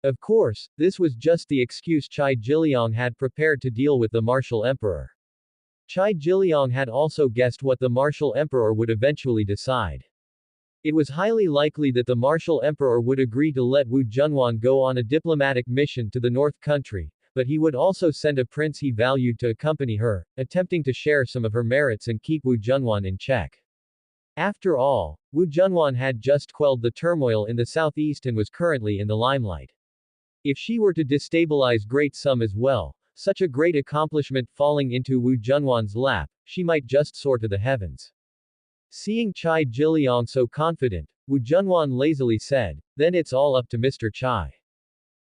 Of course, this was just the excuse Chai Jiliang had prepared to deal with the martial emperor. Chai Jiliang had also guessed what the martial emperor would eventually decide. It was highly likely that the martial emperor would agree to let Wu Junwan go on a diplomatic mission to the North Country, but he would also send a prince he valued to accompany her, attempting to share some of her merits and keep Wu Junwan in check. After all, Wu Junwan had just quelled the turmoil in the southeast and was currently in the limelight. If she were to destabilize Great Sum as well, such a great accomplishment falling into Wu Junwan's lap, she might just soar to the heavens. Seeing Chai Jiliang so confident, Wu Junwan lazily said, "Then it's all up to Mr. Chai."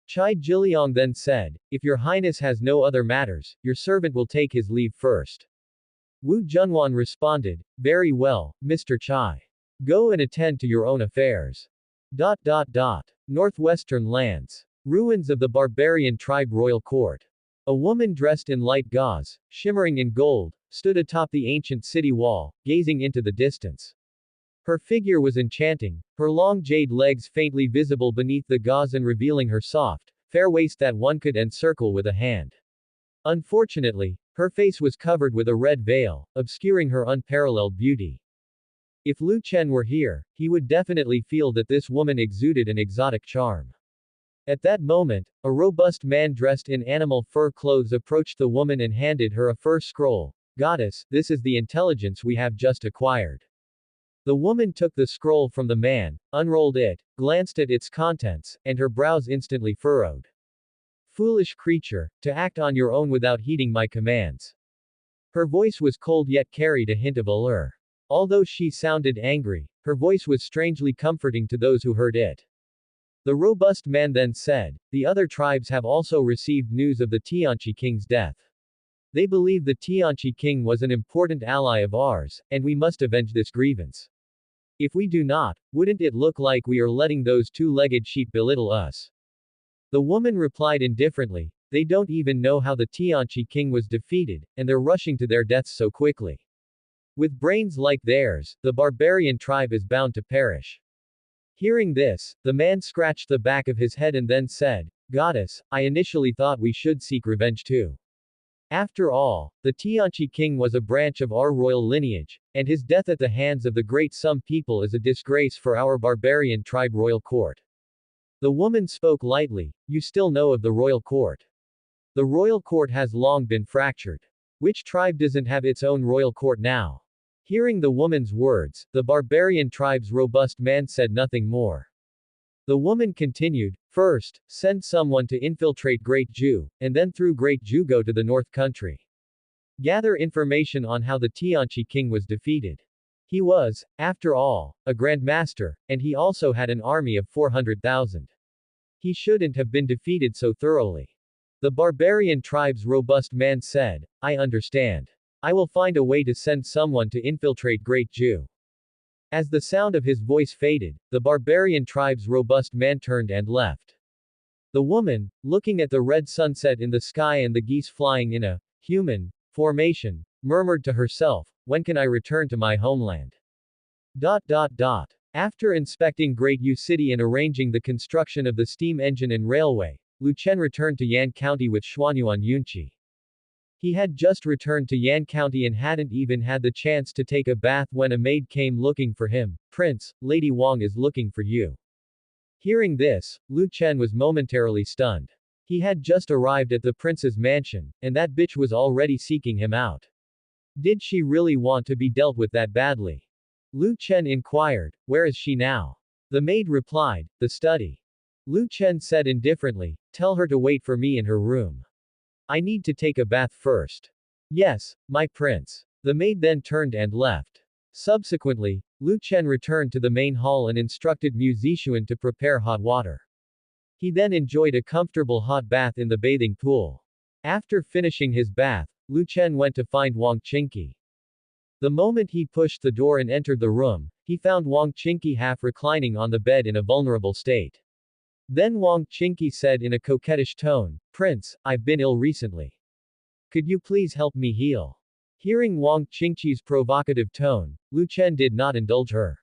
Chai Jiliang then said, "If your highness has no other matters, your servant will take his leave first." Wu Junwan responded, "Very well, Mr. Chai. Go and attend to your own affairs. Northwestern lands. Ruins of the barbarian tribe royal court. A woman dressed in light gauze, shimmering in gold, stood atop the ancient city wall, gazing into the distance. Her figure was enchanting, her long jade legs faintly visible beneath the gauze and revealing her soft, fair waist that one could encircle with a hand. Unfortunately, her face was covered with a red veil, obscuring her unparalleled beauty. If Lu Chen were here, he would definitely feel that this woman exuded an exotic charm. At that moment, a robust man dressed in animal fur clothes approached the woman and handed her a fur scroll. "Goddess, this is the intelligence we have just acquired." The woman took the scroll from the man, unrolled it, glanced at its contents, and her brows instantly furrowed. "Foolish creature, to act on your own without heeding my commands." Her voice was cold yet carried a hint of allure. Although she sounded angry, her voice was strangely comforting to those who heard it. The robust man then said, "The other tribes have also received news of the Tianqi king's death. They believe the Tianqi king was an important ally of ours, and we must avenge this grievance. If we do not, wouldn't it look like we are letting those two-legged sheep belittle us?" The woman replied indifferently, "They don't even know how the Tianqi king was defeated, and they're rushing to their deaths so quickly. With brains like theirs, the barbarian tribe is bound to perish." Hearing this, the man scratched the back of his head and then said, "Goddess, I initially thought we should seek revenge too. After all, the Tianqi king was a branch of our royal lineage, and his death at the hands of the Great Sum people is a disgrace for our barbarian tribe royal court." The woman spoke lightly, "You still know of the royal court. The royal court has long been fractured. Which tribe doesn't have its own royal court now?" Hearing the woman's words, the barbarian tribe's robust man said nothing more. The woman continued, "First, send someone to infiltrate Great Ju, and then through Great Ju go to the North Country. Gather information on how the Tianqi king was defeated. He was, after all, a Grand Master, and he also had an army of 400,000. He shouldn't have been defeated so thoroughly." The barbarian tribe's robust man said, "I understand. I will find a way to send someone to infiltrate Great Ju." As the sound of his voice faded, the barbarian tribe's robust man turned and left. The woman, looking at the red sunset in the sky and the geese flying in a human formation, murmured to herself, "When can I return to my homeland?" After inspecting Great Yu City and arranging the construction of the steam engine and railway, Lu Chen returned to Yan County with Xuanyuan Yunqi. He had just returned to Yan County and hadn't even had the chance to take a bath when a maid came looking for him. "Prince, Lady Wang is looking for you." Hearing this, Lu Chen was momentarily stunned. He had just arrived at the prince's mansion, and that bitch was already seeking him out. Did she really want to be dealt with that badly? Lu Chen inquired, "Where is she now?" The maid replied, "The study." Lu Chen said indifferently, "Tell her to wait for me in her room. I need to take a bath first." "Yes, my prince." The maid then turned and left. Subsequently, Lu Chen returned to the main hall and instructed Mu Zixuan to prepare hot water. He then enjoyed a comfortable hot bath in the bathing pool. After finishing his bath, Lu Chen went to find Wang Qingqi. The moment he pushed the door and entered the room, he found Wang Qingqi half reclining on the bed in a vulnerable state. Then Wang Qingqi said in a coquettish tone, "Prince, I've been ill recently. Could you please help me heal?" Hearing Wang Qingqi's provocative tone, Lu Chen did not indulge her.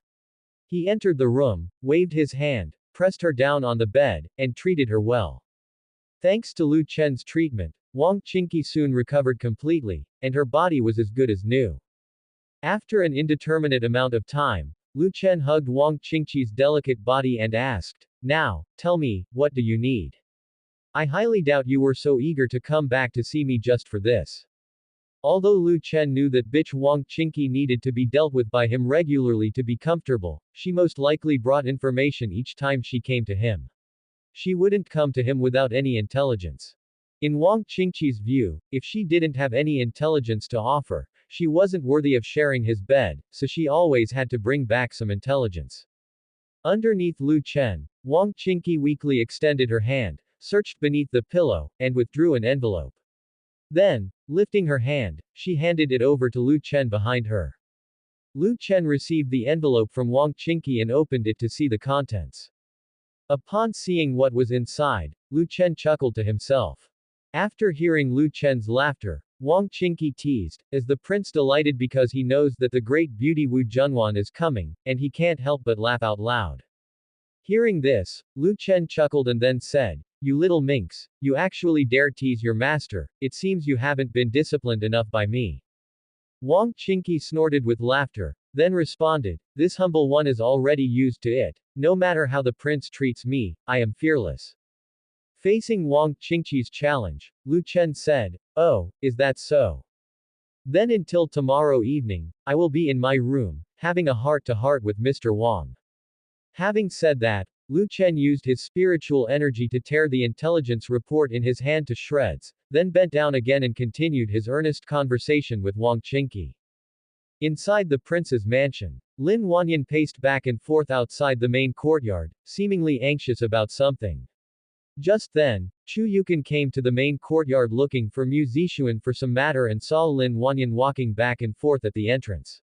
He entered the room, waved his hand, pressed her down on the bed, and treated her well. Thanks to Lu Chen's treatment, Wang Qingqi soon recovered completely, and her body was as good as new. After an indeterminate amount of time, Lu Chen hugged Wang Qingqi's delicate body and asked, "Now, tell me, what do you need? I highly doubt you were so eager to come back to see me just for this." Although Lu Chen knew that bitch Wang Qingqi needed to be dealt with by him regularly to be comfortable, she most likely brought information each time she came to him. She wouldn't come to him without any intelligence. In Wang Qingqi's view, if she didn't have any intelligence to offer, she wasn't worthy of sharing his bed, so she always had to bring back some intelligence. Underneath Lu Chen, Wang Qingqi weakly extended her hand, searched beneath the pillow, and withdrew an envelope. Then, lifting her hand, she handed it over to Lu Chen behind her. Lu Chen received the envelope from Wang Qingqi and opened it to see the contents. Upon seeing what was inside, Lu Chen chuckled to himself. After hearing Lu Chen's laughter, Wang Qingqi teased, as the prince delighted because he knows that the great beauty Wu Junwan is coming, and he can't help but laugh out loud. Hearing this, Lu Chen chuckled and then said, "You little minx, you actually dare tease your master, it seems you haven't been disciplined enough by me." Wang Qingqi snorted with laughter, then responded, "This humble one is already used to it, no matter how the prince treats me, I am fearless." Facing Wang Qingqi's challenge, Lu Chen said, "Oh, is that so? Then until tomorrow evening, I will be in my room, having a heart-to-heart with Mr. Wang." Having said that, Lu Chen used his spiritual energy to tear the intelligence report in his hand to shreds, then bent down again and continued his earnest conversation with Wang Qingqi. Inside the prince's mansion, Lin Wanyan paced back and forth outside the main courtyard, seemingly anxious about something. Just then, Chu Yukan came to the main courtyard looking for Mu Zixuan for some matter and saw Lin Wanyan walking back and forth at the entrance.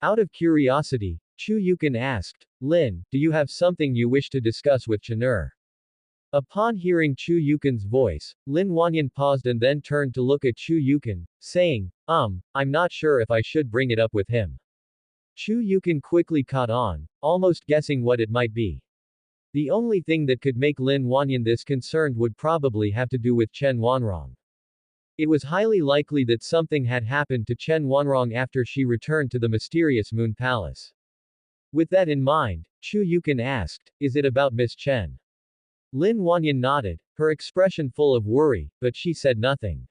Out of curiosity, Chu Yukan asked, "Lin, do you have something you wish to discuss with Chanur?" Upon hearing Chu Yukan's voice, Lin Wanyan paused and then turned to look at Chu Yukan, saying, I'm not sure if I should bring it up with him." Chu Yukan quickly caught on, almost guessing what it might be. The only thing that could make Lin Wanyan this concerned would probably have to do with Chen Wanrong. It was highly likely that something had happened to Chen Wanrong after she returned to the mysterious Moon Palace. With that in mind, Chu Yukan asked, "Is it about Miss Chen?" Lin Wanyan nodded, her expression full of worry, but she said nothing.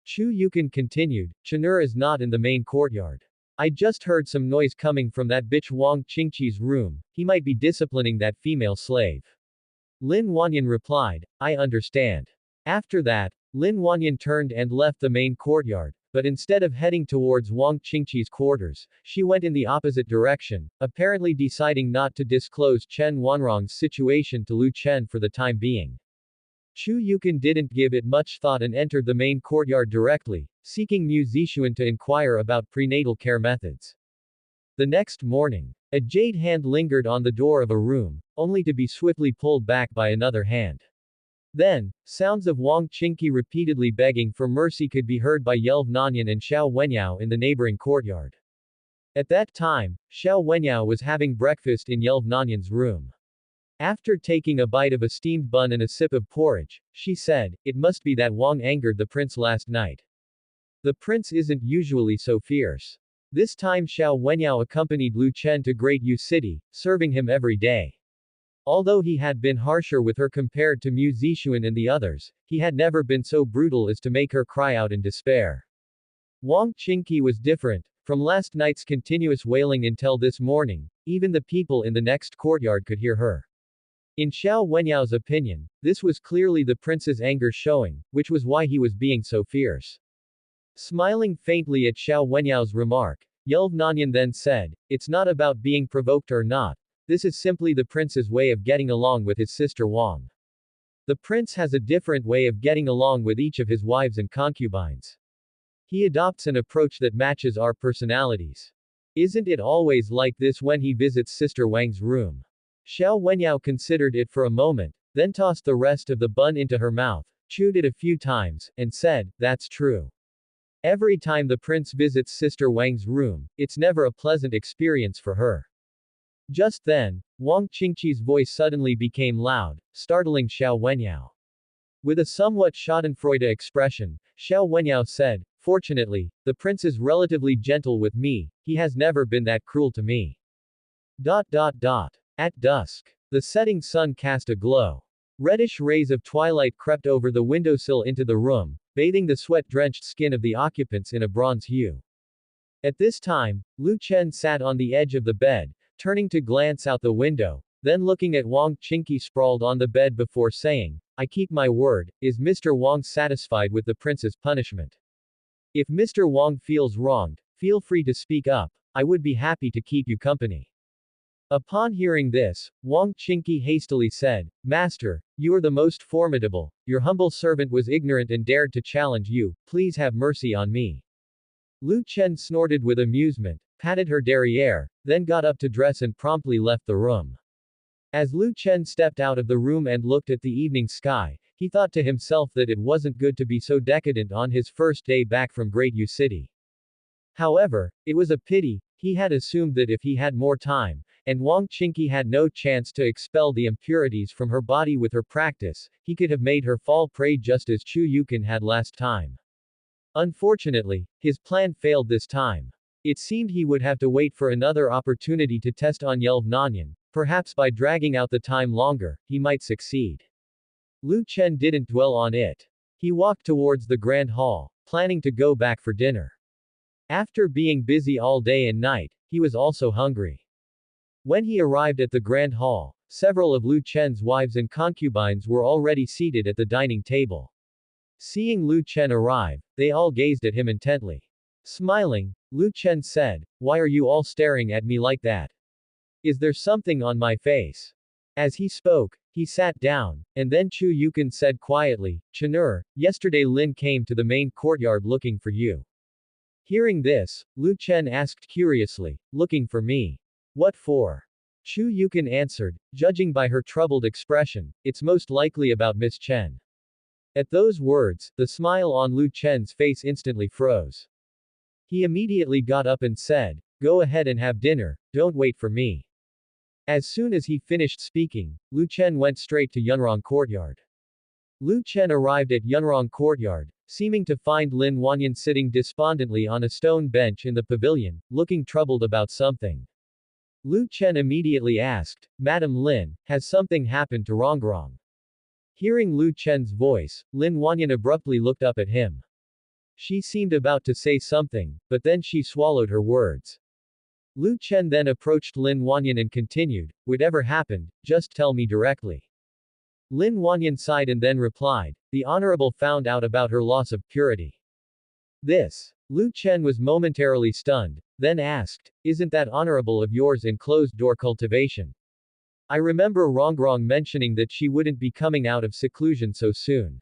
Chu Yukan continued, "Chanur is not in the main courtyard. I just heard some noise coming from that bitch Wang Qingqi's room, he might be disciplining that female slave." Lin Wanyan replied, "I understand." After that, Lin Wanyan turned and left the main courtyard, but instead of heading towards Wang Qingqi's quarters, she went in the opposite direction, apparently deciding not to disclose Chen Wanrong's situation to Lu Chen for the time being. Chu Yukan didn't give it much thought and entered the main courtyard directly, seeking Mu Zixuan to inquire about prenatal care methods. The next morning, a jade hand lingered on the door of a room, only to be swiftly pulled back by another hand. Then, sounds of Wang Qingqi repeatedly begging for mercy could be heard by Yelv Nanyan and Xiao Wenyao in the neighboring courtyard. At that time, Xiao Wenyao was having breakfast in Yelv Nanyan's room. After taking a bite of a steamed bun and a sip of porridge, she said, "It must be that Wang angered the prince last night. The prince isn't usually so fierce." This time Xiao Wenyao accompanied Lu Chen to Great Yu City, serving him every day. Although he had been harsher with her compared to Mu Zixuan and the others, he had never been so brutal as to make her cry out in despair. Wang Qingqi was different. From last night's continuous wailing until this morning, even the people in the next courtyard could hear her. In Xiao Wenyao's opinion, this was clearly the prince's anger showing, which was why he was being so fierce. Smiling faintly at Xiao Wenyao's remark, Yelv Nanyan then said, "It's not about being provoked or not. This is simply the prince's way of getting along with his sister Wang. The prince has a different way of getting along with each of his wives and concubines. He adopts an approach that matches our personalities. Isn't it always like this when he visits Sister Wang's room?" Xiao Wenyao considered it for a moment, then tossed the rest of the bun into her mouth, chewed it a few times, and said, "That's true. Every time the prince visits Sister Wang's room, it's never a pleasant experience for her." Just then, Wang Qingqi's voice suddenly became loud, startling Xiao Wenyao. With a somewhat schadenfreude expression, Xiao Wenyao said, "Fortunately, the prince is relatively gentle with me, he has never been that cruel to me." At dusk, the setting sun cast a glow. Reddish rays of twilight crept over the windowsill into the room, bathing the sweat-drenched skin of the occupants in a bronze hue. At this time, Lu Chen sat on the edge of the bed, turning to glance out the window, then looking at Wang Qingqi sprawled on the bed before saying, "I keep my word, is Mr. Wang satisfied with the prince's punishment? If Mr. Wang feels wronged, feel free to speak up, I would be happy to keep you company." Upon hearing this, Wang Qingqi hastily said, "Master, you are the most formidable, your humble servant was ignorant and dared to challenge you, please have mercy on me." Lu Chen snorted with amusement, patted her derriere, then got up to dress and promptly left the room. As Lu Chen stepped out of the room and looked at the evening sky, he thought to himself that it wasn't good to be so decadent on his first day back from Great U City. However, it was a pity, he had assumed that if he had more time, and Wang Qingqi had no chance to expel the impurities from her body with her practice, he could have made her fall prey just as Chu Yukin had last time. Unfortunately, his plan failed this time. It seemed he would have to wait for another opportunity to test on Yelv. Perhaps by dragging out the time longer, he might succeed. Lu Chen didn't dwell on it. He walked towards the grand hall, planning to go back for dinner. After being busy all day and night, he was also hungry. When he arrived at the grand hall, several of Lu Chen's wives and concubines were already seated at the dining table. Seeing Lu Chen arrive, they all gazed at him intently. Smiling, Lu Chen said, "Why are you all staring at me like that? Is there something on my face?" As he spoke, he sat down, and then Chu Yukin said quietly, "Chenur, yesterday Lin came to the main courtyard looking for you." Hearing this, Lu Chen asked curiously, "Looking for me? What for?" Chu Yukin answered, "Judging by her troubled expression, it's most likely about Miss Chen." At those words, the smile on Lu Chen's face instantly froze. He immediately got up and said, "Go ahead and have dinner, don't wait for me." As soon as he finished speaking, Lu Chen went straight to Yunrong Courtyard. Lu Chen arrived at Yunrong Courtyard, seeming to find Lin Wanyan sitting despondently on a stone bench in the pavilion, looking troubled about something. Lu Chen immediately asked, "Madam Lin, has something happened to Rongrong?" Hearing Lu Chen's voice, Lin Wanyan abruptly looked up at him. She seemed about to say something, but then she swallowed her words. Lu Chen then approached Lin Wanyan and continued, "Whatever happened, just tell me directly." Lin Wanyan sighed and then replied, "The Honorable found out about her loss of purity." This. Lu Chen was momentarily stunned, then asked, "Isn't that honorable of yours in closed-door cultivation? I remember Rongrong mentioning that she wouldn't be coming out of seclusion so soon.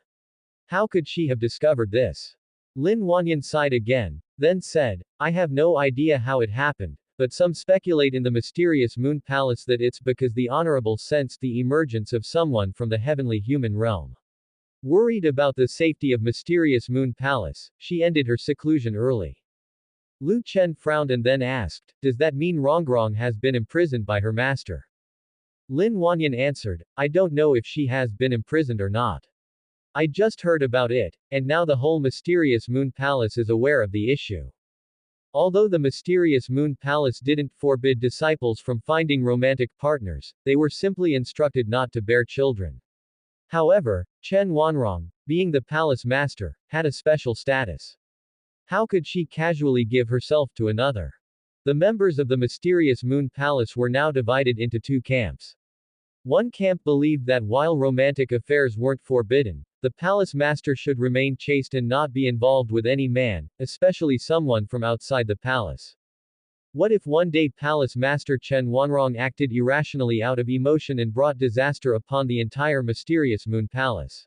How could she have discovered this?" Lin Wanyan sighed again, then said, "I have no idea how it happened, but some speculate in the mysterious Moon Palace that it's because the Honorable sensed the emergence of someone from the heavenly human realm. Worried about the safety of mysterious Moon Palace, she ended her seclusion early." Lu Chen frowned and then asked, "Does that mean Rongrong has been imprisoned by her master?" Lin Wanyan answered, "I don't know if she has been imprisoned or not. I just heard about it, and now the whole mysterious Moon Palace is aware of the issue." Although the mysterious Moon Palace didn't forbid disciples from finding romantic partners, they were simply instructed not to bear children. However, Chen Wanrong, being the palace master, had a special status. How could she casually give herself to another? The members of the mysterious Moon Palace were now divided into two camps. One camp believed that while romantic affairs weren't forbidden, the palace master should remain chaste and not be involved with any man, especially someone from outside the palace. What if one day palace master Chen Wanrong acted irrationally out of emotion and brought disaster upon the entire mysterious Moon Palace?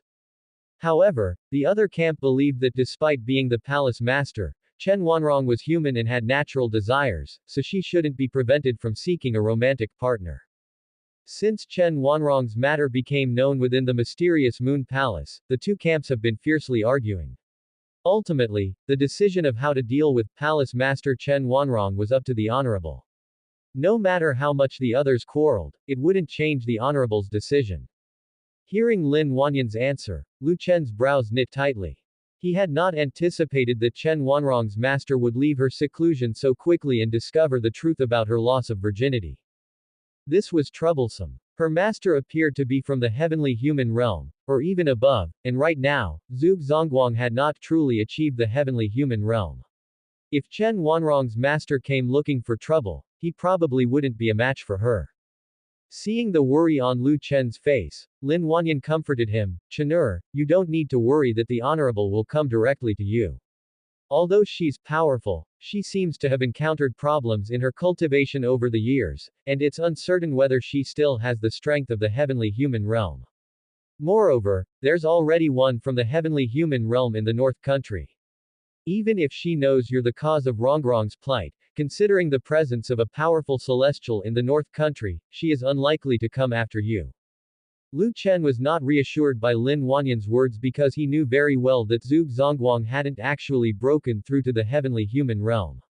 However, the other camp believed that despite being the palace master, Chen Wanrong was human and had natural desires, so she shouldn't be prevented from seeking a romantic partner. Since Chen Wanrong's matter became known within the mysterious Moon Palace, the two camps have been fiercely arguing. Ultimately, the decision of how to deal with Palace Master Chen Wanrong was up to the Honorable. No matter how much the others quarreled, it wouldn't change the honorable's decision. Hearing Lin Wanyan's answer, Lu Chen's brows knit tightly. He had not anticipated that Chen Wanrong's master would leave her seclusion so quickly and discover the truth about her loss of virginity. This was troublesome. Her master appeared to be from the heavenly human realm, or even above, and right now, Zhuge Zongguang had not truly achieved the heavenly human realm. If Chen Wanrong's master came looking for trouble, he probably wouldn't be a match for her. Seeing the worry on Lu Chen's face, Lin Wanyan comforted him, "Chen'er, you don't need to worry that the honorable will come directly to you. Although she's powerful, she seems to have encountered problems in her cultivation over the years, and it's uncertain whether she still has the strength of the heavenly human realm. Moreover, there's already one from the heavenly human realm in the North Country. Even if she knows you're the cause of Rongrong's plight, considering the presence of a powerful celestial in the North Country, she is unlikely to come after you." Lu Chen was not reassured by Lin Wanyan's words because he knew very well that Zhuge Zongguang hadn't actually broken through to the heavenly human realm.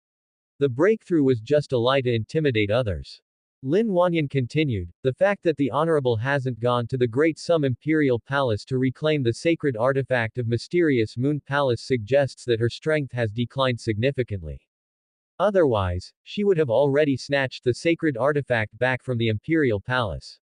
The breakthrough was just a lie to intimidate others. Lin Wanyan continued, "The fact that the Honorable hasn't gone to the Great Sum Imperial Palace to reclaim the sacred artifact of Mysterious Moon Palace suggests that her strength has declined significantly. Otherwise, she would have already snatched the sacred artifact back from the Imperial Palace."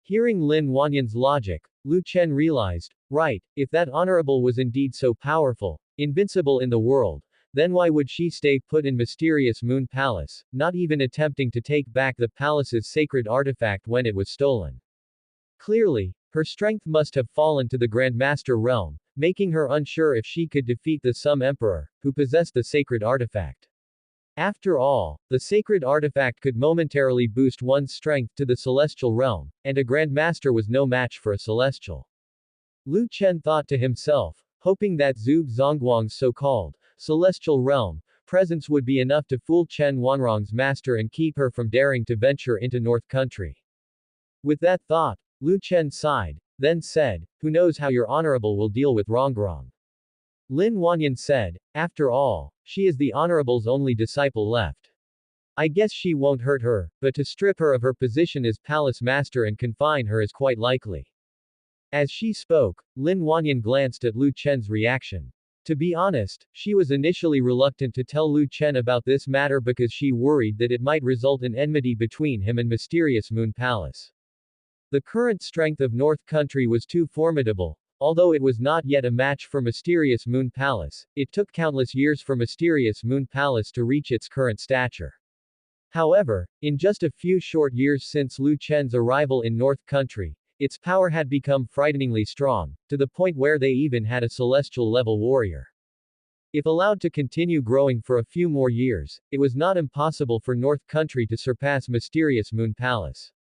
Hearing Lin Wanyan's logic, Lu Chen realized, right, if that honorable was indeed so powerful, invincible in the world, then why would she stay put in Mysterious Moon Palace, not even attempting to take back the palace's sacred artifact when it was stolen? Clearly, her strength must have fallen to the Grandmaster realm, making her unsure if she could defeat the Sum Emperor, who possessed the sacred artifact. After all, the sacred artifact could momentarily boost one's strength to the celestial realm, and a Grandmaster was no match for a celestial. Lu Chen thought to himself, hoping that Zhuge Zongguang's so-called celestial realm presence would be enough to fool Chen Wanrong's master and keep her from daring to venture into North Country. With that thought, Lu Chen sighed, then said, "Who knows how your honorable will deal with Rongrong?" Lin Wanyan said, "After all, she is the honorable's only disciple left. I guess she won't hurt her, but to strip her of her position as palace master and confine her is quite likely." As she spoke, Lin Wanyan glanced at Lu Chen's reaction. To be honest, she was initially reluctant to tell Lu Chen about this matter because she worried that it might result in enmity between him and Mysterious Moon Palace. The current strength of North Country was too formidable. Although it was not yet a match for Mysterious Moon Palace, it took countless years for Mysterious Moon Palace to reach its current stature. However, in just a few short years since Lu Chen's arrival in North Country, its power had become frighteningly strong, to the point where they even had a celestial-level warrior. If allowed to continue growing for a few more years, it was not impossible for North Country to surpass Mysterious Moon Palace.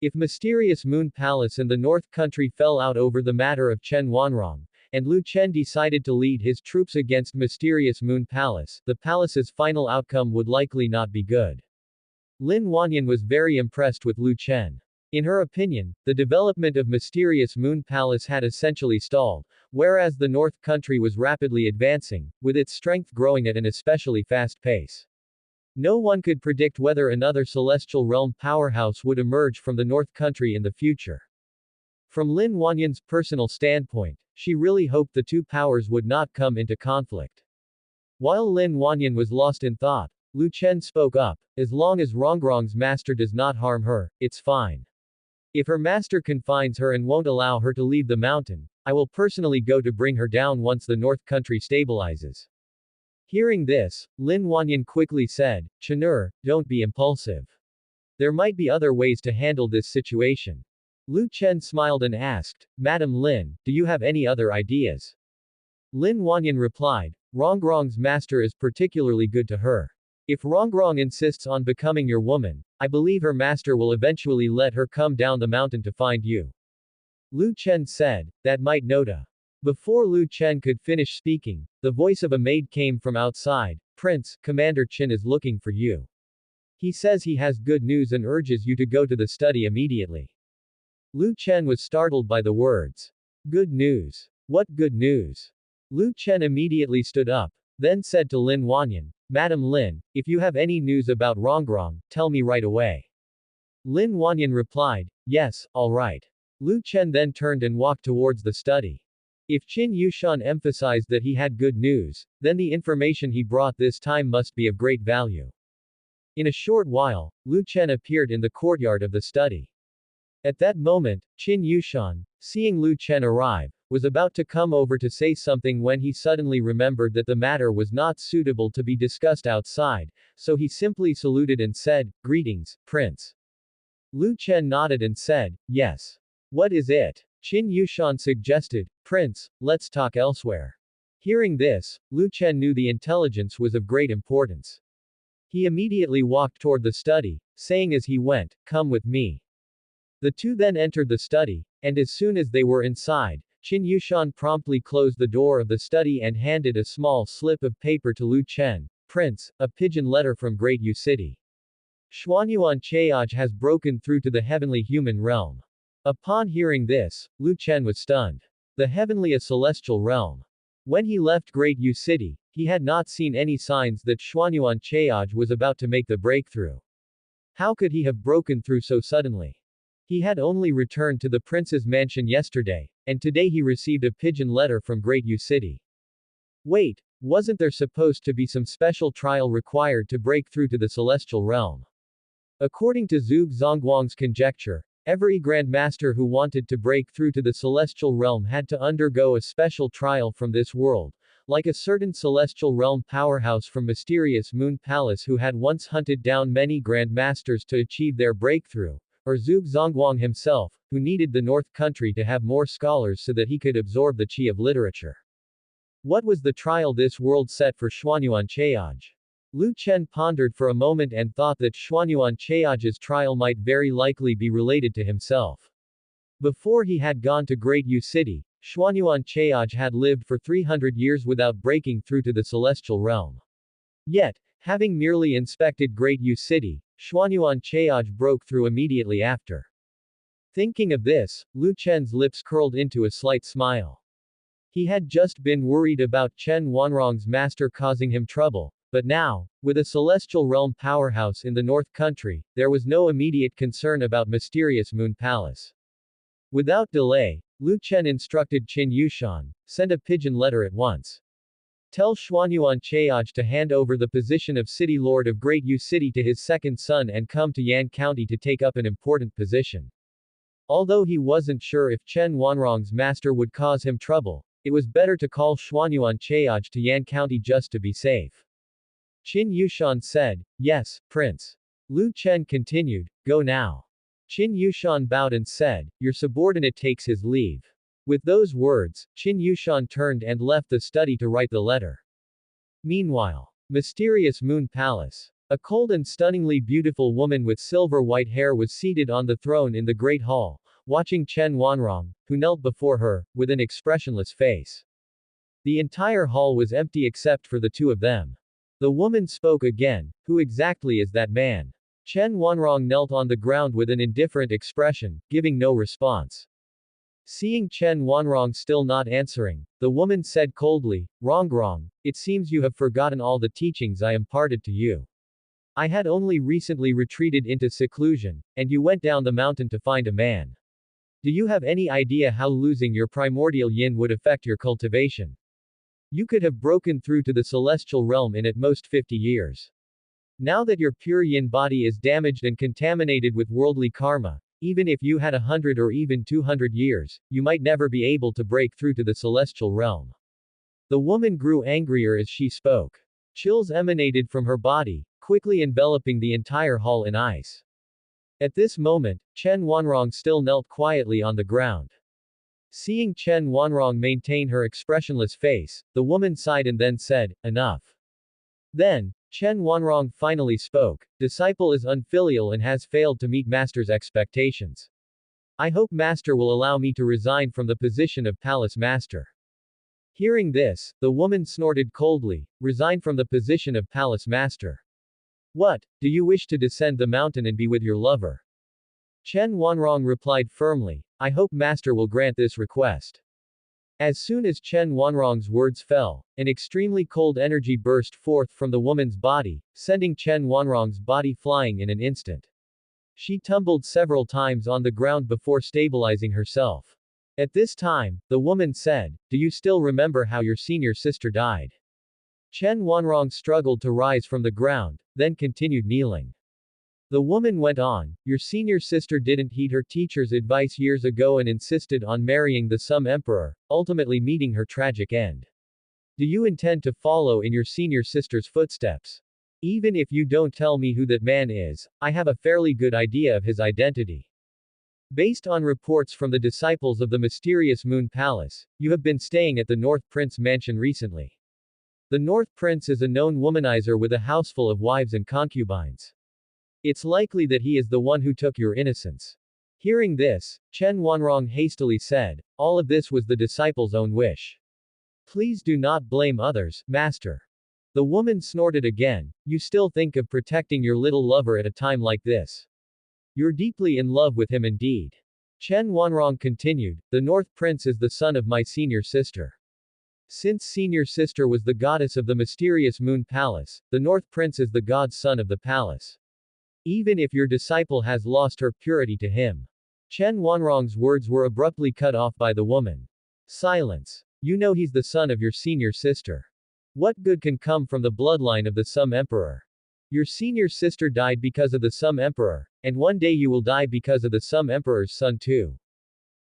If Mysterious Moon Palace and the North Country fell out over the matter of Chen Wanrong, and Lu Chen decided to lead his troops against Mysterious Moon Palace, the palace's final outcome would likely not be good. Lin Wanyan was very impressed with Lu Chen. In her opinion, the development of Mysterious Moon Palace had essentially stalled, whereas the North Country was rapidly advancing, with its strength growing at an especially fast pace. No one could predict whether another celestial realm powerhouse would emerge from the North Country in the future. From Lin Wanyan's personal standpoint, she really hoped the two powers would not come into conflict. While Lin Wanyan was lost in thought, Lu Chen spoke up, "As long as Rongrong's master does not harm her, it's fine. If her master confines her and won't allow her to leave the mountain, I will personally go to bring her down once the North Country stabilizes." Hearing this, Lin Wanyan quickly said, "Chen'er, don't be impulsive. There might be other ways to handle this situation." Lu Chen smiled and asked, "Madam Lin, do you have any other ideas?" Lin Wanyan replied, "Rongrong's master is particularly good to her. If Rongrong insists on becoming your woman, I believe her master will eventually let her come down the mountain to find you." Lu Chen said, "That might nota." Before Lu Chen could finish speaking, the voice of a maid came from outside. "Prince, Commander Chen is looking for you. He says he has good news and urges you to go to the study immediately." Lu Chen was startled by the words. "Good news? What good news?" Lu Chen immediately stood up, then said to Lin Wanyan, Madam Lin, if you have any news about Rongrong, tell me right away. Lin Wanyan replied, yes, all right. Lu Chen then turned and walked towards the study. If Qin Yushan emphasized that he had good news, then the information he brought this time must be of great value. In a short while, Lu Chen appeared in the courtyard of the study. At that moment, Qin Yushan, seeing Lu Chen arrive, was about to come over to say something when he suddenly remembered that the matter was not suitable to be discussed outside, so he simply saluted and said, greetings, Prince. Lu Chen nodded and said, yes. What is it? Qin Yushan suggested, Prince, let's talk elsewhere. Hearing this, Lu Chen knew the intelligence was of great importance. He immediately walked toward the study, saying as he went, come with me. The two then entered the study, and as soon as they were inside, Qin Yushan promptly closed the door of the study and handed a small slip of paper to Lu Chen. Prince, a pigeon letter from Great Yu City. Xuanyuan Chayaj has broken through to the heavenly human realm. Upon hearing this, Lu Chen was stunned. The heavenly a celestial realm. When he left Great Yu City, he had not seen any signs that Xuanyuan Chayaj was about to make the breakthrough. How could he have broken through so suddenly? He had only returned to the prince's mansion yesterday, and today he received a pigeon letter from Great Yu City. Wait, wasn't there supposed to be some special trial required to break through to the celestial realm? According to Zhuge Zongguang's conjecture, every Grand Master who wanted to break through to the celestial realm had to undergo a special trial from this world, like a certain celestial realm powerhouse from Mysterious Moon Palace who had once hunted down many Grand Masters to achieve their breakthrough, or Zhuge Zongguang himself, who needed the North Country to have more scholars so that he could absorb the qi of literature. What was the trial this world set for Xuanyuan Chayaj? Lu Chen pondered for a moment and thought that Xuanyuan Chayaj's trial might very likely be related to himself. Before he had gone to Great Yu City, Xuanyuan Chayaj had lived for 300 years without breaking through to the celestial realm. Yet, having merely inspected Great Yu City, Xuanyuan Chayaj broke through immediately after. Thinking of this, Lu Chen's lips curled into a slight smile. He had just been worried about Chen Wanrong's master causing him trouble, but now, with a celestial realm powerhouse in the North Country, there was no immediate concern about Mysterious Moon Palace. Without delay, Lu Chen instructed Qin Yushan, send a pigeon letter at once. Tell Xuanyuan Chayaj to hand over the position of City Lord of Great Yu City to his second son and come to Yan County to take up an important position. Although he wasn't sure if Chen Wanrong's master would cause him trouble, it was better to call Xuanyuan Chayaj to Yan County just to be safe. Qin Yushan said, yes, Prince. Lu Chen continued, go now. Qin Yushan bowed and said, your subordinate takes his leave. With those words, Qin Yushan turned and left the study to write the letter. Meanwhile, Mysterious Moon Palace. A cold and stunningly beautiful woman with silver white hair was seated on the throne in the Great Hall, watching Chen Wanrong, who knelt before her, with an expressionless face. The entire hall was empty except for the two of them. The woman spoke again, who exactly is that man? Chen Wanrong knelt on the ground with an indifferent expression, giving no response. Seeing Chen Wanrong still not answering, the woman said coldly, Rongrong, it seems you have forgotten all the teachings I imparted to you. I had only recently retreated into seclusion, and you went down the mountain to find a man. Do you have any idea how losing your primordial yin would affect your cultivation? You could have broken through to the celestial realm in at most 50 years. Now that your pure yin body is damaged and contaminated with worldly karma, even if you had 100 or even 200 years, you might never be able to break through to the celestial realm. The woman grew angrier as she spoke. Chills emanated from her body, quickly enveloping the entire hall in ice. At this moment, Chen Wanrong still knelt quietly on the ground. Seeing Chen Wanrong maintain her expressionless face, the woman sighed and then said, enough. Then, Chen Wanrong finally spoke, disciple is unfilial and has failed to meet master's expectations. I hope master will allow me to resign from the position of palace master. Hearing this, the woman snorted coldly, resign from the position of palace master. What, do you wish to descend the mountain and be with your lover? Chen Wanrong replied firmly, I hope master will grant this request. As soon as Chen Wanrong's words fell, an extremely cold energy burst forth from the woman's body, sending Chen Wanrong's body flying in an instant. She tumbled several times on the ground before stabilizing herself. At this time, the woman said, "Do you still remember how your senior sister died?" Chen Wanrong struggled to rise from the ground, then continued kneeling. The woman went on, "Your senior sister didn't heed her teacher's advice years ago and insisted on marrying the Sum Emperor, ultimately meeting her tragic end. Do you intend to follow in your senior sister's footsteps? Even if you don't tell me who that man is, I have a fairly good idea of his identity. Based on reports from the disciples of the mysterious Moon Palace, you have been staying at the North Prince mansion recently. The North Prince is a known womanizer with a houseful of wives and concubines. It's likely that he is the one who took your innocence." Hearing this, Chen Wanrong hastily said, "All of this was the disciple's own wish. Please do not blame others, master." The woman snorted again, "You still think of protecting your little lover at a time like this? You're deeply in love with him indeed." Chen Wanrong continued, "The North Prince is the son of my senior sister. Since senior sister was the goddess of the mysterious Moon Palace, the North Prince is the god's son of the palace. Even if your disciple has lost her purity to him." Chen Wanrong's words were abruptly cut off by the woman. "Silence. You know he's the son of your senior sister. What good can come from the bloodline of the Sum Emperor? Your senior sister died because of the Sum Emperor, and one day you will die because of the Sum Emperor's son too.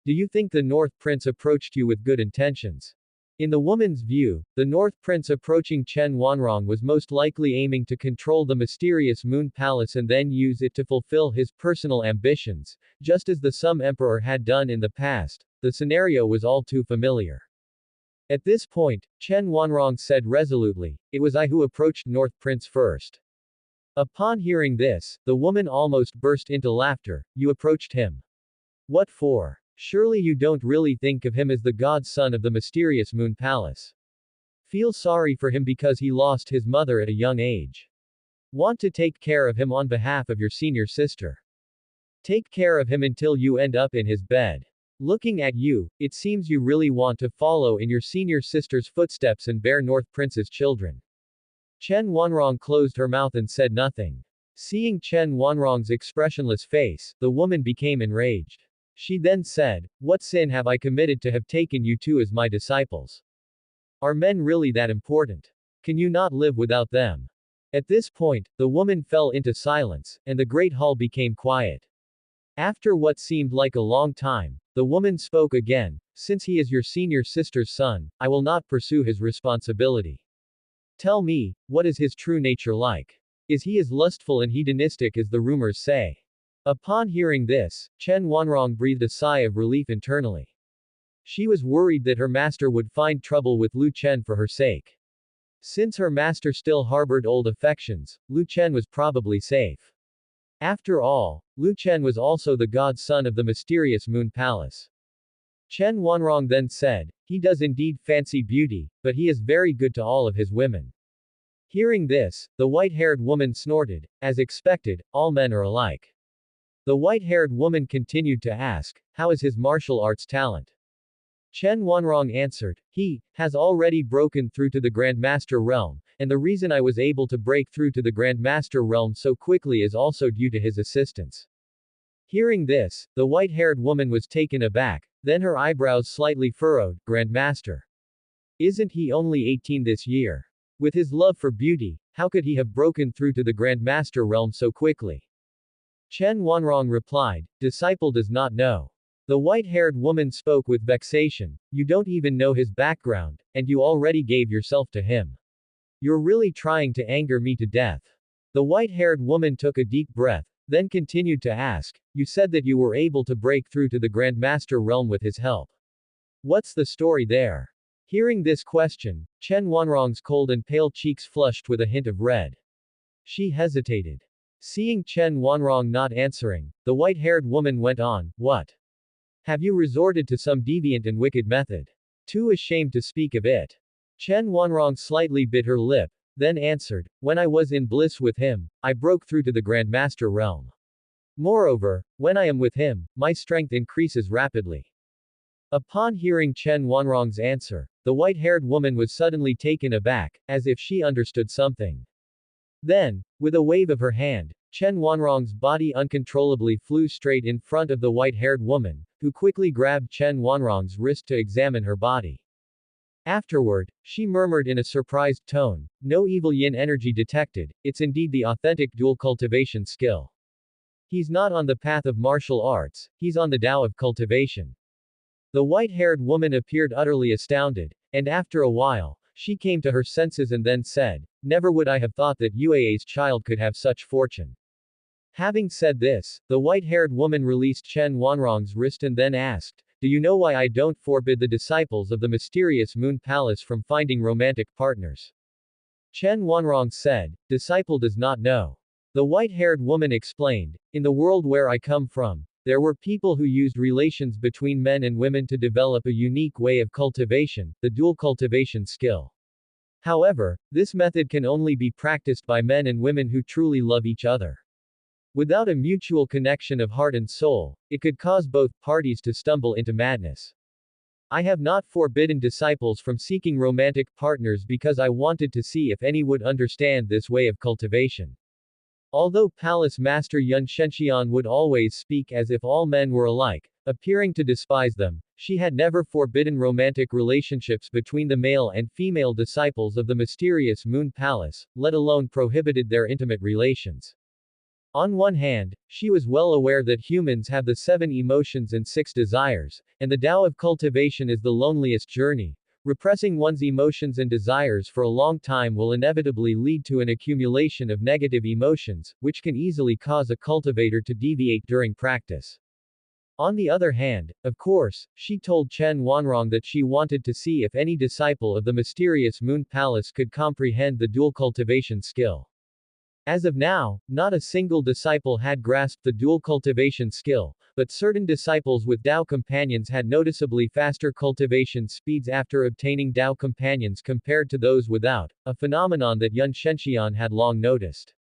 Do you think the North Prince approached you with good intentions?" In the woman's view, the North Prince approaching Chen Wanrong was most likely aiming to control the mysterious Moon Palace and then use it to fulfill his personal ambitions, just as the Sum Emperor had done in the past. The scenario was all too familiar. At this point, Chen Wanrong said resolutely, "It was I who approached North Prince first." Upon hearing this, the woman almost burst into laughter. "You approached him? What for? Surely you don't really think of him as the godson of the mysterious Moon Palace. Feel sorry for him because he lost his mother at a young age. Want to take care of him on behalf of your senior sister. Take care of him until you end up in his bed. Looking at you, it seems you really want to follow in your senior sister's footsteps and bear North Prince's children." Chen Wanrong closed her mouth and said nothing. Seeing Chen Wanrong's expressionless face, the woman became enraged. She then said, "What sin have I committed to have taken you two as my disciples? Are men really that important? Can you not live without them?" At this point, the woman fell into silence, and the great hall became quiet. After what seemed like a long time, the woman spoke again, "Since he is your senior sister's son, I will not pursue his responsibility. Tell me, what is his true nature like? Is he as lustful and hedonistic as the rumors say?" Upon hearing this, Chen Wanrong breathed a sigh of relief internally. She was worried that her master would find trouble with Lu Chen for her sake. Since her master still harbored old affections, Lu Chen was probably safe. After all, Lu Chen was also the godson of the mysterious Moon Palace. Chen Wanrong then said, "He does indeed fancy beauty, but he is very good to all of his women." Hearing this, the white-haired woman snorted. As expected, all men are alike. The white-haired woman continued to ask, "How is his martial arts talent?" Chen Wanrong answered, "He has already broken through to the Grandmaster realm, and the reason I was able to break through to the Grandmaster realm so quickly is also due to his assistance." Hearing this, the white-haired woman was taken aback, then her eyebrows slightly furrowed. "Grandmaster? Isn't he only 18 this year? With his love for beauty, how could he have broken through to the Grandmaster realm so quickly?" Chen Wanrong replied, "Disciple does not know." The white-haired woman spoke with vexation, "You don't even know his background, and you already gave yourself to him. You're really trying to anger me to death." The white-haired woman took a deep breath, then continued to ask, "You said that you were able to break through to the Grandmaster realm with his help. What's the story there?" Hearing this question, Chen Wanrong's cold and pale cheeks flushed with a hint of red. She hesitated. Seeing Chen Wanrong not answering, the white-haired woman went on, "What? Have you resorted to some deviant and wicked method? Too ashamed to speak of it." Chen Wanrong slightly bit her lip, then answered, "When I was in bliss with him, I broke through to the Grandmaster realm. Moreover, when I am with him, my strength increases rapidly." Upon hearing Chen Wanrong's answer, the white-haired woman was suddenly taken aback, as if she understood something. Then, with a wave of her hand, Chen Wanrong's body uncontrollably flew straight in front of the white-haired woman, who quickly grabbed Chen Wanrong's wrist to examine her body. Afterward, she murmured in a surprised tone, "No evil yin energy detected, it's indeed the authentic dual cultivation skill. He's not on the path of martial arts, he's on the Tao of cultivation." The white-haired woman appeared utterly astounded, and after a while, she came to her senses and then said, "Never would I have thought that Yua's child could have such fortune." Having said this, the white-haired woman released Chen Wanrong's wrist and then asked, "Do you know why I don't forbid the disciples of the mysterious Moon Palace from finding romantic partners?" Chen Wanrong said, "Disciple does not know." The white-haired woman explained, "In the world where I come from, there were people who used relations between men and women to develop a unique way of cultivation, the dual cultivation skill. However, this method can only be practiced by men and women who truly love each other. Without a mutual connection of heart and soul, it could cause both parties to stumble into madness. I have not forbidden disciples from seeking romantic partners because I wanted to see if any would understand this way of cultivation." Although Palace Master Yun Shenxian would always speak as if all men were alike, appearing to despise them, she had never forbidden romantic relationships between the male and female disciples of the mysterious Moon Palace, let alone prohibited their intimate relations. On one hand, she was well aware that humans have the 7 emotions and 6 desires, and the Tao of cultivation is the loneliest journey. Repressing one's emotions and desires for a long time will inevitably lead to an accumulation of negative emotions, which can easily cause a cultivator to deviate during practice. On the other hand, of course, she told Chen Wanrong that she wanted to see if any disciple of the mysterious Moon Palace could comprehend the dual cultivation skill. As of now, not a single disciple had grasped the dual cultivation skill, but certain disciples with Tao companions had noticeably faster cultivation speeds after obtaining Tao companions compared to those without, a phenomenon that Yun Shenxian had long noticed.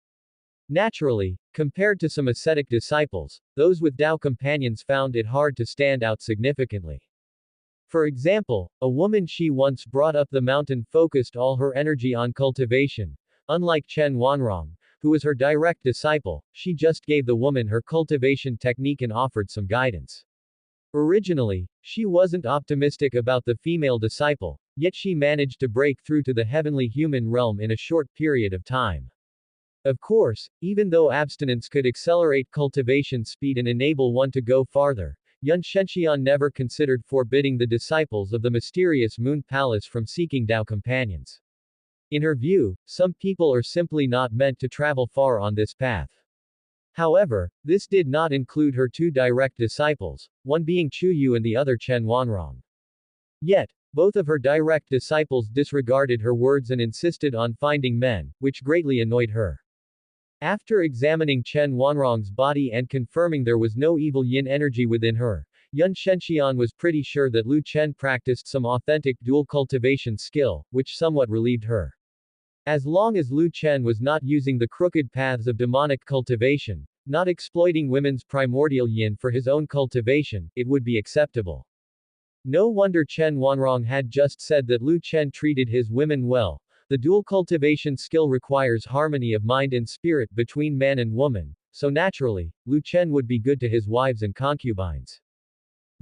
Naturally, compared to some ascetic disciples, those with Tao companions found it hard to stand out significantly. For example, a woman she once brought up the mountain focused all her energy on cultivation. Unlike Chen Wanrong, who was her direct disciple, she just gave the woman her cultivation technique and offered some guidance. Originally, she wasn't optimistic about the female disciple, yet she managed to break through to the heavenly human realm in a short period of time. Of course, even though abstinence could accelerate cultivation speed and enable one to go farther, Yun Shenxian never considered forbidding the disciples of the mysterious Moon Palace from seeking Tao companions. In her view, some people are simply not meant to travel far on this path. However, this did not include her 2 direct disciples, one being Chu Yu and the other Chen Wanrong. Yet, both of her direct disciples disregarded her words and insisted on finding men, which greatly annoyed her. After examining Chen Wanrong's body and confirming there was no evil yin energy within her, Yun Shenxian was pretty sure that Lu Chen practiced some authentic dual cultivation skill, which somewhat relieved her. As long as Lu Chen was not using the crooked paths of demonic cultivation, not exploiting women's primordial yin for his own cultivation, it would be acceptable. No wonder Chen Wanrong had just said that Lu Chen treated his women well. The dual cultivation skill requires harmony of mind and spirit between man and woman, so naturally, Lu Chen would be good to his wives and concubines.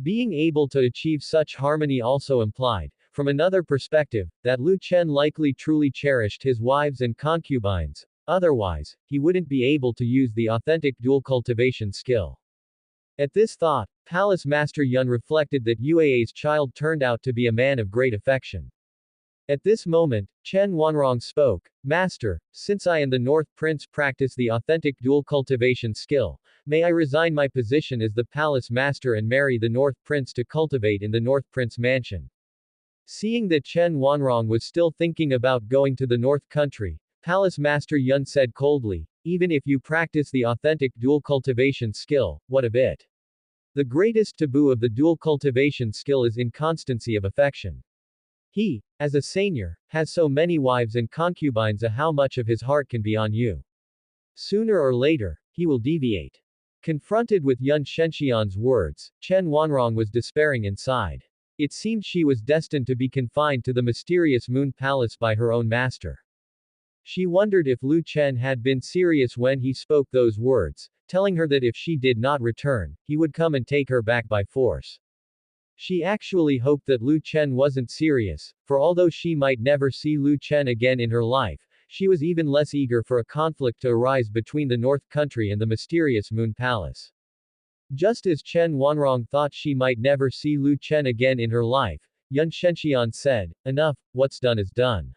Being able to achieve such harmony also implied, from another perspective, that Lu Chen likely truly cherished his wives and concubines, otherwise, he wouldn't be able to use the authentic dual cultivation skill. At this thought, Palace Master Yun reflected that Yua's child turned out to be a man of great affection. At this moment, Chen Wanrong spoke, "Master, since I and the North Prince practice the authentic dual cultivation skill, may I resign my position as the Palace Master and marry the North Prince to cultivate in the North Prince mansion." Seeing that Chen Wanrong was still thinking about going to the North Country, Palace Master Yun said coldly, "Even if you practice the authentic dual cultivation skill, what of it? The greatest taboo of the dual cultivation skill is inconstancy of affection. He, as a senior, has so many wives and concubines, how much of his heart can be on you? Sooner or later, he will deviate." Confronted with Yun Shenxian's words, Chen Wanrong was despairing inside. It seemed she was destined to be confined to the mysterious Moon Palace by her own master. She wondered if Lu Chen had been serious when he spoke those words, telling her that if she did not return, he would come and take her back by force. She actually hoped that Lu Chen wasn't serious, for although she might never see Lu Chen again in her life, she was even less eager for a conflict to arise between the North Country and the mysterious Moon Palace. Just as Chen Wanrong thought she might never see Lu Chen again in her life, Yun Shenxian said, "Enough, what's done is done.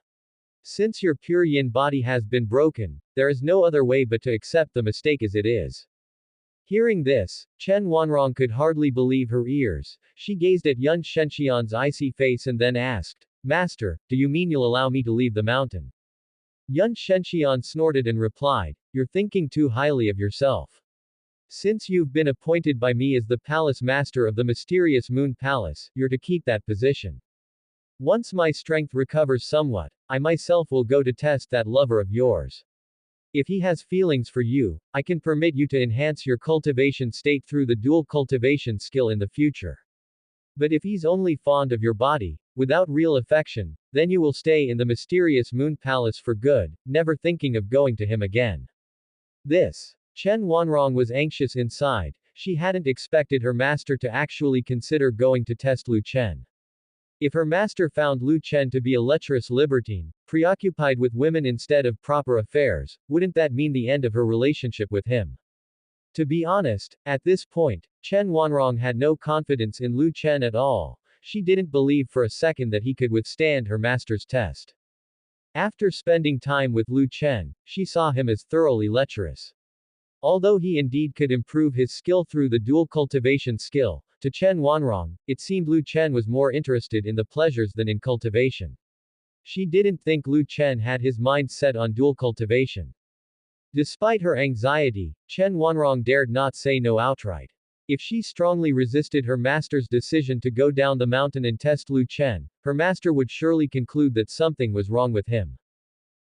Since your pure yin body has been broken, there is no other way but to accept the mistake as it is." Hearing this, Chen Wanrong could hardly believe her ears. She gazed at Yun Shenxian's icy face and then asked, "Master, do you mean you'll allow me to leave the mountain?" Yun Shenxian snorted and replied, "You're thinking too highly of yourself. Since you've been appointed by me as the palace master of the mysterious Moon Palace, you're to keep that position. Once my strength recovers somewhat, I myself will go to test that lover of yours. If he has feelings for you, I can permit you to enhance your cultivation state through the dual cultivation skill in the future. But if he's only fond of your body, without real affection, then you will stay in the mysterious Moon Palace for good, never thinking of going to him again." This. Chen Wanrong was anxious inside. She hadn't expected her master to actually consider going to test Lu Chen. If her master found Lu Chen to be a lecherous libertine, preoccupied with women instead of proper affairs, wouldn't that mean the end of her relationship with him? To be honest, at this point, Chen Wanrong had no confidence in Lu Chen at all. She didn't believe for a second that he could withstand her master's test. After spending time with Lu Chen, she saw him as thoroughly lecherous. Although he indeed could improve his skill through the dual cultivation skill, to Chen Wanrong, it seemed Lu Chen was more interested in the pleasures than in cultivation. She didn't think Lu Chen had his mind set on dual cultivation. Despite her anxiety, Chen Wanrong dared not say no outright. If she strongly resisted her master's decision to go down the mountain and test Lu Chen, her master would surely conclude that something was wrong with him.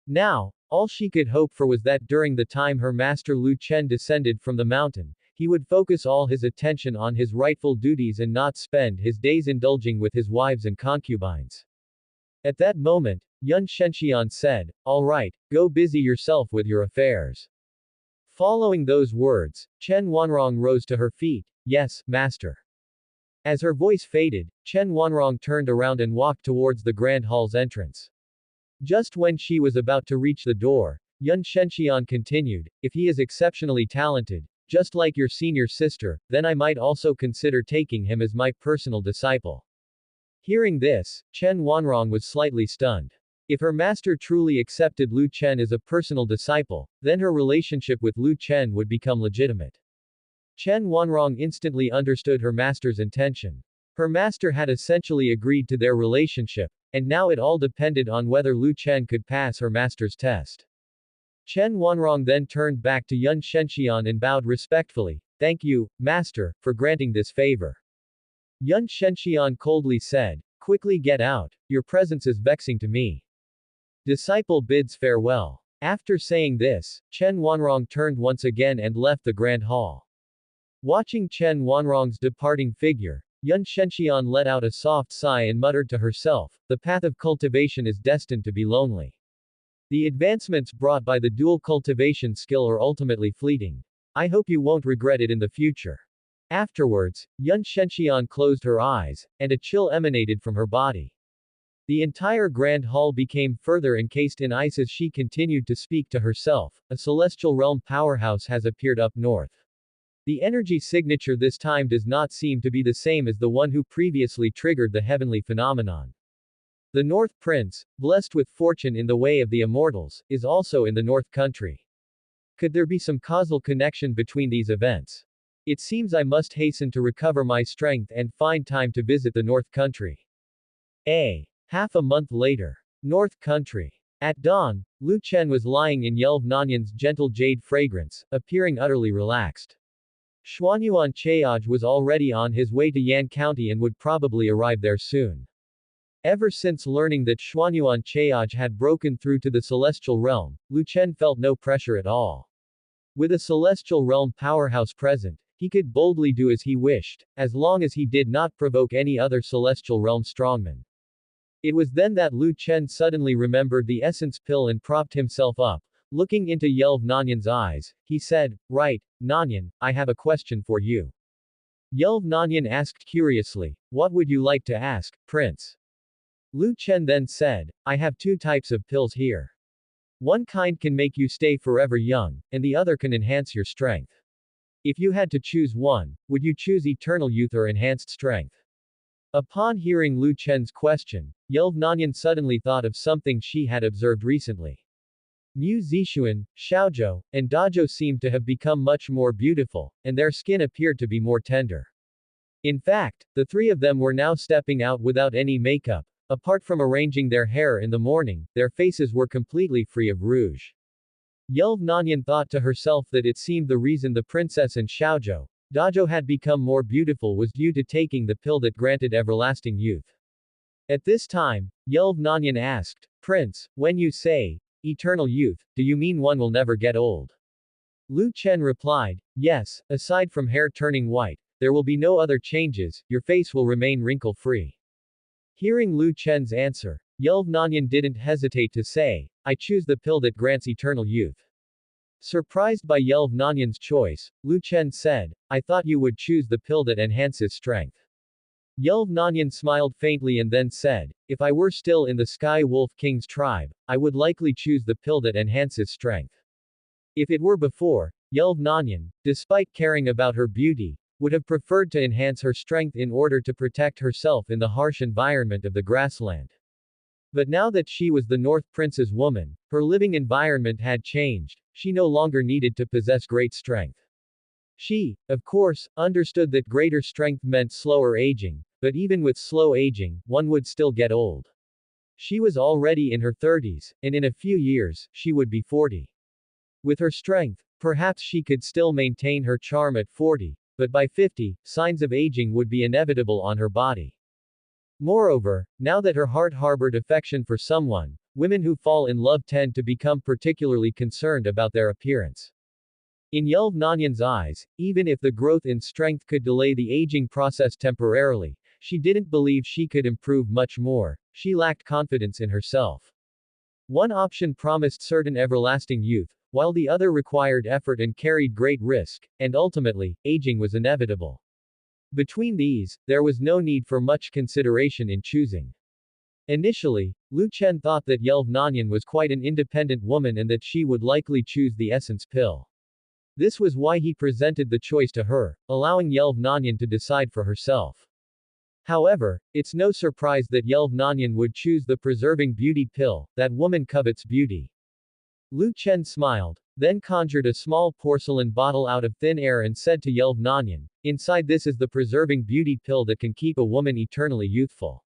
Now, all she could hope for was that during the time her master Lu Chen descended from the mountain, he would focus all his attention on his rightful duties and not spend his days indulging with his wives and concubines. At that moment, Yun Shenxian said, "All right, go busy yourself with your affairs." Following those words, Chen Wanrong rose to her feet. "Yes, master." As her voice faded, Chen Wanrong turned around and walked towards the grand hall's entrance. Just when she was about to reach the door, Yun Shenxian continued, "If he is exceptionally talented, just like your senior sister, then I might also consider taking him as my personal disciple." Hearing this, Chen Wanrong was slightly stunned. If her master truly accepted Lu Chen as a personal disciple, then her relationship with Lu Chen would become legitimate. Chen Wanrong instantly understood her master's intention. Her master had essentially agreed to their relationship, and now it all depended on whether Lu Chen could pass her master's test. Chen Wanrong then turned back to Yun Shenxian and bowed respectfully. "Thank you, master, for granting this favor." Yun Shenxian coldly said, "Quickly get out, your presence is vexing to me." Disciple bids farewell. After saying this, Chen Wanrong turned once again and left the grand hall. Watching Chen Wanrong's departing figure, Yun Shenxian let out a soft sigh and muttered to herself, "The path of cultivation is destined to be lonely. The advancements brought by the dual cultivation skill are ultimately fleeting. I hope you won't regret it in the future." Afterwards, Yun Shenxian closed her eyes, and a chill emanated from her body. The entire grand hall became further encased in ice as she continued to speak to herself. "A celestial realm powerhouse has appeared up north. The energy signature this time does not seem to be the same as the one who previously triggered the heavenly phenomenon. The North Prince, blessed with fortune in the way of the immortals, is also in the North Country. Could there be some causal connection between these events? It seems I must hasten to recover my strength and find time to visit the North Country." Half a month later. North Country. At dawn, Lu Chen was lying in Yelv Nanyan's gentle jade fragrance, appearing utterly relaxed. Xuanyuan Cheaj was already on his way to Yan County and would probably arrive there soon. Ever since learning that Xuanyuan Cheaj had broken through to the celestial realm, Lu Chen felt no pressure at all. With a celestial realm powerhouse present, he could boldly do as he wished, as long as he did not provoke any other celestial realm strongman. It was then that Lu Chen suddenly remembered the essence pill and propped himself up. Looking into Yelv Nanyan's eyes, he said, "Right, Nanyan, I have a question for you." Yelv Nanyan asked curiously, "What would you like to ask, Prince?" Lu Chen then said, "I have two types of pills here. One kind can make you stay forever young, and the other can enhance your strength. If you had to choose one, would you choose eternal youth or enhanced strength?" Upon hearing Lu Chen's question, Yelv Nanyan suddenly thought of something she had observed recently. Mu Zixuan, Xiaozhou, and Dazhou seemed to have become much more beautiful, and their skin appeared to be more tender. In fact, the three of them were now stepping out without any makeup. Apart from arranging their hair in the morning, their faces were completely free of rouge. Yelv Nanyan thought to herself that it seemed the reason the princess and Xiaozhou, Dazhou had become more beautiful was due to taking the pill that granted everlasting youth. At this time, Yelv Nanyan asked, "Prince, when you say eternal youth, do you mean one will never get old?" Lu Chen replied, "Yes, aside from hair turning white, there will be no other changes, your face will remain wrinkle-free." Hearing Lu Chen's answer, Yelv Nanyan didn't hesitate to say, "I choose the pill that grants eternal youth." Surprised by Yelv Nanyan's choice, Lu Chen said, "I thought you would choose the pill that enhances strength." Yelv Nanyan smiled faintly and then said, "If I were still in the Sky Wolf King's tribe, I would likely choose the pill that enhances strength." If it were before, Yelv Nanyan, despite caring about her beauty, would have preferred to enhance her strength in order to protect herself in the harsh environment of the grassland. But now that she was the North Prince's woman, her living environment had changed, she no longer needed to possess great strength. She, of course, understood that greater strength meant slower aging, but even with slow aging, one would still get old. She was already in her 30s, and in a few years, she would be 40. With her strength, perhaps she could still maintain her charm at 40, but by 50, signs of aging would be inevitable on her body. Moreover, now that her heart harbored affection for someone, women who fall in love tend to become particularly concerned about their appearance. In Yelv Nanyan's eyes, even if the growth in strength could delay the aging process temporarily, she didn't believe she could improve much more. She lacked confidence in herself. One option promised certain everlasting youth, while the other required effort and carried great risk, and ultimately, aging was inevitable. Between these, there was no need for much consideration in choosing. Initially, Lu Chen thought that Yelv Nanyan was quite an independent woman and that she would likely choose the essence pill. This was why he presented the choice to her, allowing Yelv Nanyan to decide for herself. However, it's no surprise that Yelv Nanyan would choose the preserving beauty pill. That woman covets beauty. Lu Chen smiled, then conjured a small porcelain bottle out of thin air and said to Yelv Nanyan, "Inside this is the preserving beauty pill that can keep a woman eternally youthful."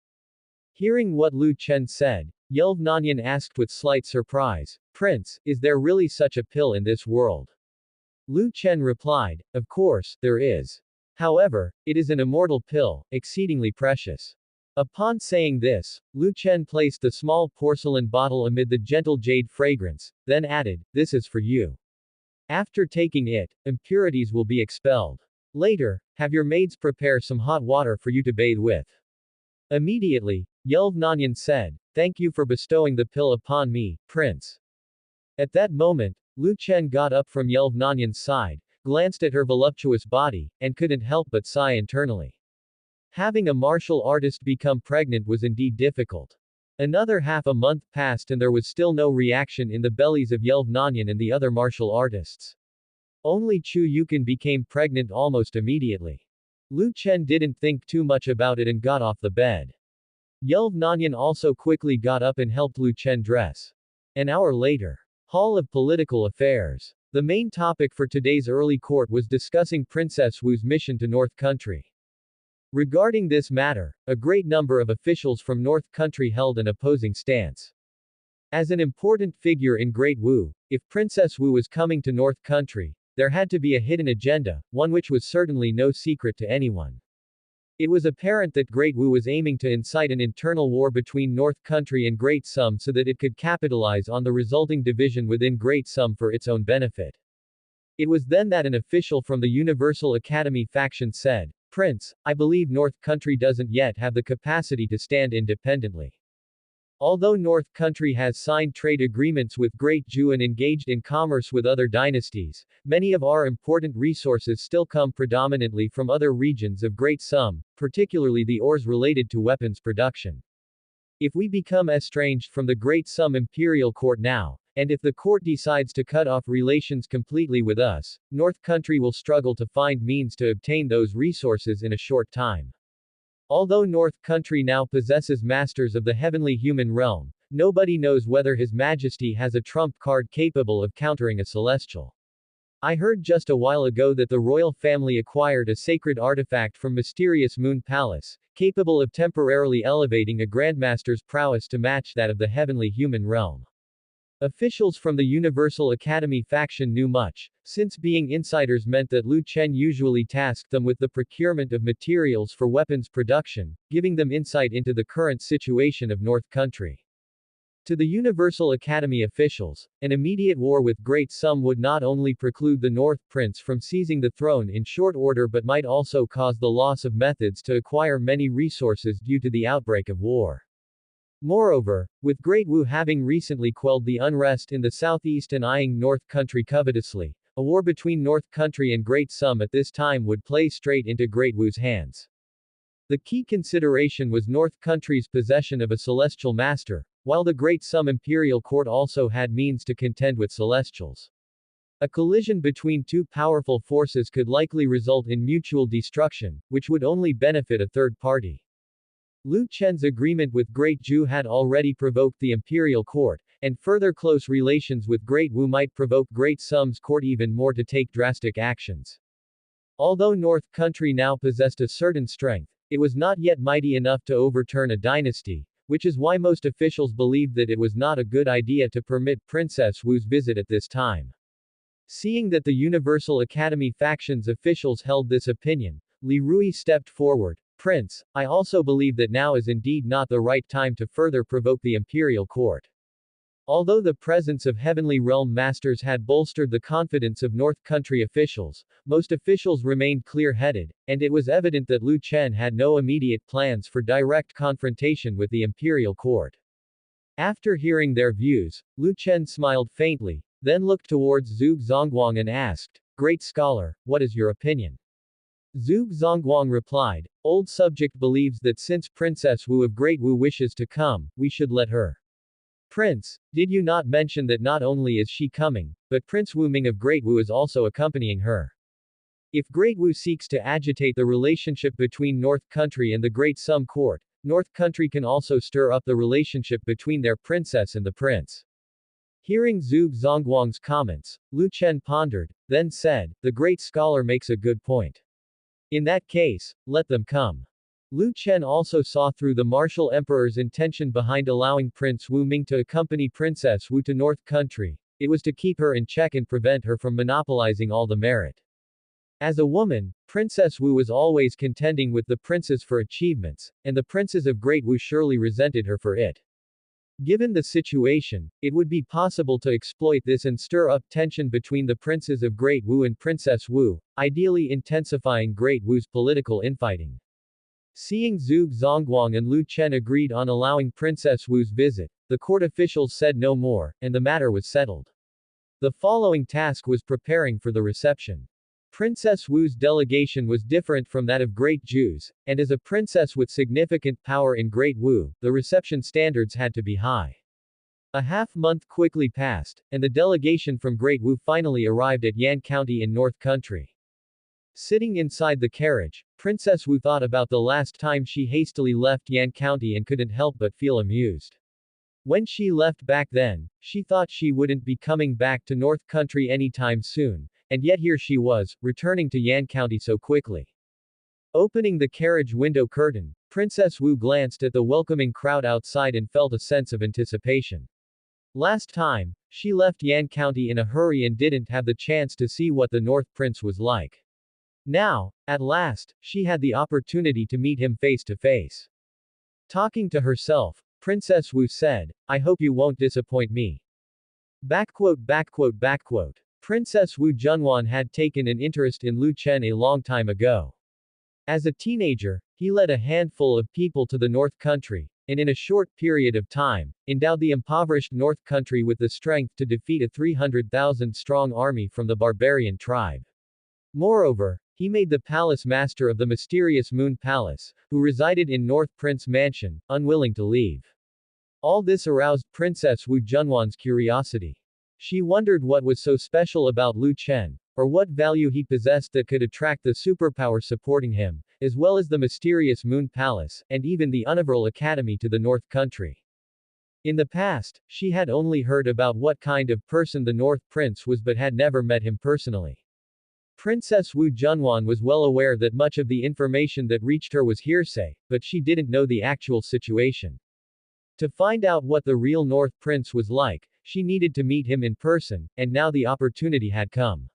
Hearing what Lu Chen said, Yelv Nanyan asked with slight surprise, "Prince, is there really such a pill in this world?" Lu Chen replied, "Of course, there is. However, it is an immortal pill, exceedingly precious." Upon saying this, Lu Chen placed the small porcelain bottle amid the gentle jade fragrance, then added, "This is for you. After taking it, impurities will be expelled. Later, have your maids prepare some hot water for you to bathe with." Immediately, Yelv Nanyan said, "Thank you for bestowing the pill upon me, Prince." At that moment, Lu Chen got up from Yelv Nanyan's side, glanced at her voluptuous body, and couldn't help but sigh internally. Having a martial artist become pregnant was indeed difficult. Another half a month passed and there was still no reaction in the bellies of Yelv Nanyan and the other martial artists. Only Chu Yukin became pregnant almost immediately. Lu Chen didn't think too much about it and got off the bed. Yelv Nanyan also quickly got up and helped Lu Chen dress. An hour later. Hall of Political Affairs. The main topic for today's early court was discussing Princess Wu's mission to North Country. Regarding this matter, a great number of officials from North Country held an opposing stance. As an important figure in Great Wu, if Princess Wu was coming to North Country, there had to be a hidden agenda, one which was certainly no secret to anyone. It was apparent that Great Wu was aiming to incite an internal war between North Country and Great Sum so that it could capitalize on the resulting division within Great Sum for its own benefit. It was then that an official from the Universal Academy faction said, "Prince, I believe North Country doesn't yet have the capacity to stand independently. Although North Country has signed trade agreements with Great Ju and engaged in commerce with other dynasties, many of our important resources still come predominantly from other regions of Great Sum, particularly the ores related to weapons production. If we become estranged from the Great Sum Imperial Court now, and if the court decides to cut off relations completely with us, North Country will struggle to find means to obtain those resources in a short time. Although North Country now possesses masters of the heavenly human realm, nobody knows whether His Majesty has a trump card capable of countering a celestial. I heard just a while ago that the royal family acquired a sacred artifact from mysterious Moon Palace, capable of temporarily elevating a grandmaster's prowess to match that of the heavenly human realm. Officials from the Universal Academy faction knew much, since being insiders meant that Lu Chen usually tasked them with the procurement of materials for weapons production, giving them insight into the current situation of North Country. To the Universal Academy officials, an immediate war with Great Sum would not only preclude the North Prince from seizing the throne in short order but might also cause the loss of methods to acquire many resources due to the outbreak of war. Moreover, with Great Wu having recently quelled the unrest in the southeast and eyeing North Country covetously, a war between North Country and Great Sum at this time would play straight into Great Wu's hands. The key consideration was North Country's possession of a celestial master, while the Great Sum Imperial Court also had means to contend with celestials. A collision between two powerful forces could likely result in mutual destruction, which would only benefit a third party. Lu Chen's agreement with Great Ju had already provoked the imperial court, and further close relations with Great Wu might provoke Great Sum's court even more to take drastic actions. Although North Country now possessed a certain strength, it was not yet mighty enough to overturn a dynasty, which is why most officials believed that it was not a good idea to permit Princess Wu's visit at this time. Seeing that the Universal Academy faction's officials held this opinion, Li Rui stepped forward. Prince, I also believe that now is indeed not the right time to further provoke the imperial court. Although the presence of Heavenly Realm Masters had bolstered the confidence of North Country officials, most officials remained clear-headed, and it was evident that Lu Chen had no immediate plans for direct confrontation with the imperial court. After hearing their views, Lu Chen smiled faintly, then looked towards Zhuge Zongguang and asked, "Great scholar, what is your opinion?" Zhuge Zongguang replied, "Old subject believes that since Princess Wu of Great Wu wishes to come, we should let her." Prince, did you not mention that not only is she coming, but Prince Wu Ming of Great Wu is also accompanying her? If Great Wu seeks to agitate the relationship between North Country and the Great Sum Court, North Country can also stir up the relationship between their princess and the prince. Hearing Zhuge Zongguang's comments, Lu Chen pondered, then said, "The great scholar makes a good point. In that case, let them come." Lu Chen also saw through the martial emperor's intention behind allowing Prince Wu Ming to accompany Princess Wu to North Country. It was to keep her in check and prevent her from monopolizing all the merit. As a woman, Princess Wu was always contending with the princes for achievements, and the princes of Great Wu surely resented her for it. Given the situation, it would be possible to exploit this and stir up tension between the princes of Great Wu and Princess Wu, ideally intensifying Great Wu's political infighting. Seeing Zhuge Zongguang and Lu Chen agreed on allowing Princess Wu's visit, the court officials said no more, and the matter was settled. The following task was preparing for the reception. Princess Wu's delegation was different from that of Great Ju's, and as a princess with significant power in Great Wu, the reception standards had to be high. A half-month quickly passed, and the delegation from Great Wu finally arrived at Yan County in North Country. Sitting inside the carriage, Princess Wu thought about the last time she hastily left Yan County and couldn't help but feel amused. When she left back then, she thought she wouldn't be coming back to North Country anytime soon, and yet here she was, returning to Yan County so quickly. Opening the carriage window curtain, Princess Wu glanced at the welcoming crowd outside and felt a sense of anticipation. Last time, she left Yan County in a hurry and didn't have the chance to see what the North Prince was like. Now, at last, she had the opportunity to meet him face to face. Talking to herself, Princess Wu said, "I hope you won't disappoint me." Backquote. Princess Wu Junwan had taken an interest in Lu Chen a long time ago. As a teenager, he led a handful of people to the North Country, and in a short period of time, endowed the impoverished North Country with the strength to defeat a 300,000-strong army from the barbarian tribe. Moreover, he made the palace master of the mysterious Moon Palace, who resided in North Prince Mansion, unwilling to leave. All this aroused Princess Wu Junwan's curiosity. She wondered what was so special about Lu Chen, or what value he possessed that could attract the superpower supporting him, as well as the mysterious Moon Palace, and even the Universal Academy to the North Country. In the past, she had only heard about what kind of person the North Prince was but had never met him personally. Princess Wu Junwan was well aware that much of the information that reached her was hearsay, but she didn't know the actual situation. To find out what the real North Prince was like, she needed to meet him in person, and now the opportunity had come.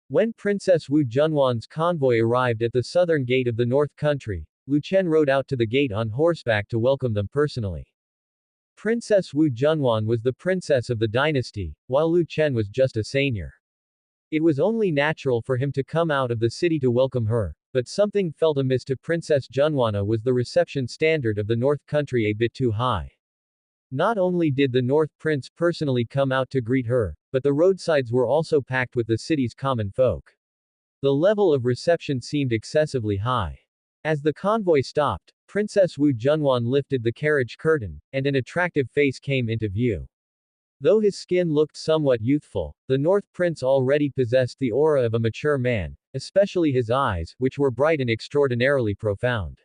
When Princess Wu Junwan's convoy arrived at the southern gate of the North Country, Lu Chen rode out to the gate on horseback to welcome them personally. Princess Wu Junwan was the princess of the dynasty, while Lu Chen was just a seigneur. It was only natural for him to come out of the city to welcome her, but something felt amiss to Princess Junwana. Was the reception standard of the North Country a bit too high? Not only did the North Prince personally come out to greet her, but the roadsides were also packed with the city's common folk. The level of reception seemed excessively high. As the convoy stopped, Princess Wu Junwan lifted the carriage curtain, and an attractive face came into view. Though his skin looked somewhat youthful, the North Prince already possessed the aura of a mature man, especially his eyes, which were bright and extraordinarily profound.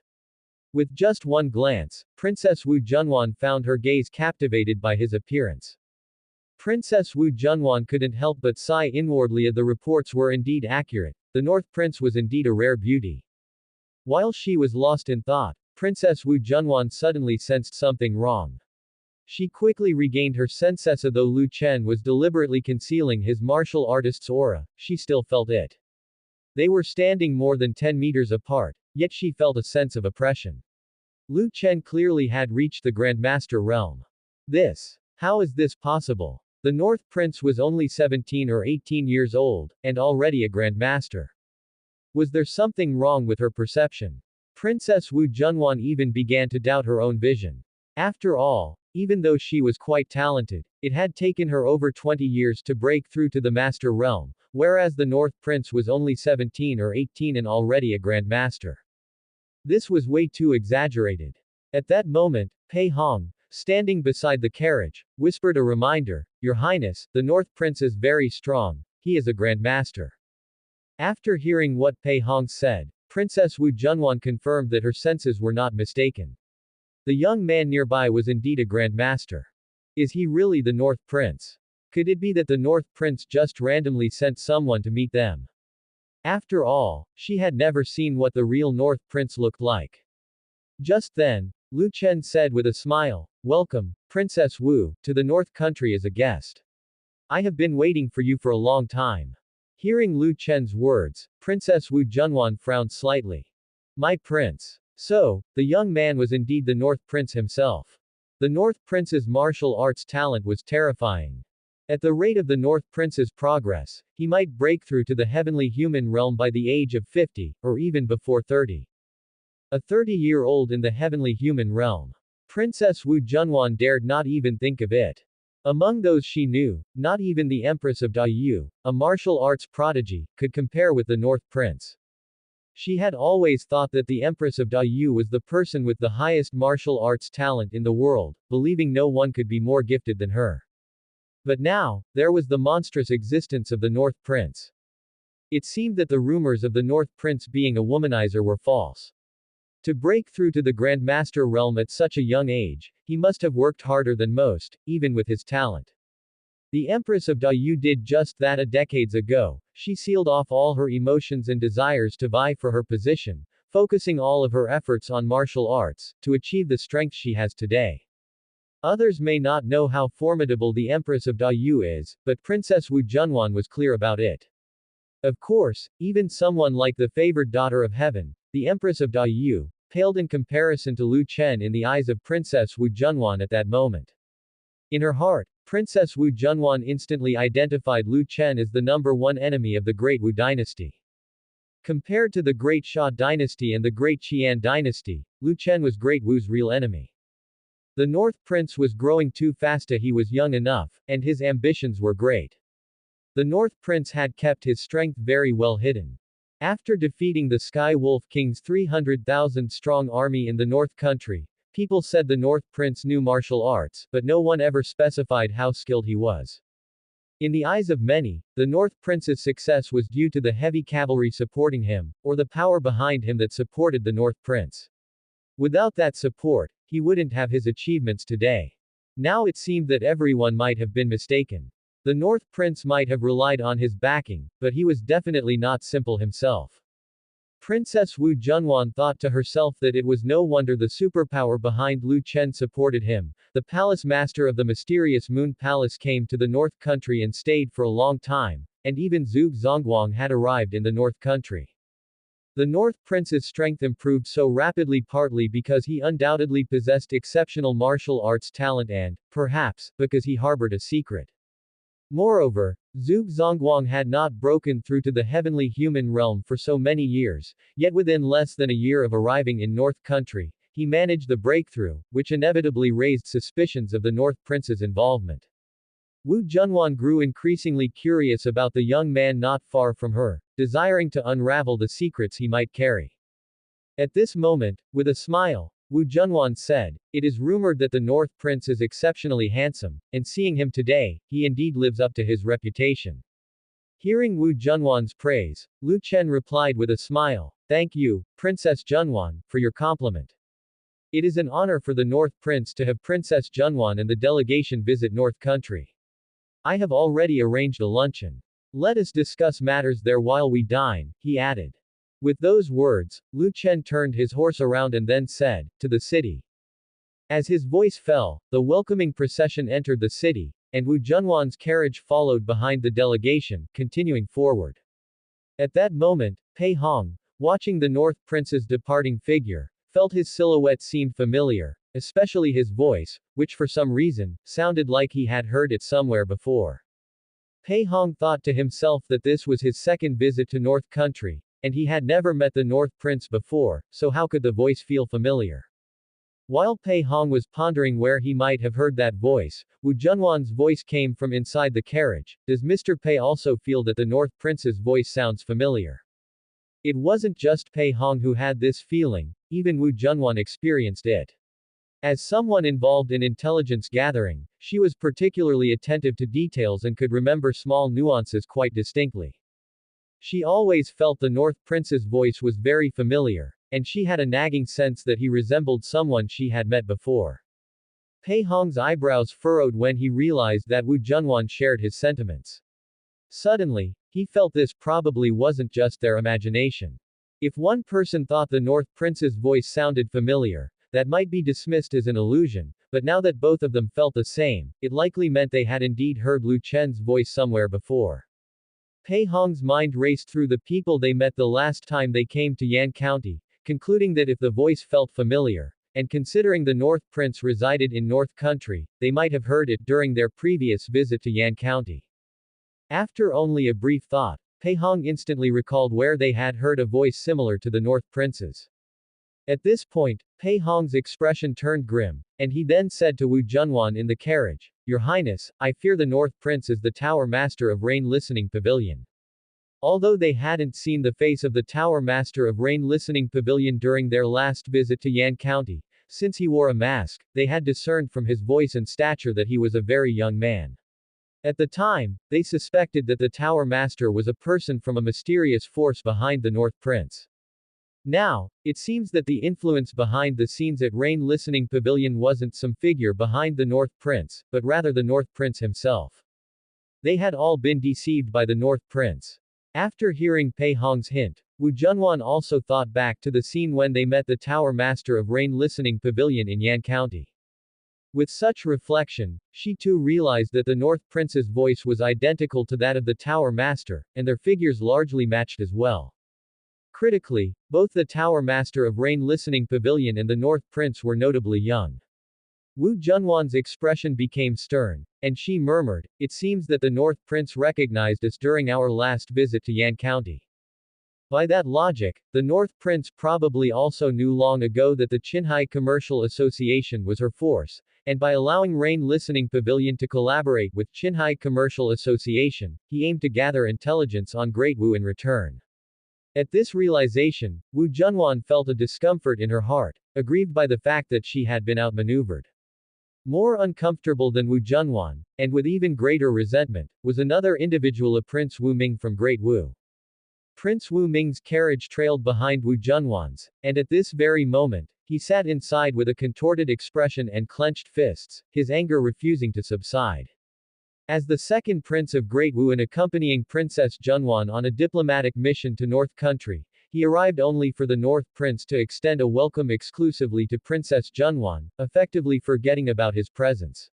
With just one glance, Princess Wu Junwan found her gaze captivated by his appearance. Princess Wu Junwan couldn't help but sigh inwardly as the reports were indeed accurate. The North Prince was indeed a rare beauty. While she was lost in thought, Princess Wu Junwan suddenly sensed something wrong. She quickly regained her senses. Though Lu Chen was deliberately concealing his martial artist's aura, she still felt it. They were standing more than 10 meters apart, yet she felt a sense of oppression. Lu Chen clearly had reached the Grandmaster realm. How is this possible? The North Prince was only 17 or 18 years old, and already a Grandmaster. Was there something wrong with her perception? Princess Wu Junwan even began to doubt her own vision. After all, even though she was quite talented, it had taken her over 20 years to break through to the Master realm, whereas the North Prince was only 17 or 18 and already a Grandmaster. This was way too exaggerated. At that moment, Pei Hong, standing beside the carriage, whispered a reminder, "Your Highness, the North Prince is very strong, he is a Grandmaster." After hearing what Pei Hong said, Princess Wu Junwan confirmed that her senses were not mistaken. The young man nearby was indeed a Grandmaster. Is he really the North Prince? Could it be that the North Prince just randomly sent someone to meet them? After all, she had never seen what the real North Prince looked like. Just then, Lu Chen said with a smile, "Welcome, Princess Wu, to the North Country as a guest. I have been waiting for you for a long time." Hearing Lu Chen's words, Princess Wu Junwan frowned slightly. "My prince." So, the young man was indeed the North Prince himself. The North Prince's martial arts talent was terrifying. At the rate of the North Prince's progress, he might break through to the heavenly human realm by the age of 50, or even before 30. A 30-year-old in the heavenly human realm. Princess Wu Junwan dared not even think of it. Among those she knew, not even the Empress of Dayu, a martial arts prodigy, could compare with the North Prince. She had always thought that the Empress of Dayu was the person with the highest martial arts talent in the world, believing no one could be more gifted than her. But now, there was the monstrous existence of the North Prince. It seemed that the rumors of the North Prince being a womanizer were false. To break through to the Grandmaster realm at such a young age, he must have worked harder than most, even with his talent. The Empress of Dayu did just that decades ago. She sealed off all her emotions and desires to vie for her position, focusing all of her efforts on martial arts, to achieve the strength she has today. Others may not know how formidable the Empress of Dayu is, but Princess Wu Junwan was clear about it. Of course, even someone like the favored daughter of heaven, the Empress of Dayu, paled in comparison to Lu Chen in the eyes of Princess Wu Junwan at that moment. In her heart, Princess Wu Junwan instantly identified Lu Chen as the number one enemy of the Great Wu dynasty. Compared to the Great Xia dynasty and the Great Qian dynasty, Lu Chen was Great Wu's real enemy. The North Prince was growing too fast. He was young enough, and his ambitions were great. The North Prince had kept his strength very well hidden. After defeating the Sky Wolf King's 300,000-strong army in the North Country, people said the North Prince knew martial arts, but no one ever specified how skilled he was. In the eyes of many, the North Prince's success was due to the heavy cavalry supporting him, or the power behind him that supported the North Prince. Without that support, he wouldn't have his achievements today. Now it seemed that everyone might have been mistaken. The North Prince might have relied on his backing, but he was definitely not simple himself. Princess Wu Junwan thought to herself that it was no wonder the superpower behind Lu Chen supported him. The palace master of the mysterious Moon Palace came to the North Country and stayed for a long time, and even Zhuge Zongguang had arrived in the North Country. The North Prince's strength improved so rapidly partly because he undoubtedly possessed exceptional martial arts talent and, perhaps, because he harbored a secret. Moreover, Zhuge Zongguang had not broken through to the heavenly human realm for so many years, yet within less than a year of arriving in North Country, he managed the breakthrough, which inevitably raised suspicions of the North Prince's involvement. Wu Junwan grew increasingly curious about the young man not far from her, desiring to unravel the secrets he might carry. At this moment, with a smile, Wu Junwan said, "It is rumored that the North Prince is exceptionally handsome, and seeing him today, he indeed lives up to his reputation." Hearing Wu Junwan's praise, Lu Chen replied with a smile, "Thank you, Princess Junwan, for your compliment. It is an honor for the North Prince to have Princess Junwan and the delegation visit North Country. I have already arranged a luncheon. Let us discuss matters there while we dine," he added. With those words, Lu Chen turned his horse around and then said, "To the city." As his voice fell, the welcoming procession entered the city, and Wu Junwan's carriage followed behind the delegation, continuing forward. At that moment, Pei Hong, watching the North Prince's departing figure, felt his silhouette seemed familiar, especially his voice, which for some reason, sounded like he had heard it somewhere before. Pei Hong thought to himself that this was his second visit to North Country, and he had never met the North Prince before, so how could the voice feel familiar? While Pei Hong was pondering where he might have heard that voice, Wu Junwan's voice came from inside the carriage. "Does Mr. Pei also feel that the North Prince's voice sounds familiar?" It wasn't just Pei Hong who had this feeling, even Wu Junwan experienced it. As someone involved in intelligence gathering, she was particularly attentive to details and could remember small nuances quite distinctly. She always felt the North Prince's voice was very familiar, and she had a nagging sense that he resembled someone she had met before. Pei Hong's eyebrows furrowed when he realized that Wu Junwan shared his sentiments. Suddenly, he felt this probably wasn't just their imagination. If one person thought the North Prince's voice sounded familiar, that might be dismissed as an illusion, but now that both of them felt the same, it likely meant they had indeed heard Lu Chen's voice somewhere before. Pei Hong's mind raced through the people they met the last time they came to Yan County, concluding that if the voice felt familiar, and considering the North Prince resided in North Country, they might have heard it during their previous visit to Yan County. After only a brief thought, Pei Hong instantly recalled where they had heard a voice similar to the North Prince's. At this point, Pei Hong's expression turned grim, and he then said to Wu Junwan in the carriage, "Your Highness, I fear the North Prince is the Tower Master of Rain Listening Pavilion." Although they hadn't seen the face of the Tower Master of Rain Listening Pavilion during their last visit to Yan County, since he wore a mask, they had discerned from his voice and stature that he was a very young man. At the time, they suspected that the Tower Master was a person from a mysterious force behind the North Prince. Now, it seems that the influence behind the scenes at Rain Listening Pavilion wasn't some figure behind the North Prince, but rather the North Prince himself. They had all been deceived by the North Prince. After hearing Pei Hong's hint, Wu Junwan also thought back to the scene when they met the Tower Master of Rain Listening Pavilion in Yan County. With such reflection, she too realized that the North Prince's voice was identical to that of the Tower Master, and their figures largely matched as well. Critically, both the Tower Master of Rain Listening Pavilion and the North Prince were notably young. Wu Junwan's expression became stern, and she murmured, "It seems that the North Prince recognized us during our last visit to Yan County." By that logic, the North Prince probably also knew long ago that the Qinghai Commercial Association was her force, and by allowing Rain Listening Pavilion to collaborate with Qinghai Commercial Association, he aimed to gather intelligence on Great Wu in return. At this realization, Wu Junwan felt a discomfort in her heart, aggrieved by the fact that she had been outmaneuvered. More uncomfortable than Wu Junwan, and with even greater resentment, was another individual, a Prince Wu Ming from Great Wu. Prince Wu Ming's carriage trailed behind Wu Junwan's, and at this very moment, he sat inside with a contorted expression and clenched fists, his anger refusing to subside. As the second Prince of Great Wu and accompanying Princess Junwan on a diplomatic mission to North Country, he arrived only for the North Prince to extend a welcome exclusively to Princess Junwan, effectively forgetting about his presence.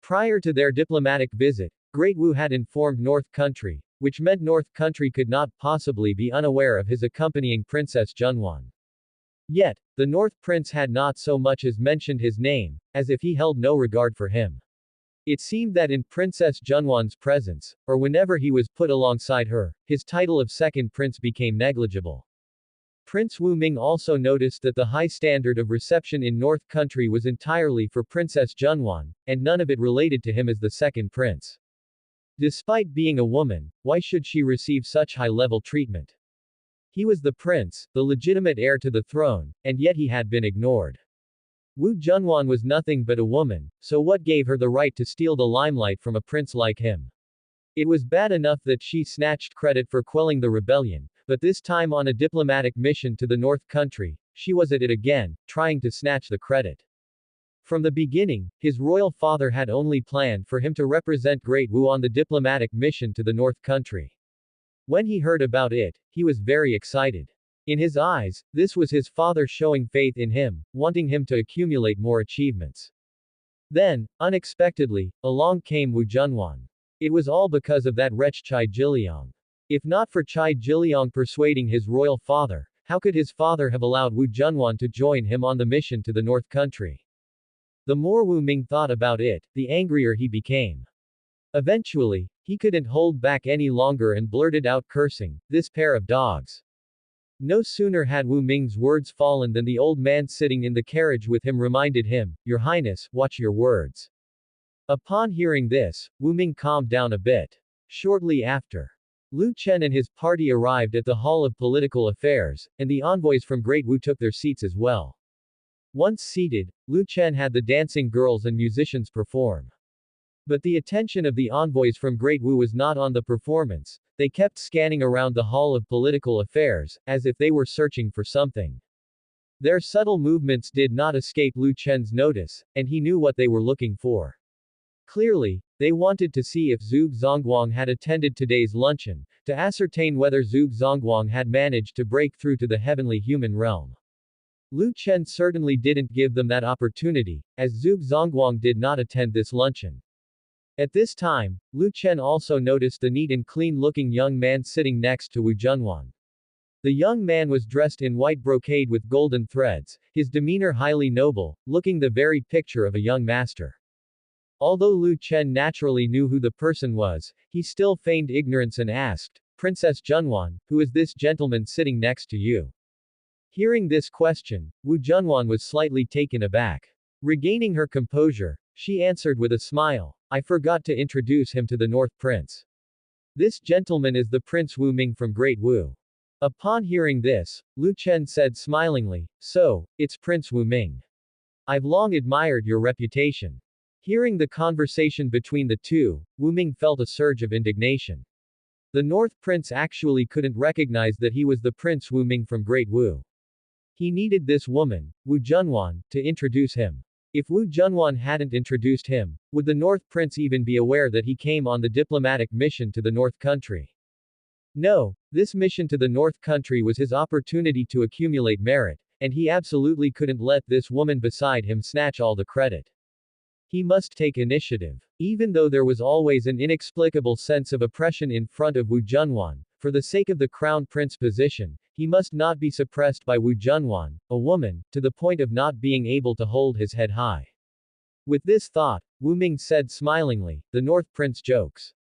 Prior to their diplomatic visit, Great Wu had informed North Country, which meant North Country could not possibly be unaware of his accompanying Princess Junwan. Yet, the North Prince had not so much as mentioned his name, as if he held no regard for him. It seemed that in Princess Junwan's presence, or whenever he was put alongside her, his title of second prince became negligible. Prince Wu Ming also noticed that the high standard of reception in North Country was entirely for Princess Junwan, and none of it related to him as the second prince. Despite being a woman, why should she receive such high-level treatment? He was the prince, the legitimate heir to the throne, and yet he had been ignored. Wu Junwan was nothing but a woman, so what gave her the right to steal the limelight from a prince like him? It was bad enough that she snatched credit for quelling the rebellion, but this time on a diplomatic mission to the North Country, she was at it again, trying to snatch the credit. From the beginning, his royal father had only planned for him to represent Great Wu on the diplomatic mission to the North Country. When he heard about it, he was very excited. In his eyes, this was his father showing faith in him, wanting him to accumulate more achievements. Then, unexpectedly, along came Wu Junwan. It was all because of that wretch Cai Jiliang. If not for Cai Jiliang persuading his royal father, how could his father have allowed Wu Junwan to join him on the mission to the North Country? The more Wu Ming thought about it, the angrier he became. Eventually, he couldn't hold back any longer and blurted out cursing, "This pair of dogs." No sooner had Wu Ming's words fallen than the old man sitting in the carriage with him reminded him, "Your Highness, watch your words." Upon hearing this, Wu Ming calmed down a bit. Shortly after, Lu Chen and his party arrived at the Hall of Political Affairs, and the envoys from Great Wu took their seats as well. Once seated, Lu Chen had the dancing girls and musicians perform. But the attention of the envoys from Great Wu was not on the performance. They kept scanning around the Hall of Political Affairs, as if they were searching for something. Their subtle movements did not escape Lu Chen's notice, and he knew what they were looking for. Clearly, they wanted to see if Zhuge Zongguang had attended today's luncheon, to ascertain whether Zhuge Zongguang had managed to break through to the heavenly human realm. Lu Chen certainly didn't give them that opportunity, as Zhuge Zongguang did not attend this luncheon. At this time, Lu Chen also noticed the neat and clean-looking young man sitting next to Wu Junwan. The young man was dressed in white brocade with golden threads, his demeanor highly noble, looking the very picture of a young master. Although Lu Chen naturally knew who the person was, he still feigned ignorance and asked, "Princess Junwan, who is this gentleman sitting next to you?" Hearing this question, Wu Junwan was slightly taken aback. Regaining her composure, she answered with a smile, "I forgot to introduce him to the North Prince. This gentleman is the Prince Wu Ming from Great Wu." Upon hearing this, Lu Chen said smilingly, "So, it's Prince Wu Ming. I've long admired your reputation." Hearing the conversation between the two, Wu Ming felt a surge of indignation. The North Prince actually couldn't recognize that he was the Prince Wu Ming from Great Wu. He needed this woman, Wu Junwan, to introduce him. If Wu Junwan hadn't introduced him, would the North Prince even be aware that he came on the diplomatic mission to the North Country? No, this mission to the North Country was his opportunity to accumulate merit, and he absolutely couldn't let this woman beside him snatch all the credit. He must take initiative. Even though there was always an inexplicable sense of oppression in front of Wu Junwan, for the sake of the crown prince position, he must not be suppressed by Wu Junwan, a woman, to the point of not being able to hold his head high. With this thought, Wu Ming said smilingly, the North Prince jokes.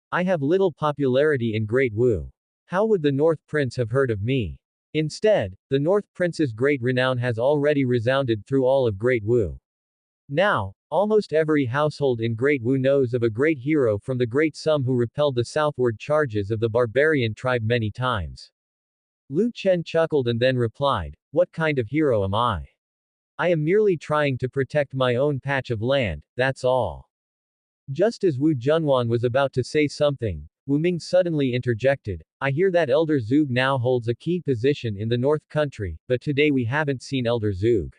I have little popularity in Great Wu. How would the North Prince have heard of me? Instead, the North Prince's great renown has already resounded through all of Great Wu. Now, almost every household in Great Wu knows of a great hero from the Great Sum who repelled the southward charges of the barbarian tribe many times. Lu Chen chuckled and then replied, what kind of hero am I? I am merely trying to protect my own patch of land, that's all. Just as Wu Junwan was about to say something, Wu Ming suddenly interjected, I hear that Elder Zug now holds a key position in the North Country, but today we haven't seen Elder Zug.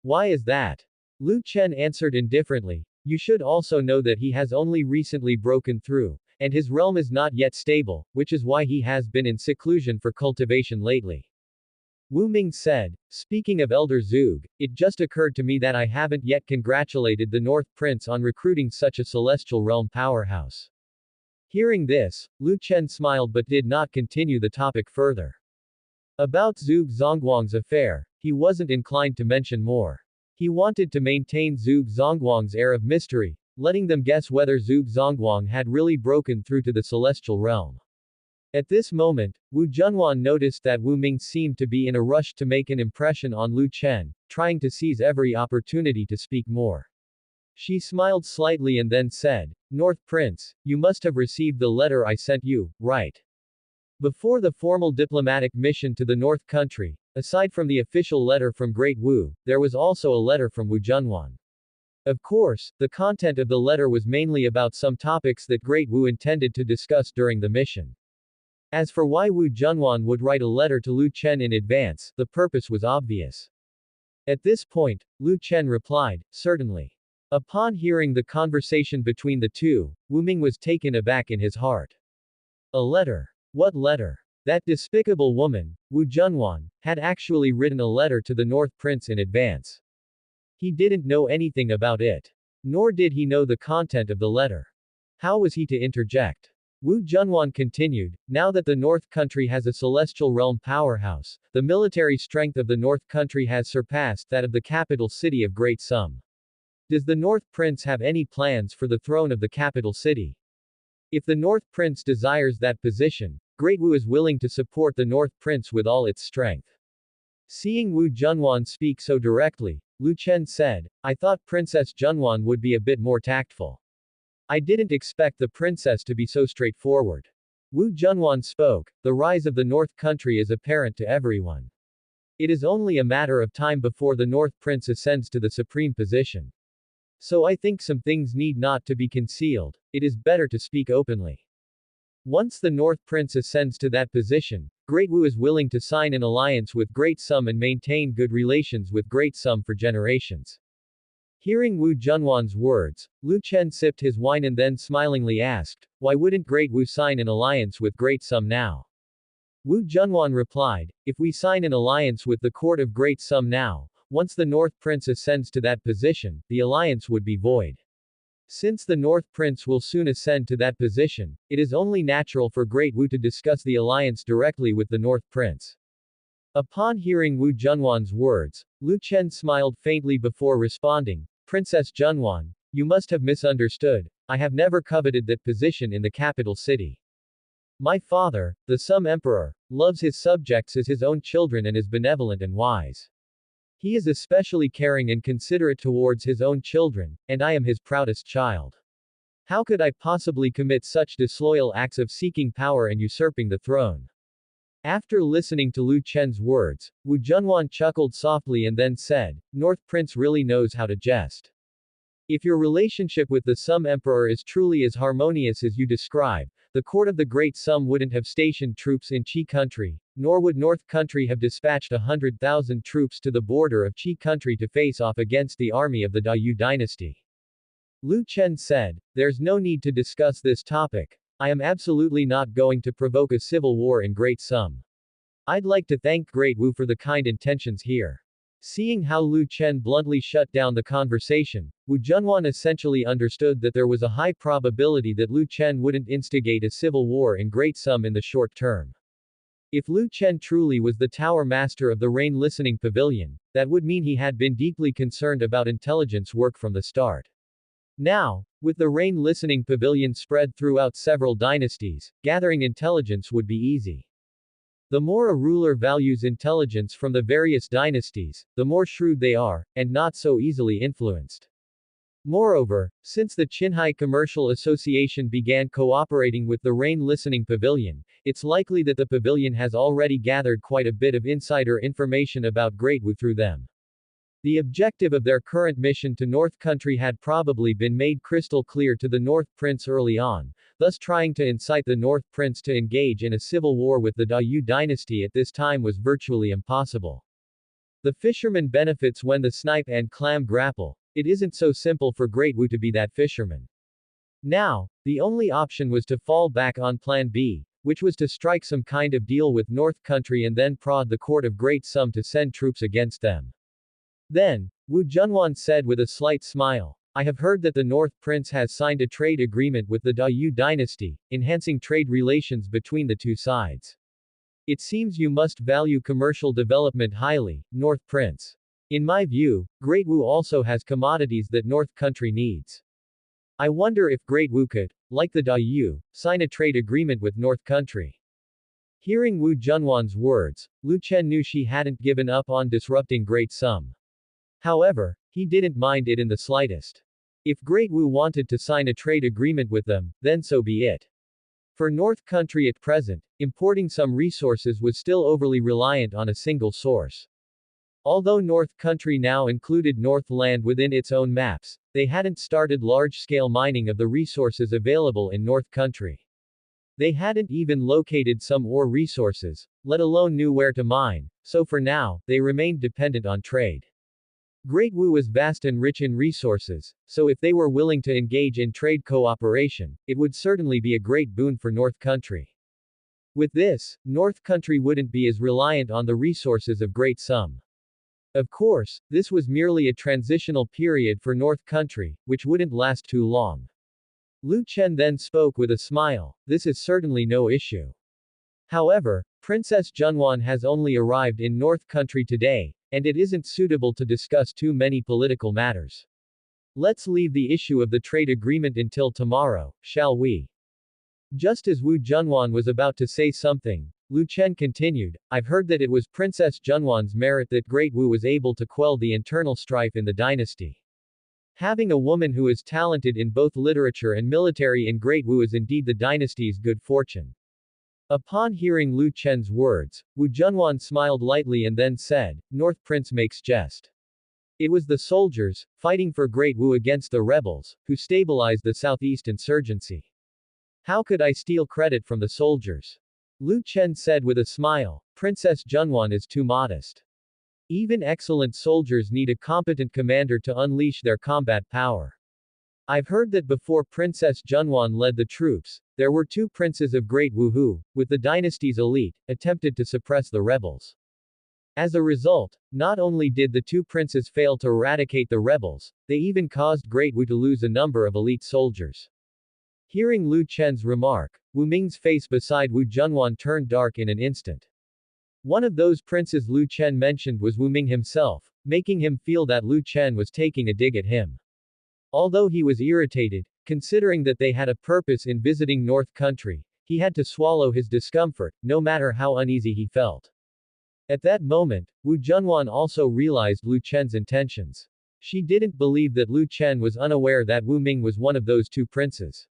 Why is that? Lu Chen answered indifferently, you should also know that he has only recently broken through, and his realm is not yet stable, which is why he has been in seclusion for cultivation lately. Wu Ming said, speaking of Elder Zug, it just occurred to me that I haven't yet congratulated the North Prince on recruiting such a celestial realm powerhouse. Hearing this, Lu Chen smiled but did not continue the topic further. About Zug Zongguang's affair, he wasn't inclined to mention more. He wanted to maintain Zug Zongguang's air of mystery, letting them guess whether Zug Zongguang had really broken through to the celestial realm. At this moment, Wu Junwan noticed that Wu Ming seemed to be in a rush to make an impression on Lu Chen, trying to seize every opportunity to speak more. She smiled slightly and then said, North Prince, you must have received the letter I sent you, right? Before the formal diplomatic mission to the North Country, aside from the official letter from Great Wu, there was also a letter from Wu Junwan. Of course, the content of the letter was mainly about some topics that Great Wu intended to discuss during the mission. As for why Wu Junwan would write a letter to Lu Chen in advance, the purpose was obvious. At this point, Lu Chen replied, certainly. Upon hearing the conversation between the two, Wu Ming was taken aback in his heart. A letter. What letter? That despicable woman, Wu Junwan, had actually written a letter to the North Prince in advance. He didn't know anything about it. Nor did he know the content of the letter. How was he to interject? Wu Junwan continued, now that the North Country has a celestial realm powerhouse, the military strength of the North Country has surpassed that of the capital city of Great Sum. Does the North Prince have any plans for the throne of the capital city? If the North Prince desires that position, Great Wu is willing to support the North Prince with all its strength. Seeing Wu Junwan speak so directly, Lu Chen said, I thought Princess Junwan would be a bit more tactful. I didn't expect the princess to be so straightforward. Wu Junwan spoke, the rise of the North Country is apparent to everyone. It is only a matter of time before the North Prince ascends to the supreme position. So I think some things need not to be concealed, it is better to speak openly. Once the North Prince ascends to that position, Great Wu is willing to sign an alliance with Great Sum and maintain good relations with Great Sum for generations. Hearing Wu Junwan's words, Lu Chen sipped his wine and then smilingly asked, why wouldn't Great Wu sign an alliance with Great Sum now? Wu Junwan replied, if we sign an alliance with the court of Great Sum now, once the North Prince ascends to that position, the alliance would be void. Since the North Prince will soon ascend to that position, it is only natural for Great Wu to discuss the alliance directly with the North Prince. Upon hearing Wu Junwan's words, Lu Chen smiled faintly before responding, Princess Junwan, you must have misunderstood, I have never coveted that position in the capital city. My father, the Sum Emperor, loves his subjects as his own children and is benevolent and wise. He is especially caring and considerate towards his own children, and I am his proudest child. How could I possibly commit such disloyal acts of seeking power and usurping the throne? After listening to Lu Chen's words, Wu Junwan chuckled softly and then said, North Prince really knows how to jest. If your relationship with the Sum Emperor is truly as harmonious as you describe, the court of the Great Sum wouldn't have stationed troops in Qi Country, nor would North Country have dispatched 100,000 troops to the border of Qi Country to face off against the army of the Dayu dynasty. Lu Chen said, there's no need to discuss this topic. I am absolutely not going to provoke a civil war in Great Sum. I'd like to thank Great Wu for the kind intentions here. Seeing how Lu Chen bluntly shut down the conversation, Wu Junwan essentially understood that there was a high probability that Lu Chen wouldn't instigate a civil war in Great Sum in the short term. If Lu Chen truly was the tower master of the Rain Listening Pavilion, that would mean he had been deeply concerned about intelligence work from the start. Now, with the Rain Listening Pavilion spread throughout several dynasties, gathering intelligence would be easy. The more a ruler values intelligence from the various dynasties, the more shrewd they are, and not so easily influenced. Moreover, since the Qinghai Commercial Association began cooperating with the Rain Listening Pavilion, it's likely that the pavilion has already gathered quite a bit of insider information about Great Wu through them. The objective of their current mission to North Country had probably been made crystal clear to the North Prince early on, thus trying to incite the North Prince to engage in a civil war with the Dayu dynasty at this time was virtually impossible. The fisherman benefits when the snipe and clam grapple. It isn't so simple for Great Wu to be that fisherman. Now, the only option was to fall back on Plan B, which was to strike some kind of deal with North Country and then prod the court of Great Sum to send troops against them. Then, Wu Junwan said with a slight smile, I have heard that the North Prince has signed a trade agreement with the Dayu dynasty, enhancing trade relations between the two sides. It seems you must value commercial development highly, North Prince. In my view, Great Wu also has commodities that North Country needs. I wonder if Great Wu could, like the Dayu, sign a trade agreement with North Country. Hearing Wu Junwan's words, Lu Chen knew she hadn't given up on disrupting Great Sum. However, he didn't mind it in the slightest. If Great Wu wanted to sign a trade agreement with them, then so be it. For North Country at present, importing some resources was still overly reliant on a single source. Although North Country now included Northland within its own maps, they hadn't started large-scale mining of the resources available in North Country. They hadn't even located some ore resources, let alone knew where to mine, so for now, they remained dependent on trade. Great Wu was vast and rich in resources, so if they were willing to engage in trade cooperation, it would certainly be a great boon for North Country. With this, North Country wouldn't be as reliant on the resources of Great Sum. Of course, this was merely a transitional period for North Country, which wouldn't last too long. Lu Chen then spoke with a smile, this is certainly no issue. However, Princess Junwan has only arrived in North Country today, and it isn't suitable to discuss too many political matters. Let's leave the issue of the trade agreement until tomorrow, shall we? Just as Wu Junwan was about to say something, Lu Chen continued, I've heard that it was Princess Junwan's merit that Great Wu was able to quell the internal strife in the dynasty. Having a woman who is talented in both literature and military in Great Wu is indeed the dynasty's good fortune. Upon hearing Lu Chen's words, Wu Junwan smiled lightly and then said, North Prince makes jest. It was the soldiers, fighting for Great Wu against the rebels, who stabilized the southeast insurgency. How could I steal credit from the soldiers? Lu Chen said with a smile, Princess Junwan is too modest. Even excellent soldiers need a competent commander to unleash their combat power. I've heard that before Princess Junwan led the troops, there were two princes of Great Wu who, with the dynasty's elite, attempted to suppress the rebels. As a result, not only did the two princes fail to eradicate the rebels, they even caused Great Wu to lose a number of elite soldiers. Hearing Lu Chen's remark, Wu Ming's face beside Wu Junwan turned dark in an instant. One of those princes Lu Chen mentioned was Wu Ming himself, making him feel that Lu Chen was taking a dig at him. Although he was irritated, considering that they had a purpose in visiting North Country, he had to swallow his discomfort, no matter how uneasy he felt. At that moment, Wu Junwan also realized Lu Chen's intentions. She didn't believe that Lu Chen was unaware that Wu Ming was one of those two princes.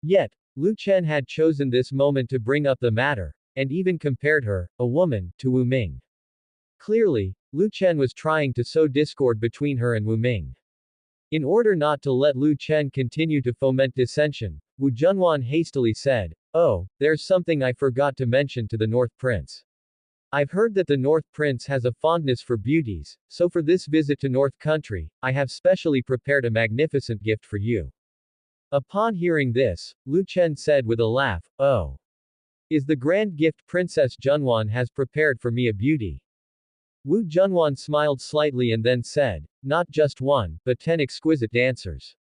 Yet, Lu Chen had chosen this moment to bring up the matter, and even compared her, a woman, to Wu Ming. Clearly, Lu Chen was trying to sow discord between her and Wu Ming. In order not to let Lu Chen continue to foment dissension, Wu Junwan hastily said, Oh, there's something I forgot to mention to the North Prince. I've heard that the North Prince has a fondness for beauties, so for this visit to North Country, I have specially prepared a magnificent gift for you. Upon hearing this, Lu Chen said with a laugh, Oh. Is the grand gift Princess Junwan has prepared for me a beauty? Wu Junwan smiled slightly and then said, Not just one, but 10 exquisite dancers.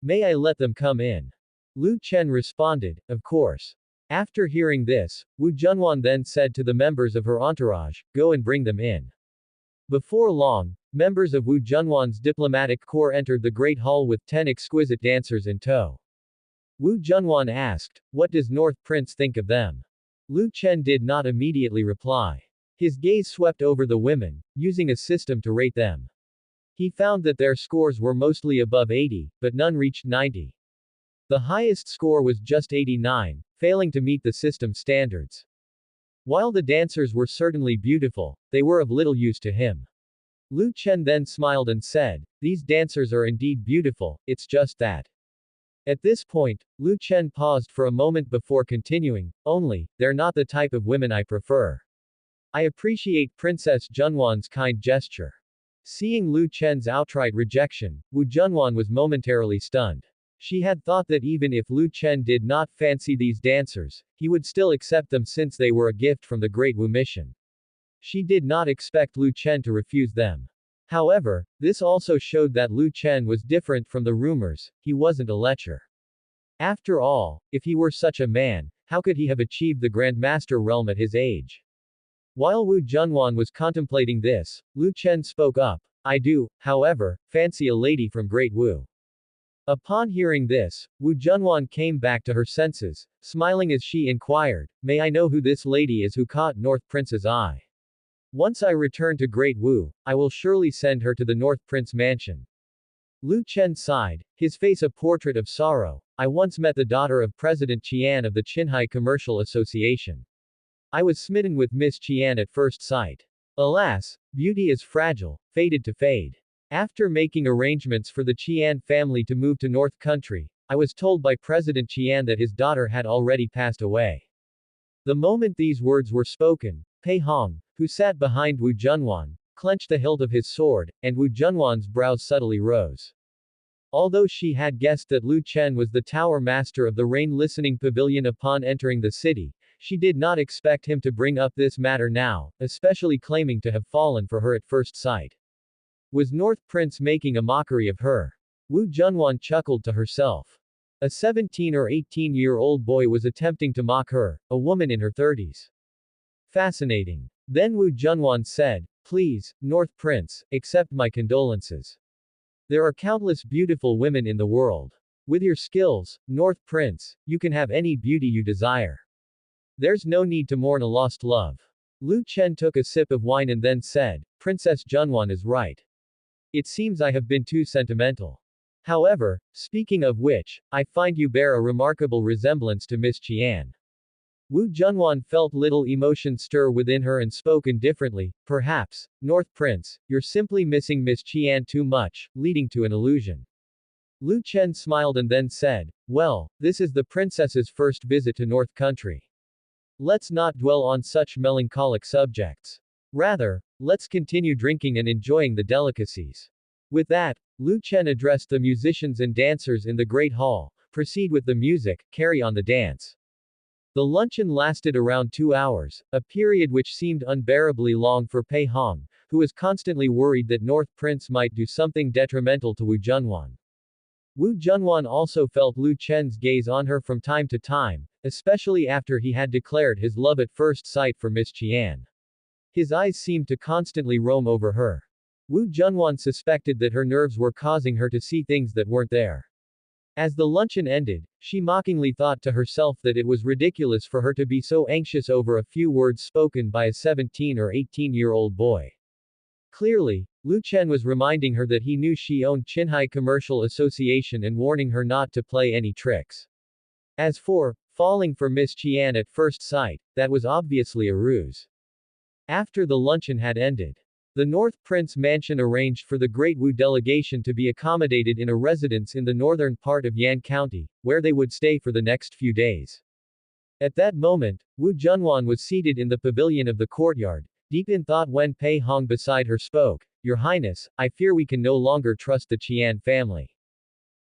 May I let them come in? Lu Chen responded, Of course. After hearing this, Wu Junwan then said to the members of her entourage, "Go and bring them in." Before long, members of Wu Junwan's diplomatic corps entered the Great Hall with 10 exquisite dancers in tow. Wu Junwan asked, "What does North Prince think of them?" Lu Chen did not immediately reply. His gaze swept over the women, using a system to rate them. He found that their scores were mostly above 80, but none reached 90. The highest score was just 89, failing to meet the system standards. While the dancers were certainly beautiful, they were of little use to him. Lu Chen then smiled and said, "These dancers are indeed beautiful, it's just that." At this point, Lu Chen paused for a moment before continuing, "They're not the type of women I prefer. I appreciate Princess Junwan's kind gesture." Seeing Lu Chen's outright rejection, Wu Junwan was momentarily stunned. She had thought that even if Lu Chen did not fancy these dancers, he would still accept them since they were a gift from the Great Wu mission. She did not expect Lu Chen to refuse them. However, this also showed that Lu Chen was different from the rumors, he wasn't a lecher. After all, if he were such a man, how could he have achieved the Grandmaster realm at his age? While Wu Junwan was contemplating this, Lu Chen spoke up, "I do, however, fancy a lady from Great Wu." Upon hearing this, Wu Junwan came back to her senses, smiling as she inquired, "May I know who this lady is who caught North Prince's eye? Once I return to Great Wu, I will surely send her to the North Prince mansion." Lu Chen sighed, his face a portrait of sorrow. "I once met the daughter of President Qian of the Qinghai Commercial Association. I was smitten with Miss Qian at first sight. Alas, beauty is fragile, fated to fade. After making arrangements for the Qian family to move to North Country, I was told by President Qian that his daughter had already passed away." The moment these words were spoken, Pei Hong, who sat behind Wu Junwan, clenched the hilt of his sword, and Wu Junwan's brows subtly rose. Although she had guessed that Lu Chen was the tower master of the rain listening pavilion upon entering the city, she did not expect him to bring up this matter now, especially claiming to have fallen for her at first sight. Was North Prince making a mockery of her? Wu Junwan chuckled to herself. A 17 or 18-year-old boy was attempting to mock her, a woman in her 30s. Fascinating. Then Wu Junwan said, "Please, North Prince, accept my condolences. There are countless beautiful women in the world. With your skills, North Prince, you can have any beauty you desire. There's no need to mourn a lost love." Lu Chen took a sip of wine and then said, "Princess Junwan is right. It seems I have been too sentimental. However, speaking of which, I find you bear a remarkable resemblance to Miss Qian." Wu Junwan felt little emotion stir within her and spoke indifferently, "Perhaps, North Prince, you're simply missing Miss Qian too much, leading to an illusion." Lu Chen smiled and then said, "Well, this is the princess's first visit to North Country. Let's not dwell on such melancholic subjects. Rather, let's continue drinking and enjoying the delicacies." With that, Lu Chen addressed the musicians and dancers in the Great Hall, "Proceed with the music, carry on the dance." The luncheon lasted around 2 hours, a period which seemed unbearably long for Pei Hong, who was constantly worried that North Prince might do something detrimental to Wu Junwan. Wu Junwan also felt Lu Chen's gaze on her from time to time, especially after he had declared his love at first sight for Miss Qian. His eyes seemed to constantly roam over her. Wu Junwan suspected that her nerves were causing her to see things that weren't there. As the luncheon ended, she mockingly thought to herself that it was ridiculous for her to be so anxious over a few words spoken by a 17 or 18-year-old boy. Clearly, Lu Chen was reminding her that he knew she owned Qinghai Commercial Association and warning her not to play any tricks. As for falling for Miss Qian at first sight, that was obviously a ruse. After the luncheon had ended, the North Prince Mansion arranged for the Great Wu delegation to be accommodated in a residence in the northern part of Yan County, where they would stay for the next few days. At that moment, Wu Junwan was seated in the pavilion of the courtyard, deep in thought when Pei Hong beside her spoke, "Your Highness, I fear we can no longer trust the Qian family."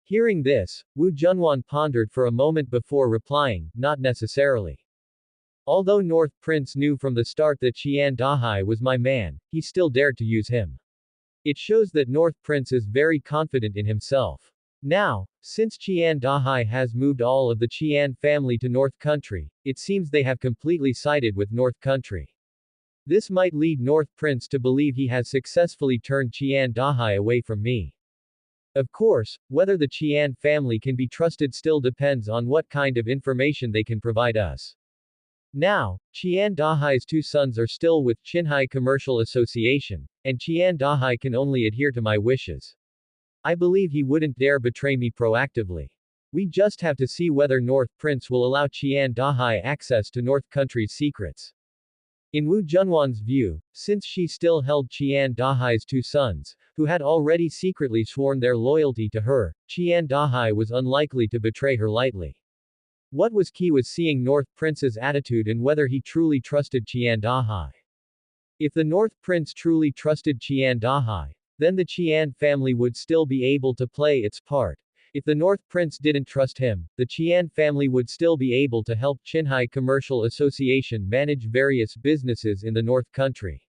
Hearing this, Wu Junwan pondered for a moment before replying, "Not necessarily. Although North Prince knew from the start that Qian Dahai was my man, he still dared to use him. It shows that North Prince is very confident in himself. Now, since Qian Dahai has moved all of the Qian family to North Country, it seems they have completely sided with North Country. This might lead North Prince to believe he has successfully turned Qian Dahai away from me. Of course, whether the Qian family can be trusted still depends on what kind of information they can provide us. Now, Qian Dahai's two sons are still with Qinhai Commercial Association, and Qian Dahai can only adhere to my wishes. I believe he wouldn't dare betray me proactively. We just have to see whether North Prince will allow Qian Dahai access to North Country's secrets. In Wu Junwan's view, since she still held Qian Dahai's two sons, who had already secretly sworn their loyalty to her, Qian Dahai was unlikely to betray her lightly. What was key was seeing North Prince's attitude and whether he truly trusted Qian Dahai. If the North Prince truly trusted Qian Dahai, then the Qian family would still be able to play its part. If the North Prince didn't trust him, the Qian family would still be able to help Qinhai Commercial Association manage various businesses in the North Country.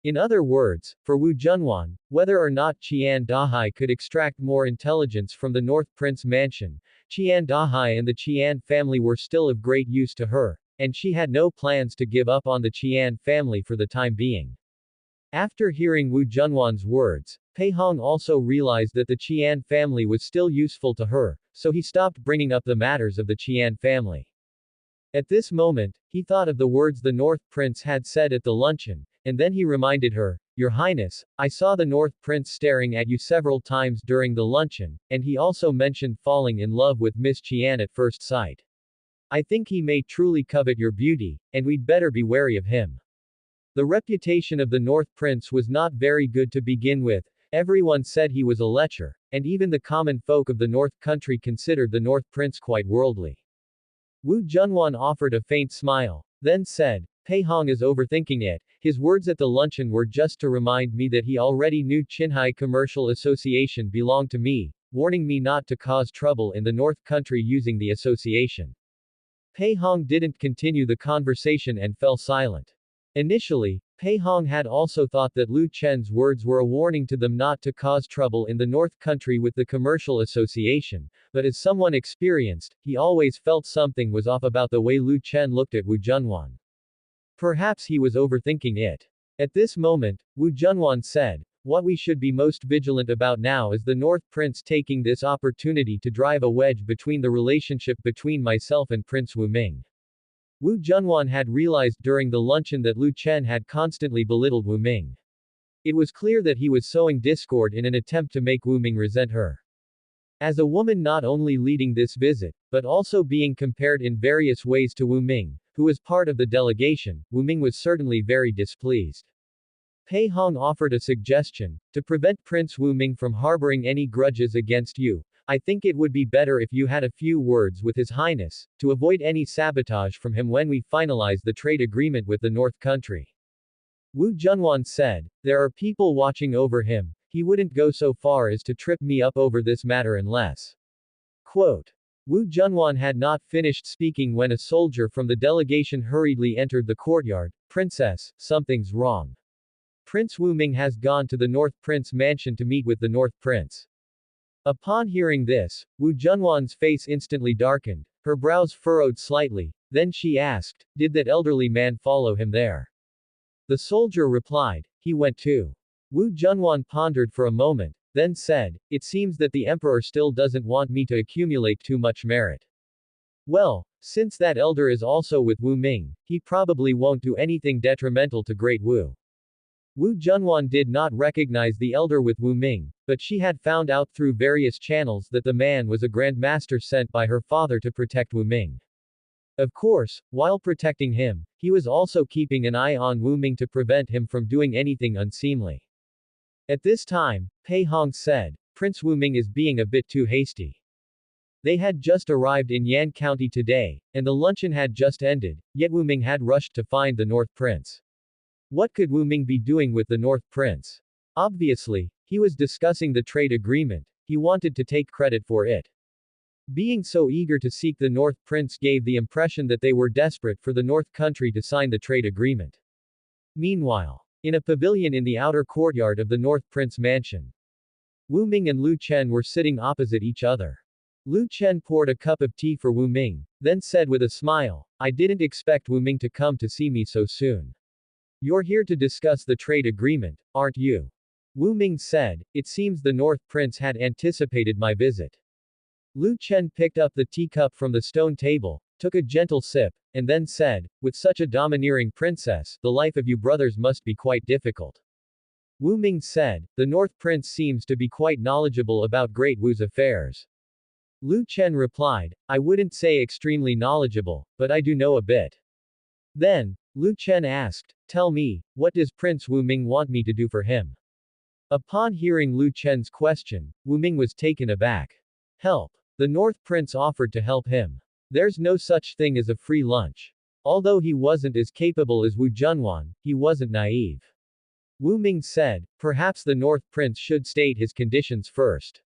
In other words, for Wu Junwan, whether or not Qian Dahai could extract more intelligence from the North Prince mansion, Qian Dahai and the Qian family were still of great use to her, and she had no plans to give up on the Qian family for the time being. After hearing Wu Junwan's words, Pei Hong also realized that the Qian family was still useful to her, so he stopped bringing up the matters of the Qian family. At this moment, he thought of the words the North Prince had said at the luncheon, and then he reminded her, "Your Highness, I saw the North Prince staring at you several times during the luncheon, and he also mentioned falling in love with Miss Qian at first sight. I think he may truly covet your beauty, and we'd better be wary of him." The reputation of the North Prince was not very good to begin with. Everyone said he was a lecher, and even the common folk of the North Country considered the North Prince quite worldly. Wu Junwan offered a faint smile, then said, "Pei Hong is overthinking it. His words at the luncheon were just to remind me that he already knew Qinhai Commercial Association belonged to me, warning me not to cause trouble in the North Country using the association." Pei Hong didn't continue the conversation and fell silent. Initially, Pei Hong had also thought that Lu Chen's words were a warning to them not to cause trouble in the North Country with the Commercial Association, but as someone experienced, he always felt something was off about the way Lu Chen looked at Wu Junwan. Perhaps he was overthinking it. At this moment, Wu Junwan said, "What we should be most vigilant about now is the North Prince taking this opportunity to drive a wedge between the relationship between myself and Prince Wu Ming." Wu Junwan had realized during the luncheon that Lu Chen had constantly belittled Wu Ming. It was clear that he was sowing discord in an attempt to make Wu Ming resent her. As a woman not only leading this visit, but also being compared in various ways to Wu Ming, who was part of the delegation, Wu Ming was certainly very displeased. Pei Hong offered a suggestion, to prevent Prince Wu Ming from harboring any grudges against you. I think it would be better if you had a few words with His Highness, to avoid any sabotage from him when we finalize the trade agreement with the North Country. Wu Junwan said, "There are people watching over him, he wouldn't go so far as to trip me up over this matter unless." Quote. Wu Junwan had not finished speaking when a soldier from the delegation hurriedly entered the courtyard. "Princess, something's wrong. Prince Wu Ming has gone to the North Prince mansion to meet with the North Prince." Upon hearing this, Wu Junwan's face instantly darkened, her brows furrowed slightly, then she asked, "Did that elderly man follow him there?" The soldier replied, "He went too." Wu Junwan pondered for a moment, then said, "It seems that the emperor still doesn't want me to accumulate too much merit. Well, since that elder is also with Wu Ming, he probably won't do anything detrimental to Great Wu." Wu Junwan did not recognize the elder with Wu Ming, but she had found out through various channels that the man was a Grand Master sent by her father to protect Wu Ming. Of course, while protecting him, he was also keeping an eye on Wu Ming to prevent him from doing anything unseemly. At this time, Pei Hong said, "Prince Wu Ming is being a bit too hasty. They had just arrived in Yan County today, and the luncheon had just ended, yet Wu Ming had rushed to find the North Prince. What could Wu Ming be doing with the North Prince? Obviously, he was discussing the trade agreement, he wanted to take credit for it. Being so eager to seek the North Prince gave the impression that they were desperate for the North Country to sign the trade agreement." Meanwhile, in a pavilion in the outer courtyard of the North Prince mansion, Wu Ming and Lu Chen were sitting opposite each other. Lu Chen poured a cup of tea for Wu Ming, then said with a smile, "I didn't expect Wu Ming to come to see me so soon. You're here to discuss the trade agreement, aren't you?" Wu Ming said, "It seems the North Prince had anticipated my visit." Lu Chen picked up the teacup from the stone table, took a gentle sip, and then said, "With such a domineering princess, the life of you brothers must be quite difficult." Wu Ming said, "The North Prince seems to be quite knowledgeable about Great Wu's affairs." Lu Chen replied, "I wouldn't say extremely knowledgeable, but I do know a bit." Then, Lu Chen asked, "Tell me, what does Prince Wu Ming want me to do for him?" Upon hearing Lu Chen's question, Wu Ming was taken aback. Help. The North Prince offered to help him. There's no such thing as a free lunch. Although he wasn't as capable as Wu Junwan, he wasn't naive. Wu Ming said, "Perhaps the North Prince should state his conditions first."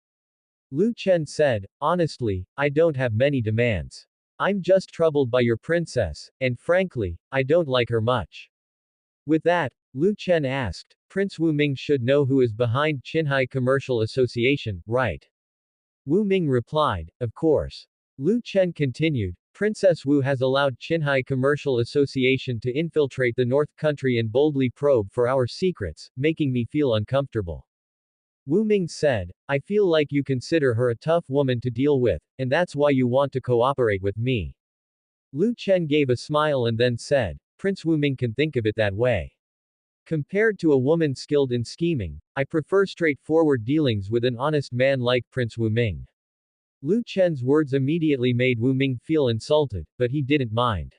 Lu Chen said, "Honestly, I don't have many demands. I'm just troubled by your princess, and frankly, I don't like her much." With that, Lu Chen asked, "Prince Wu Ming should know who is behind Qinghai Commercial Association, right?" Wu Ming replied, "Of course." Lu Chen continued, "Princess Wu has allowed Qinghai Commercial Association to infiltrate the North Country and boldly probe for our secrets, making me feel uncomfortable." Wu Ming said, "I feel like you consider her a tough woman to deal with, and that's why you want to cooperate with me." Lu Chen gave a smile and then said, "Prince Wu Ming can think of it that way. Compared to a woman skilled in scheming, I prefer straightforward dealings with an honest man like Prince Wu Ming." Lu Chen's words immediately made Wu Ming feel insulted, but he didn't mind.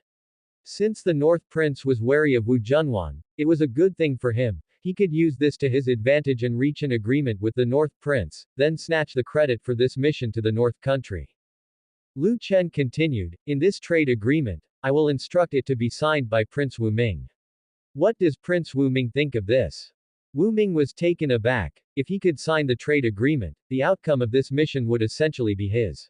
Since the North Prince was wary of Wu Junwan, it was a good thing for him. He could use this to his advantage and reach an agreement with the North Prince, then snatch the credit for this mission to the North Country. Lu Chen continued, "In this trade agreement, I will instruct it to be signed by Prince Wu Ming. What does Prince Wu Ming think of this?" Wu Ming was taken aback. If he could sign the trade agreement, the outcome of this mission would essentially be his.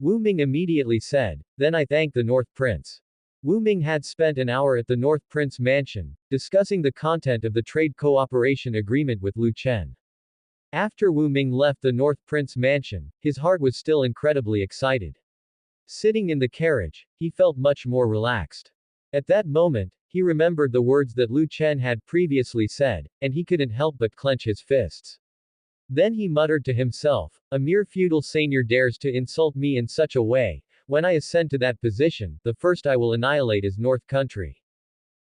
Wu Ming immediately said, "Then I thank the North Prince." Wu Ming had spent an hour at the North Prince mansion, discussing the content of the trade cooperation agreement with Lu Chen. After Wu Ming left the North Prince mansion, his heart was still incredibly excited. Sitting in the carriage, he felt much more relaxed. At that moment, he remembered the words that Lu Chen had previously said, and he couldn't help but clench his fists. Then he muttered to himself, "A mere feudal seigneur dares to insult me in such a way. When I ascend to that position, the first I will annihilate is North Country."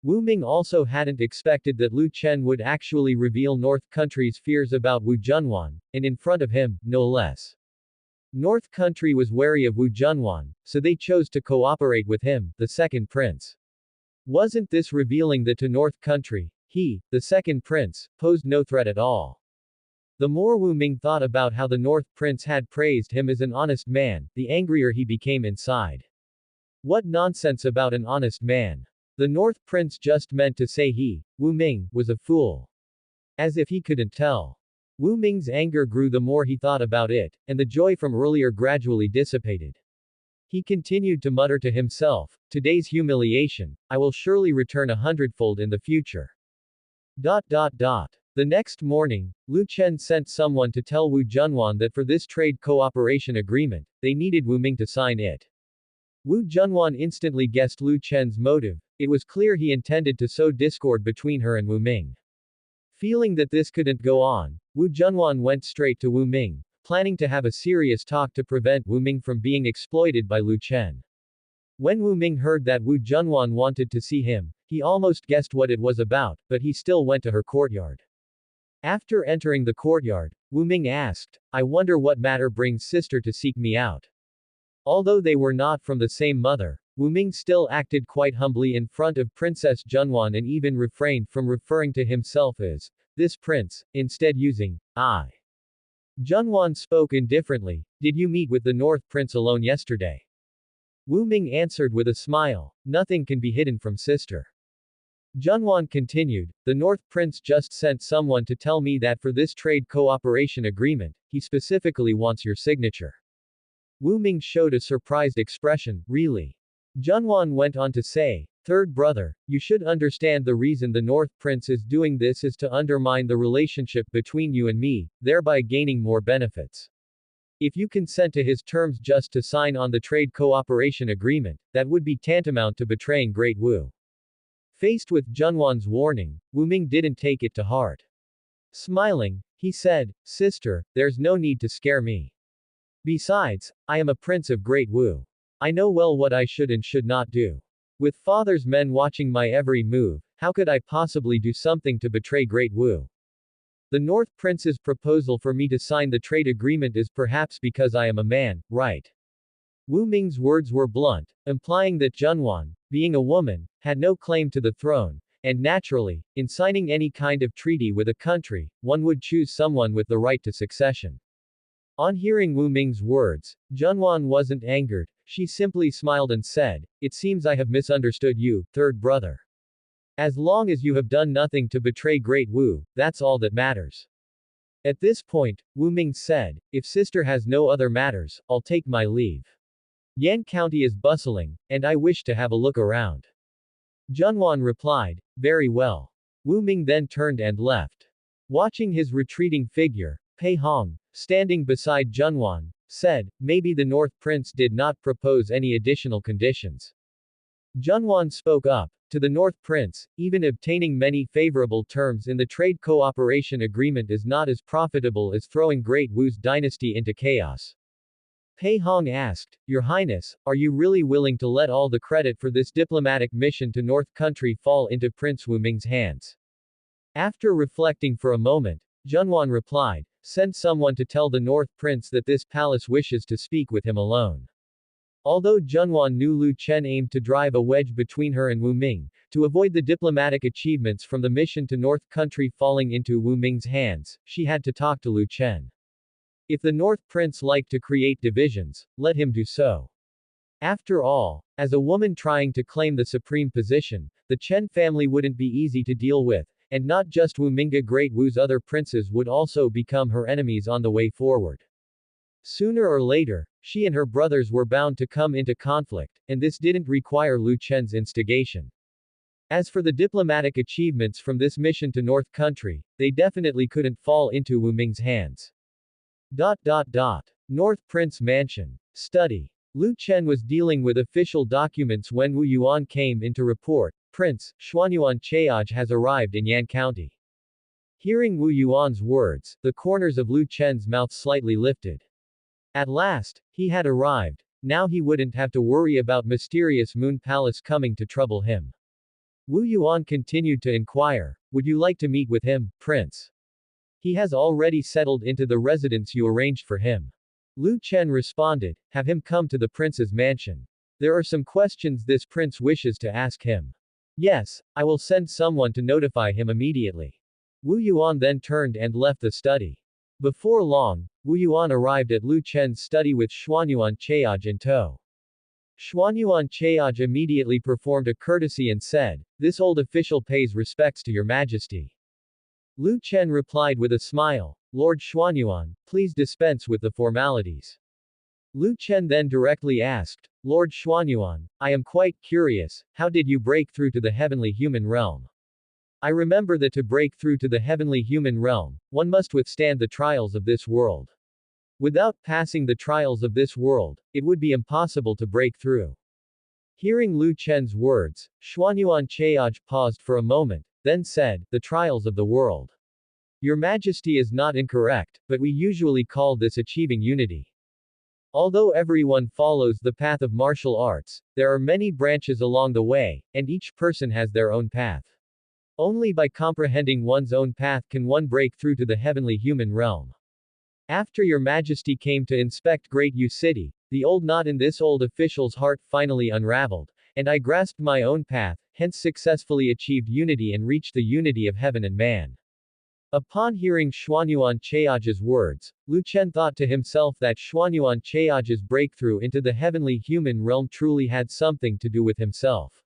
Wu Ming also hadn't expected that Lu Chen would actually reveal North Country's fears about Wu Junwan, and in front of him, no less. North Country was wary of Wu Junwan, so they chose to cooperate with him, the second prince. Wasn't this revealing that to North Country, he, the second prince, posed no threat at all? The more Wu Ming thought about how the North Prince had praised him as an honest man, the angrier he became inside. What nonsense about an honest man. The North Prince just meant to say he, Wu Ming, was a fool. As if he couldn't tell. Wu Ming's anger grew the more he thought about it, and the joy from earlier gradually dissipated. He continued to mutter to himself, "Today's humiliation, I will surely return 100-fold in the future." The next morning, Lu Chen sent someone to tell Wu Junwan that for this trade cooperation agreement, they needed Wu Ming to sign it. Wu Junwan instantly guessed Lu Chen's motive. It was clear he intended to sow discord between her and Wu Ming. Feeling that this couldn't go on, Wu Junwan went straight to Wu Ming, planning to have a serious talk to prevent Wu Ming from being exploited by Lu Chen. When Wu Ming heard that Wu Junwan wanted to see him, he almost guessed what it was about, but he still went to her courtyard. After entering the courtyard, Wu Ming asked, "I wonder what matter brings sister to seek me out." Although they were not from the same mother, Wu Ming still acted quite humbly in front of Princess Junwan and even refrained from referring to himself as this prince, instead using I. Junwan spoke indifferently, "Did you meet with the North Prince alone yesterday?" Wu Ming answered with a smile, "Nothing can be hidden from sister." Junwan continued, "The North Prince just sent someone to tell me that for this trade cooperation agreement, he specifically wants your signature." Wu Ming showed a surprised expression, "Really?" Junwan went on to say, Third brother, you should understand the reason the North Prince is doing this is to undermine the relationship between you and me, thereby gaining more benefits. If you consent to his terms just to sign on the trade cooperation agreement, that would be tantamount to betraying Great Wu. Faced with Junwan's warning, Wu Ming didn't take it to heart. Smiling, he said, "Sister, there's no need to scare me. Besides, I am a prince of Great Wu. I know well what I should and should not do. With father's men watching my every move, how could I possibly do something to betray Great Wu? The North Prince's proposal for me to sign the trade agreement is perhaps because I am a man, right?" Wu Ming's words were blunt, implying that Junwan, being a woman, had no claim to the throne, and naturally, in signing any kind of treaty with a country, one would choose someone with the right to succession. On hearing Wu Ming's words, Junwan wasn't angered, she simply smiled and said, "It seems I have misunderstood you, third brother. As long as you have done nothing to betray Great Wu, that's all that matters." At this point, Wu Ming said, "If sister has no other matters, I'll take my leave. Yan County is bustling, and I wish to have a look around." Junwan replied, "Very well." Wu Ming then turned and left. Watching his retreating figure, Pei Hong, standing beside Junwan, said, "Maybe the North Prince did not propose any additional conditions." Junwan spoke up, "To the North Prince, even obtaining many favorable terms in the trade cooperation agreement is not as profitable as throwing Great Wu's dynasty into chaos." Pei Hong asked, "Your Highness, are you really willing to let all the credit for this diplomatic mission to North Country fall into Prince Wu Ming's hands?" After reflecting for a moment, Junwan replied, "Send someone to tell the North Prince that this palace wishes to speak with him alone." Although Junwan knew Lu Chen aimed to drive a wedge between her and Wu Ming, to avoid the diplomatic achievements from the mission to North Country falling into Wu Ming's hands, she had to talk to Lu Chen. If the North Prince liked to create divisions, let him do so. After all, as a woman trying to claim the supreme position, the Chen family wouldn't be easy to deal with, and not just Wu Minga, Great Wu's other princes would also become her enemies on the way forward. Sooner or later, she and her brothers were bound to come into conflict, and this didn't require Lu Chen's instigation. As for the diplomatic achievements from this mission to North Country, they definitely couldn't fall into Wu Ming's hands. North Prince Mansion. Study. Lu Chen was dealing with official documents when Wu Yuan came in to report, "Prince, Xuanyuan Cheaj has arrived in Yan County." Hearing Wu Yuan's words, the corners of Lu Chen's mouth slightly lifted. At last, he had arrived. Now he wouldn't have to worry about mysterious Moon Palace coming to trouble him. Wu Yuan continued to inquire, "Would you like to meet with him, Prince? He has already settled into the residence you arranged for him." Lu Chen responded, "Have him come to the prince's mansion. There are some questions this prince wishes to ask him." "Yes, I will send someone to notify him immediately." Wu Yuan then turned and left the study. Before long, Wu Yuan arrived at Lu Chen's study with Xuanyuan Cheaj in tow. Xuanyuan Cheaj immediately performed a courtesy and said, "This old official pays respects to your majesty." Lu Chen replied with a smile, "Lord Xuanyuan, please dispense with the formalities." Lu Chen then directly asked, "Lord Xuanyuan, I am quite curious, how did you break through to the heavenly human realm? I remember that to break through to the heavenly human realm, one must withstand the trials of this world. Without passing the trials of this world, it would be impossible to break through." Hearing Lu Chen's words, Xuanyuan Cheaj paused for a moment, then said, "The trials of the world. Your Majesty is not incorrect, but we usually call this achieving unity. Although everyone follows the path of martial arts, there are many branches along the way, and each person has their own path. Only by comprehending one's own path can one break through to the heavenly human realm. After your Majesty came to inspect Great Yu City, the old knot in this old official's heart finally unraveled, and I grasped my own path, hence successfully achieved unity and reached the unity of heaven and man." Upon hearing Xuanyuan Cheaj's words, Lu Chen thought to himself that Xuanyuan Cheaj's breakthrough into the heavenly human realm truly had something to do with himself.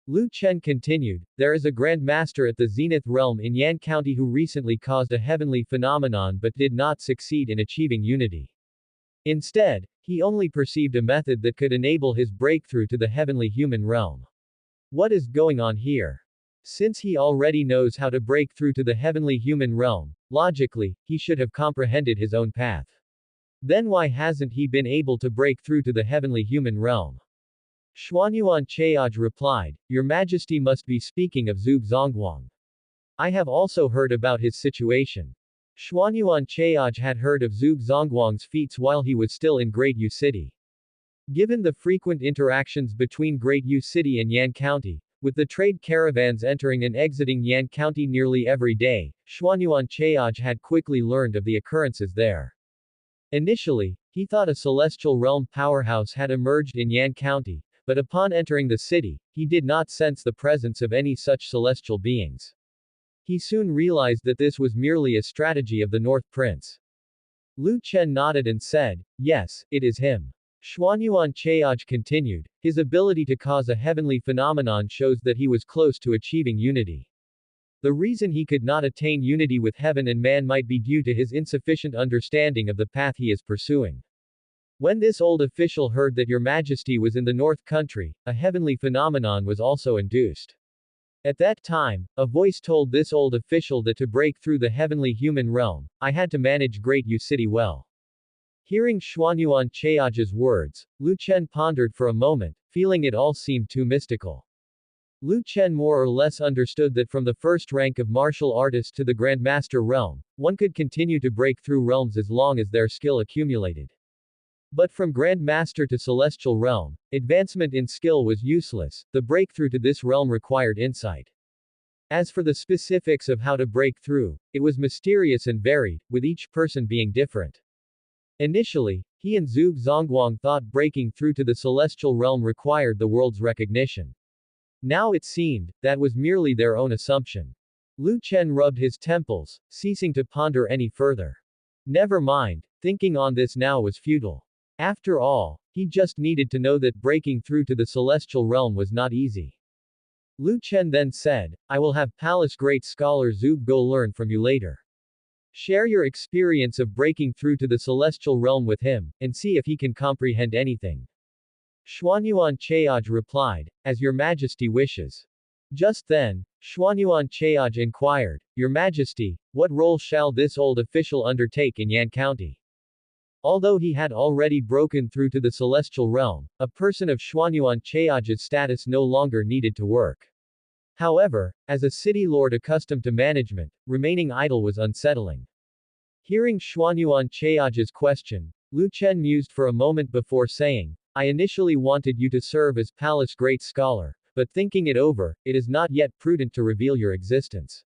Lu Chen continued, "There is a Grand Master at the Zenith realm in Yan County who recently caused a heavenly phenomenon but did not succeed in achieving unity. Instead, he only perceived a method that could enable his breakthrough to the heavenly human realm. What is going on here? Since he already knows how to break through to the heavenly human realm, logically, he should have comprehended his own path. Then why hasn't he been able to break through to the heavenly human realm? Xuanyuan Chaoj replied, Your Majesty must be speaking of Zhuge Zongguang. I have also heard about his situation. Xuanyuan Chaoj had heard of Zhuge Zongguang's feats while he was still in Great Yu City. Given the frequent interactions between Great Yu City and Yan County, with the trade caravans entering and exiting Yan County nearly every day, Xuanyuan Chaoj had quickly learned of the occurrences there. Initially, he thought a celestial realm powerhouse had emerged in Yan County, but upon entering the city, he did not sense the presence of any such celestial beings. He soon realized that this was merely a strategy of the North Prince. Lu Chen nodded and said, Yes, it is him. Xuanyuan Chaoj continued, his ability to cause a heavenly phenomenon shows that he was close to achieving unity. The reason he could not attain unity with heaven and man might be due to his insufficient understanding of the path he is pursuing. When this old official heard that Your Majesty was in the North Country, a heavenly phenomenon was also induced. At that time, a voice told this old official that to break through the heavenly human realm, I had to manage Great Yu City well. Hearing Xuanyuan Chaoj's words, Lu Chen pondered for a moment, feeling it all seemed too mystical. Lu Chen more or less understood that from the first rank of martial artist to the Grandmaster realm, one could continue to break through realms as long as their skill accumulated. But from Grandmaster to Celestial realm, advancement in skill was useless, the breakthrough to this realm required insight. As for the specifics of how to break through, it was mysterious and varied, with each person being different. Initially, he and Zhuge Zongguang thought breaking through to the Celestial realm required the world's recognition. Now it seemed, that was merely their own assumption. Lu Chen rubbed his temples, ceasing to ponder any further. Never mind, thinking on this now was futile. After all, he just needed to know that breaking through to the celestial realm was not easy. Lu Chen then said, I will have Palace Great Scholar Zhuge go learn from you later. Share your experience of breaking through to the celestial realm with him, and see if he can comprehend anything. Xuanyuan Chaoj replied, As Your Majesty wishes. Just then, Xuanyuan Chaoj inquired, Your Majesty, what role shall this old official undertake in Yan County? Although he had already broken through to the celestial realm, a person of Xuanyuan Chaoj's status no longer needed to work. However, as a city lord accustomed to management, remaining idle was unsettling. Hearing Xuanyuan Chaoj's question, Lu Chen mused for a moment before saying, I initially wanted you to serve as Palace Great Scholar, but thinking it over, it is not yet prudent to reveal your existence.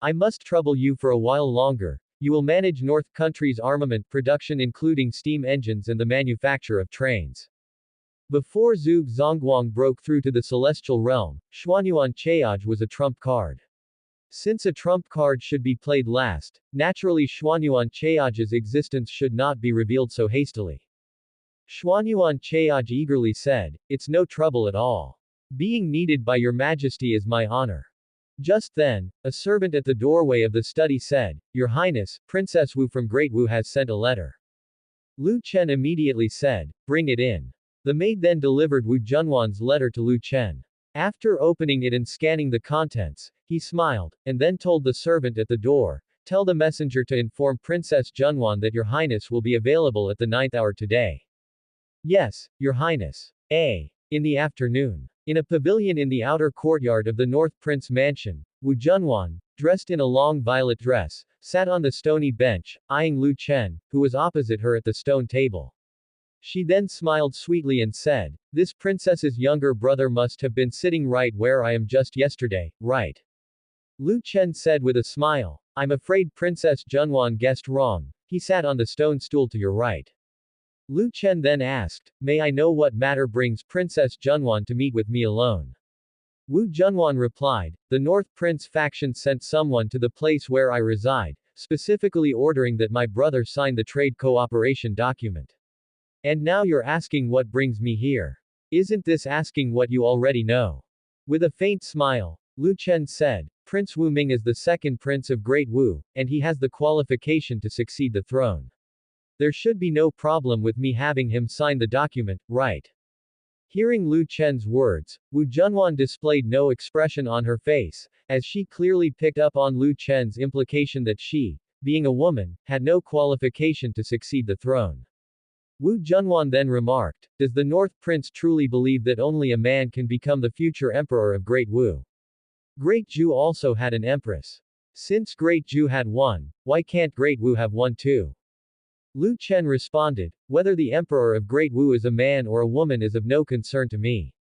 I must trouble you for a while longer. You will manage North Country's armament production including steam engines and the manufacture of trains. Before Zhuge Zongguang broke through to the celestial realm, Xuanyuan Chaoj was a trump card. Since a trump card should be played last, naturally Xuanyuan Chaoj's existence should not be revealed so hastily. Xuanyuan Chaoj eagerly said, It's no trouble at all. Being needed by Your Majesty is my honor. Just then, a servant at the doorway of the study said, Your Highness, Princess Wu from Great Wu has sent a letter. Lu Chen immediately said, Bring it in. The maid then delivered Wu Junwan's letter to Lu Chen. After opening it and scanning the contents, he smiled, and then told the servant at the door, Tell the messenger to inform Princess Junwan that Your Highness will be available at the 9th hour today. Yes, Your Highness. In the afternoon. In a pavilion in the outer courtyard of the North Prince Mansion, Wu Junwan, dressed in a long violet dress, sat on the stony bench, eyeing Lu Chen, who was opposite her at the stone table. She then smiled sweetly and said, This princess's younger brother must have been sitting right where I am just yesterday, right? Lu Chen said with a smile, I'm afraid Princess Junwan guessed wrong, he sat on the stone stool to your right. Lu Chen then asked, May I know what matter brings Princess Junwan to meet with me alone? Wu Junwan replied, The North Prince faction sent someone to the place where I reside, specifically ordering that my brother sign the trade cooperation document. And now you're asking what brings me here. Isn't this asking what you already know? With a faint smile, Lu Chen said, Prince Wu Ming is the second prince of Great Wu, and he has the qualification to succeed the throne. There should be no problem with me having him sign the document, right? Hearing Lu Chen's words, Wu Junwan displayed no expression on her face, as she clearly picked up on Lu Chen's implication that she, being a woman, had no qualification to succeed the throne. Wu Junwan then remarked, "Does the North Prince truly believe that only a man can become the future emperor of Great Wu? Great Zhu also had an empress. Since Great Zhu had one, why can't Great Wu have one too?" Lu Chen responded, "Whether the emperor of Great Wu is a man or a woman is of no concern to me.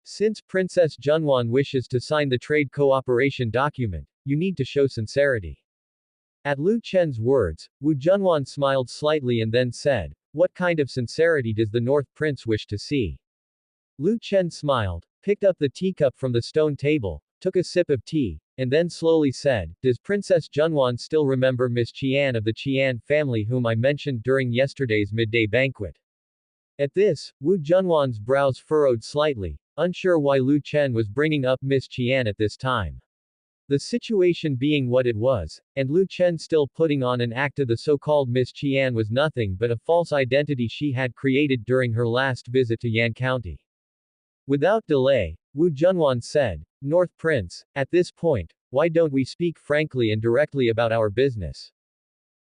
Since Princess Junwan wishes to sign the trade cooperation document, you need to show sincerity." At Lu Chen's words, Wu Junwan smiled slightly and then said, "What kind of sincerity does the North Prince wish to see?" Lu Chen smiled, picked up the teacup from the stone table, took a sip of tea, and then slowly said, "Does Princess Junwan still remember Miss Qian of the Qian family whom I mentioned during yesterday's midday banquet?" At this, Wu Junwan's brows furrowed slightly, unsure why Lu Chen was bringing up Miss Qian at this time. The situation being what it was, and Lu Chen still putting on an act of the so-called Miss Qian was nothing but a false identity she had created during her last visit to Yan County. Without delay, Wu Junwan said, "North Prince, at this point, why don't we speak frankly and directly about our business?"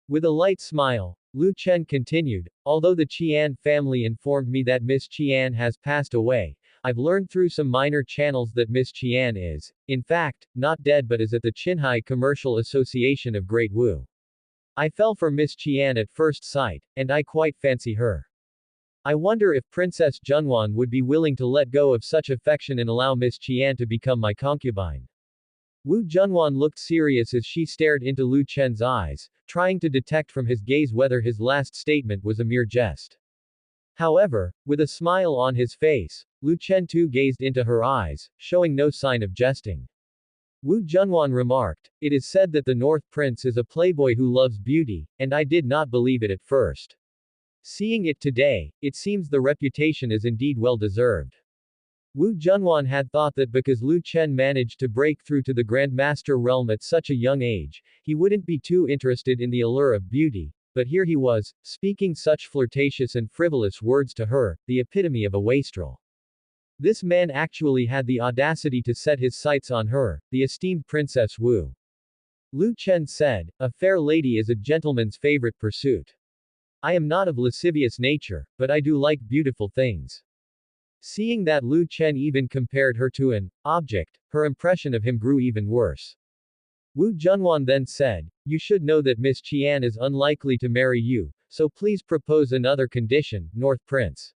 With a light smile, Lu Chen continued, "Although the Qian family informed me that Miss Qian has passed away, I've learned through some minor channels that Miss Qian is, in fact, not dead but is at the Qinghai Commercial Association of Great Wu. I fell for Miss Qian at first sight, and I quite fancy her. I wonder if Princess Junwan would be willing to let go of such affection and allow Miss Qian to become my concubine." Wu Junwan looked serious as she stared into Lu Chen's eyes, trying to detect from his gaze whether his last statement was a mere jest. However, with a smile on his face, Lu Chen too gazed into her eyes, showing no sign of jesting. Wu Junwan remarked, "It is said that the North Prince is a playboy who loves beauty, and I did not believe it at first. Seeing it today, it seems the reputation is indeed well deserved." Wu Junwan had thought that because Lu Chen managed to break through to the Grandmaster realm at such a young age, he wouldn't be too interested in the allure of beauty, but here he was, speaking such flirtatious and frivolous words to her, the epitome of a wastrel. This man actually had the audacity to set his sights on her, the esteemed Princess Wu. Lu Chen said, "A fair lady is a gentleman's favorite pursuit. I am not of lascivious nature, but I do like beautiful things." Seeing that Lu Chen even compared her to an object, her impression of him grew even worse. Wu Junwan then said, "You should know that Miss Qian is unlikely to marry you, so please propose another condition, North Prince.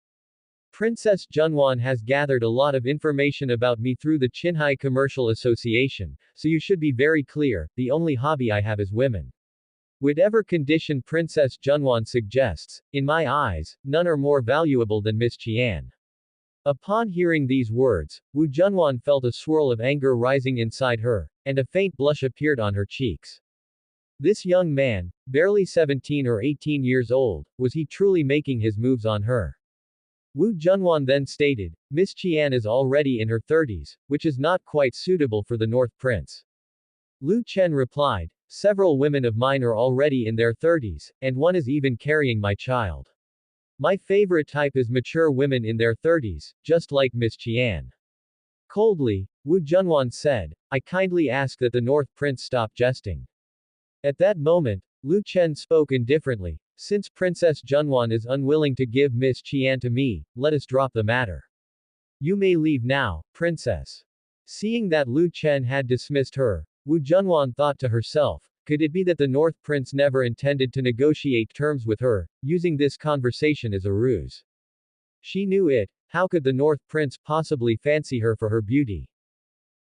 Princess Junwan has gathered a lot of information about me through the Qinghai Commercial Association, so you should be very clear, the only hobby I have is women. Whatever condition Princess Junwan suggests, in my eyes, none are more valuable than Miss Qian." Upon hearing these words, Wu Junwan felt a swirl of anger rising inside her, and a faint blush appeared on her cheeks. This young man, barely 17 or 18 years old, was he truly making his moves on her? Wu Junwan then stated, "Miss Qian is already in her 30s, which is not quite suitable for the North Prince." Lu Chen replied, "Several women of mine are already in their 30s, and one is even carrying my child. My favorite type is mature women in their 30s, just like Miss Qian." Coldly, Wu Junwan said, "I kindly ask that the North Prince stop jesting." At that moment, Lu Chen spoke indifferently, "Since Princess Junwan is unwilling to give Miss Qian to me, let us drop the matter. You may leave now, Princess." Seeing that Lu Chen had dismissed her, Wu Junwan thought to herself, could it be that the North Prince never intended to negotiate terms with her, using this conversation as a ruse? She knew it, how could the North Prince possibly fancy her for her beauty?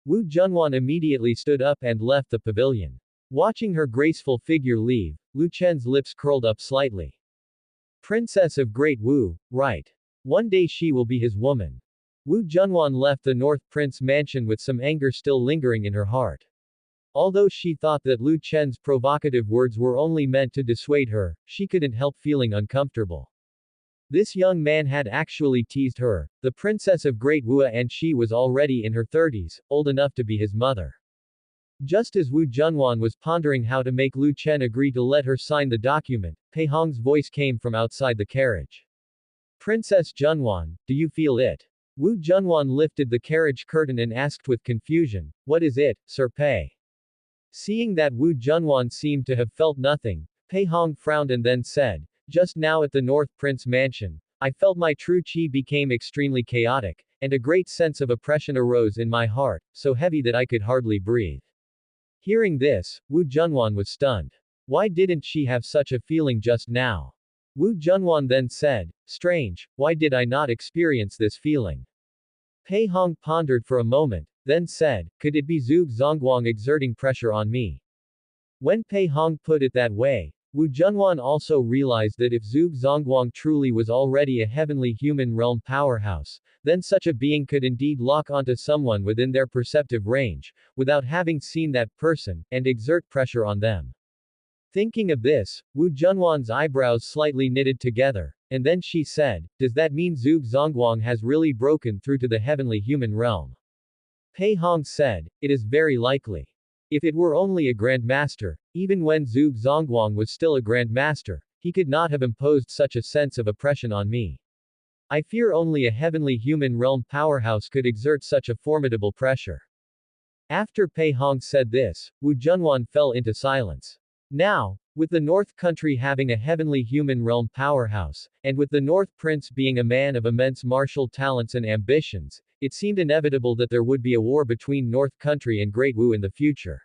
Wu Junwan immediately stood up and left the pavilion. Watching her graceful figure leave, Lu Chen's lips curled up slightly. Princess of Great Wu, right. One day she will be his woman. Wu Junwan left the North Prince mansion with some anger still lingering in her heart. Although she thought that Lu Chen's provocative words were only meant to dissuade her, she couldn't help feeling uncomfortable. This young man had actually teased her, the Princess of Great Wu, and she was already in her 30s, old enough to be his mother. Just as Wu Junwan was pondering how to make Lu Chen agree to let her sign the document, Pei Hong's voice came from outside the carriage. "Princess Junwan, do you feel it? Wu Junwan lifted the carriage curtain and asked with confusion, "What is it, Sir Pei?" Seeing that Wu Junwan seemed to have felt nothing, Pei Hong frowned and then said, "Just now at the North Prince Mansion, I felt my true qi became extremely chaotic, and a great sense of oppression arose in my heart, so heavy that I could hardly breathe." Hearing this, Wu Junwan was stunned. Why didn't she have such a feeling just now? Wu Junwan then said, "Strange, why did I not experience this feeling?" Pei Hong pondered for a moment, then said, "Could it be Zhuge Zongguang exerting pressure on me?" When Pei Hong put it that way, Wu Junwan also realized that if Zhuge Zongguang truly was already a heavenly human realm powerhouse, then such a being could indeed lock onto someone within their perceptive range, without having seen that person, and exert pressure on them. Thinking of this, Wu Junwan's eyebrows slightly knitted together, and then she said, "Does that mean Zhuge Zongguang has really broken through to the heavenly human realm?" Pei Hong said, "It is very likely. If it were only a Grand Master, even when Zhuge Zongguang was still a Grand Master, he could not have imposed such a sense of oppression on me. I fear only a heavenly human realm powerhouse could exert such a formidable pressure." After Pei Hong said this, Wu Junwan fell into silence. Now, with the North Country having a heavenly human realm powerhouse, and with the North Prince being a man of immense martial talents and ambitions, it seemed inevitable that there would be a war between North Country and Great Wu in the future.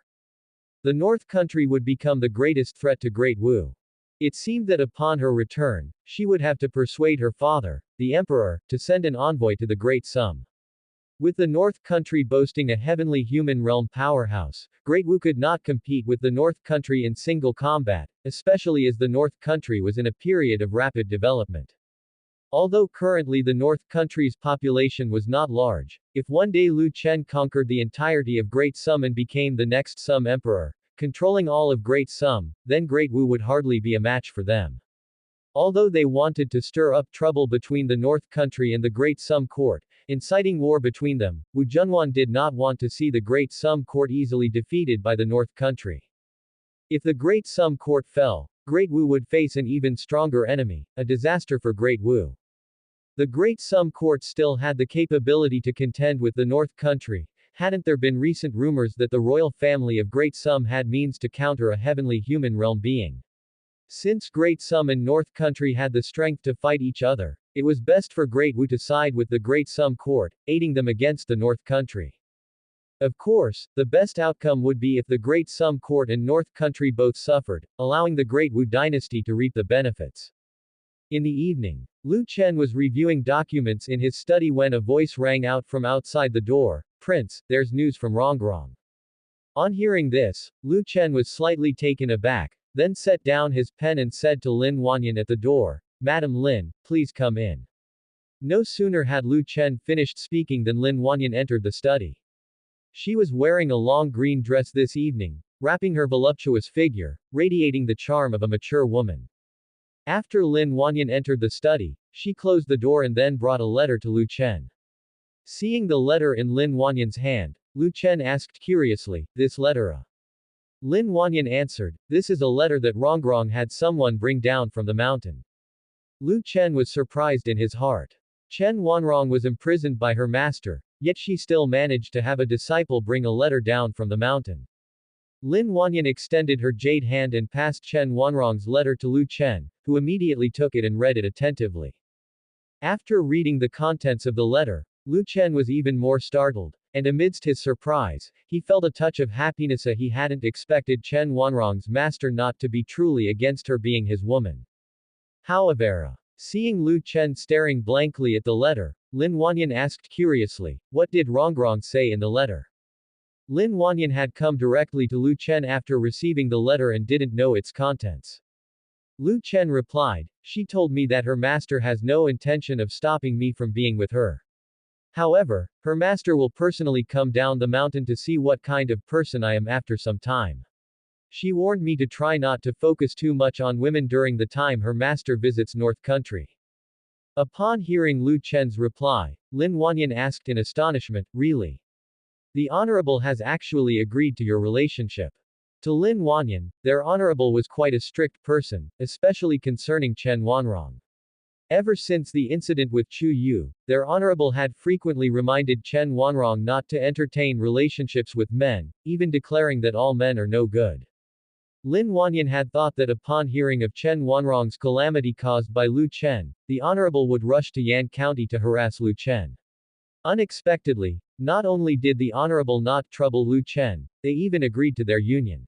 The North Country would become the greatest threat to Great Wu. It seemed that upon her return, she would have to persuade her father, the Emperor, to send an envoy to the Great Sum. With the North Country boasting a heavenly human realm powerhouse, Great Wu could not compete with the North Country in single combat, especially as the North Country was in a period of rapid development. Although currently the North Country's population was not large, if one day Lu Chen conquered the entirety of Great Sum and became the next Sum Emperor, controlling all of Great Sum, then Great Wu would hardly be a match for them. Although they wanted to stir up trouble between the North Country and the Great Sum Court, inciting war between them, Wu Junwan did not want to see the Great Sum Court easily defeated by the North Country. If the Great Sum Court fell, Great Wu would face an even stronger enemy, a disaster for Great Wu. The Great Sum Court still had the capability to contend with the North Country, hadn't there been recent rumors that the royal family of Great Sum had means to counter a heavenly human realm being. Since Great Sum and North Country had the strength to fight each other, it was best for Great Wu to side with the Great Sum Court, aiding them against the North Country. Of course, the best outcome would be if the Great Sum Court and North Country both suffered, allowing the Great Wu dynasty to reap the benefits. In the evening, Lu Chen was reviewing documents in his study when a voice rang out from outside the door, "Prince, there's news from Rongrong." On hearing this, Lu Chen was slightly taken aback, then set down his pen and said to Lin Wanyan at the door, "Madam Lin, please come in." No sooner had Lu Chen finished speaking than Lin Wanyan entered the study. She was wearing a long green dress this evening, wrapping her voluptuous figure, radiating the charm of a mature woman. After Lin Wanyan entered the study, she closed the door and then brought a letter to Lu Chen. Seeing the letter in Lin Wanyan's hand, Lu Chen asked curiously, "This letter?" Lin Wanyan answered, "This is a letter that Rongrong had someone bring down from the mountain." Lu Chen was surprised in his heart. Chen Wanrong was imprisoned by her master, yet she still managed to have a disciple bring a letter down from the mountain. Lin Wanyan extended her jade hand and passed Chen Wanrong's letter to Lu Chen, who immediately took it and read it attentively. After reading the contents of the letter, Lu Chen was even more startled, and amidst his surprise, he felt a touch of happiness he hadn't expected Chen Wanrong's master not to be truly against her being his woman. However, seeing Lu Chen staring blankly at the letter, Lin Wanyan asked curiously, "What did Rongrong say in the letter?" Lin Wanyan had come directly to Lu Chen after receiving the letter and didn't know its contents. Lu Chen replied, "She told me that her master has no intention of stopping me from being with her. However, her master will personally come down the mountain to see what kind of person I am after some time. She warned me to try not to focus too much on women during the time her master visits North Country." Upon hearing Lu Chen's reply, Lin Wanyan asked in astonishment, "Really? The Honorable has actually agreed to your relationship?" To Lin Wanyan, their Honorable was quite a strict person, especially concerning Chen Wanrong. Ever since the incident with Chu Yu, their honorable had frequently reminded Chen Wanrong not to entertain relationships with men, even declaring that all men are no good. Lin Wanyan had thought that upon hearing of Chen Wanrong's calamity caused by Lu Chen, the honorable would rush to Yan County to harass Lu Chen. Unexpectedly, not only did the honorable not trouble Lu Chen, they even agreed to their union.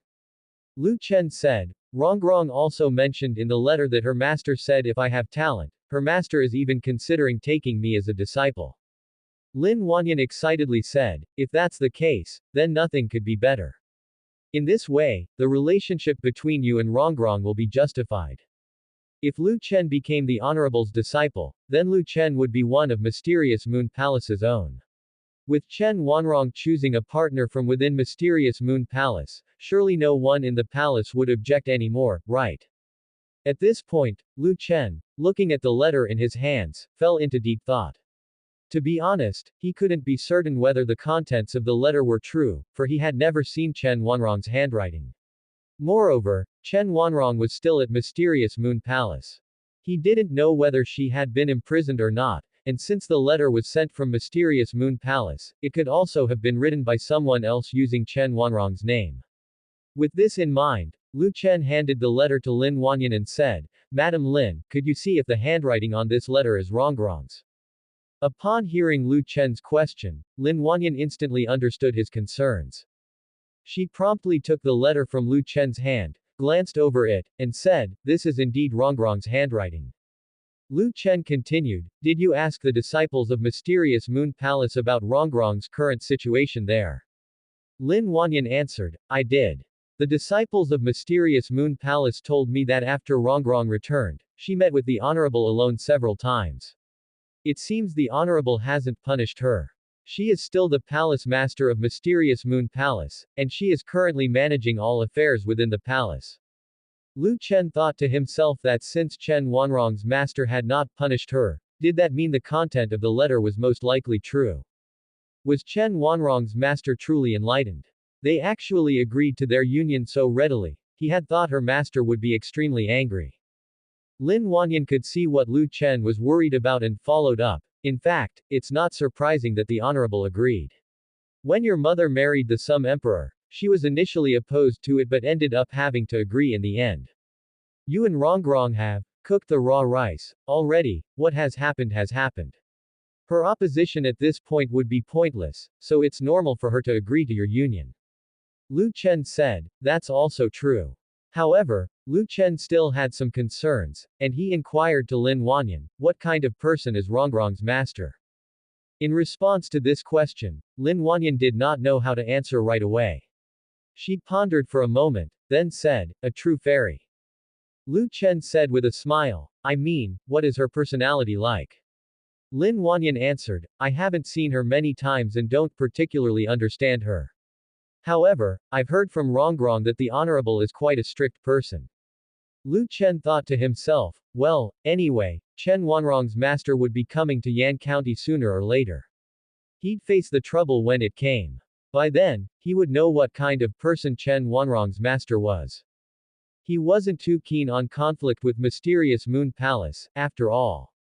Lu Chen said, Rongrong also mentioned in the letter that her master said if I have talent, her master is even considering taking me as a disciple. Lin Wanyan excitedly said, if that's the case, then nothing could be better. In this way, the relationship between you and Rongrong will be justified. If Lu Chen became the honorable's disciple, then Lu Chen would be one of Mysterious Moon Palace's own. With Chen Wanrong choosing a partner from within Mysterious Moon Palace, surely no one in the palace would object anymore, right? At this point, Lu Chen, looking at the letter in his hands, fell into deep thought. To be honest, he couldn't be certain whether the contents of the letter were true, for he had never seen Chen Wanrong's handwriting. Moreover, Chen Wanrong was still at Mysterious Moon Palace. He didn't know whether she had been imprisoned or not, and since the letter was sent from Mysterious Moon Palace, it could also have been written by someone else using Chen Wanrong's name. With this in mind, Lu Chen handed the letter to Lin Wanyan and said, Madam Lin, could you see if the handwriting on this letter is Rongrong's? Upon hearing Lu Chen's question, Lin Wanyan instantly understood his concerns. She promptly took the letter from Lu Chen's hand, glanced over it, and said, this is indeed Rongrong's handwriting. Lu Chen continued, did you ask the disciples of Mysterious Moon Palace about Rongrong's current situation there? Lin Wanyan answered, I did. The disciples of Mysterious Moon Palace told me that after Rongrong returned, she met with the Honorable alone several times. It seems the Honorable hasn't punished her. She is still the Palace Master of Mysterious Moon Palace, and she is currently managing all affairs within the palace. Lu Chen thought to himself that since Chen Wanrong's master had not punished her, did that mean the content of the letter was most likely true? Was Chen Wanrong's master truly enlightened? They actually agreed to their union so readily, he had thought her master would be extremely angry. Lin Wanyan could see what Lu Chen was worried about and followed up, in fact, it's not surprising that the Honorable agreed. When your mother married the Sum Emperor, she was initially opposed to it but ended up having to agree in the end. You and Rongrong have cooked the raw rice already, what has happened has happened. Her opposition at this point would be pointless, so it's normal for her to agree to your union. Lu Chen said, that's also true. However, Lu Chen still had some concerns, and he inquired to Lin Wanyan, what kind of person is Rongrong's master? In response to this question, Lin Wanyan did not know how to answer right away. She pondered for a moment, then said, a true fairy. Lu Chen said with a smile, I mean, what is her personality like? Lin Wanyan answered, I haven't seen her many times and don't particularly understand her. However, I've heard from Rongrong that the Honorable is quite a strict person. Lu Chen thought to himself, well, anyway, Chen Wanrong's master would be coming to Yan County sooner or later. He'd face the trouble when it came. By then, he would know what kind of person Chen Wanrong's master was. He wasn't too keen on conflict with Mysterious Moon Palace, after all.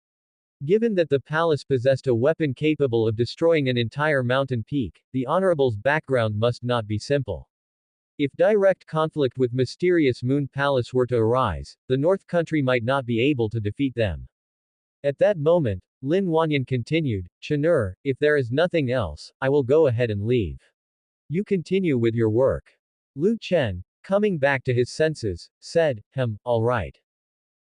Given that the palace possessed a weapon capable of destroying an entire mountain peak, the Honorable's background must not be simple. If direct conflict with Mysterious Moon Palace were to arise, the North Country might not be able to defeat them. At that moment, Lin Wanyan continued, Chenur, if there is nothing else, I will go ahead and leave. You continue with your work. Lu Chen, coming back to his senses, said, all right.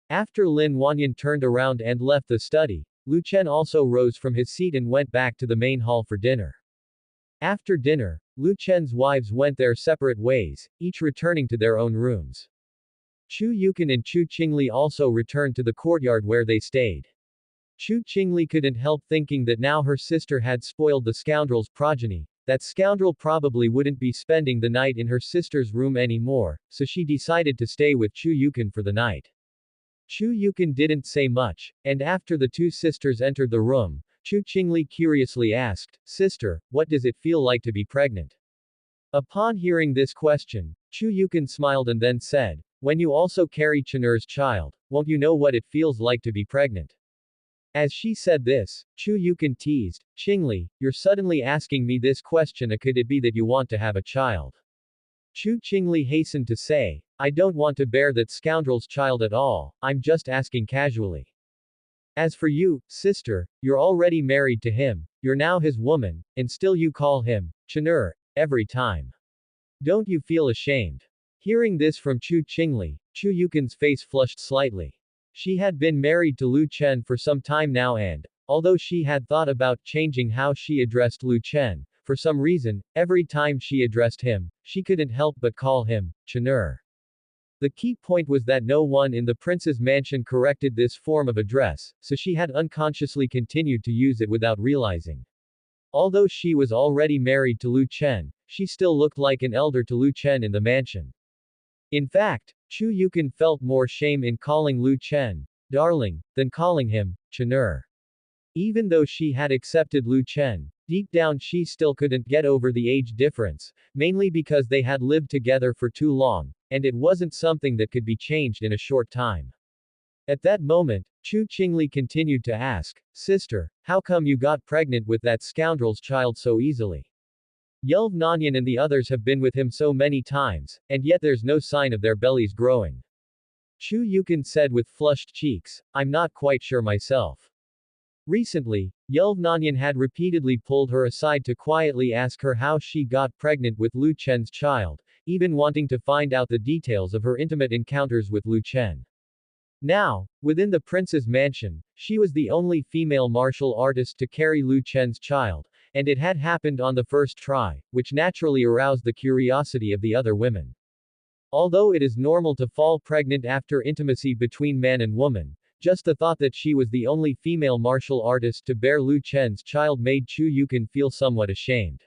After Lin Wanyan turned around and left the study, Lu Chen also rose from his seat and went back to the main hall for dinner. After dinner, Lu Chen's wives went their separate ways, each returning to their own rooms. Chu Yukan and Chu Qingli also returned to the courtyard where they stayed. Chu Qingli couldn't help thinking that now her sister had spoiled the scoundrel's progeny, that scoundrel probably wouldn't be spending the night in her sister's room anymore, so she decided to stay with Chu Yukan for the night. Chu Yukan didn't say much, and after the two sisters entered the room, Chu Qingli curiously asked, Sister, what does it feel like to be pregnant? Upon hearing this question, Chu Yukan smiled and then said, when you also carry Chenur's child, won't you know what it feels like to be pregnant? As she said this, Chu Yukon teased, Qingli, you're suddenly asking me this question, could it be that you want to have a child? Chu Qingli hastened to say, I don't want to bear that scoundrel's child at all, I'm just asking casually. As for you, sister, you're already married to him, you're now his woman, and still you call him, Chenur, every time. Don't you feel ashamed? Hearing this from Chu Qingli, Chu Yukon's face flushed slightly. She had been married to Lu Chen for some time now and, although she had thought about changing how she addressed Lu Chen, for some reason, every time she addressed him, she couldn't help but call him, Chenur. The key point was that no one in the prince's mansion corrected this form of address, so she had unconsciously continued to use it without realizing. Although she was already married to Lu Chen, she still looked like an elder to Lu Chen in the mansion. In fact, Chu Yukon felt more shame in calling Lu Chen, darling, than calling him, Chenur. Even though she had accepted Lu Chen, deep down she still couldn't get over the age difference, mainly because they had lived together for too long, and it wasn't something that could be changed in a short time. At that moment, Chu Qingli continued to ask, Sister, how come you got pregnant with that scoundrel's child so easily? Yelv Nanyan and the others have been with him so many times, and yet there's no sign of their bellies growing. Chu Yukon said with flushed cheeks, I'm not quite sure myself. Recently, Yelv Nanyan had repeatedly pulled her aside to quietly ask her how she got pregnant with Lu Chen's child, even wanting to find out the details of her intimate encounters with Lu Chen. Now, within the prince's mansion, she was the only female martial artist to carry Lu Chen's child, and it had happened on the first try, which naturally aroused the curiosity of the other women. Although it is normal to fall pregnant after intimacy between man and woman, just the thought that she was the only female martial artist to bear Lu Chen's child made Chu Yukon feel somewhat ashamed.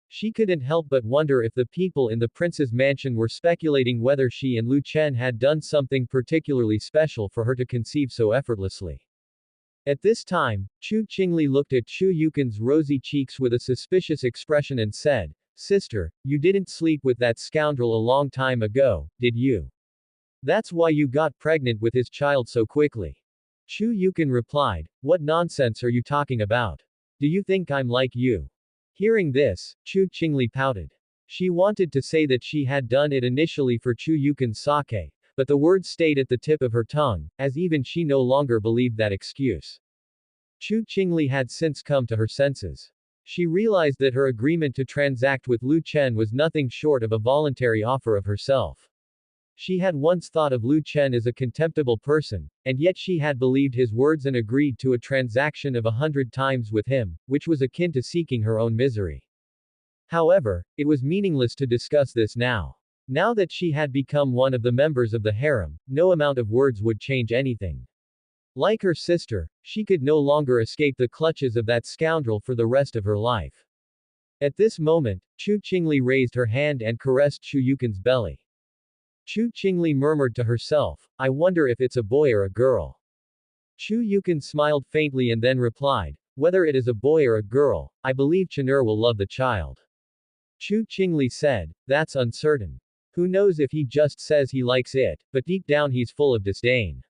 She couldn't help but wonder if the people in the prince's mansion were speculating whether she and Lu Chen had done something particularly special for her to conceive so effortlessly. At this time, Chu Qingli looked at Chu Yukon's rosy cheeks with a suspicious expression and said, Sister, you didn't sleep with that scoundrel a long time ago, did you? That's why you got pregnant with his child so quickly. Chu Yukon replied, What nonsense are you talking about? Do you think I'm like you? Hearing this, Chu Qingli pouted. She wanted to say that she had done it initially for Chu Yukon's sake, but the words stayed at the tip of her tongue, as even she no longer believed that excuse. Chu Qingli had since come to her senses. She realized that her agreement to transact with Lu Chen was nothing short of a voluntary offer of herself. She had once thought of Lu Chen as a contemptible person, and yet she had believed his words and agreed to a transaction of 100 times with him, which was akin to seeking her own misery. However, it was meaningless to discuss this now. Now that she had become one of the members of the harem, no amount of words would change anything. Like her sister, she could no longer escape the clutches of that scoundrel for the rest of her life. At this moment, Chu Qingli raised her hand and caressed Chu Yukon's belly. Chu Qingli murmured to herself, I wonder if it's a boy or a girl. Chu Yukon smiled faintly and then replied, Whether it is a boy or a girl, I believe Chenur will love the child. Chu Qingli said, That's uncertain. Who knows if he just says he likes it, but deep down he's full of disdain.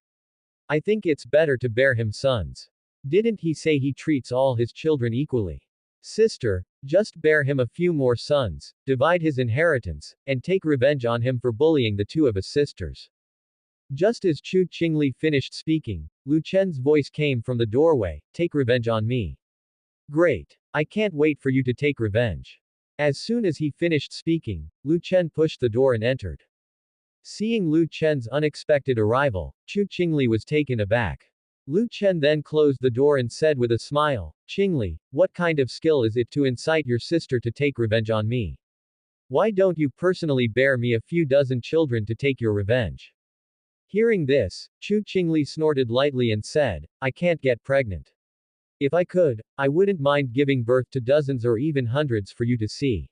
I think it's better to bear him sons. Didn't he say he treats all his children equally? Sister, just bear him a few more sons, divide his inheritance, and take revenge on him for bullying the two of his sisters. Just as Chu Qingli finished speaking, Lu Chen's voice came from the doorway, Take revenge on me. Great. I can't wait for you to take revenge. As soon as he finished speaking, Lu Chen pushed the door and entered. Seeing Lu Chen's unexpected arrival, Chu Qingli was taken aback. Lu Chen then closed the door and said with a smile, Qingli, what kind of skill is it to incite your sister to take revenge on me? Why don't you personally bear me a few dozen children to take your revenge? Hearing this, Chu Qingli snorted lightly and said, I can't get pregnant. If I could, I wouldn't mind giving birth to dozens or even hundreds for you to see.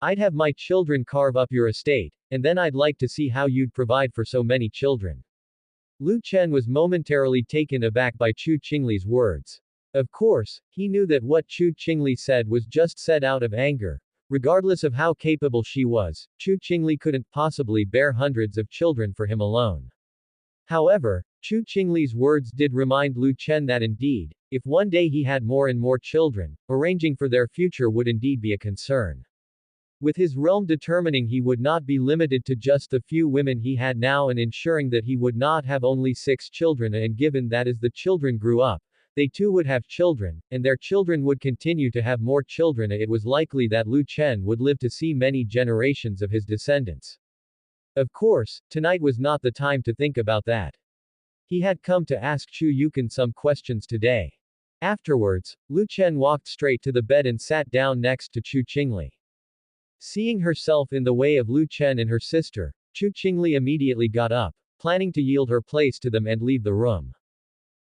I'd have my children carve up your estate, and then I'd like to see how you'd provide for so many children. Lu Chen was momentarily taken aback by Chu Qingli's words. Of course, he knew that what Chu Qingli said was just said out of anger. Regardless of how capable she was, Chu Qingli couldn't possibly bear hundreds of children for him alone. However, Chu Qingli's words did remind Lu Chen that indeed, if one day he had more and more children, arranging for their future would indeed be a concern. With his realm determining he would not be limited to just the few women he had now and ensuring that he would not have only 6 children, and given that as the children grew up, they too would have children, and their children would continue to have more children, it was likely that Lu Chen would live to see many generations of his descendants. Of course, tonight was not the time to think about that. He had come to ask Chu Yukin some questions today. Afterwards, Lu Chen walked straight to the bed and sat down next to Chu Qingli. Seeing herself in the way of Lu Chen and her sister, Chu Qingli immediately got up, planning to yield her place to them and leave the room.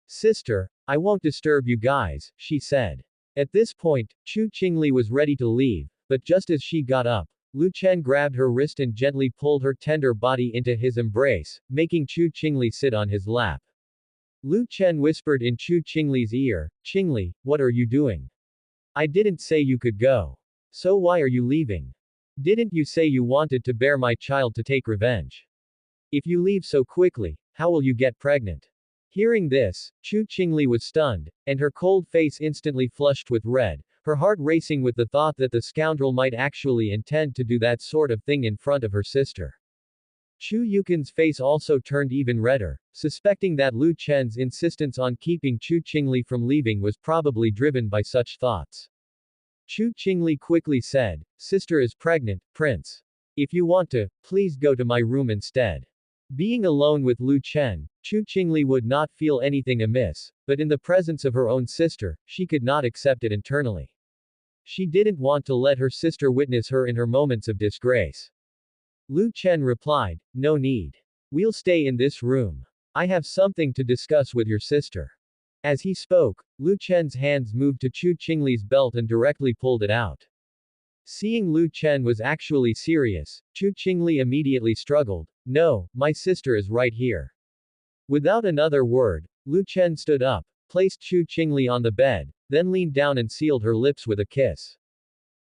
Sister, I won't disturb you guys, she said. At this point, Chu Qingli was ready to leave, but just as she got up, Lu Chen grabbed her wrist and gently pulled her tender body into his embrace, making Chu Qingli sit on his lap. Lu Chen whispered in Chu Qingli's ear, Qingli, what are you doing? I didn't say you could go. So why are you leaving? Didn't you say you wanted to bear my child to take revenge? If you leave so quickly, how will you get pregnant? Hearing this, Chu Qingli was stunned, and her cold face instantly flushed with red, her heart racing with the thought that the scoundrel might actually intend to do that sort of thing in front of her sister. Chu Yukin's face also turned even redder, suspecting that Lu Chen's insistence on keeping Chu Qingli from leaving was probably driven by such thoughts. Chu Qingli quickly said, Sister is pregnant, Prince. If you want to, please go to my room instead. Being alone with Lu Chen, Chu Qingli would not feel anything amiss, but in the presence of her own sister, she could not accept it internally. She didn't want to let her sister witness her in her moments of disgrace. Lu Chen replied, No need. We'll stay in this room. I have something to discuss with your sister. As he spoke, Lu Chen's hands moved to Chu Qingli's belt and directly pulled it out. Seeing Lu Chen was actually serious, Chu Qingli immediately struggled. No, my sister is right here. Without another word, Lu Chen stood up, placed Chu Qingli on the bed, then leaned down and sealed her lips with a kiss.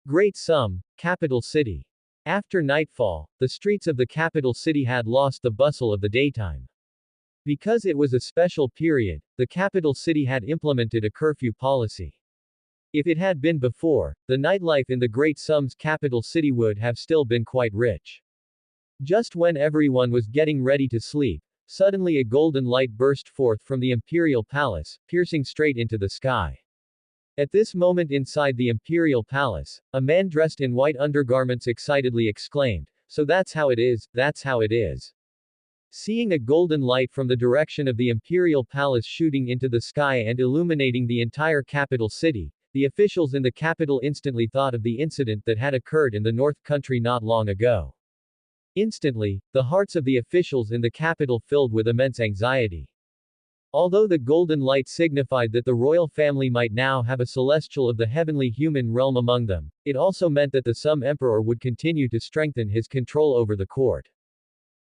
Great Sum, capital city. After nightfall, the streets of the capital city had lost the bustle of the daytime. Because it was a special period, the capital city had implemented a curfew policy. If it had been before, the nightlife in the Great Sum's capital city would have still been quite rich. Just when everyone was getting ready to sleep, suddenly a golden light burst forth from the imperial palace, piercing straight into the sky. At this moment inside the imperial palace, a man dressed in white undergarments excitedly exclaimed, So that's how it is, that's how it is. Seeing a golden light from the direction of the imperial palace shooting into the sky and illuminating the entire capital city, the officials in the capital instantly thought of the incident that had occurred in the North Country not long ago. Instantly, the hearts of the officials in the capital filled with immense anxiety. Although the golden light signified that the royal family might now have a celestial of the heavenly human realm among them, it also meant that the Sum Emperor would continue to strengthen his control over the court.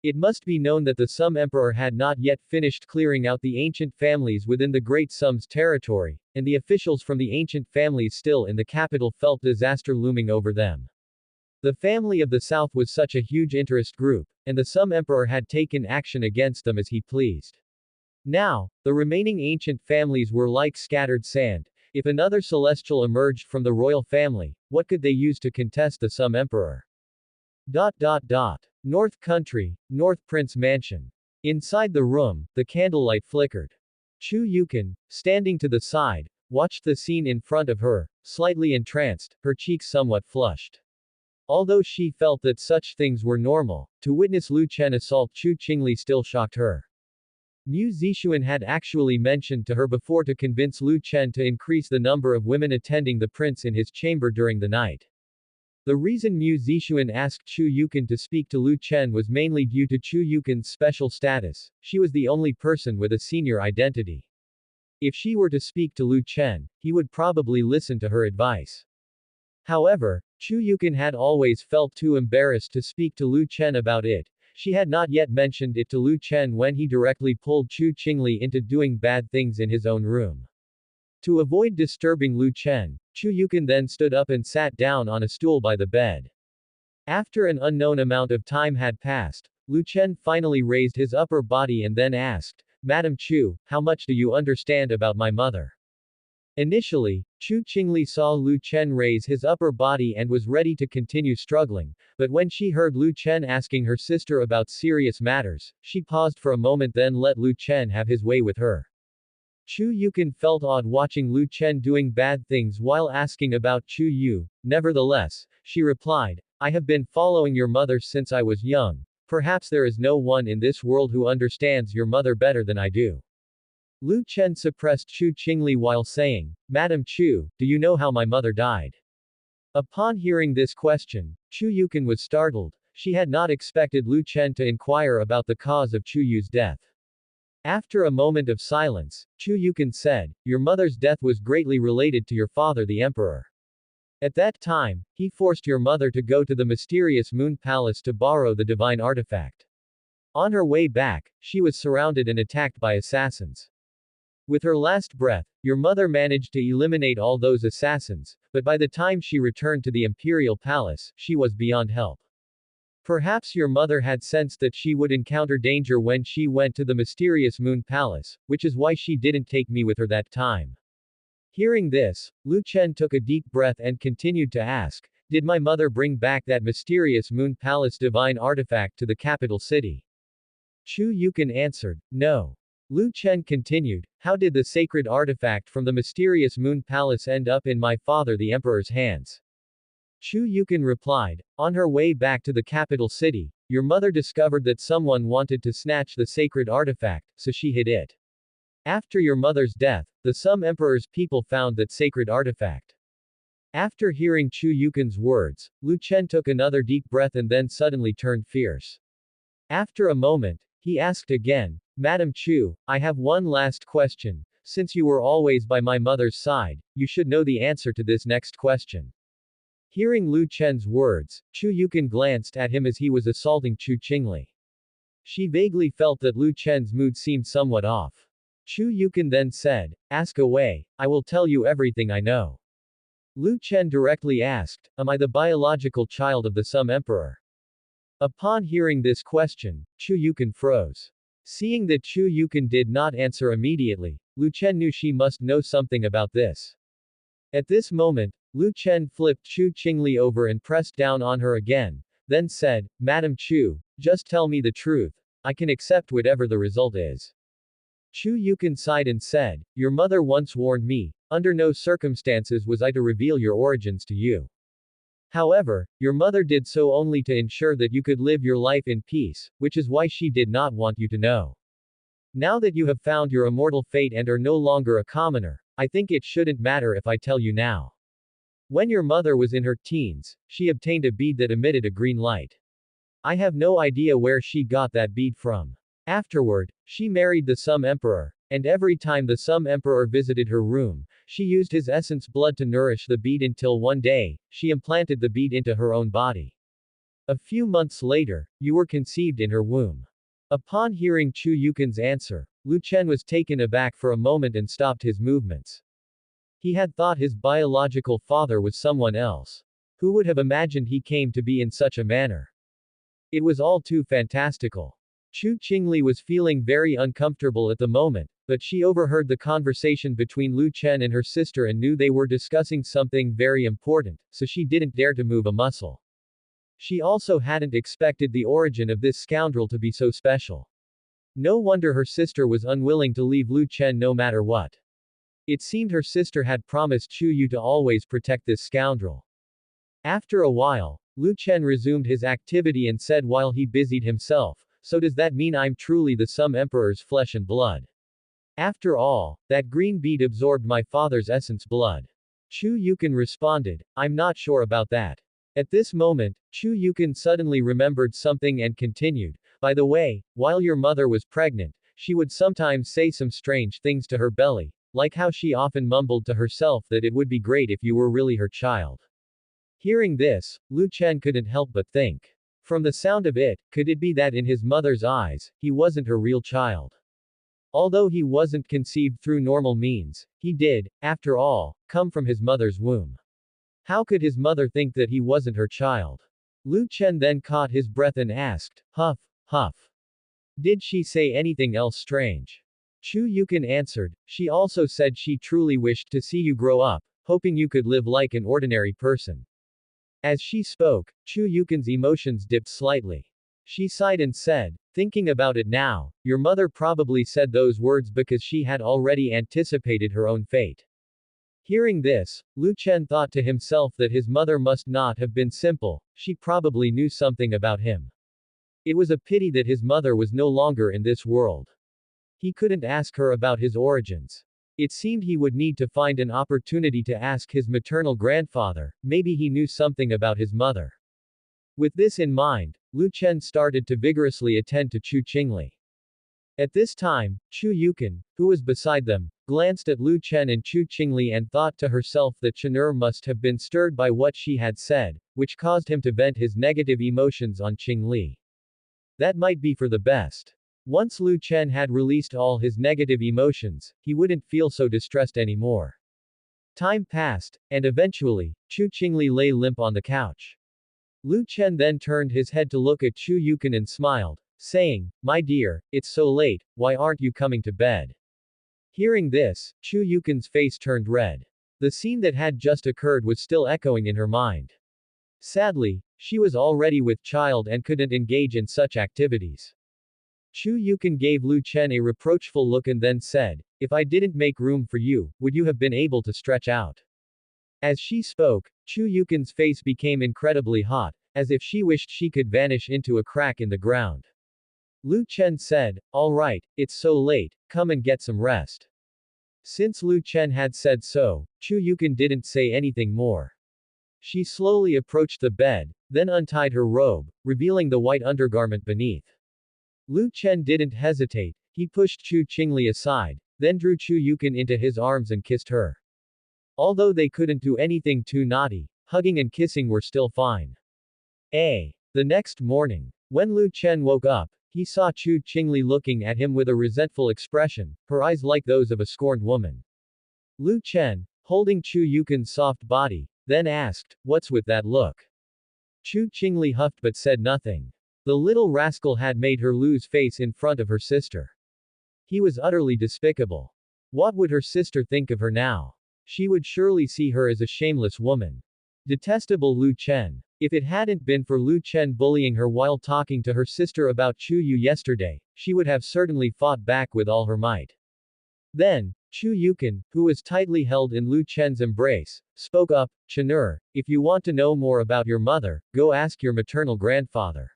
It must be known that the Sum Emperor had not yet finished clearing out the ancient families within the Great Sum's territory, and the officials from the ancient families still in the capital felt disaster looming over them. The family of the South was such a huge interest group, and the Sum Emperor had taken action against them as he pleased. Now, the remaining ancient families were like scattered sand. If another celestial emerged from the royal family, what could they use to contest the Sum Emperor? North Country, North Prince Mansion. Inside the room, the candlelight flickered. Chu Yukin, standing to the side, watched the scene in front of her, slightly entranced, her cheeks somewhat flushed. Although she felt that such things were normal, to witness Lu Chen assault Chu Qingli still shocked her. Mu Zixuan had actually mentioned to her before to convince Lu Chen to increase the number of women attending the prince in his chamber during the night. The reason Mu Zixuan asked Chu Yukin to speak to Lu Chen was mainly due to Chu Yukin's special status. She was the only person with a senior identity. If she were to speak to Lu Chen, he would probably listen to her advice. However, Chu Yukin had always felt too embarrassed to speak to Lu Chen about it. She had not yet mentioned it to Lu Chen when he directly pulled Chu Qingli into doing bad things in his own room. To avoid disturbing Lu Chen, Chu Yukin then stood up and sat down on a stool by the bed. After an unknown amount of time had passed, Lu Chen finally raised his upper body and then asked, Madam Chu, how much do you understand about my mother? Initially, Chu Qingli saw Lu Chen raise his upper body and was ready to continue struggling, but when she heard Lu Chen asking her sister about serious matters, she paused for a moment then let Lu Chen have his way with her. Chu Yukan felt odd watching Lu Chen doing bad things while asking about Chu Yu. Nevertheless, she replied, I have been following your mother since I was young. Perhaps there is no one in this world who understands your mother better than I do. Lu Chen suppressed Chu Qingli while saying, Madam Chu, do you know how my mother died? Upon hearing this question, Chu Yukan was startled. She had not expected Lu Chen to inquire about the cause of Chu Yu's death. After a moment of silence, Chu Yukan said, Your mother's death was greatly related to your father the emperor. At that time, he forced your mother to go to the mysterious Moon Palace to borrow the divine artifact. On her way back, she was surrounded and attacked by assassins. With her last breath, your mother managed to eliminate all those assassins, but by the time she returned to the imperial palace, she was beyond help. Perhaps your mother had sensed that she would encounter danger when she went to the mysterious Moon Palace, which is why she didn't take me with her that time. Hearing this, Lu Chen took a deep breath and continued to ask, Did my mother bring back that mysterious Moon Palace divine artifact to the capital city? Chu Yukan answered, No. Lu Chen continued, How did the sacred artifact from the mysterious Moon Palace end up in my father the emperor's hands? Chu Yukan replied, On her way back to the capital city, your mother discovered that someone wanted to snatch the sacred artifact, so she hid it. After your mother's death, the Sum Emperor's people found that sacred artifact. After hearing Chu Yukan's words, Lu Chen took another deep breath and then suddenly turned fierce. After a moment, he asked again, Madam Chu, I have one last question. Since you were always by my mother's side, you should know the answer to this next question. Hearing Lu Chen's words, Chu Yukan glanced at him as he was assaulting Chu Qingli. She vaguely felt that Lu Chen's mood seemed somewhat off. Chu Yukan then said, Ask away, I will tell you everything I know. Lu Chen directly asked, Am I the biological child of the Sum Emperor? Upon hearing this question, Chu Yukan froze. Seeing that Chu Yukan did not answer immediately, Lu Chen knew she must know something about this. At this moment, Lu Chen flipped Chu Qingli over and pressed down on her again, then said, Madam Chu, just tell me the truth. I can accept whatever the result is. Chu Yukan sighed and said, Your mother once warned me, under no circumstances was I to reveal your origins to you. However, your mother did so only to ensure that you could live your life in peace, which is why she did not want you to know. Now that you have found your immortal fate and are no longer a commoner, I think it shouldn't matter if I tell you now. When your mother was in her teens, she obtained a bead that emitted a green light. I have no idea where she got that bead from. Afterward, she married the Sum Emperor, and every time the Sum Emperor visited her room, she used his essence blood to nourish the bead until one day, she implanted the bead into her own body. A few months later, you were conceived in her womb. Upon hearing Chu Yukan's answer, Lu Chen was taken aback for a moment and stopped his movements. He had thought his biological father was someone else. Who would have imagined he came to be in such a manner? It was all too fantastical. Chu Qingli was feeling very uncomfortable at the moment, but she overheard the conversation between Lu Chen and her sister and knew they were discussing something very important, so she didn't dare to move a muscle. She also hadn't expected the origin of this scoundrel to be so special. No wonder her sister was unwilling to leave Lu Chen no matter what. It seemed her sister had promised Chu Yu to always protect this scoundrel. After a while, Lu Chen resumed his activity and said while he busied himself, So does that mean I'm truly the Sum Emperor's flesh and blood? After all, that green bead absorbed my father's essence blood. Chu Yukan responded, I'm not sure about that. At this moment, Chu Yukan suddenly remembered something and continued, By the way, while your mother was pregnant, she would sometimes say some strange things to her belly, like how she often mumbled to herself that it would be great if you were really her child. Hearing this, Lu Chen couldn't help but think. From the sound of it, could it be that in his mother's eyes, he wasn't her real child? Although he wasn't conceived through normal means, he did, after all, come from his mother's womb. How could his mother think that he wasn't her child? Lu Chen then caught his breath and asked, Huff, huff. Did she say anything else strange? Chu Yukon answered, she also said she truly wished to see you grow up, hoping you could live like an ordinary person. As she spoke, Chu Yukon's emotions dipped slightly. She sighed and said, thinking about it now, your mother probably said those words because she had already anticipated her own fate. Hearing this, Lu Chen thought to himself that his mother must not have been simple, she probably knew something about him. It was a pity that his mother was no longer in this world. He couldn't ask her about his origins. It seemed he would need to find an opportunity to ask his maternal grandfather, maybe he knew something about his mother. With this in mind, Lu Chen started to vigorously attend to Chu Qingli. At this time, Chu Yukon, who was beside them, glanced at Lu Chen and Chu Qingli and thought to herself that Chen'er must have been stirred by what she had said, which caused him to vent his negative emotions on Qingli. That might be for the best. Once Lu Chen had released all his negative emotions, he wouldn't feel so distressed anymore. Time passed, and eventually, Chu Qingli lay limp on the couch. Lu Chen then turned his head to look at Chu Yukon and smiled, saying, my dear, it's so late, why aren't you coming to bed? Hearing this, Chu Yukon's face turned red. The scene that had just occurred was still echoing in her mind. Sadly, she was already with child and couldn't engage in such activities. Chu Yukon gave Lu Chen a reproachful look and then said, if I didn't make room for you, would you have been able to stretch out? As she spoke, Chu Yukon's face became incredibly hot, as if she wished she could vanish into a crack in the ground. Lu Chen said, all right, it's so late, come and get some rest. Since Lu Chen had said so, Chu Yukon didn't say anything more. She slowly approached the bed, then untied her robe, revealing the white undergarment beneath. Lu Chen didn't hesitate, he pushed Chu Qingli aside, then drew Chu Yukon into his arms and kissed her. Although they couldn't do anything too naughty, hugging and kissing were still fine. The next morning, when Lu Chen woke up, he saw Chu Qingli looking at him with a resentful expression, her eyes like those of a scorned woman. Lu Chen, holding Chu Yukon's soft body, then asked, what's with that look? Chu Qingli huffed but said nothing. The little rascal had made her lose face in front of her sister. He was utterly despicable. What would her sister think of her now? She would surely see her as a shameless woman. Detestable Lu Chen. If it hadn't been for Lu Chen bullying her while talking to her sister about Chu Yu yesterday, she would have certainly fought back with all her might. Then, Chu Yukon, who was tightly held in Lu Chen's embrace, spoke up, Chen'er, if you want to know more about your mother, go ask your maternal grandfather.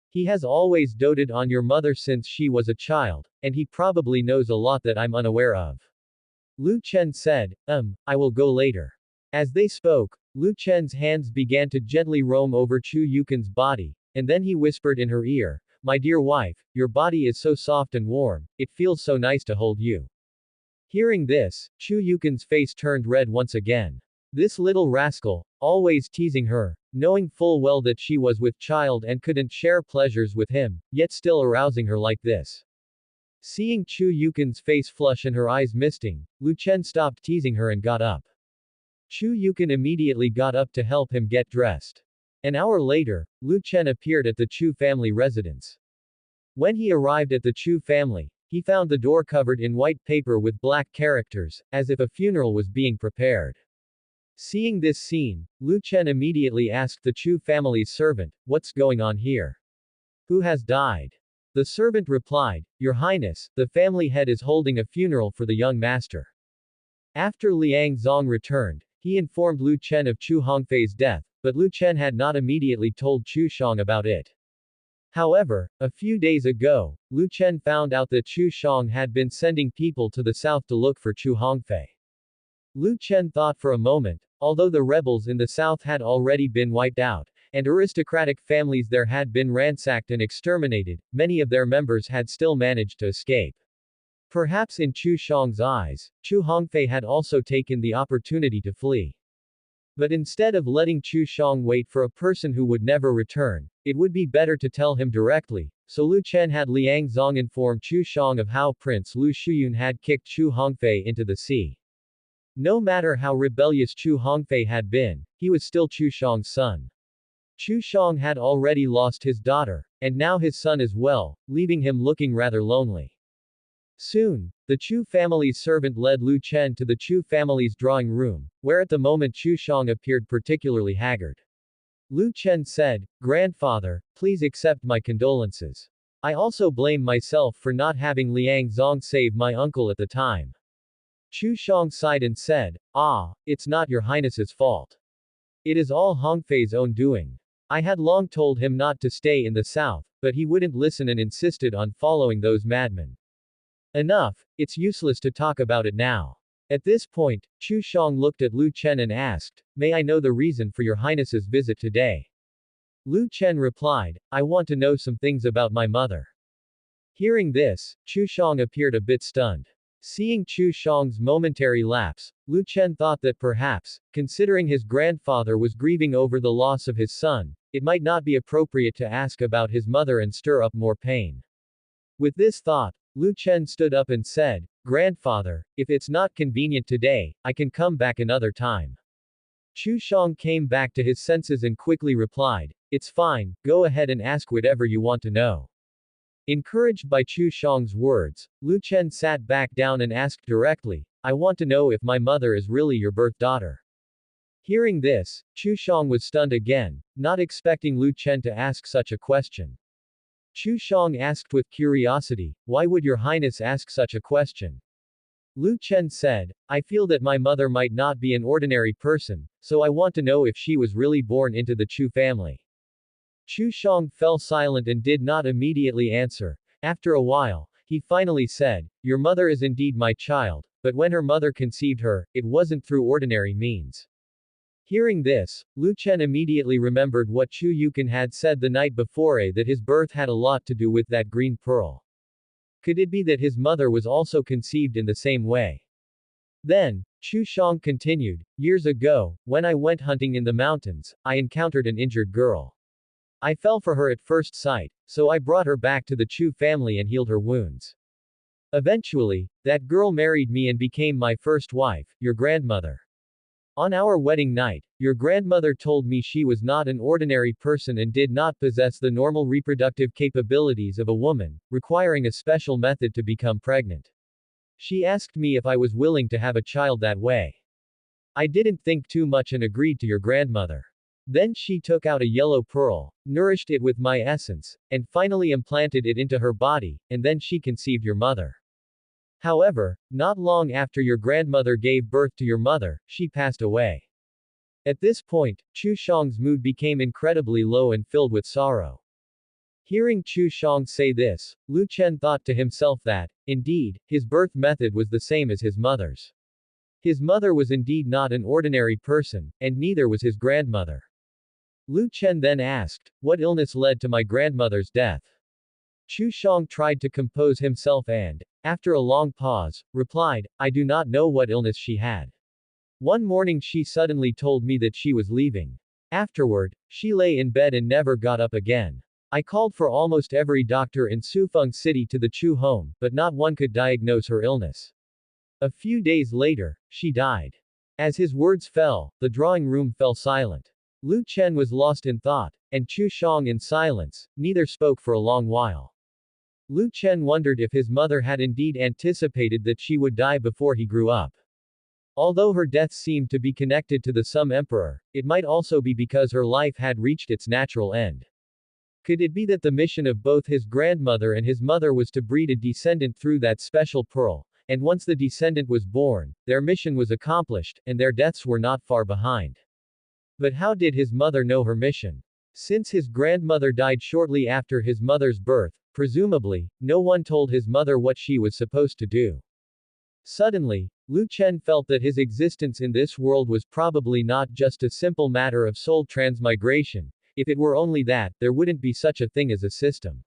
He has always doted on your mother since she was a child, and he probably knows a lot that I'm unaware of. Lu Chen said, I will go later. As they spoke, Lu Chen's hands began to gently roam over Chu Yukon's body, and then he whispered in her ear, my dear wife, your body is so soft and warm, it feels so nice to hold you. Hearing this, Chu Yukon's face turned red once again. This little rascal, always teasing her, knowing full well that she was with child and couldn't share pleasures with him, yet still arousing her like this. Seeing Chu Yukon's face flush and her eyes misting, Lu Chen stopped teasing her and got up. Chu Yukon immediately got up to help him get dressed. An hour later, Lu Chen appeared at the Chu family residence. When he arrived at the Chu family, he found the door covered in white paper with black characters, as if a funeral was being prepared. Seeing this scene, Lu Chen immediately asked the Chu family's servant, what's going on here? Who has died? The servant replied, Your Highness, the family head is holding a funeral for the young master. After Liang Zong returned, he informed Lu Chen of Chu Hongfei's death, but Lu Chen had not immediately told Chu Shang about it. However, a few days ago, Lu Chen found out that Chu Shang had been sending people to the south to look for Chu Hongfei. Lu Chen thought for a moment, although the rebels in the south had already been wiped out, and aristocratic families there had been ransacked and exterminated, many of their members had still managed to escape. Perhaps in Chu Shang's eyes, Chu Hongfei had also taken the opportunity to flee. But instead of letting Chu Shang wait for a person who would never return, it would be better to tell him directly, so Lu Chen had Liang Zong inform Chu Shang of how Prince Lu Shuyun had kicked Chu Hongfei into the sea. No matter how rebellious Chu Hongfei had been, he was still Chu Shang's son. Chu Shang had already lost his daughter, and now his son as well, leaving him looking rather lonely. Soon, the Chu family's servant led Lu Chen to the Chu family's drawing room, where at the moment Chu Shang appeared particularly haggard. Lu Chen said, "Grandfather, please accept my condolences. I also blame myself for not having Liang Zong save my uncle at the time." Chu Shang sighed and said, "Ah, it's not your highness's fault. It is all Hongfei's own doing. I had long told him not to stay in the south, but he wouldn't listen and insisted on following those madmen. Enough, it's useless to talk about it now." At this point, Chu Shang looked at Lu Chen and asked, "May I know the reason for your highness's visit today?" Lu Chen replied, "I want to know some things about my mother." Hearing this, Chu Shang appeared a bit stunned. Seeing Chu Shang's momentary lapse, Lu Chen thought that perhaps, considering his grandfather was grieving over the loss of his son, it might not be appropriate to ask about his mother and stir up more pain. With this thought, Lu Chen stood up and said, "Grandfather, if it's not convenient today, I can come back another time." Chu Shang came back to his senses and quickly replied, "It's fine, go ahead and ask whatever you want to know." Encouraged by Chu Shang's words, Lu Chen sat back down and asked directly, "I want to know if my mother is really your birth daughter." Hearing this, Chu Shang was stunned again, not expecting Lu Chen to ask such a question. Chu Shang asked with curiosity, "Why would your highness ask such a question?" Lu Chen said, "I feel that my mother might not be an ordinary person, so I want to know if she was really born into the Chu family." Chu Shang fell silent and did not immediately answer. After a while, he finally said, "Your mother is indeed my child, but when her mother conceived her, it wasn't through ordinary means." Hearing this, Lu Chen immediately remembered what Chu Yukan had said the night before, that his birth had a lot to do with that green pearl. Could it be that his mother was also conceived in the same way? Then, Chu Shang continued, "Years ago, when I went hunting in the mountains, I encountered an injured girl. I fell for her at first sight, so I brought her back to the Chu family and healed her wounds. Eventually, that girl married me and became my first wife, your grandmother. On our wedding night, your grandmother told me she was not an ordinary person and did not possess the normal reproductive capabilities of a woman, requiring a special method to become pregnant. She asked me if I was willing to have a child that way. I didn't think too much and agreed to your grandmother. Then she took out a yellow pearl, nourished it with my essence, and finally implanted it into her body, and then she conceived your mother. However, not long after your grandmother gave birth to your mother, she passed away." At this point, Chu Shang's mood became incredibly low and filled with sorrow. Hearing Chu Shang say this, Lu Chen thought to himself that, indeed, his birth method was the same as his mother's. His mother was indeed not an ordinary person, and neither was his grandmother. Lu Chen then asked, "What illness led to my grandmother's death?" Chu Shang tried to compose himself and, after a long pause, replied, "I do not know what illness she had. One morning she suddenly told me that she was leaving. Afterward, she lay in bed and never got up again. I called for almost every doctor in Sufeng City to the Chu home, but not one could diagnose her illness. A few days later, she died." As his words fell, the drawing room fell silent. Lu Chen was lost in thought, and Chu Shang in silence, neither spoke for a long while. Lu Chen wondered if his mother had indeed anticipated that she would die before he grew up. Although her death seemed to be connected to the Sum Emperor, it might also be because her life had reached its natural end. Could it be that the mission of both his grandmother and his mother was to breed a descendant through that special pearl, and once the descendant was born, their mission was accomplished, and their deaths were not far behind? But how did his mother know her mission? Since his grandmother died shortly after his mother's birth, presumably, no one told his mother what she was supposed to do. Suddenly, Lu Chen felt that his existence in this world was probably not just a simple matter of soul transmigration. If it were only that, there wouldn't be such a thing as a system.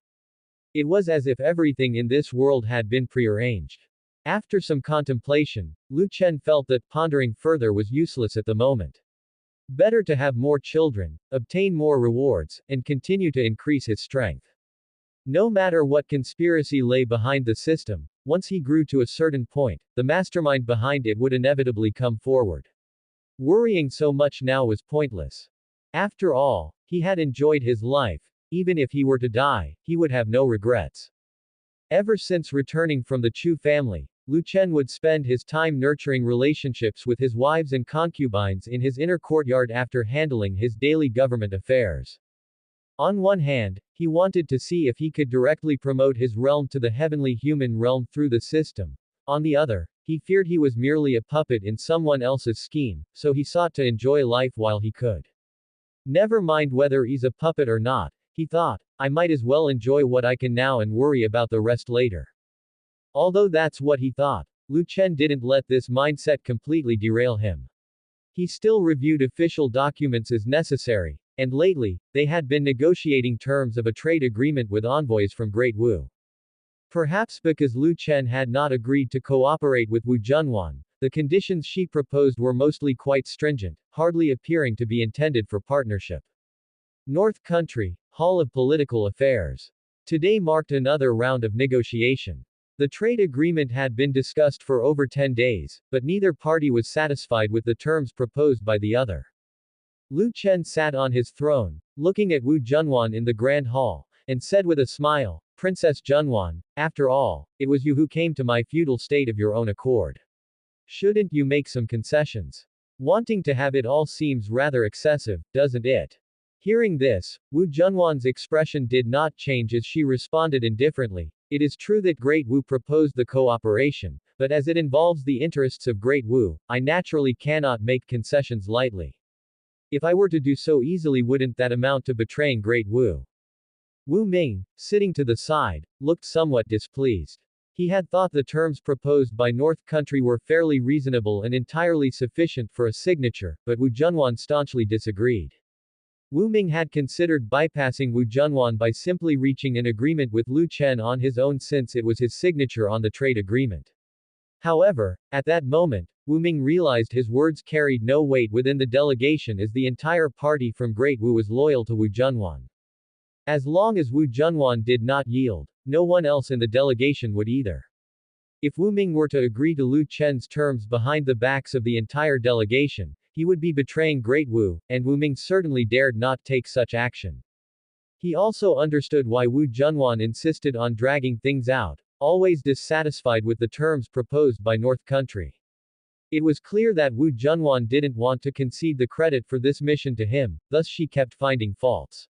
It was as if everything in this world had been prearranged. After some contemplation, Lu Chen felt that pondering further was useless at the moment. Better to have more children, obtain more rewards, and continue to increase his strength. No matter what conspiracy lay behind the system, once he grew to a certain point, the mastermind behind it would inevitably come forward. Worrying so much now was pointless. After all, he had enjoyed his life. Even if he were to die, he would have no regrets. Ever since returning from the Chu family, Lu Chen would spend his time nurturing relationships with his wives and concubines in his inner courtyard after handling his daily government affairs. On one hand, he wanted to see if he could directly promote his realm to the heavenly human realm through the system. On the other, he feared he was merely a puppet in someone else's scheme, so he sought to enjoy life while he could. Never mind whether he's a puppet or not, he thought, I might as well enjoy what I can now and worry about the rest later. Although that's what he thought, Lu Chen didn't let this mindset completely derail him. He still reviewed official documents as necessary, and lately, they had been negotiating terms of a trade agreement with envoys from Great Wu. Perhaps because Lu Chen had not agreed to cooperate with Wu Junwan, the conditions she proposed were mostly quite stringent, hardly appearing to be intended for partnership. North Country, Hall of Political Affairs. Today marked another round of negotiation. The trade agreement had been discussed for over 10 days, but neither party was satisfied with the terms proposed by the other. Lu Chen sat on his throne, looking at Wu Junwan in the Grand Hall, and said with a smile, Princess Junwan, after all, it was you who came to my feudal state of your own accord. Shouldn't you make some concessions? Wanting to have it all seems rather excessive, doesn't it? Hearing this, Wu Junwan's expression did not change as she responded indifferently. It is true that Great Wu proposed the cooperation, but as it involves the interests of Great Wu, I naturally cannot make concessions lightly. If I were to do so easily, wouldn't that amount to betraying Great Wu? Wu Ming, sitting to the side, looked somewhat displeased. He had thought the terms proposed by North Country were fairly reasonable and entirely sufficient for a signature, but Wu Junwan staunchly disagreed. Wu Ming had considered bypassing Wu Junwan by simply reaching an agreement with Lu Chen on his own since it was his signature on the trade agreement. However, at that moment, Wu Ming realized his words carried no weight within the delegation as the entire party from Great Wu was loyal to Wu Junwan. As long as Wu Junwan did not yield, no one else in the delegation would either. If Wu Ming were to agree to Lu Chen's terms behind the backs of the entire delegation, he would be betraying Great Wu, and Wu Ming certainly dared not take such action. He also understood why Wu Junwan insisted on dragging things out, always dissatisfied with the terms proposed by North Country. It was clear that Wu Junwan didn't want to concede the credit for this mission to him, thus she kept finding faults.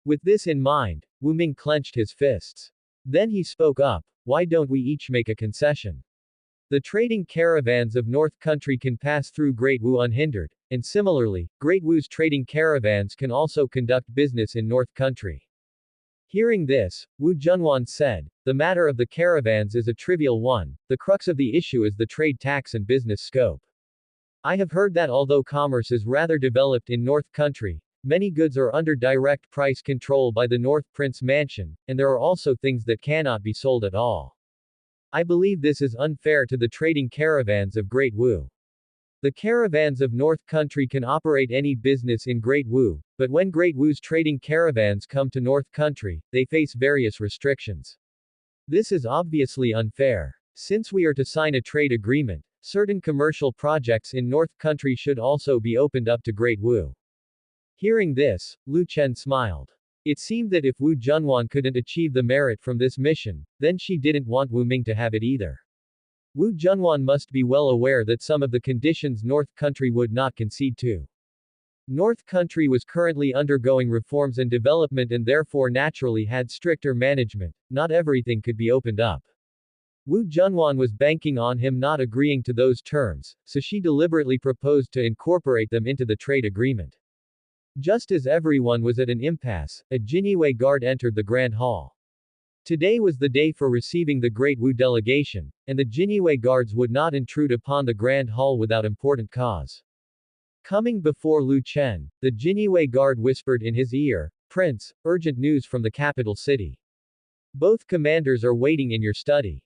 With this in mind, Wu Ming clenched his fists. Then he spoke up, why don't we each make a concession? The trading caravans of North Country can pass through Great Wu unhindered, and similarly, Great Wu's trading caravans can also conduct business in North Country. Hearing this, Wu Junwan said, the matter of the caravans is a trivial one, the crux of the issue is the trade tax and business scope. I have heard that although commerce is rather developed in North Country, many goods are under direct price control by the North Prince Mansion, and there are also things that cannot be sold at all. I believe this is unfair to the trading caravans of Great Wu. The caravans of North Country can operate any business in Great Wu, but when Great Wu's trading caravans come to North Country, they face various restrictions. This is obviously unfair. Since we are to sign a trade agreement, certain commercial projects in North Country should also be opened up to Great Wu. Hearing this, Lu Chen smiled. It seemed that if Wu Junwan couldn't achieve the merit from this mission, then she didn't want Wu Ming to have it either. Wu Junwan must be well aware that some of the conditions North Country would not concede to. North Country was currently undergoing reforms and development and therefore naturally had stricter management, not everything could be opened up. Wu Junwan was banking on him not agreeing to those terms, so she deliberately proposed to incorporate them into the trade agreement. Just as everyone was at an impasse, a Jinyue guard entered the Grand Hall. Today was the day for receiving the Great Wu delegation, and the Jinyue guards would not intrude upon the Grand Hall without important cause. Coming before Lu Chen, the Jinyue guard whispered in his ear, Prince, urgent news from the capital city. Both commanders are waiting in your study.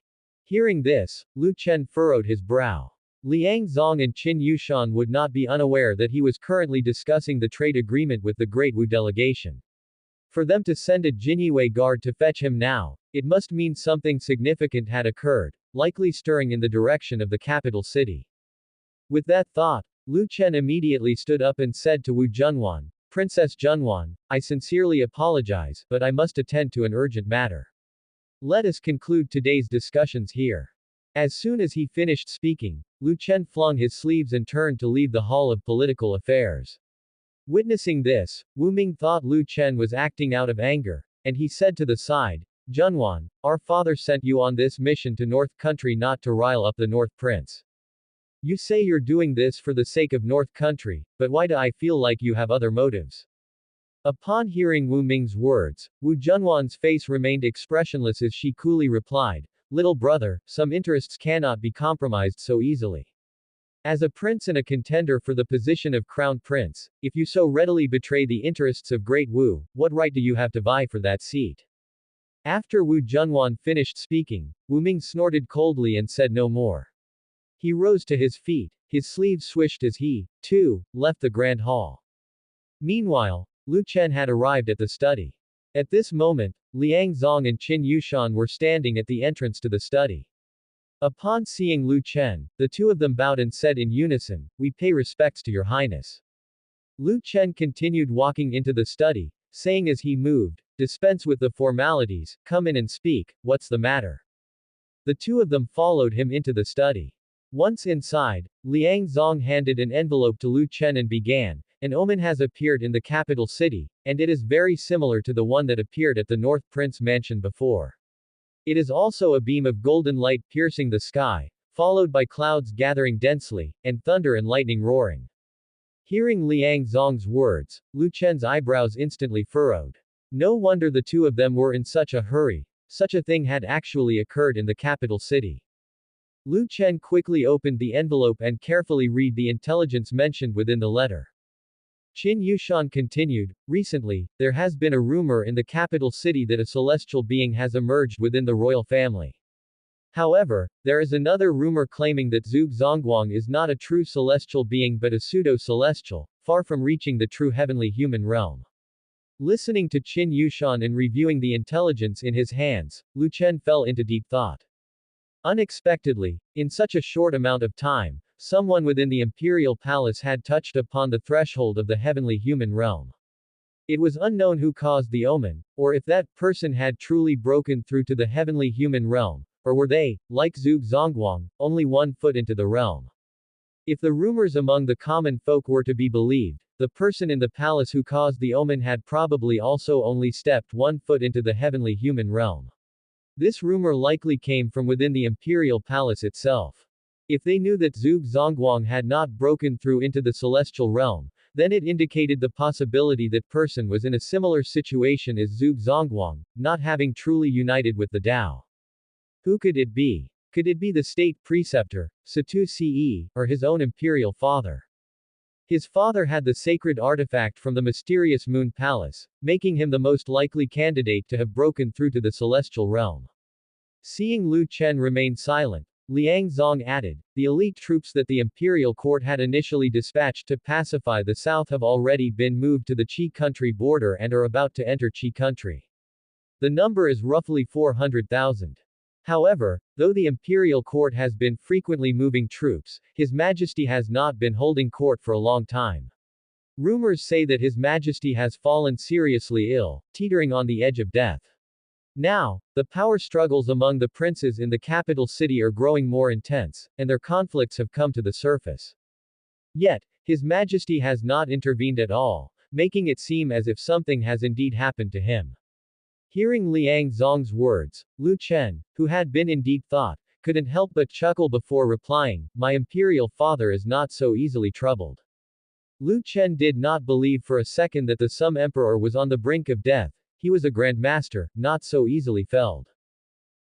Hearing this, Lu Chen furrowed his brow. Liang Zong and Qin Yushan would not be unaware that he was currently discussing the trade agreement with the Great Wu delegation. For them to send a Jinyue guard to fetch him now, it must mean something significant had occurred, likely stirring in the direction of the capital city. With that thought, Lu Chen immediately stood up and said to Wu Junwan, Princess Junwan, I sincerely apologize, but I must attend to an urgent matter. Let us conclude today's discussions here. As soon as he finished speaking, Lu Chen flung his sleeves and turned to leave the Hall of Political Affairs. Witnessing this, Wu Ming thought Lu Chen was acting out of anger, and he said to the side, Junwan, our father sent you on this mission to North Country not to rile up the North Prince. You say you're doing this for the sake of North Country, but why do I feel like you have other motives? Upon hearing Wu Ming's words, Wu Junwan's face remained expressionless as she coolly replied, Little brother, some interests cannot be compromised so easily. As a prince and a contender for the position of crown prince, if you so readily betray the interests of Great Wu, what right do you have to vie for that seat? After Wu Junwan finished speaking, Wu Ming snorted coldly and said no more. He rose to his feet, his sleeves swished as he, too, left the grand hall. Meanwhile, Lu Chen had arrived at the study. At this moment, Liang Zong and Qin Yushan were standing at the entrance to the study. Upon seeing Lu Chen, the two of them bowed and said in unison, We pay respects to your highness. Lu Chen continued walking into the study, saying as he moved, Dispense with the formalities, come in and speak, what's the matter? The two of them followed him into the study. Once inside, Liang Zong handed an envelope to Lu Chen and began, An omen has appeared in the capital city, and it is very similar to the one that appeared at the North Prince mansion before. It is also a beam of golden light piercing the sky, followed by clouds gathering densely, and thunder and lightning roaring. Hearing Liang Zong's words, Lu Chen's eyebrows instantly furrowed. No wonder the two of them were in such a hurry, such a thing had actually occurred in the capital city. Lu Chen quickly opened the envelope and carefully read the intelligence mentioned within the letter. Qin Yushan continued, Recently, there has been a rumor in the capital city that a celestial being has emerged within the royal family. However, there is another rumor claiming that Zhuge Zongguang is not a true celestial being but a pseudo-celestial, far from reaching the true heavenly human realm. Listening to Qin Yushan and reviewing the intelligence in his hands, Lu Chen fell into deep thought. Unexpectedly, in such a short amount of time, someone within the imperial palace had touched upon the threshold of the heavenly human realm. It was unknown who caused the omen, or if that person had truly broken through to the heavenly human realm, or were they, like Zhuge Zongguang, only 1 foot into the realm. If the rumors among the common folk were to be believed, the person in the palace who caused the omen had probably also only stepped 1 foot into the heavenly human realm. This rumor likely came from within the imperial palace itself. If they knew that Zhuge Zongguang had not broken through into the celestial realm, then it indicated the possibility that person was in a similar situation as Zhuge Zongguang, not having truly united with the Tao. Who could it be? Could it be the state preceptor, Satu Ce, or his own imperial father? His father had the sacred artifact from the mysterious Moon Palace, making him the most likely candidate to have broken through to the celestial realm. Seeing Lu Chen remain silent, Liang Zong added, The elite troops that the imperial court had initially dispatched to pacify the south have already been moved to the Qi country border and are about to enter Qi country. The number is roughly 400,000. However, though the imperial court has been frequently moving troops, His Majesty has not been holding court for a long time. Rumors say that His Majesty has fallen seriously ill, teetering on the edge of death. Now, the power struggles among the princes in the capital city are growing more intense, and their conflicts have come to the surface. Yet, His Majesty has not intervened at all, making it seem as if something has indeed happened to him. Hearing Liang Zong's words, Lu Chen, who had been in deep thought, couldn't help but chuckle before replying, My imperial father is not so easily troubled. Lu Chen did not believe for a second that the Sum Emperor was on the brink of death. He was a Grand Master, not so easily felled.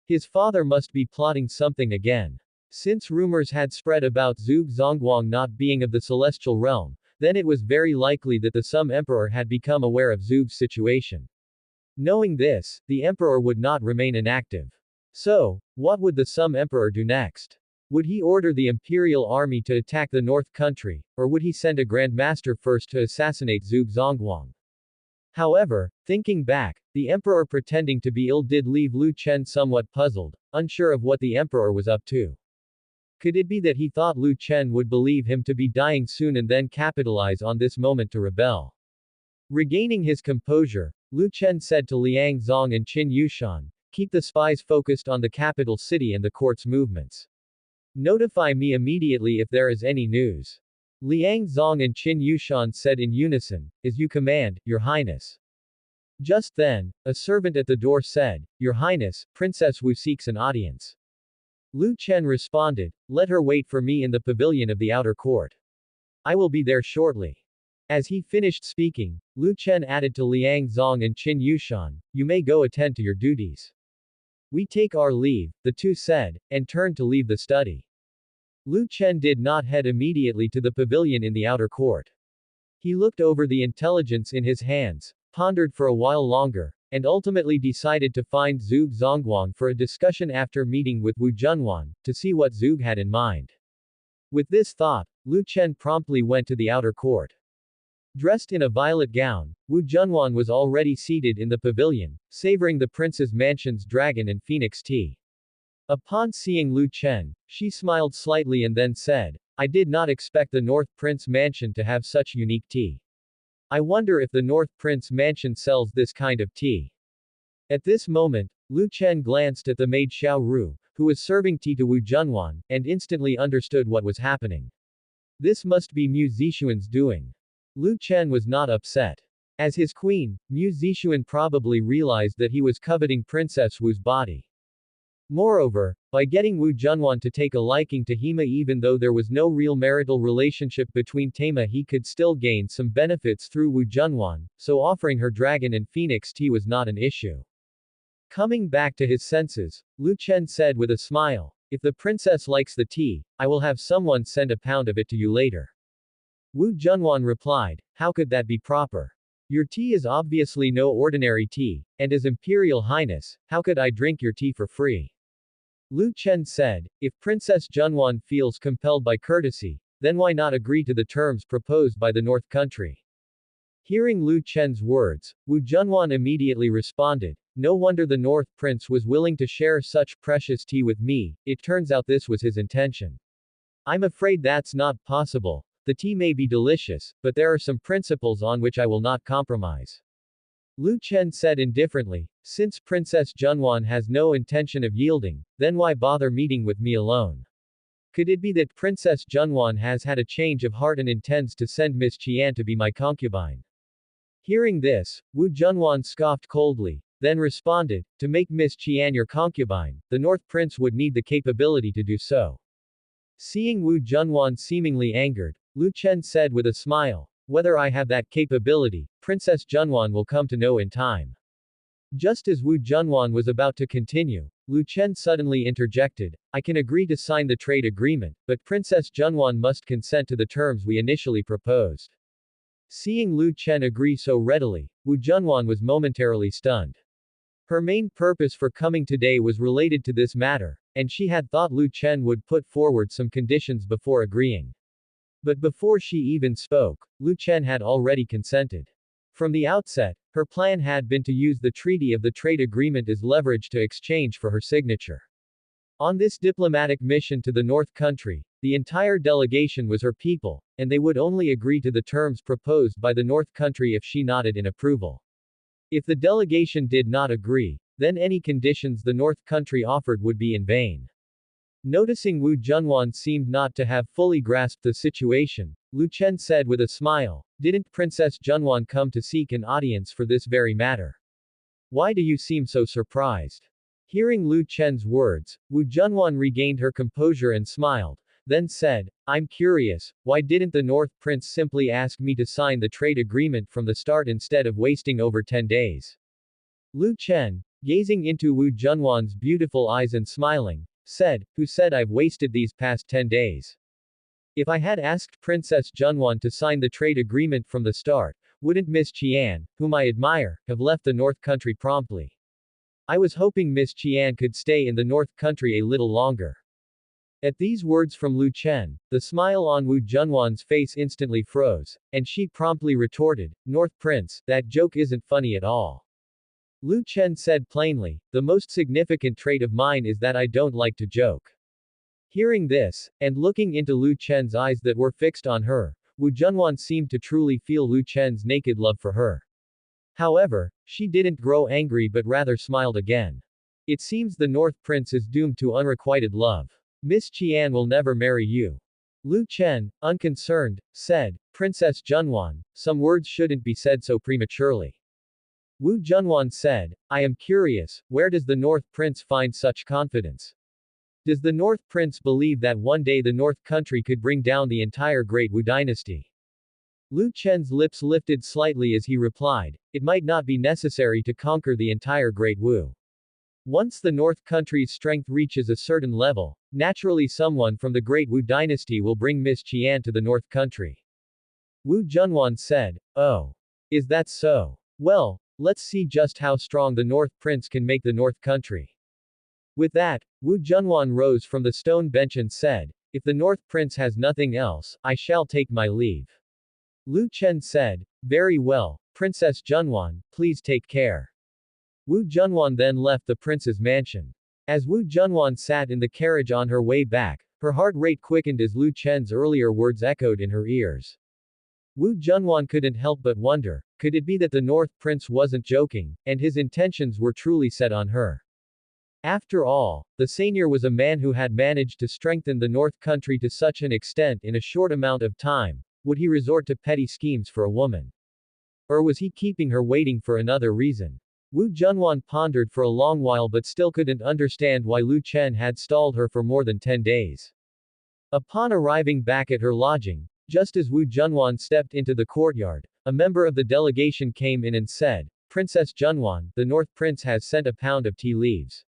His father must be plotting something again. Since rumors had spread about Zhuge Zongguang not being of the celestial realm, then it was very likely that the Sum Emperor had become aware of Zhuge's situation. Knowing this, the emperor would not remain inactive. So, what would the Sum Emperor do next? Would he order the imperial army to attack the North Country, or would he send a Grand Master first to assassinate Zhuge Zongguang? However, thinking back, the emperor pretending to be ill did leave Lu Chen somewhat puzzled, unsure of what the emperor was up to. Could it be that he thought Lu Chen would believe him to be dying soon and then capitalize on this moment to rebel? Regaining his composure, Lu Chen said to Liang Zong and Qin Yushan, Keep the spies focused on the capital city and the court's movements. Notify me immediately if there is any news. Liang Zong and Qin Yushan said in unison, as you command, Your Highness. Just then, a servant at the door said, Your Highness, Princess Wu seeks an audience. Lu Chen responded, Let her wait for me in the pavilion of the outer court. I will be there shortly. As he finished speaking, Lu Chen added to Liang Zong and Qin Yushan, You may go attend to your duties. We take our leave, the two said, and turned to leave the study. Lu Chen did not head immediately to the pavilion in the outer court. He looked over the intelligence in his hands, pondered for a while longer, and ultimately decided to find Zhuge Zongguang for a discussion after meeting with Wu Junwan, to see what Zhuge had in mind. With this thought, Lu Chen promptly went to the outer court. Dressed in a violet gown, Wu Junwan was already seated in the pavilion, savoring the prince's mansion's dragon and phoenix tea. Upon seeing Lu Chen, she smiled slightly and then said, I did not expect the North Prince Mansion to have such unique tea. I wonder if the North Prince Mansion sells this kind of tea. At this moment, Lu Chen glanced at the maid Xiao Ru, who was serving tea to Wu Junwan, and instantly understood what was happening. This must be Mu Zixuan's doing. Lu Chen was not upset. As his queen, Mu Zixuan probably realized that he was coveting Princess Wu's body. Moreover, by getting Wu Junwan to take a liking to Hema even though there was no real marital relationship between Tama, he could still gain some benefits through Wu Junwan, so offering her dragon and phoenix tea was not an issue. Coming back to his senses, Lu Chen said with a smile, If the princess likes the tea, I will have someone send a pound of it to you later. Wu Junwan replied, How could that be proper? Your tea is obviously no ordinary tea, and as Imperial Highness, how could I drink your tea for free? Lu Chen said, If Princess Junwan feels compelled by courtesy, then why not agree to the terms proposed by the North Country? Hearing Lu Chen's words, Wu Junwan immediately responded, No wonder the North Prince was willing to share such precious tea with me, it turns out this was his intention. I'm afraid that's not possible. The tea may be delicious, but there are some principles on which I will not compromise. Lu Chen said indifferently, Since Princess Junwan has no intention of yielding, then why bother meeting with me alone? Could it be that Princess Junwan has had a change of heart and intends to send Miss Qian to be my concubine? Hearing this, Wu Junwan scoffed coldly, then responded, To make Miss Qian your concubine, the North Prince would need the capability to do so. Seeing Wu Junwan seemingly angered, Lu Chen said with a smile, Whether I have that capability, Princess Junwan will come to know in time. Just as Wu Junwan was about to continue, Lu Chen suddenly interjected, I can agree to sign the trade agreement, but Princess Junwan must consent to the terms we initially proposed. Seeing Lu Chen agree so readily, Wu Junwan was momentarily stunned. Her main purpose for coming today was related to this matter, and she had thought Lu Chen would put forward some conditions before agreeing. But before she even spoke, Lu Chen had already consented. From the outset, her plan had been to use the treaty of the trade agreement as leverage to exchange for her signature. On this diplomatic mission to the North Country, the entire delegation was her people, and they would only agree to the terms proposed by the North Country if she nodded in approval. If the delegation did not agree, then any conditions the North Country offered would be in vain. Noticing Wu Junwan seemed not to have fully grasped the situation, Lu Chen said with a smile, Didn't Princess Junwan come to seek an audience for this very matter? Why do you seem so surprised? Hearing Lu Chen's words, Wu Junwan regained her composure and smiled, then said, I'm curious, why didn't the North Prince simply ask me to sign the trade agreement from the start instead of wasting over 10 days? Lu Chen, gazing into Wu Junwan's beautiful eyes and smiling, said, Who said I've wasted these past 10 days? If I had asked Princess Junwan to sign the trade agreement from the start, wouldn't Miss Qian, whom I admire, have left the North Country promptly? I was hoping Miss Qian could stay in the North Country a little longer. At these words from Lu Chen, the smile on Wu Junwan's face instantly froze, and she promptly retorted, North Prince, that joke isn't funny at all. Lu Chen said plainly, The most significant trait of mine is that I don't like to joke. Hearing this, and looking into Lu Chen's eyes that were fixed on her, Wu Junwan seemed to truly feel Lu Chen's naked love for her. However, she didn't grow angry but rather smiled again. It seems the North Prince is doomed to unrequited love. Miss Qian will never marry you. Lu Chen, unconcerned, said, Princess Junwan, some words shouldn't be said so prematurely. Wu Junwan said, I am curious, where does the North Prince find such confidence? Does the North Prince believe that one day the North country could bring down the entire Great Wu dynasty? Lu Chen's lips lifted slightly as he replied, it might not be necessary to conquer the entire Great Wu. Once the North country's strength reaches a certain level, naturally someone from the Great Wu dynasty will bring Miss Qian to the North country. Wu Junwan said, oh. Is that so? Well, let's see just how strong the North Prince can make the North country. With that, Wu Junwan rose from the stone bench and said, if the North Prince has nothing else, I shall take my leave. Lu Chen said, very well, Princess Junwan, please take care. Wu Junwan then left the prince's mansion. As Wu Junwan sat in the carriage on her way back, her heart rate quickened as Lu Chen's earlier words echoed in her ears. Wu Junwan couldn't help but wonder, could it be that the North Prince wasn't joking, and his intentions were truly set on her? After all, the seigneur was a man who had managed to strengthen the North country to such an extent in a short amount of time. Would he resort to petty schemes for a woman? Or was he keeping her waiting for another reason? Wu Junwan pondered for a long while but still couldn't understand why Lu Chen had stalled her for more than 10 days. Upon arriving back at her lodging, just as Wu Junwan stepped into the courtyard, a member of the delegation came in and said, Princess Junwan, the North Prince has sent a pound of tea leaves.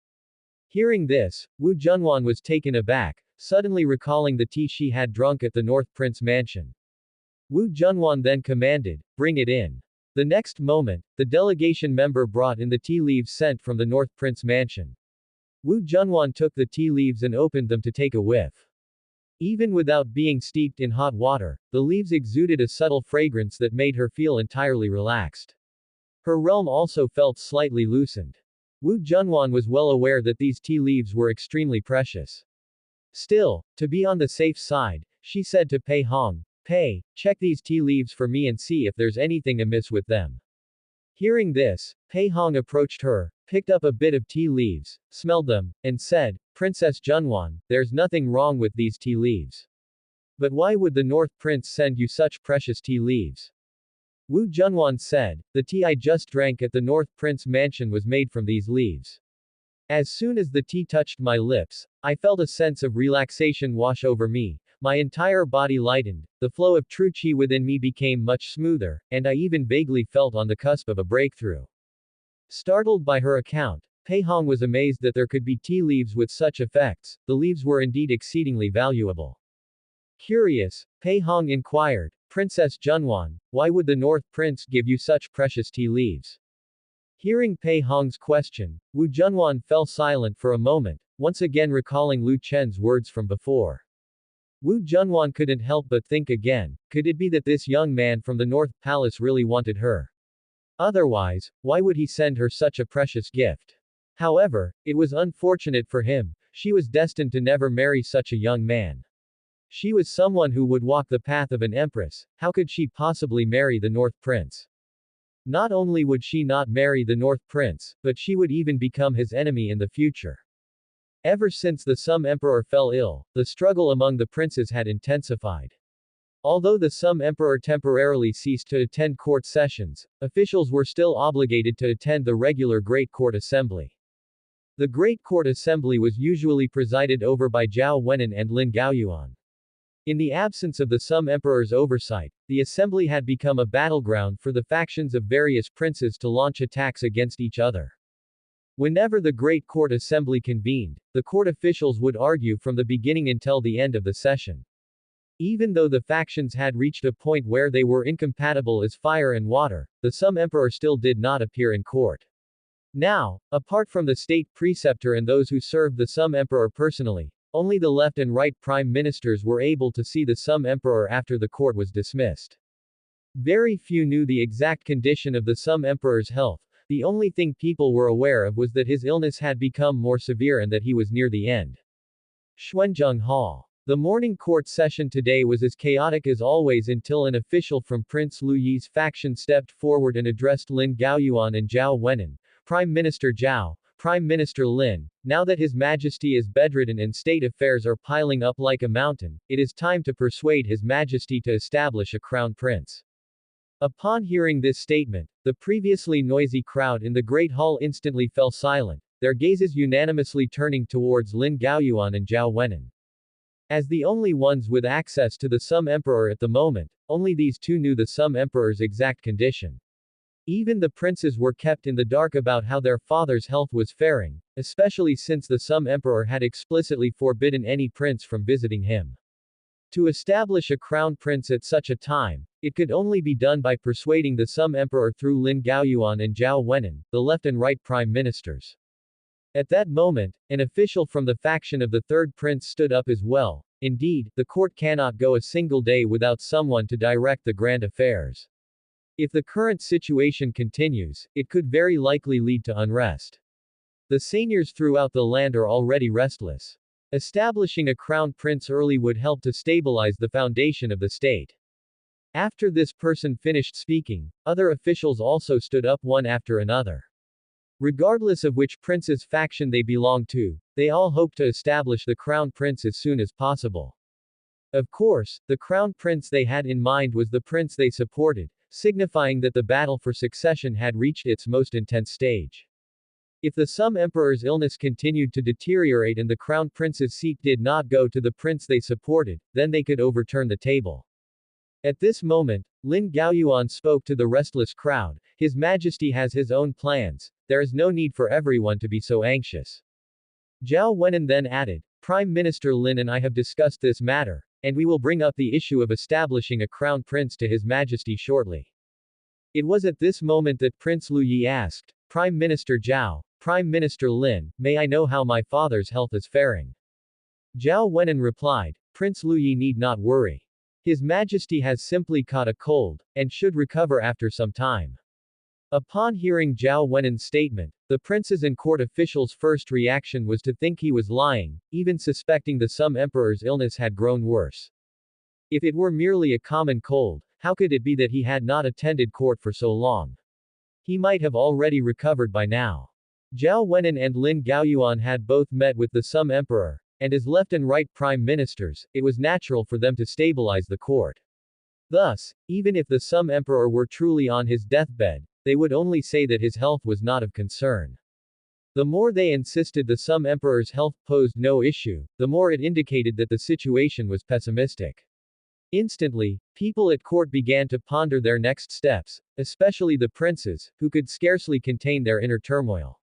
Hearing this, Wu Junwan was taken aback, suddenly recalling the tea she had drunk at the North Prince mansion. Wu Junwan then commanded, bring it in. The next moment, the delegation member brought in the tea leaves sent from the North Prince mansion. Wu Junwan took the tea leaves and opened them to take a whiff. Even without being steeped in hot water, the leaves exuded a subtle fragrance that made her feel entirely relaxed. Her realm also felt slightly loosened. Wu Junwan was well aware that these tea leaves were extremely precious. Still, to be on the safe side, she said to Pei Hong, Pei, check these tea leaves for me and see if there's anything amiss with them. Hearing this, Pei Hong approached her, picked up a bit of tea leaves, smelled them, and said, Princess Junwan, there's nothing wrong with these tea leaves. But why would the North Prince send you such precious tea leaves? Wu Junwan said, the tea I just drank at the North Prince mansion was made from these leaves. As soon as the tea touched my lips, I felt a sense of relaxation wash over me. My entire body lightened, the flow of true qi within me became much smoother, and I even vaguely felt on the cusp of a breakthrough. Startled by her account, Pei Hong was amazed that there could be tea leaves with such effects. The leaves were indeed exceedingly valuable. Curious, Pei Hong inquired, Princess Junwan, why would the North Prince give you such precious tea leaves? Hearing Pei Hong's question, Wu Junwan fell silent for a moment, once again recalling Lu Chen's words from before. Wu Junwan couldn't help but think again, could it be that this young man from the North Palace really wanted her? Otherwise, why would he send her such a precious gift? However, it was unfortunate for him, she was destined to never marry such a young man. She was someone who would walk the path of an empress, how could she possibly marry the North Prince? Not only would she not marry the North Prince, but she would even become his enemy in the future. Ever since the Sum Emperor fell ill, the struggle among the princes had intensified. Although the Sum Emperor temporarily ceased to attend court sessions, officials were still obligated to attend the regular Great Court Assembly. The Great Court Assembly was usually presided over by Zhao Wenan and Lin Gaoyuan. In the absence of the Sum Emperor's oversight, the assembly had become a battleground for the factions of various princes to launch attacks against each other. Whenever the Great Court Assembly convened, the court officials would argue from the beginning until the end of the session. Even though the factions had reached a point where they were incompatible as fire and water, the Sum Emperor still did not appear in court. Now, apart from the state preceptor and those who served the Sum Emperor personally, only the left and right prime ministers were able to see the Sum Emperor after the court was dismissed. Very few knew the exact condition of the Sum Emperor's health. The only thing people were aware of was that his illness had become more severe and that he was near the end. Xuanzheng Hall. The morning court session today was as chaotic as always until an official from Prince Lu Yi's faction stepped forward and addressed Lin Gaoyuan and Zhao Wenan. Prime Minister Zhao, Prime Minister Lin, now that His Majesty is bedridden and state affairs are piling up like a mountain, it is time to persuade His Majesty to establish a crown prince. Upon hearing this statement, the previously noisy crowd in the Great Hall instantly fell silent, their gazes unanimously turning towards Lin Gaoyuan and Zhao Wenan. As the only ones with access to the Sum Emperor at the moment, only these two knew the Sum Emperor's exact condition. Even the princes were kept in the dark about how their father's health was faring, especially since the Sum Emperor had explicitly forbidden any prince from visiting him. To establish a crown prince at such a time, it could only be done by persuading the Sum Emperor through Lin Gaoyuan and Zhao Wenan, the left and right prime ministers. At that moment, an official from the faction of the third prince stood up as well. Indeed, the court cannot go a single day without someone to direct the grand affairs. If the current situation continues, it could very likely lead to unrest. The seigneurs throughout the land are already restless. Establishing a crown prince early would help to stabilize the foundation of the state. After this person finished speaking, other officials also stood up one after another. Regardless of which prince's faction they belong to, they all hope to establish the crown prince as soon as possible. Of course, the crown prince they had in mind was the prince they supported, signifying that the battle for succession had reached its most intense stage. If the Sum Emperor's illness continued to deteriorate and the crown prince's seat did not go to the prince they supported, then they could overturn the table. At this moment, Lin Gaoyuan spoke to the restless crowd. His Majesty has his own plans, there is no need for everyone to be so anxious. Zhao Wenan then added, Prime Minister Lin and I have discussed this matter, and we will bring up the issue of establishing a crown prince to His Majesty shortly. It was at this moment that Prince Lu Yi asked, Prime Minister Zhao, Prime Minister Lin, may I know how my father's health is faring? Zhao Wenan replied, Prince Lu Yi need not worry. His Majesty has simply caught a cold, and should recover after some time. Upon hearing Zhao Wenan's statement, the princes and court officials' first reaction was to think he was lying, even suspecting the Sum Emperor's illness had grown worse. If it were merely a common cold, how could it be that he had not attended court for so long? He might have already recovered by now. Zhao Wenan and Lin Gaoyuan had both met with the Sum Emperor, and as left and right prime ministers, it was natural for them to stabilize the court. Thus, even if the Sum Emperor were truly on his deathbed, they would only say that his health was not of concern. The more they insisted the Sum Emperor's health posed no issue, the more it indicated that the situation was pessimistic. Instantly, people at court began to ponder their next steps, especially the princes, who could scarcely contain their inner turmoil.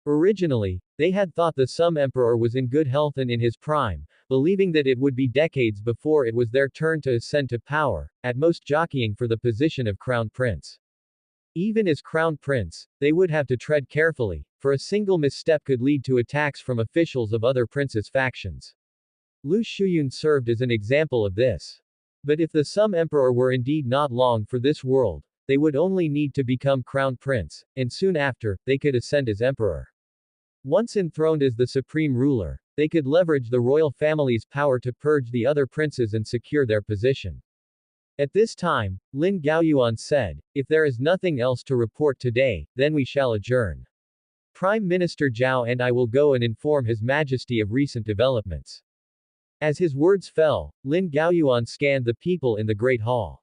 Originally, they had thought the Sum Emperor was in good health and in his prime, believing that it would be decades before it was their turn to ascend to power, at most jockeying for the position of crown prince. Even as crown prince, they would have to tread carefully, for a single misstep could lead to attacks from officials of other princes' factions. Lu Shuyun served as an example of this. But if the Sum Emperor were indeed not long for this world, they would only need to become crown prince, and soon after, they could ascend as emperor. Once enthroned as the supreme ruler, they could leverage the royal family's power to purge the other princes and secure their position. At this time, Lin Gaoyuan said, if there is nothing else to report today, then we shall adjourn. Prime Minister Zhao and I will go and inform His Majesty of recent developments. As his words fell, Lin Gaoyuan scanned the people in the Great Hall.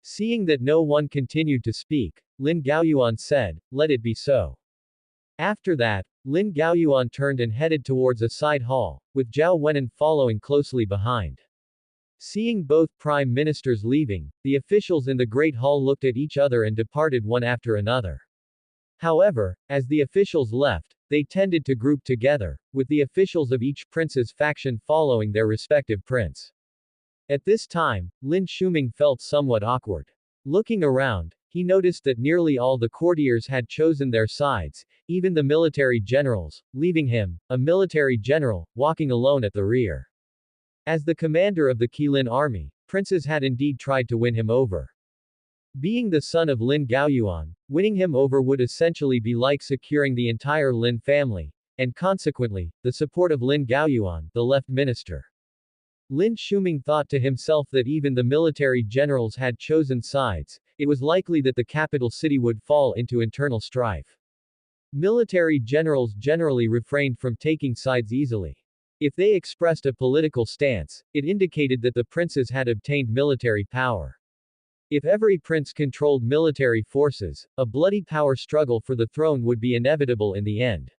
Seeing that no one continued to speak, Lin Gaoyuan said, let it be so. After that, Lin Gaoyuan turned and headed towards a side hall, with Zhao Wenan following closely behind. Seeing both prime ministers leaving, the officials in the Great Hall looked at each other and departed one after another. However, as the officials left, they tended to group together, with the officials of each prince's faction following their respective prince. At this time, Lin Shuming felt somewhat awkward. Looking around, he noticed that nearly all the courtiers had chosen their sides, even the military generals, leaving him, a military general, walking alone at the rear. As the commander of the Qilin army, princes had indeed tried to win him over. Being the son of Lin Gaoyuan, winning him over would essentially be like securing the entire Lin family, and consequently, the support of Lin Gaoyuan, the left minister. Lin Shuming thought to himself that even the military generals had chosen sides, it was likely that the capital city would fall into internal strife. Military generals generally refrained from taking sides easily. If they expressed a political stance, it indicated that the princes had obtained military power. If every prince controlled military forces, a bloody power struggle for the throne would be inevitable in the end.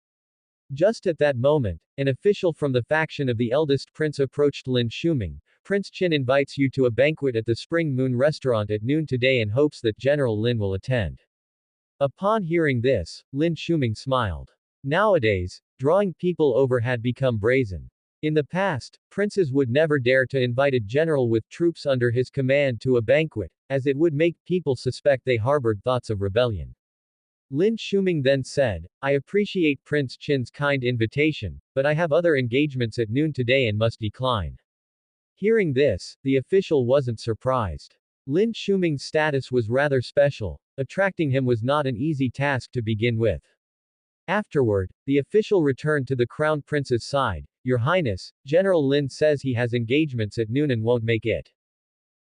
Just at that moment, an official from the faction of the eldest prince approached Lin Shuming. Prince Qin invites you to a banquet at the Spring Moon restaurant at noon today and hopes that General Lin will attend. Upon hearing this, Lin Shuming smiled. Nowadays, drawing people over had become brazen. In the past, princes would never dare to invite a general with troops under his command to a banquet, as it would make people suspect they harbored thoughts of rebellion. Lin Shuming then said, I appreciate Prince Qin's kind invitation, but I have other engagements at noon today and must decline. Hearing this, the official wasn't surprised. Lin Shuming's status was rather special. Attracting him was not an easy task to begin with. Afterward, the official returned to the crown prince's side. Your Highness, General Lin says he has engagements at noon and won't make it.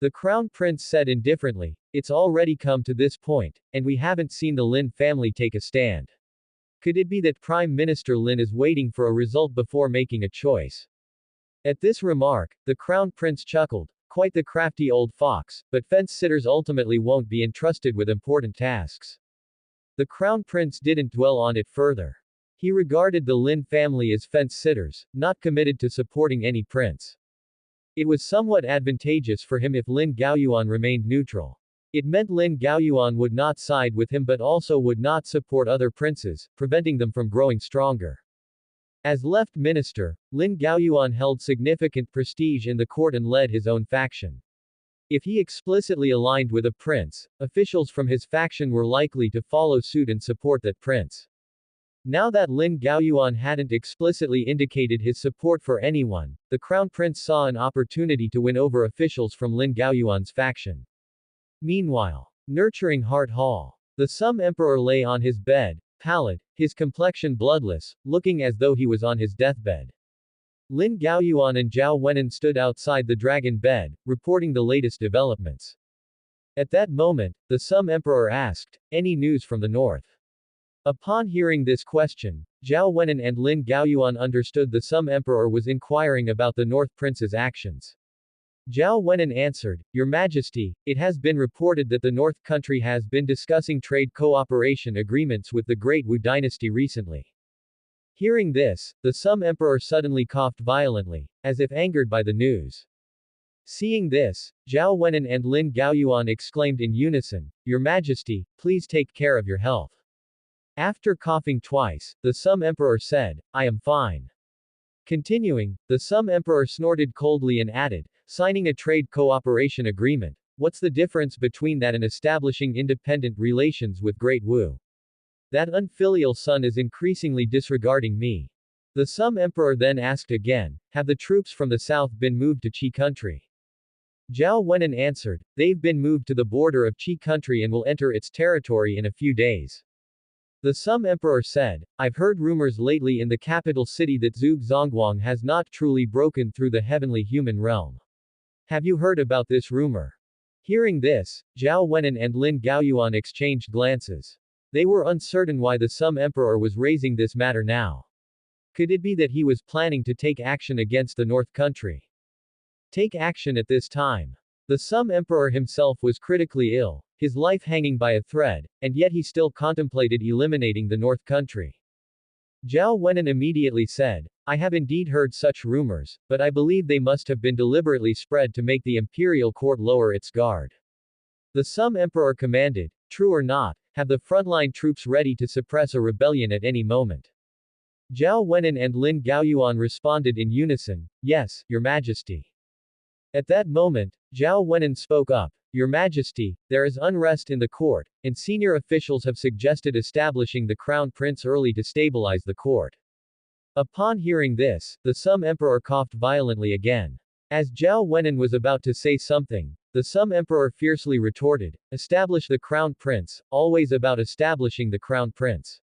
The crown prince said indifferently, it's already come to this point, and we haven't seen the Lin family take a stand. Could it be that Prime Minister Lin is waiting for a result before making a choice? At this remark, the crown prince chuckled, quite the crafty old fox, but fence-sitters ultimately won't be entrusted with important tasks. The crown prince didn't dwell on it further. He regarded the Lin family as fence-sitters, not committed to supporting any prince. It was somewhat advantageous for him if Lin Gaoyuan remained neutral. It meant Lin Gaoyuan would not side with him but also would not support other princes, preventing them from growing stronger. As left minister, Lin Gaoyuan held significant prestige in the court and led his own faction. If he explicitly aligned with a prince, officials from his faction were likely to follow suit and support that prince. Now that Lin Gaoyuan hadn't explicitly indicated his support for anyone, the crown prince saw an opportunity to win over officials from Lin Gaoyuan's faction. Meanwhile, nurturing Heart Hall, the Sum Emperor lay on his bed, pallid, his complexion bloodless, looking as though he was on his deathbed. Lin Gaoyuan and Zhao Wenan stood outside the dragon bed, reporting the latest developments. At that moment, the Sum Emperor asked, any news from the north? Upon hearing this question, Zhao Wenan and Lin Gaoyuan understood the Sum Emperor was inquiring about the North Prince's actions. Zhao Wenan answered, Your Majesty, it has been reported that the North country has been discussing trade cooperation agreements with the Great Wu dynasty recently. Hearing this, the Sum Emperor suddenly coughed violently, as if angered by the news. Seeing this, Zhao Wenan and Lin Gaoyuan exclaimed in unison, Your Majesty, please take care of your health. After coughing twice, the Sum Emperor said, I am fine. Continuing, the Sum Emperor snorted coldly and added, signing a trade cooperation agreement. What's the difference between that and establishing independent relations with Great Wu? That unfilial son is increasingly disregarding me. The Sum Emperor then asked again, have the troops from the south been moved to Qi country? Zhao Wenan answered, they've been moved to the border of Qi country and will enter its territory in a few days. The Sum Emperor said, I've heard rumors lately in the capital city that Zhuge Zongguang has not truly broken through the heavenly human realm. Have you heard about this rumor? Hearing this, Zhao Wenan and Lin Gaoyuan exchanged glances. They were uncertain why the Sum Emperor was raising this matter now. Could it be that he was planning to take action against the North country? Take action at this time. The Sum Emperor himself was critically ill, his life hanging by a thread, and yet he still contemplated eliminating the North country. Zhao Wenan immediately said, I have indeed heard such rumors, but I believe they must have been deliberately spread to make the imperial court lower its guard. The Sum Emperor commanded, true or not, have the frontline troops ready to suppress a rebellion at any moment. Zhao Wenan and Lin Gaoyuan responded in unison, yes, Your Majesty. At that moment, Zhao Wenan spoke up, Your Majesty, there is unrest in the court, and senior officials have suggested establishing the crown prince early to stabilize the court. Upon hearing this, the Sum Emperor coughed violently again. As Zhao Wenan was about to say something, the Sum Emperor fiercely retorted, establish the crown prince, always about establishing the crown prince.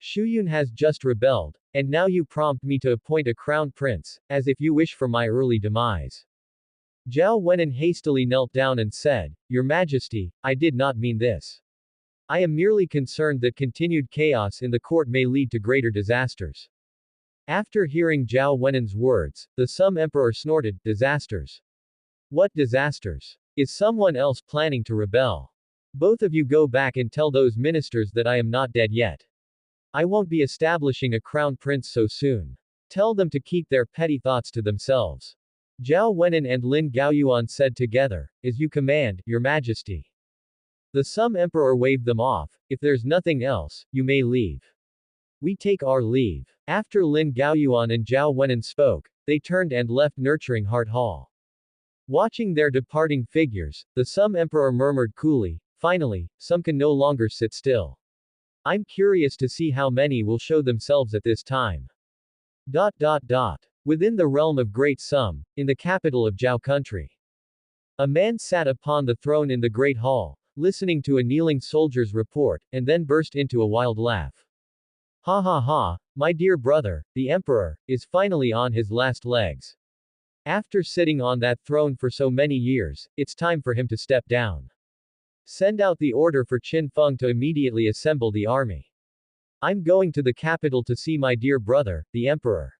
Shuyun has just rebelled, and now you prompt me to appoint a crown prince, as if you wish for my early demise. Zhao Wenan hastily knelt down and said, Your Majesty, I did not mean this. I am merely concerned that continued chaos in the court may lead to greater disasters. After hearing Zhao Wenan's words, the Sum Emperor snorted, disasters. What disasters? Is someone else planning to rebel? Both of you go back and tell those ministers that I am not dead yet. I won't be establishing a crown prince so soon. Tell them to keep their petty thoughts to themselves. Zhao Wenan and Lin Gaoyuan said together, as you command, your majesty. The Sum Emperor waved them off, if there's nothing else, you may leave. We take our leave. After Lin Gaoyuan and Zhao Wenan spoke, they turned and left Nurturing Heart Hall. Watching their departing figures, the Sum Emperor murmured coolly, finally, some can no longer sit still. I'm curious to see how many will show themselves at this time. Within the realm of Great Sum, in the capital of Zhao country. A man sat upon the throne in the great hall, listening to a kneeling soldier's report, and then burst into a wild laugh. Ha ha ha, my dear brother, the emperor, is finally on his last legs. After sitting on that throne for so many years, it's time for him to step down. Send out the order for Qin Feng to immediately assemble the army. I'm going to the capital to see my dear brother, the emperor.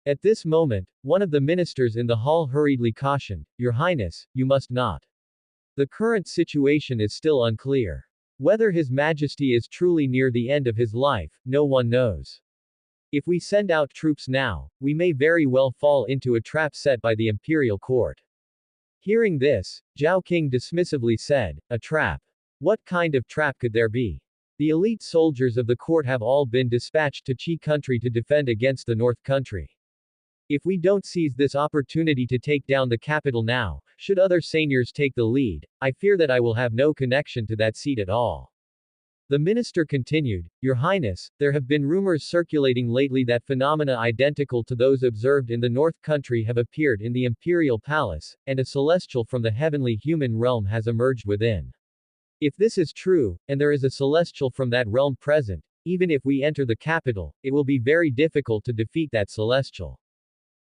At this moment, one of the ministers in the hall hurriedly cautioned, Your Highness, you must not. The current situation is still unclear. Whether His Majesty is truly near the end of his life, no one knows. If we send out troops now, we may very well fall into a trap set by the imperial court. Hearing this, Zhao King dismissively said, a trap. What kind of trap could there be? The elite soldiers of the court have all been dispatched to Qi country to defend against the North country. If we don't seize this opportunity to take down the capital now, should other seigneurs take the lead, I fear that I will have no connection to that seat at all. The minister continued, Your Highness, there have been rumors circulating lately that phenomena identical to those observed in the North country have appeared in the imperial palace, and a celestial from the heavenly human realm has emerged within. If this is true, and there is a celestial from that realm present, even if we enter the capital, it will be very difficult to defeat that celestial.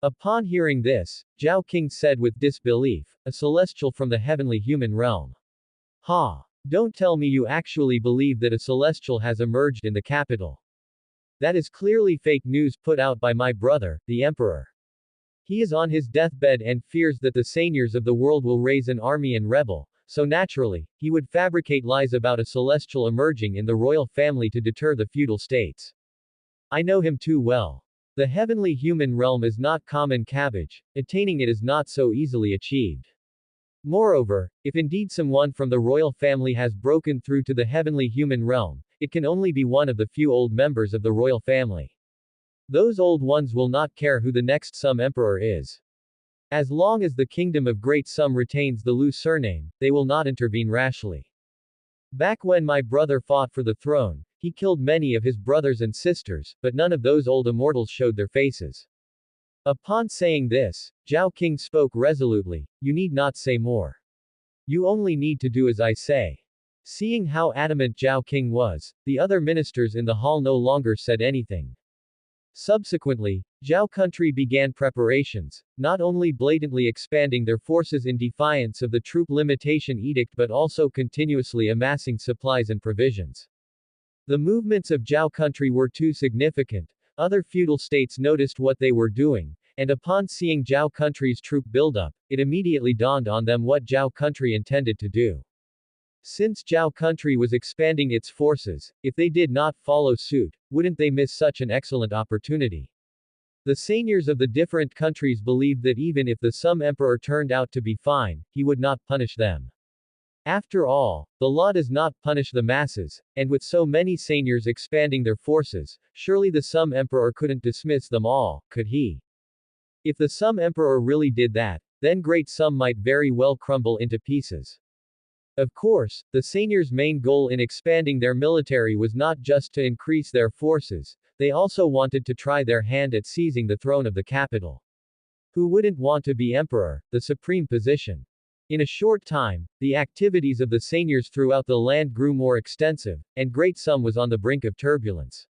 Upon hearing this, Zhao King said with disbelief, a celestial from the heavenly human realm. Ha! Don't tell me you actually believe that a celestial has emerged in the capital. That is clearly fake news put out by my brother, the emperor. He is on his deathbed and fears that the seigneurs of the world will raise an army and rebel, so naturally, he would fabricate lies about a celestial emerging in the royal family to deter the feudal states. I know him too well. The heavenly human realm is not common cabbage, attaining it is not so easily achieved. Moreover, if indeed someone from the royal family has broken through to the heavenly human realm, it can only be one of the few old members of the royal family. Those old ones will not care who the next Sum Emperor is. As long as the kingdom of Great Sum retains the Lu surname, they will not intervene rashly. Back when my brother fought for the throne, he killed many of his brothers and sisters, but none of those old immortals showed their faces. Upon saying this, Zhao King spoke resolutely, you need not say more. You only need to do as I say. Seeing how adamant Zhao King was, the other ministers in the hall no longer said anything. Subsequently, Zhao country began preparations, not only blatantly expanding their forces in defiance of the troop limitation edict but also continuously amassing supplies and provisions. The movements of Zhao country were too significant. Other feudal states noticed what they were doing, and upon seeing Zhao country's troop buildup, it immediately dawned on them what Zhao country intended to do. Since Zhao country was expanding its forces, if they did not follow suit, wouldn't they miss such an excellent opportunity? The seigneurs of the different countries believed that even if the Sum Emperor turned out to be fine, he would not punish them. After all, the law does not punish the masses, and with so many seigneurs expanding their forces, surely the Sum Emperor couldn't dismiss them all, could he? If the Sum Emperor really did that, then Great Sum might very well crumble into pieces. Of course, the seigneurs' main goal in expanding their military was not just to increase their forces, they also wanted to try their hand at seizing the throne of the capital. Who wouldn't want to be emperor, the supreme position? In a short time, the activities of the seigneurs throughout the land grew more extensive, and Great Sum was on the brink of turbulence.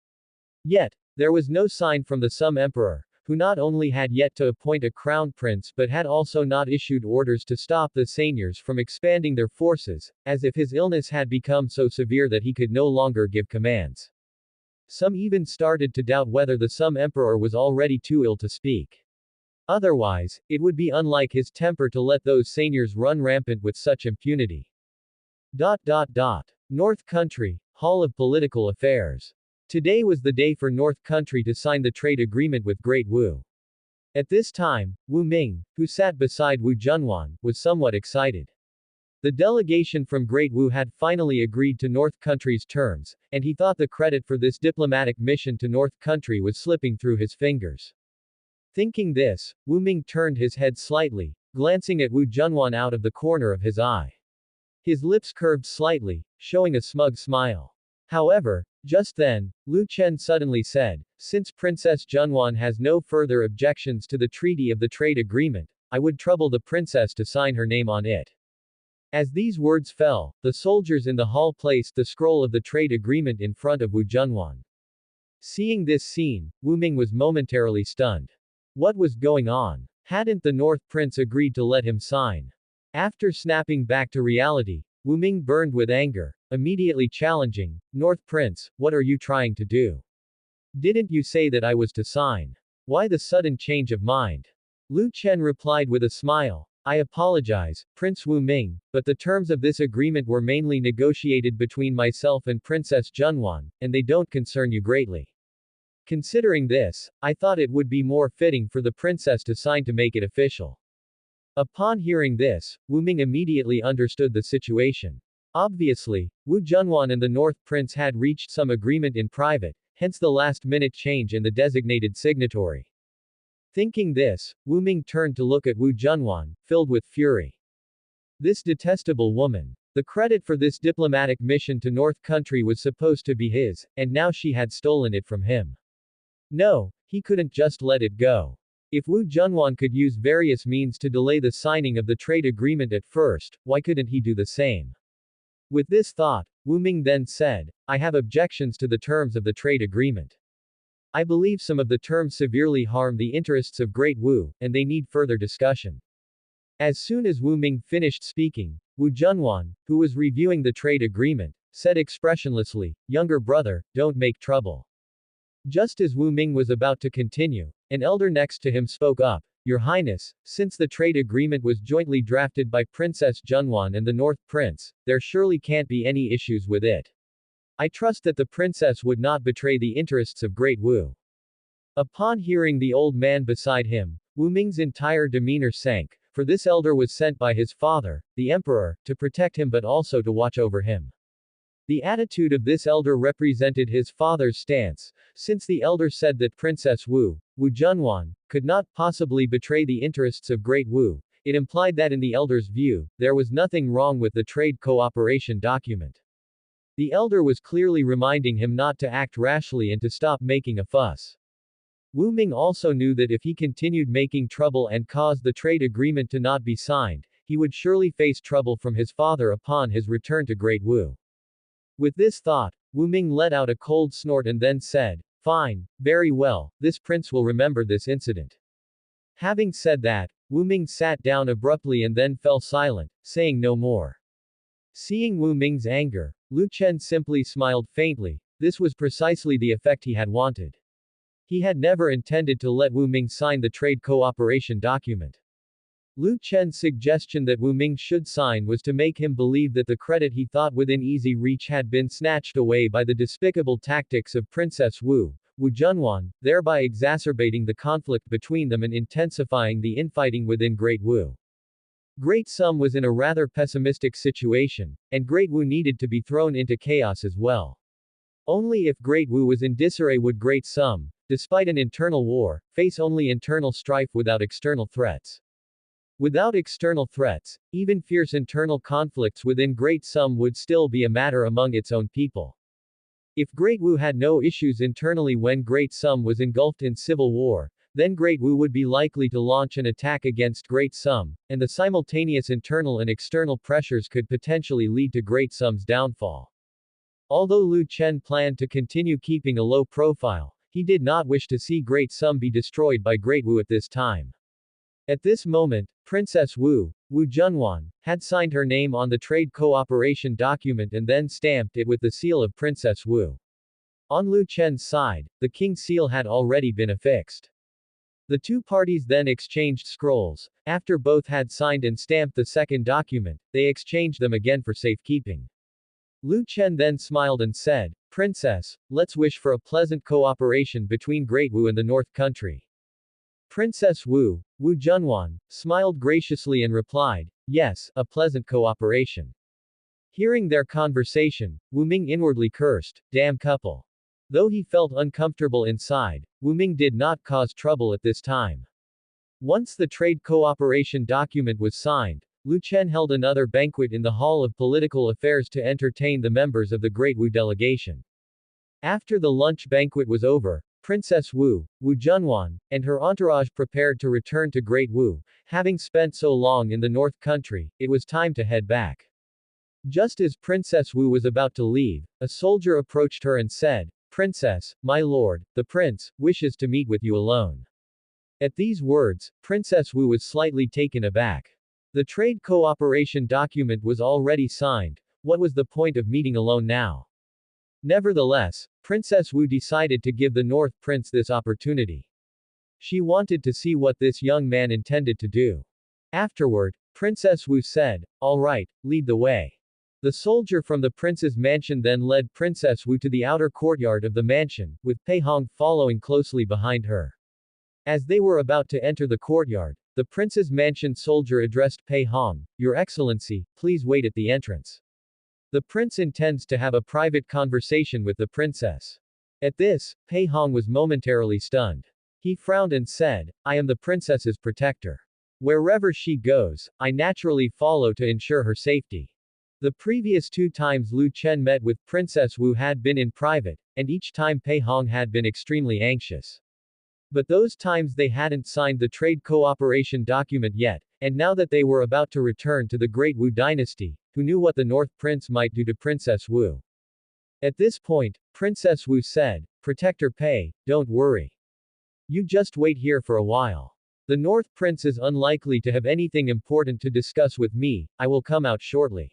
Yet, there was no sign from the Sum Emperor, who not only had yet to appoint a crown prince but had also not issued orders to stop the seigneurs from expanding their forces, as if his illness had become so severe that he could no longer give commands. Some even started to doubt whether the Sum emperor was already too ill to speak. Otherwise, it would be unlike his temper to let those seigneurs run rampant with such impunity. North Country, Hall of Political Affairs. Today was the day for North Country to sign the trade agreement with Great Wu. At this time, Wu Ming, who sat beside Wu Junwan, was somewhat excited. The delegation from Great Wu had finally agreed to North Country's terms, and he thought the credit for this diplomatic mission to North Country was slipping through his fingers. Thinking this, Wu Ming turned his head slightly, glancing at Wu Junwan out of the corner of his eye. His lips curved slightly, showing a smug smile. However, just then, Lu Chen suddenly said, "Since Princess Junwan has no further objections to the treaty of the trade agreement, I would trouble the princess to sign her name on it." As these words fell, the soldiers in the hall placed the scroll of the trade agreement in front of Wu Junwan. Seeing this scene, Wu Ming was momentarily stunned. What was going on? Hadn't the North Prince agreed to let him sign? After snapping back to reality, Wu Ming burned with anger, immediately challenging, "North Prince, what are you trying to do? Didn't you say that I was to sign? Why the sudden change of mind?" Lu Chen replied with a smile, "I apologize, Prince Wu Ming, but the terms of this agreement were mainly negotiated between myself and Princess Junwan, and they don't concern you greatly. Considering this, I thought it would be more fitting for the princess to sign to make it official." Upon hearing this, Wu Ming immediately understood the situation. Obviously, Wu Junwan and the North Prince had reached some agreement in private, hence the last-minute change in the designated signatory. Thinking this, Wu Ming turned to look at Wu Junwan, filled with fury. This detestable woman. The credit for this diplomatic mission to North Country was supposed to be his, and now she had stolen it from him. No, he couldn't just let it go. If Wu Junwan could use various means to delay the signing of the trade agreement at first, why couldn't he do the same? With this thought, Wu Ming then said, "I have objections to the terms of the trade agreement. I believe some of the terms severely harm the interests of Great Wu, and they need further discussion." As soon as Wu Ming finished speaking, Wu Junwan, who was reviewing the trade agreement, said expressionlessly, "Younger brother, don't make trouble." Just as Wu Ming was about to continue, an elder next to him spoke up, "Your Highness, since the trade agreement was jointly drafted by Princess Junwan and the North Prince, there surely can't be any issues with it. I trust that the princess would not betray the interests of Great Wu." Upon hearing the old man beside him, Wu Ming's entire demeanor sank, for this elder was sent by his father, the emperor, to protect him but also to watch over him. The attitude of this elder represented his father's stance, since the elder said that Princess Wu Junwan, could not possibly betray the interests of Great Wu. It implied that in the elder's view, there was nothing wrong with the trade cooperation document. The elder was clearly reminding him not to act rashly and to stop making a fuss. Wu Ming also knew that if he continued making trouble and caused the trade agreement to not be signed, he would surely face trouble from his father upon his return to Great Wu. With this thought, Wu Ming let out a cold snort and then said, "Fine, very well, this prince will remember this incident." Having said that, Wu Ming sat down abruptly and then fell silent, saying no more. Seeing Wu Ming's anger, Lu Chen simply smiled faintly. This was precisely the effect he had wanted. He had never intended to let Wu Ming sign the trade cooperation document. Lu Chen's suggestion that Wu Ming should sign was to make him believe that the credit he thought within easy reach had been snatched away by the despicable tactics of Princess Wu Junwan, thereby exacerbating the conflict between them and intensifying the infighting within Great Wu. Great Sum was in a rather pessimistic situation, and Great Wu needed to be thrown into chaos as well. Only if Great Wu was in disarray would Great Sum, despite an internal war, face only internal strife without external threats. Without external threats, even fierce internal conflicts within Great Sum would still be a matter among its own people. If Great Wu had no issues internally when Great Sum was engulfed in civil war, then Great Wu would be likely to launch an attack against Great Sum, and the simultaneous internal and external pressures could potentially lead to Great Sum's downfall. Although Lu Chen planned to continue keeping a low profile, he did not wish to see Great Sum be destroyed by Great Wu at this time. At this moment, Princess Wu, Wu Junwan, had signed her name on the trade cooperation document and then stamped it with the seal of Princess Wu. On Lu Chen's side, the king's seal had already been affixed. The two parties then exchanged scrolls. After both had signed and stamped the second document, they exchanged them again for safekeeping. Lu Chen then smiled and said, "Princess, let's wish for a pleasant cooperation between Great Wu and the North Country." Princess Wu, Wu Junwan, smiled graciously and replied, "Yes, a pleasant cooperation." Hearing their conversation, Wu Ming inwardly cursed, "Damn couple." Though he felt uncomfortable inside, Wu Ming did not cause trouble at this time. Once the trade cooperation document was signed, Lu Chen held another banquet in the Hall of Political Affairs to entertain the members of the Great Wu delegation. After the lunch banquet was over, Princess Wu, Wu Junwan, and her entourage prepared to return to Great Wu. Having spent so long in the North Country, it was time to head back. Just as Princess Wu was about to leave, a soldier approached her and said, "Princess, my lord, the prince, wishes to meet with you alone." At these words, Princess Wu was slightly taken aback. The trade cooperation document was already signed. What was the point of meeting alone now? Nevertheless, Princess Wu decided to give the North Prince this opportunity. She wanted to see what this young man intended to do. Afterward, Princess Wu said, "All right, lead the way." The soldier from the prince's mansion then led Princess Wu to the outer courtyard of the mansion, with Pei Hong following closely behind her. As they were about to enter the courtyard, the prince's mansion soldier addressed Pei Hong, "Your Excellency, please wait at the entrance. The prince intends to have a private conversation with the princess." At this, Pei Hong was momentarily stunned. He frowned and said, "I am the princess's protector. Wherever she goes, I naturally follow to ensure her safety." The previous two times Lu Chen met with Princess Wu had been in private, and each time Pei Hong had been extremely anxious. But those times they hadn't signed the trade cooperation document yet, and now that they were about to return to the Great Wu dynasty, who knew what the North Prince might do to Princess Wu? At this point, Princess Wu said, "Protector Pei, don't worry. You just wait here for a while. The North Prince is unlikely to have anything important to discuss with me, I will come out shortly."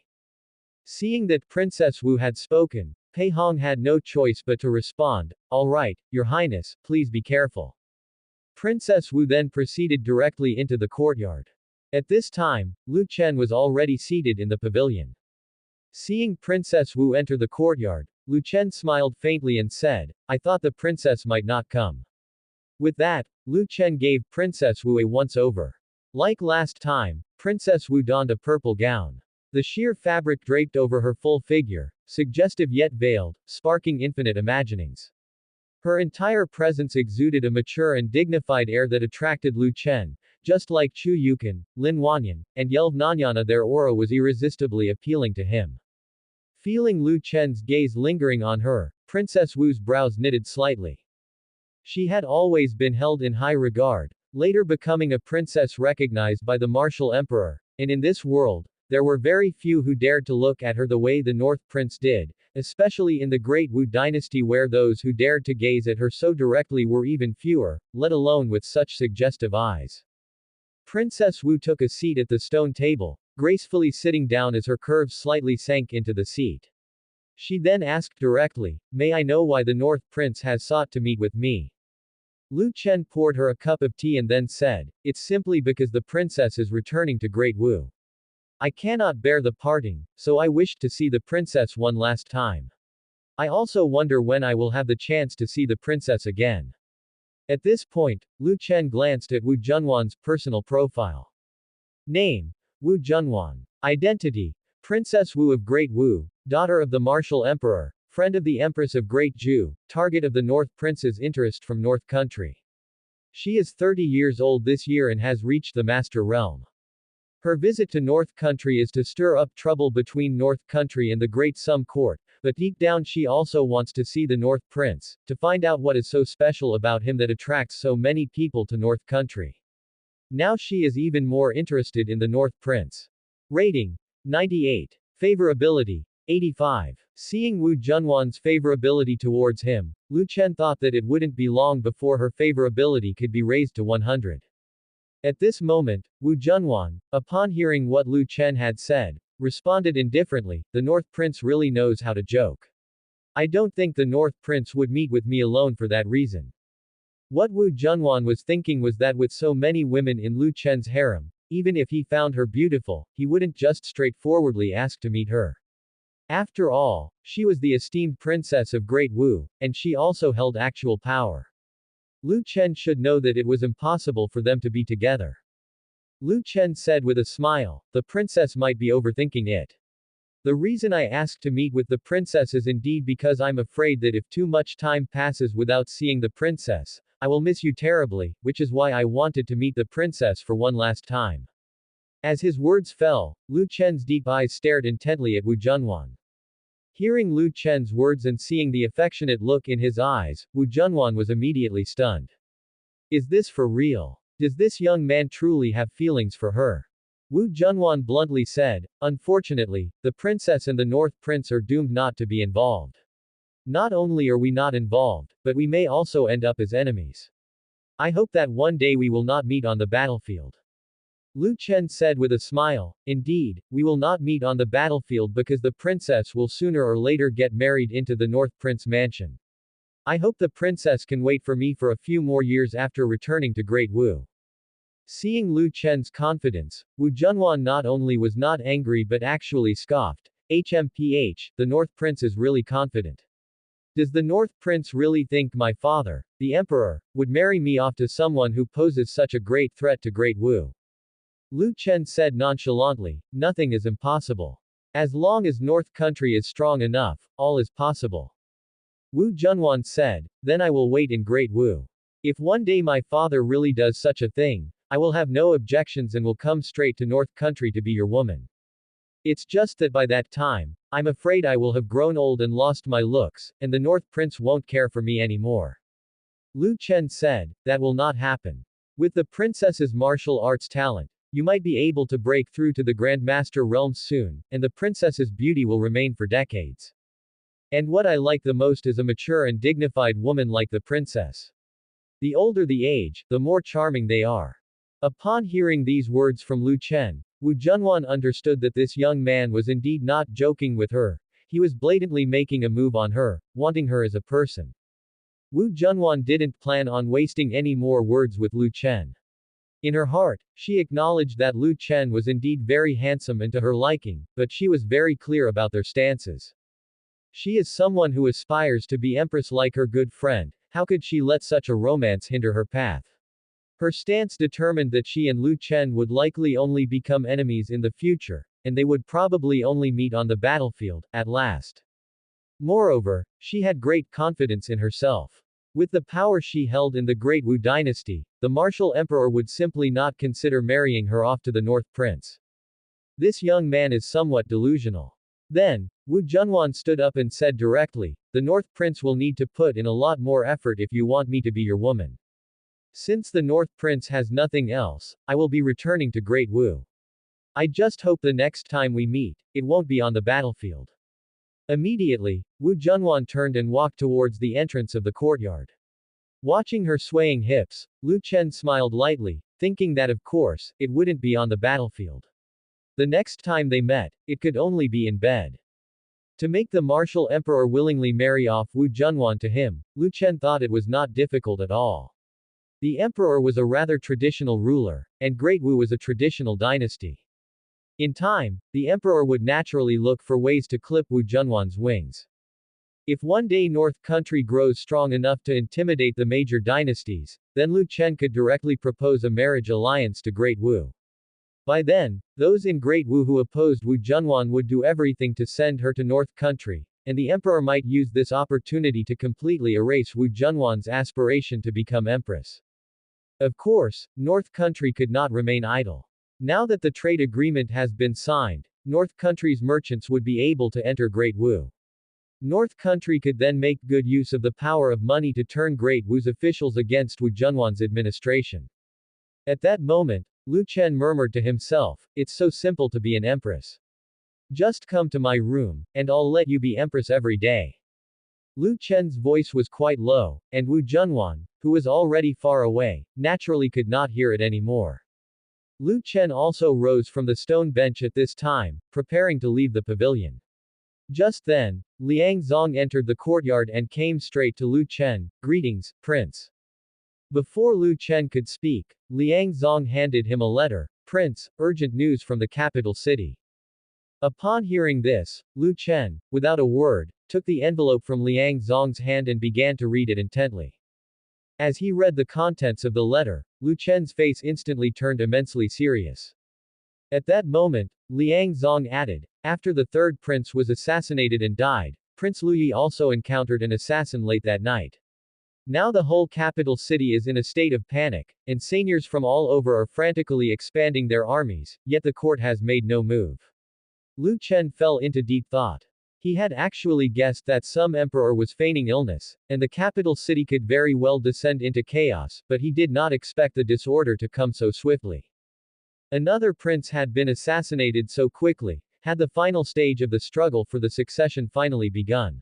Seeing that Princess Wu had spoken, Pei Hong had no choice but to respond, "All right, Your Highness, please be careful." Princess Wu then proceeded directly into the courtyard. At this time, Lu Chen was already seated in the pavilion. Seeing Princess Wu enter the courtyard, Lu Chen smiled faintly and said, "I thought the princess might not come." With that, Lu Chen gave Princess Wu a once-over. Like last time, Princess Wu donned a purple gown. The sheer fabric draped over her full figure, suggestive yet veiled, sparking infinite imaginings. Her entire presence exuded a mature and dignified air that attracted Lu Chen. Just like Chu Yukan, Lin Wanyan, and Yelv, their aura was irresistibly appealing to him. Feeling Lu Chen's gaze lingering on her, Princess Wu's brows knitted slightly. She had always been held in high regard, later becoming a princess recognized by the martial emperor, and in this world, there were very few who dared to look at her the way the North Prince did, especially in the Great Wu dynasty where those who dared to gaze at her so directly were even fewer, let alone with such suggestive eyes. Princess Wu took a seat at the stone table, gracefully sitting down as her curves slightly sank into the seat. She then asked directly, "May I know why the North Prince has sought to meet with me?" Lu Chen poured her a cup of tea and then said, "It's simply because the princess is returning to Great Wu. I cannot bear the parting, so I wished to see the princess one last time. I also wonder when I will have the chance to see the princess again." At this point, Lu Chen glanced at Wu Junwan's personal profile. Name: Wu Junwan. Identity: Princess Wu of Great Wu, daughter of the martial emperor, friend of the Empress of Great Ju, target of the North Prince's interest from North Country. She is 30 years old this year and has reached the Master Realm. Her visit to North Country is to stir up trouble between North Country and the Great Sum Court, but deep down she also wants to see the North Prince, to find out what is so special about him that attracts so many people to North Country. Now she is even more interested in the North Prince. Rating: 98. Favorability: 85. Seeing Wu Junwan's favorability towards him, Lu Chen thought that it wouldn't be long before her favorability could be raised to 100. At this moment, Wu Junwan, upon hearing what Lu Chen had said, responded indifferently, "The North Prince really knows how to joke. I don't think the North Prince would meet with me alone for that reason." What Wu Junwan was thinking was that with so many women in Lu Chen's harem, even if he found her beautiful, he wouldn't just straightforwardly ask to meet her. After all, she was the esteemed princess of Great Wu, and she also held actual power. Lu Chen should know that it was impossible for them to be together. Lu Chen said with a smile, "The princess might be overthinking it. The reason I asked to meet with the princess is indeed because I'm afraid that if too much time passes without seeing the princess, I will miss you terribly, which is why I wanted to meet the princess for one last time." As his words fell, Lu Chen's deep eyes stared intently at Wu Junwan. Hearing Lu Chen's words and seeing the affectionate look in his eyes, Wu Junwan was immediately stunned. Is this for real? Does this young man truly have feelings for her? Wu Junwan bluntly said, "Unfortunately, the princess and the North Prince are doomed not to be involved. Not only are we not involved, but we may also end up as enemies. I hope that one day we will not meet on the battlefield." Lu Chen said with a smile, "Indeed, we will not meet on the battlefield because the princess will sooner or later get married into the North Prince mansion. I hope the princess can wait for me for a few more years after returning to Great Wu." Seeing Lu Chen's confidence, Wu Junwan not only was not angry but actually scoffed. "HMPH, the North Prince is really confident. Does the North Prince really think my father, the Emperor, would marry me off to someone who poses such a great threat to Great Wu?" Lu Chen said nonchalantly, "Nothing is impossible. As long as North Country is strong enough, all is possible." Wu Junwan said, "Then I will wait in Great Wu. If one day my father really does such a thing, I will have no objections and will come straight to North Country to be your woman. It's just that by that time, I'm afraid I will have grown old and lost my looks, and the North Prince won't care for me anymore." Lu Chen said, "That will not happen. With the princess's martial arts talent, you might be able to break through to the Grandmaster realms soon, and the princess's beauty will remain for decades. And what I like the most is a mature and dignified woman like the princess. The older the age, the more charming they are." Upon hearing these words from Lu Chen, Wu Junwan understood that this young man was indeed not joking with her, he was blatantly making a move on her, wanting her as a person. Wu Junwan didn't plan on wasting any more words with Lu Chen. In her heart, she acknowledged that Lu Chen was indeed very handsome and to her liking, but she was very clear about their stances. She is someone who aspires to be empress like her good friend, how could she let such a romance hinder her path? Her stance determined that she and Lu Chen would likely only become enemies in the future, and they would probably only meet on the battlefield, at last. Moreover, she had great confidence in herself. With the power she held in the Great Wu dynasty, the martial emperor would simply not consider marrying her off to the North Prince. This young man is somewhat delusional. Then, Wu Junwan stood up and said directly, "The North Prince will need to put in a lot more effort if you want me to be your woman. Since the North Prince has nothing else, I will be returning to Great Wu. I just hope the next time we meet, it won't be on the battlefield." Immediately, Wu Junwan turned and walked towards the entrance of the courtyard. Watching her swaying hips, Lu Chen smiled lightly, thinking that of course, it wouldn't be on the battlefield. The next time they met, it could only be in bed. To make the martial emperor willingly marry off Wu Junwan to him, Lu Chen thought it was not difficult at all. The emperor was a rather traditional ruler, and Great Wu was a traditional dynasty. In time, the emperor would naturally look for ways to clip Wu Junwan's wings. If one day North Country grows strong enough to intimidate the major dynasties, then Lu Chen could directly propose a marriage alliance to Great Wu. By then, those in Great Wu who opposed Wu Junwan would do everything to send her to North Country, and the emperor might use this opportunity to completely erase Wu Junwan's aspiration to become empress. Of course, North Country could not remain idle. Now that the trade agreement has been signed, North Country's merchants would be able to enter Great Wu. North Country could then make good use of the power of money to turn Great Wu's officials against Wu Junwan's administration. At that moment, Lu Chen murmured to himself, "It's so simple to be an empress. Just come to my room, and I'll let you be empress every day." Lu Chen's voice was quite low, and Wu Junwan, who was already far away, naturally could not hear it anymore. Lu Chen also rose from the stone bench at this time, preparing to leave the pavilion. Just then, Liang Zong entered the courtyard and came straight to Lu Chen. Greetings, Prince. Before Lu Chen could speak, Liang Zong handed him a letter. Prince, urgent news from the capital city. Upon hearing this, Lu Chen, without a word, took the envelope from Liang Zong's hand and began to read it intently. As he read the contents of the letter, Lu Chen's face instantly turned immensely serious. At that moment, Liang Zong added, after the third prince was assassinated and died, Prince Lu Yi also encountered an assassin late that night. Now the whole capital city is in a state of panic, and seigneurs from all over are frantically expanding their armies, yet the court has made no move. Lu Chen fell into deep thought. He had actually guessed that some emperor was feigning illness, and the capital city could very well descend into chaos, but he did not expect the disorder to come so swiftly. Another prince had been assassinated so quickly, had the final stage of the struggle for the succession finally begun.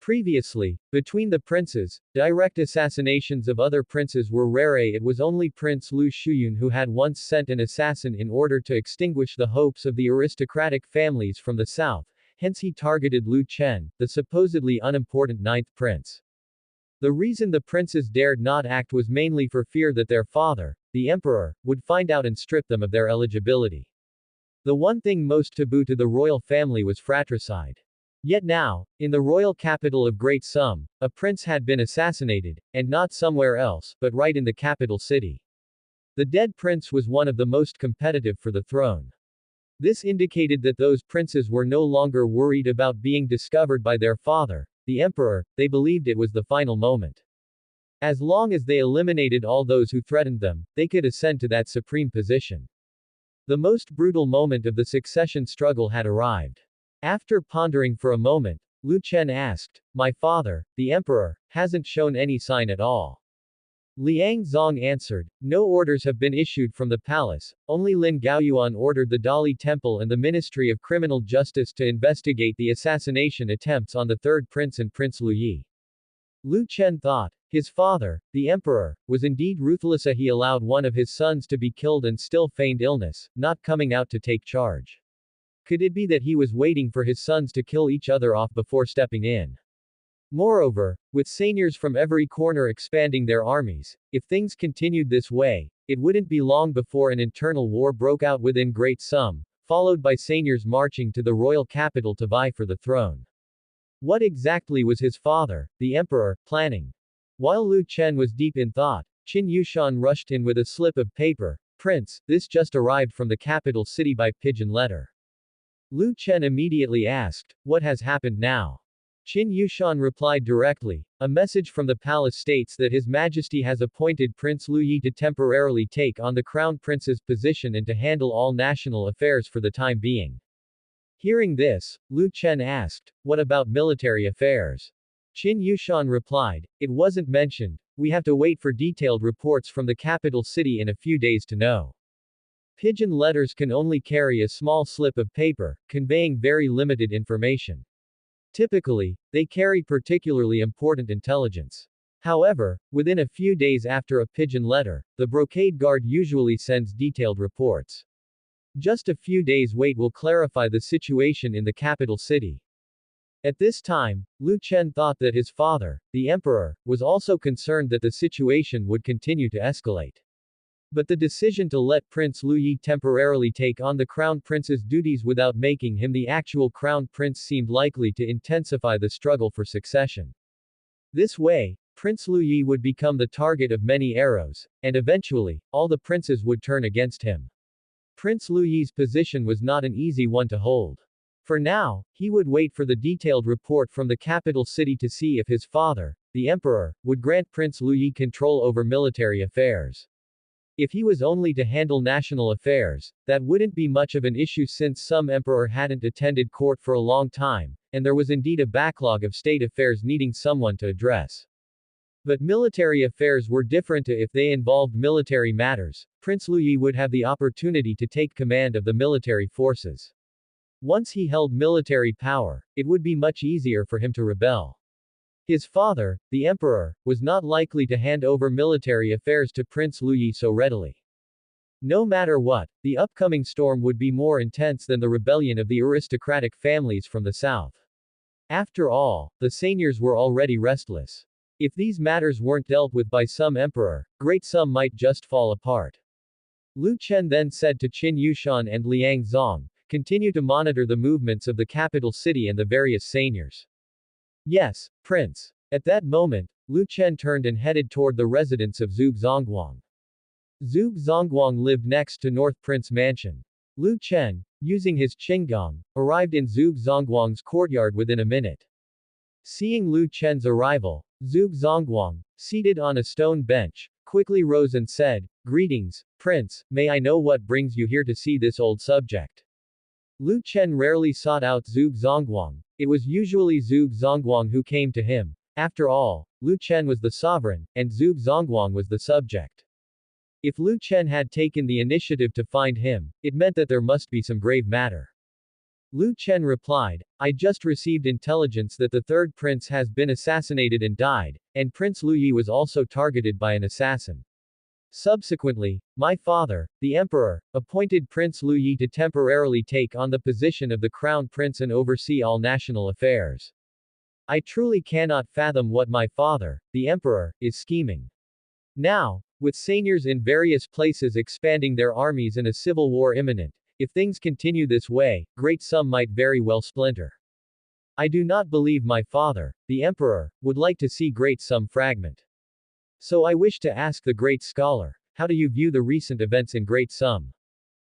Previously, between the princes, direct assassinations of other princes were rare. It was only Prince Lu Shuyun who had once sent an assassin in order to extinguish the hopes of the aristocratic families from the south, hence he targeted Lu Chen, the supposedly unimportant ninth prince. The reason the princes dared not act was mainly for fear that their father, the emperor, would find out and strip them of their eligibility. The one thing most taboo to the royal family was fratricide. Yet now, in the royal capital of Great Sum, a prince had been assassinated, and not somewhere else, but right in the capital city. The dead prince was one of the most competitive for the throne. This indicated that those princes were no longer worried about being discovered by their father, the emperor. They believed it was the final moment. As long as they eliminated all those who threatened them, they could ascend to that supreme position. The most brutal moment of the succession struggle had arrived. After pondering for a moment, Lu Chen asked, my father, the emperor, hasn't shown any sign at all. Liang Zong answered, no orders have been issued from the palace, only Lin Gaoyuan ordered the Dali Temple and the Ministry of Criminal Justice to investigate the assassination attempts on the third prince and Prince Lu Yi. Lu Chen thought, his father, the emperor, was indeed ruthless. He allowed one of his sons to be killed and still feigned illness, not coming out to take charge. Could it be that he was waiting for his sons to kill each other off before stepping in? Moreover, with seigneurs from every corner expanding their armies, if things continued this way, it wouldn't be long before an internal war broke out within Great Sum, followed by seigneurs marching to the royal capital to vie for the throne. What exactly was his father, the emperor, planning? While Lu Chen was deep in thought, Qin Yushan rushed in with a slip of paper. Prince, this just arrived from the capital city by pigeon letter. Lu Chen immediately asked, what has happened now? Qin Yushan replied directly, a message from the palace states that His Majesty has appointed Prince Lu Yi to temporarily take on the crown prince's position and to handle all national affairs for the time being. Hearing this, Lu Chen asked, what about military affairs? Qin Yushan replied, it wasn't mentioned, we have to wait for detailed reports from the capital city in a few days to know. Pigeon letters can only carry a small slip of paper, conveying very limited information. Typically, they carry particularly important intelligence. However, within a few days after a pigeon letter, the brocade guard usually sends detailed reports. Just a few days' wait will clarify the situation in the capital city. At this time, Lu Chen thought that his father, the emperor, was also concerned that the situation would continue to escalate. But the decision to let Prince Lu Yi temporarily take on the crown prince's duties without making him the actual crown prince seemed likely to intensify the struggle for succession. This way, Prince Lu Yi would become the target of many arrows, and eventually, all the princes would turn against him. Prince Lu Yi's position was not an easy one to hold. For now, he would wait for the detailed report from the capital city to see if his father, the emperor, would grant Prince Lu Yi control over military affairs. If he was only to handle national affairs, that wouldn't be much of an issue since some emperor hadn't attended court for a long time, and there was indeed a backlog of state affairs needing someone to address. But military affairs were different. If they involved military matters, Prince Lu Yi would have the opportunity to take command of the military forces. Once he held military power, it would be much easier for him to rebel. His father, the emperor, was not likely to hand over military affairs to Prince Luyi so readily. No matter what, the upcoming storm would be more intense than the rebellion of the aristocratic families from the south. After all, the seigneurs were already restless. If these matters weren't dealt with by some emperor, Great Sum might just fall apart. Lu Chen then said to Qin Yushan and Liang Zong, continue to monitor the movements of the capital city and the various seigneurs. Yes, Prince. At that moment, Lu Chen turned and headed toward the residence of Zhuge Zongguang. Zhuge Zongguang lived next to North Prince Mansion. Lu Chen, using his Qinggong, arrived in Zhuge Zongguang's courtyard within a minute. Seeing Lu Chen's arrival, Zhuge Zongguang, seated on a stone bench, quickly rose and said, "Greetings, Prince, may I know what brings you here to see this old subject?" Lu Chen rarely sought out Zhuge Zongguang. It was usually Zhuge Zongguang who came to him. After all, Lu Chen was the sovereign, and Zhuge Zongguang was the subject. If Lu Chen had taken the initiative to find him, it meant that there must be some grave matter. Lu Chen replied, I just received intelligence that the third prince has been assassinated and died, and Prince Luyi was also targeted by an assassin. Subsequently, my father, the emperor, appointed Prince Luyi to temporarily take on the position of the crown prince and oversee all national affairs. I truly cannot fathom what my father, the emperor, is scheming. Now, with seigneurs in various places expanding their armies and a civil war imminent, if things continue this way, Great Sum might very well splinter. I do not believe my father, the emperor, would like to see Great Sum fragment. So I wish to ask the great scholar, how do you view the recent events in Great Sum?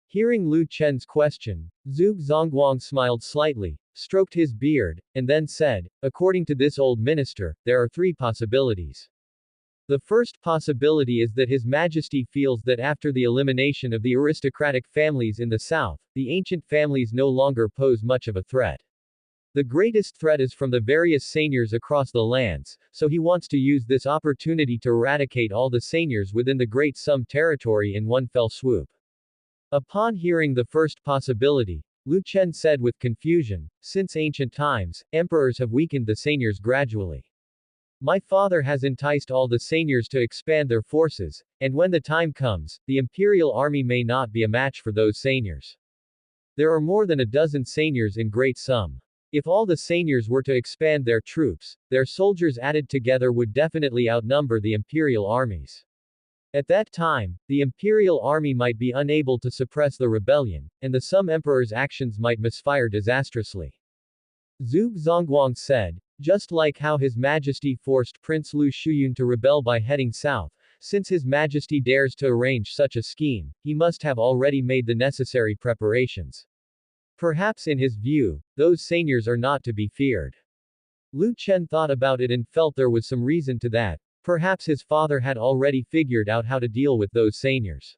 Hearing Lu Chen's question, Zhuge Zongguang smiled slightly, stroked his beard, and then said, according to this old minister, there are three possibilities. The first possibility is that His Majesty feels that after the elimination of the aristocratic families in the south, the ancient families no longer pose much of a threat. The greatest threat is from the various seigneurs across the lands, so he wants to use this opportunity to eradicate all the seigneurs within the Great Sum territory in one fell swoop. Upon hearing the first possibility, Lu Chen said with confusion, since ancient times, emperors have weakened the seigneurs gradually. My father has enticed all the seigneurs to expand their forces, and when the time comes, the imperial army may not be a match for those seigneurs. There are more than a dozen seigneurs in Great Sum. If all the seigneurs were to expand their troops, their soldiers added together would definitely outnumber the imperial armies. At that time, the imperial army might be unable to suppress the rebellion, and the Sum emperor's actions might misfire disastrously. Zhuge Zongguang said, just like how His Majesty forced Prince Lu Shuyun to rebel by heading south, since His Majesty dares to arrange such a scheme, he must have already made the necessary preparations. Perhaps in his view, those seigneurs are not to be feared. Lu Chen thought about it and felt there was some reason to that. Perhaps his father had already figured out how to deal with those seigneurs.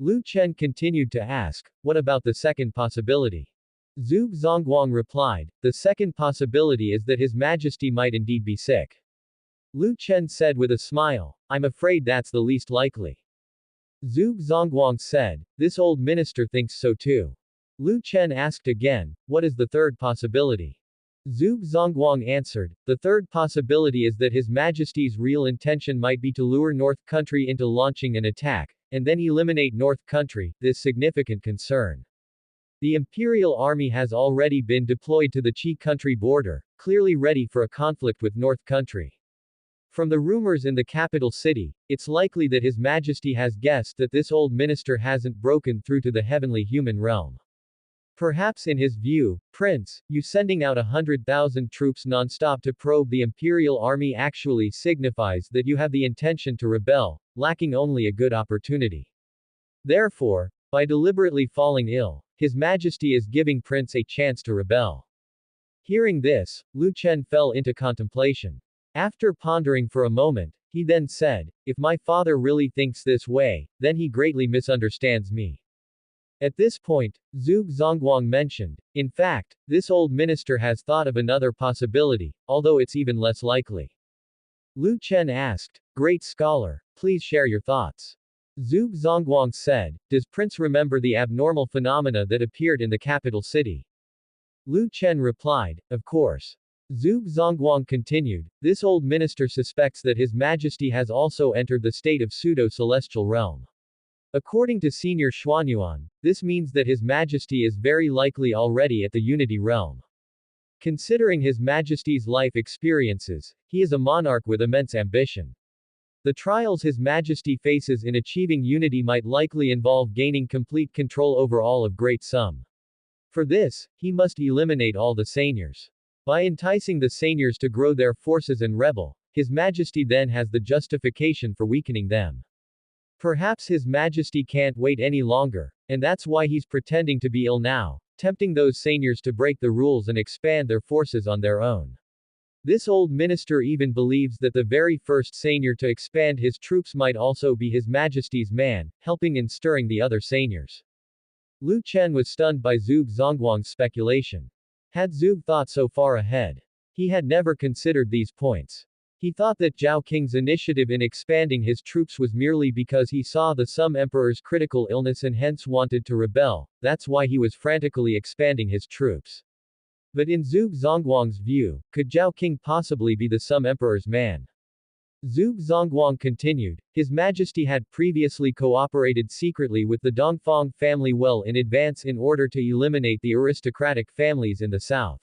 Lu Chen continued to ask, what about the second possibility? Zhuge Zongguang replied, the second possibility is that His Majesty might indeed be sick. Lu Chen said with a smile, I'm afraid that's the least likely. Zhuge Zongguang said, this old minister thinks so too. Lu Chen asked again, what is the third possibility? Zhuge Zongguang answered, the third possibility is that His Majesty's real intention might be to lure North Country into launching an attack, and then eliminate North Country, this significant concern. The Imperial Army has already been deployed to the Qi Country border, clearly ready for a conflict with North Country. From the rumors in the capital city, it's likely that His Majesty has guessed that this old minister hasn't broken through to the heavenly human realm. Perhaps in his view, Prince, you sending out 100,000 troops non-stop to probe the Imperial Army actually signifies that you have the intention to rebel, lacking only a good opportunity. Therefore, by deliberately falling ill, His Majesty is giving Prince a chance to rebel. Hearing this, Lu Chen fell into contemplation. After pondering for a moment, he then said, if my father really thinks this way, then he greatly misunderstands me. At this point, Zhuge Zongguang mentioned, in fact, this old minister has thought of another possibility, although it's even less likely. Lu Chen asked, great scholar, please share your thoughts. Zhuge Zongguang said, does Prince remember the abnormal phenomena that appeared in the capital city? Lu Chen replied, of course. Zhuge Zongguang continued, this old minister suspects that His Majesty has also entered the state of pseudo-celestial realm. According to Senior Xuanyuan, this means that His Majesty is very likely already at the Unity realm. Considering His Majesty's life experiences, he is a monarch with immense ambition. The trials His Majesty faces in achieving unity might likely involve gaining complete control over all of Great Sum. For this, he must eliminate all the seigneurs. By enticing the seigneurs to grow their forces and rebel, His Majesty then has the justification for weakening them. Perhaps His Majesty can't wait any longer, and that's why he's pretending to be ill now, tempting those seigneurs to break the rules and expand their forces on their own. This old minister even believes that the very first seigneur to expand his troops might also be His Majesty's man, helping in stirring the other seigneurs. Lu Chen was stunned by Zhuge Zongguang's speculation. Had Zhuge thought so far ahead? He had never considered these points. He thought that Zhao Qing's initiative in expanding his troops was merely because he saw the Sum Emperor's critical illness and hence wanted to rebel, that's why he was frantically expanding his troops. But in Zhuge Zongguang's view, could Zhao Qing possibly be the Sum Emperor's man? Zhuge Zongguang continued, His Majesty had previously cooperated secretly with the Dongfang family well in advance in order to eliminate the aristocratic families in the south.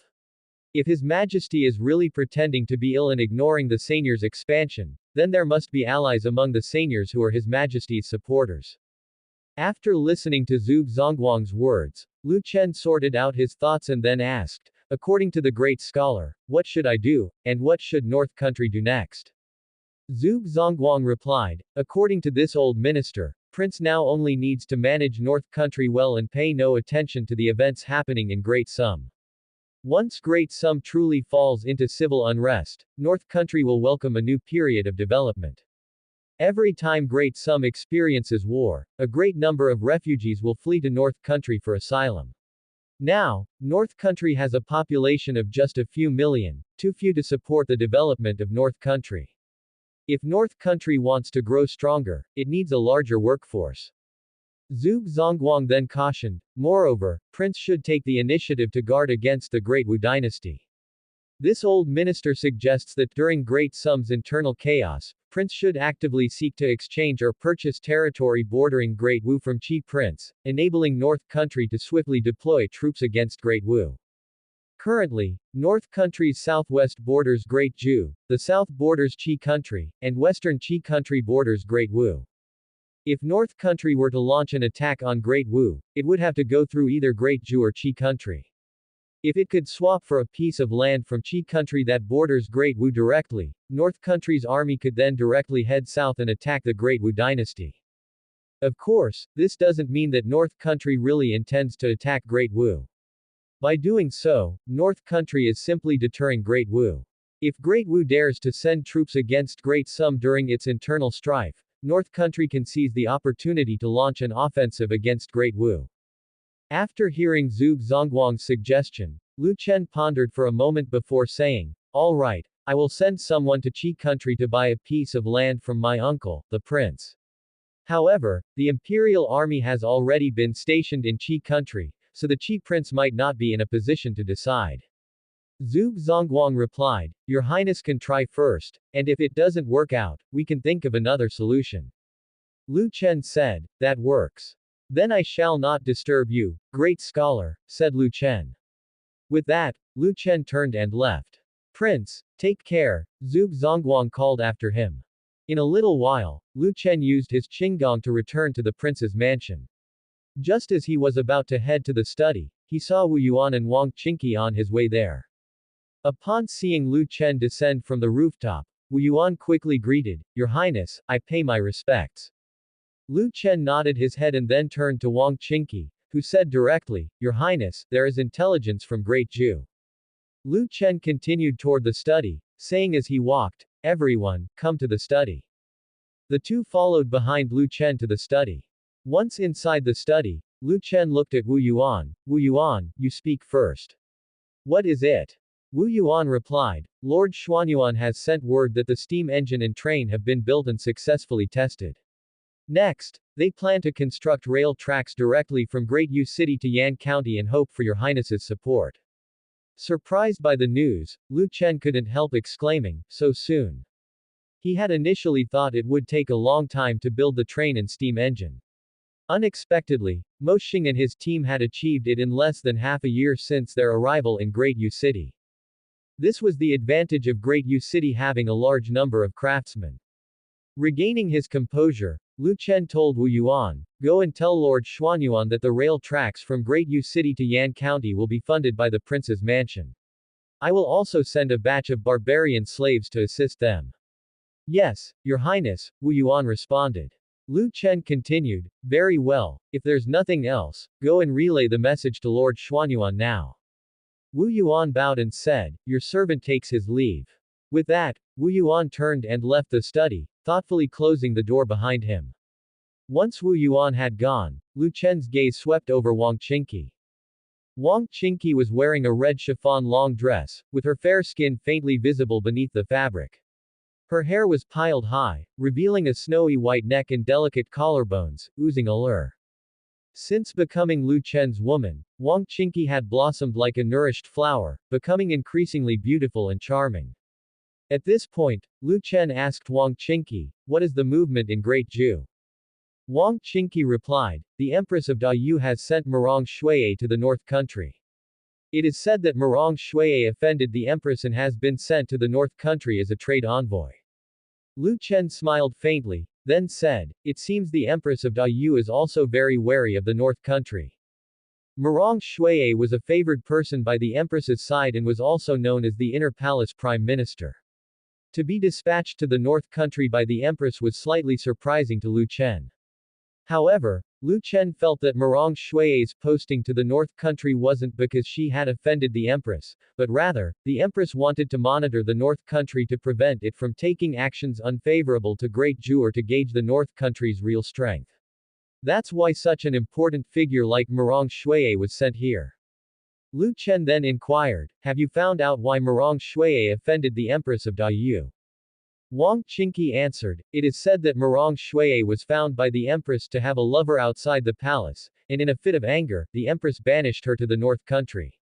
If His Majesty is really pretending to be ill and ignoring the seigneurs' expansion, then there must be allies among the seigneurs who are His Majesty's supporters. After listening to Zhuge Zongguang's words, Lu Chen sorted out his thoughts and then asked, according to the great scholar, what should I do, and what should North Country do next? Zhuge Zongguang replied, according to this old minister, Prince now only needs to manage North Country well and pay no attention to the events happening in Great Sum. Once Great Sum truly falls into civil unrest, North Country will welcome a new period of development. Every time Great Sum experiences war, a great number of refugees will flee to North Country for asylum. Now, North Country has a population of just a few million, too few to support the development of North Country. If North Country wants to grow stronger, it needs a larger workforce. Zhuge Zongguang then cautioned, moreover, Prince should take the initiative to guard against the Great Wu dynasty. This old minister suggests that during Great Sum's internal chaos, Prince should actively seek to exchange or purchase territory bordering Great Wu from Qi Prince, enabling North Country to swiftly deploy troops against Great Wu. Currently, North Country's southwest borders Great Zhu, the south borders Qi Country, and western Qi Country borders Great Wu. If North Country were to launch an attack on Great Wu, it would have to go through either Great Zhu or Qi Country. If it could swap for a piece of land from Qi Country that borders Great Wu directly, North Country's army could then directly head south and attack the Great Wu dynasty. Of course, this doesn't mean that North Country really intends to attack Great Wu. By doing so, North Country is simply deterring Great Wu. If Great Wu dares to send troops against Great Sum during its internal strife, North Country can seize the opportunity to launch an offensive against Great Wu. After hearing Zhuge Zongguang's suggestion, Lu Chen pondered for a moment before saying, all right, I will send someone to Qi Country to buy a piece of land from my uncle, the prince. However, the imperial army has already been stationed in Qi Country, so the Qi prince might not be in a position to decide. Zhuge Zongguang replied, Your Highness can try first, and if it doesn't work out, we can think of another solution. Lu Chen said, that works. Then I shall not disturb you, great scholar, said Lu Chen. With that, Lu Chen turned and left. Prince, take care, Zhuge Zongguang called after him. In a little while, Lu Chen used his Qinggong to return to the prince's mansion. Just as he was about to head to the study, he saw Wu Yuan and Wang Qingqi on his way there. Upon seeing Lu Chen descend from the rooftop, Wu Yuan quickly greeted, Your Highness, I pay my respects. Lu Chen nodded his head and then turned to Wang Qingqi, who said directly, Your Highness, there is intelligence from Great Zhu. Lu Chen continued toward the study, saying as he walked, Everyone, come to the study. The two followed behind Lu Chen to the study. Once inside the study, Lu Chen looked at Wu Yuan, you speak first. What is it? Wu Yuan replied, Lord Xuanyuan has sent word that the steam engine and train have been built and successfully tested. Next, they plan to construct rail tracks directly from Great Yu City to Yan County and hope for your highness's support. Surprised by the news, Lu Chen couldn't help exclaiming, so soon. He had initially thought it would take a long time to build the train and steam engine. Unexpectedly, Mo Xing and his team had achieved it in less than half a year since their arrival in Great Yu City. This was the advantage of Great Yu City having a large number of craftsmen. Regaining his composure, Lu Chen told Wu Yuan, "Go and tell Lord Xuanyuan that the rail tracks from Great Yu City to Yan County will be funded by the prince's mansion. I will also send a batch of barbarian slaves to assist them." "Yes, Your Highness," Wu Yuan responded. Lu Chen continued, "Very well, if there's nothing else, go and relay the message to Lord Xuanyuan now." Wu Yuan bowed and said, "Your servant takes his leave." With that, Wu Yuan turned and left the study, thoughtfully closing the door behind him. Once Wu Yuan had gone, Lu Chen's gaze swept over Wang Qingqi. Wang Qingqi was wearing a red chiffon long dress, with her fair skin faintly visible beneath the fabric. Her hair was piled high, revealing a snowy white neck and delicate collarbones, oozing allure. Since becoming Lu Chen's woman, Wang Qingqi had blossomed like a nourished flower, becoming increasingly beautiful and charming. At this point, Lu Chen asked Wang Qingqi, "What is the movement in Great Ju?" Wang Qingqi replied, "The Empress of Dayu has sent Murong Shuai to the North Country. It is said that Murong Shuai offended the Empress and has been sent to the North Country as a trade envoy." Lu Chen smiled faintly, then said, "It seems the Empress of Dayu is also very wary of the North Country." Murong Shuai was a favored person by the Empress's side and was also known as the Inner Palace Prime Minister. To be dispatched to the North Country by the Empress was slightly surprising to Lu Chen. However, Lu Chen felt that Murong Shuai's posting to the North Country wasn't because she had offended the Empress, but rather, the Empress wanted to monitor the North Country to prevent it from taking actions unfavorable to Great Ju or to gauge the North Country's real strength. That's why such an important figure like Murong Shuai was sent here. Lu Chen then inquired, "Have you found out why Murong Shuai offended the Empress of Dayu?" Wang Qingqi answered, "It is said that Murong Shuai was found by the Empress to have a lover outside the palace, and in a fit of anger, the Empress banished her to the North Country."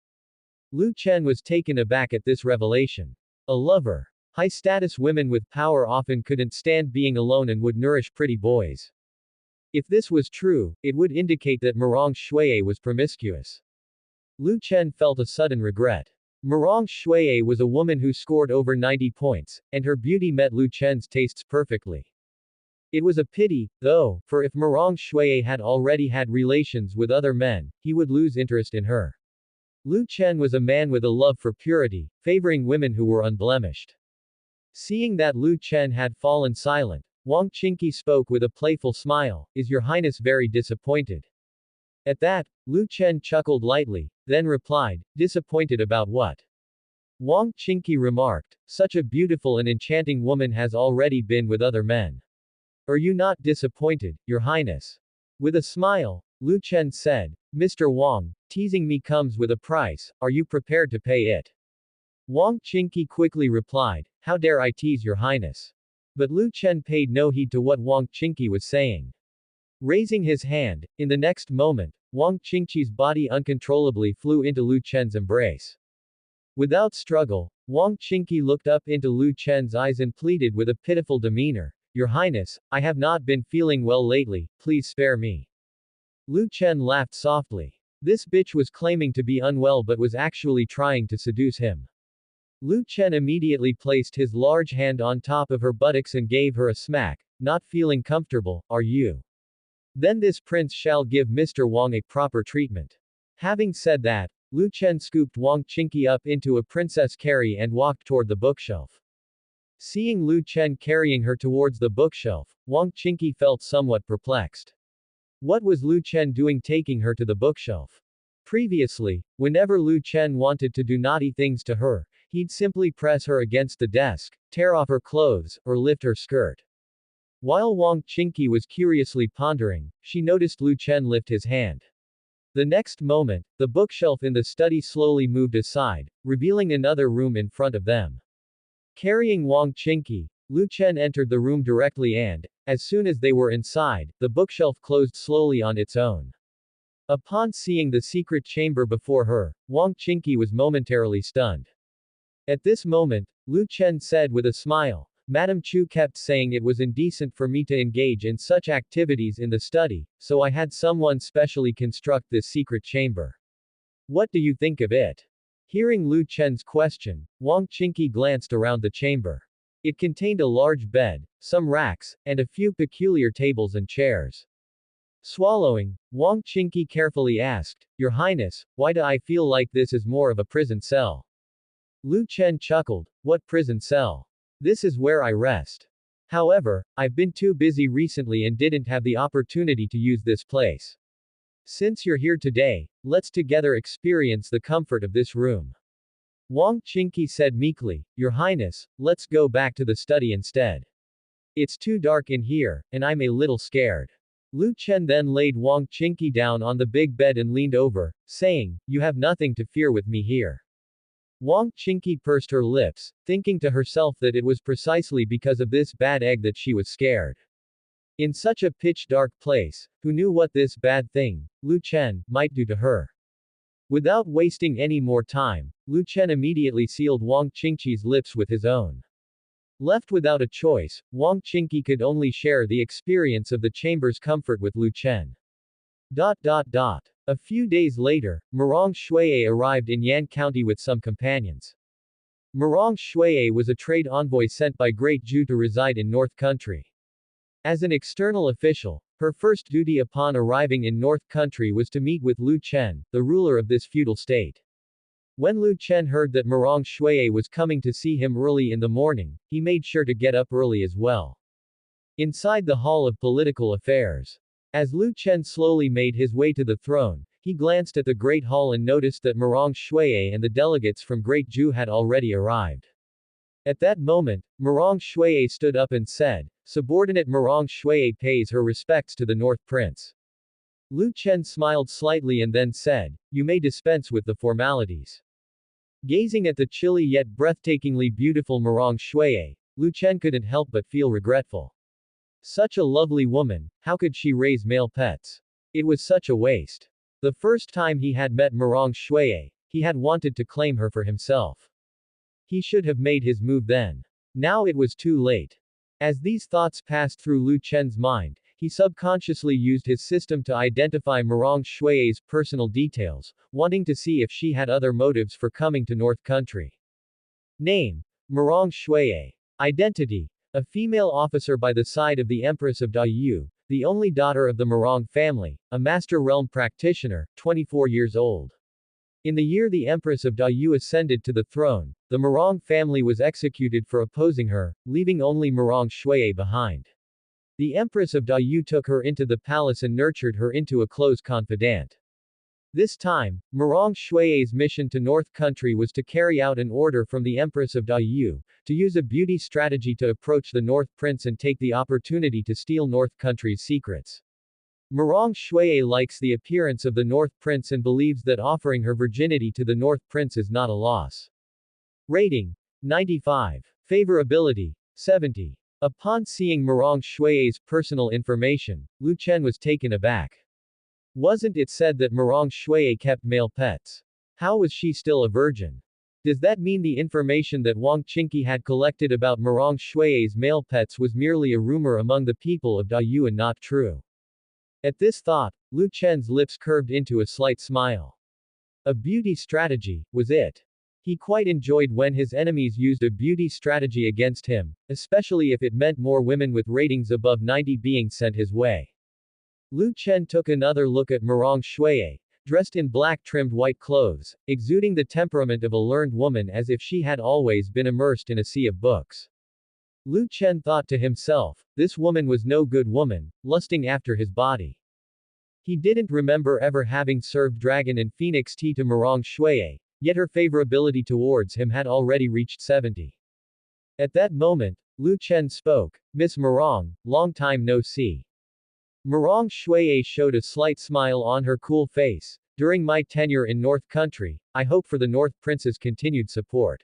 Lu Chen was taken aback at this revelation. A lover. High-status women with power often couldn't stand being alone and would nourish pretty boys. If this was true, it would indicate that Murong Shuai was promiscuous. Lu Chen felt a sudden regret. Murong Shuai was a woman who scored over 90 points, and her beauty met Lu Chen's tastes perfectly. It was a pity, though, for if Murong Shuai had already had relations with other men, he would lose interest in her. Lu Chen was a man with a love for purity, favoring women who were unblemished. Seeing that Lu Chen had fallen silent, Wang Qingqi spoke with a playful smile, "Is your highness very disappointed?" At that, Lu Chen chuckled lightly, then replied, "Disappointed about what?" Wang Qingqi remarked, "Such a beautiful and enchanting woman has already been with other men. Are you not disappointed, Your Highness?" With a smile, Lu Chen said, "Mr. Wang, teasing me comes with a price, are you prepared to pay it?" Wang Qingqi quickly replied, "How dare I tease Your Highness?" But Lu Chen paid no heed to what Wang Qingqi was saying. Raising his hand, in the next moment, Wang Qingqi's body uncontrollably flew into Lu Chen's embrace. Without struggle, Wang Qingqi looked up into Lu Chen's eyes and pleaded with a pitiful demeanor, "Your Highness, I have not been feeling well lately, please spare me." Lu Chen laughed softly. This bitch was claiming to be unwell but was actually trying to seduce him. Lu Chen immediately placed his large hand on top of her buttocks and gave her a smack, "Not feeling comfortable, are you? Then this prince shall give Mr. Wang a proper treatment." Having said that, Lu Chen scooped Wang Qingqi up into a princess carry and walked toward the bookshelf. Seeing Lu Chen carrying her towards the bookshelf, Wang Qingqi felt somewhat perplexed. What was Lu Chen doing taking her to the bookshelf? Previously, whenever Lu Chen wanted to do naughty things to her, he'd simply press her against the desk, tear off her clothes, or lift her skirt. While Wang Qingqi was curiously pondering, she noticed Lu Chen lift his hand. The next moment, the bookshelf in the study slowly moved aside, revealing another room in front of them. Carrying Wang Qingqi, Lu Chen entered the room directly and, as soon as they were inside, the bookshelf closed slowly on its own. Upon seeing the secret chamber before her, Wang Qingqi was momentarily stunned. At this moment, Lu Chen said with a smile, Madame Chu kept saying it was indecent for me to engage in such activities in the study, so I had someone specially construct this secret chamber. What do you think of it? Hearing Lu Chen's question, Wang Qingqi glanced around the chamber. It contained a large bed, some racks, and a few peculiar tables and chairs. Swallowing, Wang Qingqi carefully asked, Your Highness, why do I feel like this is more of a prison cell? Lu Chen chuckled, What prison cell? This is where I rest. However, I've been too busy recently and didn't have the opportunity to use this place. Since you're here today, let's together experience the comfort of this room. Wang Qingqi said meekly, Your Highness, let's go back to the study instead. It's too dark in here, and I'm a little scared. Lu Chen then laid Wang Qingqi down on the big bed and leaned over, saying, You have nothing to fear with me here. Wang Qingqi pursed her lips, thinking to herself that it was precisely because of this bad egg that she was scared. In such a pitch-dark place, who knew what this bad thing, Lu Chen, might do to her? Without wasting any more time, Lu Chen immediately sealed Wang Qingqi's lips with his own. Left without a choice, Wang Qingqi could only share the experience of the chamber's comfort with Lu Chen. A few days later, Murong Shuiye arrived in Yan County with some companions. Murong Shuiye was a trade envoy sent by Great Zhu to reside in North Country. As an external official, her first duty upon arriving in North Country was to meet with Lu Chen, the ruler of this feudal state. When Lu Chen heard that Murong Shuiye was coming to see him early in the morning, he made sure to get up early as well. Inside the Hall of Political Affairs. As Lu Chen slowly made his way to the throne, he glanced at the Great Hall and noticed that Murong Shuiye and the delegates from Great Zhu had already arrived. At that moment, Murong Shuiye stood up and said, Subordinate Murong Shuiye pays her respects to the North Prince. Lu Chen smiled slightly and then said, You may dispense with the formalities. Gazing at the chilly yet breathtakingly beautiful Murong Shuiye, Lu Chen couldn't help but feel regretful. Such a lovely woman, how could she raise male pets? It was such a waste. The first time he had met Murong Shuiye, he had wanted to claim her for himself. He should have made his move then. Now it was too late. As these thoughts passed through Lu Chen's mind, he subconsciously used his system to identify Murong Shuiye's personal details, wanting to see if she had other motives for coming to North Country. Name: Murong Shuiye. Identity: a female officer by the side of the Empress of Dayu, the only daughter of the Murong family, a master realm practitioner, 24 years old. In the year the Empress of Dayu ascended to the throne, the Murong family was executed for opposing her, leaving only Murong Shuiye behind. The Empress of Dayu took her into the palace and nurtured her into a close confidant. This time, Murong Shuiye's mission to North Country was to carry out an order from the Empress of Dayu, to use a beauty strategy to approach the North Prince and take the opportunity to steal North Country's secrets. Murong Shuiye likes the appearance of the North Prince and believes that offering her virginity to the North Prince is not a loss. Rating: 95. Favorability: 70. Upon seeing Murong Shuiye's personal information, Lu Chen was taken aback. Wasn't it said that Murong Shuiye kept male pets? How was she still a virgin? Does that mean the information that Wang Qingqi had collected about Murong Shuiye's male pets was merely a rumor among the people of Dayu and not true? At this thought, Lu Chen's lips curved into a slight smile. A beauty strategy, was it? He quite enjoyed when his enemies used a beauty strategy against him, especially if it meant more women with ratings above 90 being sent his way. Lu Chen took another look at Murong Shuiye, dressed in black trimmed white clothes, exuding the temperament of a learned woman as if she had always been immersed in a sea of books. Lu Chen thought to himself, this woman was no good woman, lusting after his body. He didn't remember ever having served dragon and phoenix tea to Murong Shuiye, yet her favorability towards him had already reached 70. At that moment, Lu Chen spoke, Miss Murong, long time no see. Murong Shuiye showed a slight smile on her cool face. During my tenure in North Country, I hope for the North Prince's continued support.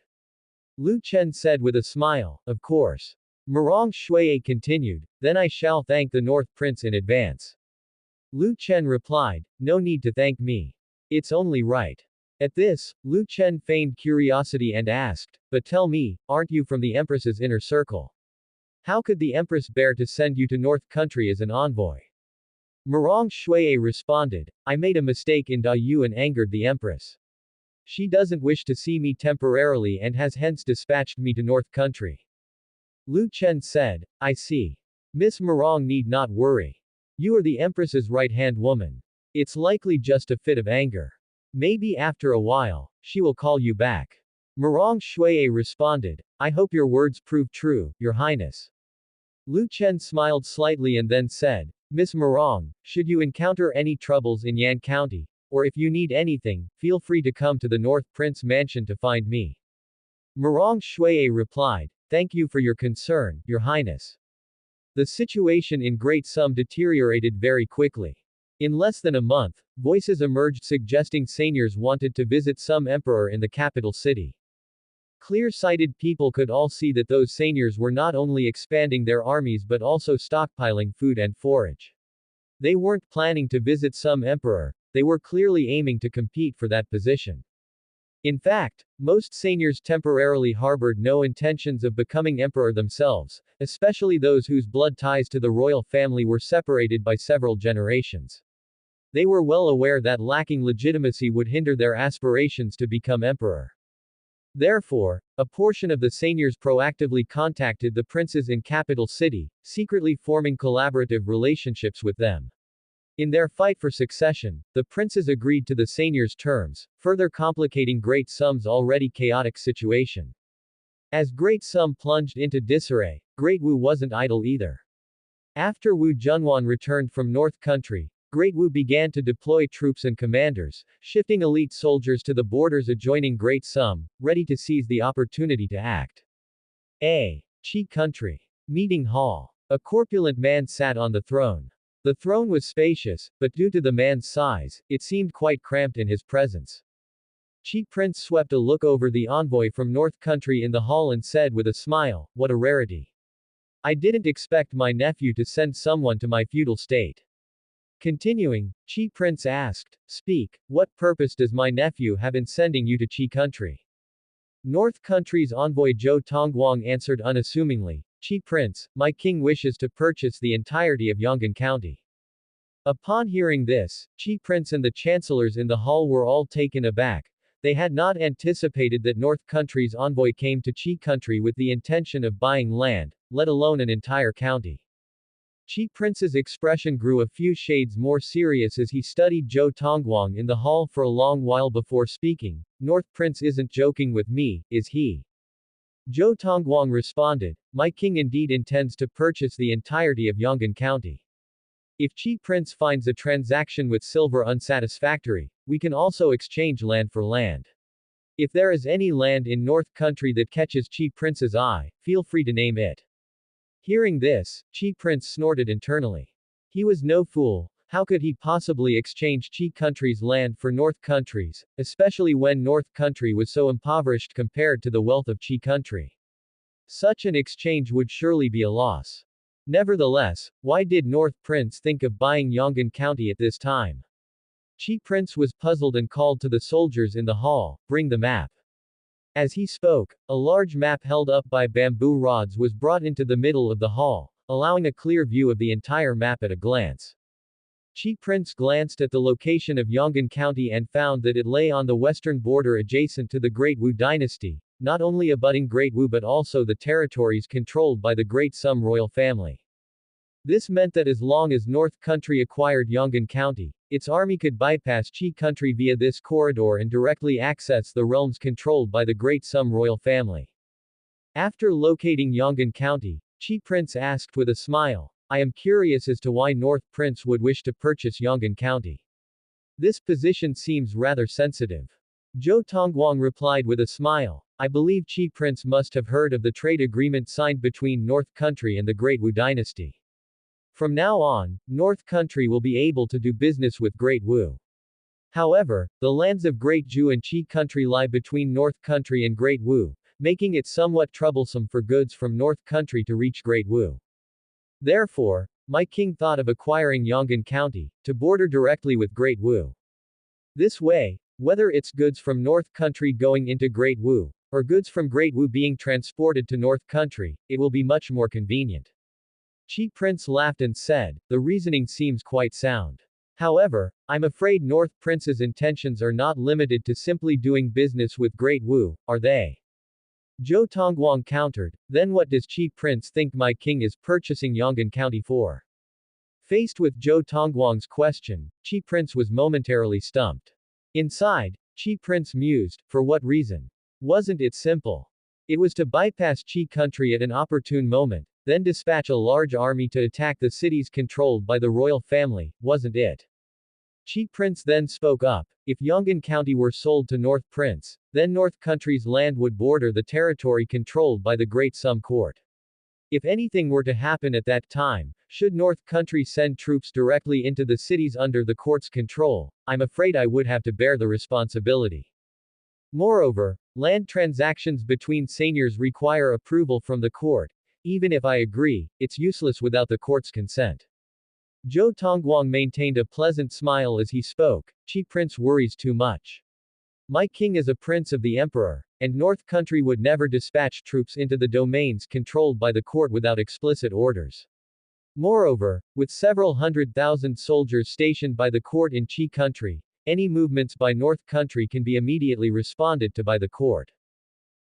Lu Chen said with a smile, of course. Murong Shuiye continued, then I shall thank the North Prince in advance. Lu Chen replied, no need to thank me. It's only right. At this, Lu Chen feigned curiosity and asked, but tell me, aren't you from the Empress's inner circle? How could the Empress bear to send you to North Country as an envoy? Murong Shui responded, I made a mistake in Da Yu and angered the Empress. She doesn't wish to see me temporarily and has hence dispatched me to North Country. Lu Chen said, I see. Miss Murong need not worry. You are the Empress's right-hand woman. It's likely just a fit of anger. Maybe after a while, she will call you back. Murong Shui responded, I hope your words prove true, Your Highness. Lu Chen smiled slightly and then said, Miss Murong, should you encounter any troubles in Yan County, or if you need anything, feel free to come to the North Prince Mansion to find me. Murong Shui replied, Thank you for your concern, Your Highness. The situation in Great Sum deteriorated very quickly. In less than a month, voices emerged suggesting seigneurs wanted to visit some emperor in the capital city. Clear-sighted people could all see that those seigneurs were not only expanding their armies but also stockpiling food and forage. They weren't planning to visit some emperor, they were clearly aiming to compete for that position. In fact, most seigneurs temporarily harbored no intentions of becoming emperor themselves, especially those whose blood ties to the royal family were separated by several generations. They were well aware that lacking legitimacy would hinder their aspirations to become emperor. Therefore, a portion of the seigneurs proactively contacted the princes in capital city, secretly forming collaborative relationships with them. In their fight for succession, the princes agreed to the seigneurs' terms, further complicating Great Sum's already chaotic situation. As Great Sum plunged into disarray, Great Wu wasn't idle either. After Wu Junwan returned from North Country, Great Wu began to deploy troops and commanders, shifting elite soldiers to the borders adjoining Great Sum, ready to seize the opportunity to act. Qi Country. Meeting Hall. A corpulent man sat on the throne. The throne was spacious, but due to the man's size, it seemed quite cramped in his presence. Qi Prince swept a look over the envoy from North Country in the hall and said with a smile, what a rarity. I didn't expect my nephew to send someone to my feudal state. Continuing, Qi Prince asked, Speak, what purpose does my nephew have in sending you to Qi Country? North Country's envoy Zhou Tongguang answered unassumingly, Qi Prince, my king wishes to purchase the entirety of Yong'an County. Upon hearing this, Qi Prince and the chancellors in the hall were all taken aback. They had not anticipated that North Country's envoy came to Qi Country with the intention of buying land, let alone an entire county. Qi Prince's expression grew a few shades more serious as he studied Zhou Tongguang in the hall for a long while before speaking. North Prince isn't joking with me, is he? Zhou Tongguang responded, my king indeed intends to purchase the entirety of Yong'an County. If Qi Prince finds a transaction with silver unsatisfactory, we can also exchange land for land. If there is any land in North Country that catches Qi Prince's eye, feel free to name it. Hearing this, Qi Prince snorted internally. He was no fool. How could he possibly exchange Qi Country's land for North Country's, especially when North Country was so impoverished compared to the wealth of Qi Country? Such an exchange would surely be a loss. Nevertheless, why did North Prince think of buying Yong'an County at this time? Qi Prince was puzzled and called to the soldiers in the hall, bring the map. As he spoke, a large map held up by bamboo rods was brought into the middle of the hall, allowing a clear view of the entire map at a glance. Qi Prince glanced at the location of Yong'an County and found that it lay on the western border adjacent to the Great Wu dynasty, not only abutting Great Wu but also the territories controlled by the Great Sum royal family. This meant that as long as North Country acquired Yong'an County, its army could bypass Qi Country via this corridor and directly access the realms controlled by the Great Sum royal family. After locating Yong'an County, Qi Prince asked with a smile, I am curious as to why North Prince would wish to purchase Yong'an County. This position seems rather sensitive. Zhou Tongguang replied with a smile, I believe Qi Prince must have heard of the trade agreement signed between North Country and the Great Wu dynasty. From now on, North Country will be able to do business with Great Wu. However, the lands of Great Zhu and Qi Country lie between North Country and Great Wu, making it somewhat troublesome for goods from North Country to reach Great Wu. Therefore, my king thought of acquiring Yonggan County, to border directly with Great Wu. This way, whether it's goods from North Country going into Great Wu, or goods from Great Wu being transported to North Country, it will be much more convenient. Chi Prince laughed and said, the reasoning seems quite sound. However, I'm afraid North Prince's intentions are not limited to simply doing business with Great Wu, are they? Zhou Tongguang countered, then what does Chi Prince think my king is purchasing Yonggan County for? Faced with Zhou Tongguang's question, Chi Prince was momentarily stumped. Inside, Chi Prince mused, for what reason? Wasn't it simple? It was to bypass Chi Country at an opportune moment, then dispatch a large army to attack the cities controlled by the royal family, wasn't it? Chi Prince then spoke up, if Yonggan County were sold to North Prince, then North Country's land would border the territory controlled by the Great Sum Court. If anything were to happen at that time, should North Country send troops directly into the cities under the court's control, I'm afraid I would have to bear the responsibility. Moreover, land transactions between seigneurs require approval from the court. Even if I agree, it's useless without the court's consent. Zhou Tongguang maintained a pleasant smile as he spoke, Chi Prince worries too much. My king is a prince of the emperor, and North Country would never dispatch troops into the domains controlled by the court without explicit orders. Moreover, with several 100,000 soldiers stationed by the court in Chi Country, any movements by North Country can be immediately responded to by the court.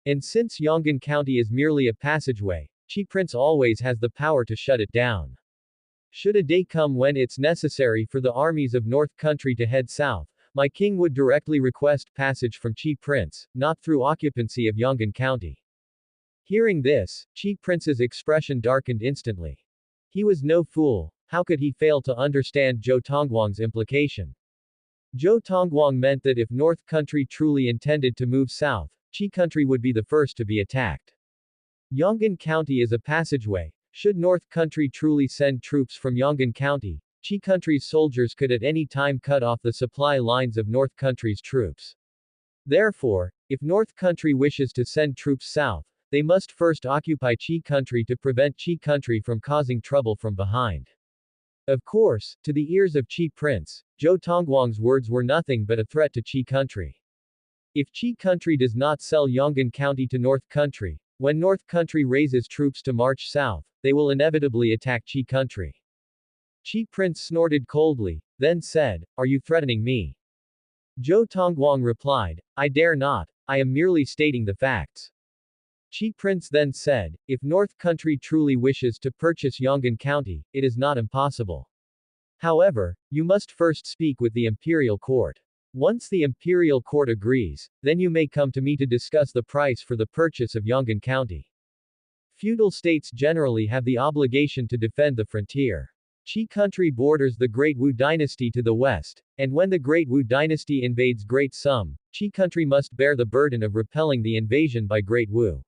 And since Yonggan County is merely a passageway, Chi Prince always has the power to shut it down. Should a day come when it's necessary for the armies of North Country to head south, my king would directly request passage from Chi Prince, not through occupancy of Yonggan County. Hearing this, Chi Prince's expression darkened instantly. He was no fool. How could he fail to understand Zhou Tongguang's implication? Zhou Tongguang meant that if North Country truly intended to move south, Chi Country would be the first to be attacked. Yonggan County is a passageway. Should North Country truly send troops from Yonggan County, Chi Country's soldiers could at any time cut off the supply lines of North Country's troops. Therefore, if North Country wishes to send troops south, they must first occupy Chi Country to prevent Chi Country from causing trouble from behind. Of course, to the ears of Chi Prince, Zhou Tongguang's words were nothing but a threat to Chi Country. If Chi Country does not sell Yonggan County to North Country, when North Country raises troops to march south, they will inevitably attack Chi Country. Chi Prince snorted coldly, then said, are you threatening me? Zhou Tongguang replied, I dare not, I am merely stating the facts. Chi Prince then said, if North Country truly wishes to purchase Yonggan County, it is not impossible. However, you must first speak with the imperial court. Once the imperial court agrees, then you may come to me to discuss the price for the purchase of Yonggan County. Feudal states generally have the obligation to defend the frontier. Chi Country borders the Great Wu dynasty to the west, and when the Great Wu dynasty invades Great Sum, Chi Country must bear the burden of repelling the invasion by Great Wu.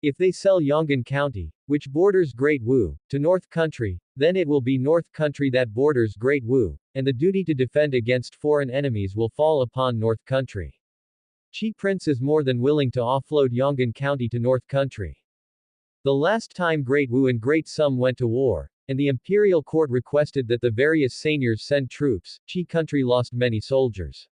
If they sell Yonggan County, which borders Great Wu, to North Country, then it will be North Country that borders Great Wu, and the duty to defend against foreign enemies will fall upon North Country. Chi Prince is more than willing to offload Yonggan County to North Country. The last time Great Wu and Great Sum went to war, and the imperial court requested that the various seigneurs send troops, Chi Country lost many soldiers.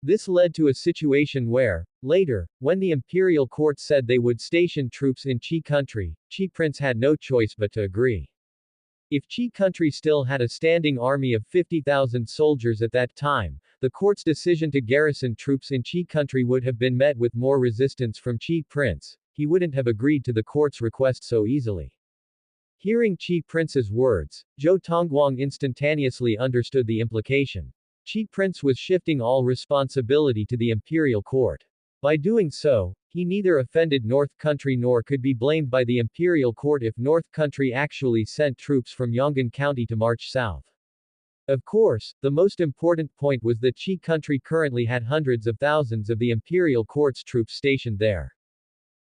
This led to a situation where, later, when the imperial court said they would station troops in Chi Country, Chi Prince had no choice but to agree. If Chi Country still had a standing army of 50,000 soldiers at that time, the court's decision to garrison troops in Chi Country would have been met with more resistance from Chi Prince. He wouldn't have agreed to the court's request so easily. Hearing Chi Prince's words, Zhou Tongguang instantaneously understood the implication. Chi Prince was shifting all responsibility to the imperial court. By doing so, he neither offended North Country nor could be blamed by the imperial court if North Country actually sent troops from Yonggan County to march south. Of course, the most important point was that Chi Country currently had hundreds of thousands of the imperial court's troops stationed there.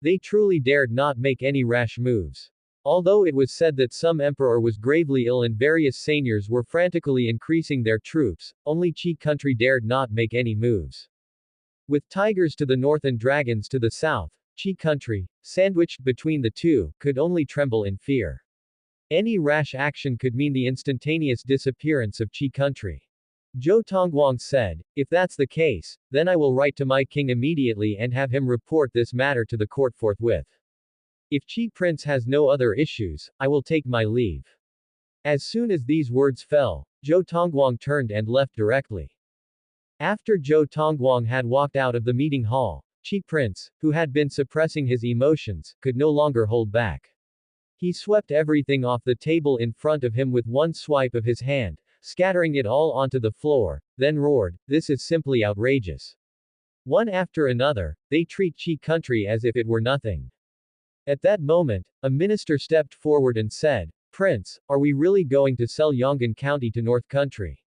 They truly dared not make any rash moves. Although it was said that some emperor was gravely ill and various seigneurs were frantically increasing their troops, only Chi Country dared not make any moves. With tigers to the north and dragons to the south, Chi Country, sandwiched between the two, could only tremble in fear. Any rash action could mean the instantaneous disappearance of Qi country. Zhou Tongguang said, if that's the case, then I will write to my king immediately and have him report this matter to the court forthwith. If Qi prince has no other issues, I will take my leave. As soon as these words fell, Zhou Tongguang turned and left directly. After Zhou Tongguang had walked out of the meeting hall, Qi prince, who had been suppressing his emotions, could no longer hold back. He swept everything off the table in front of him with one swipe of his hand, scattering it all onto the floor, then roared, "This is simply outrageous. One after another, they treat Qi country as if it were nothing." At that moment, a minister stepped forward and said, "Prince, are we really going to sell Yong'an County to North Country?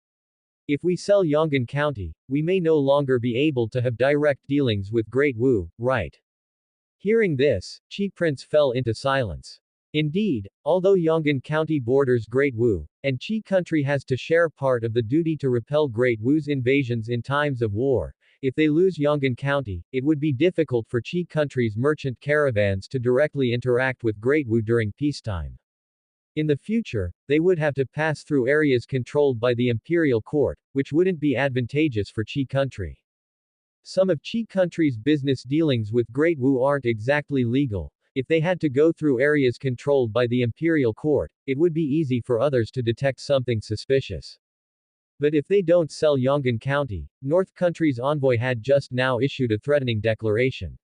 If we sell Yong'an County, we may no longer be able to have direct dealings with Great Wu, right?" Hearing this, Qi Prince fell into silence. Indeed, although Yong'an County borders Great Wu, and Qi country has to share part of the duty to repel Great Wu's invasions in times of war, if they lose Yong'an County, it would be difficult for Qi country's merchant caravans to directly interact with Great Wu during peacetime. In the future, they would have to pass through areas controlled by the imperial court, which wouldn't be advantageous for Qi country. Some of Qi country's business dealings with Great Wu aren't exactly legal. If they had to go through areas controlled by the imperial court, it would be easy for others to detect something suspicious. But if they don't sell Yong'an County, North Country's envoy had just now issued a threatening declaration.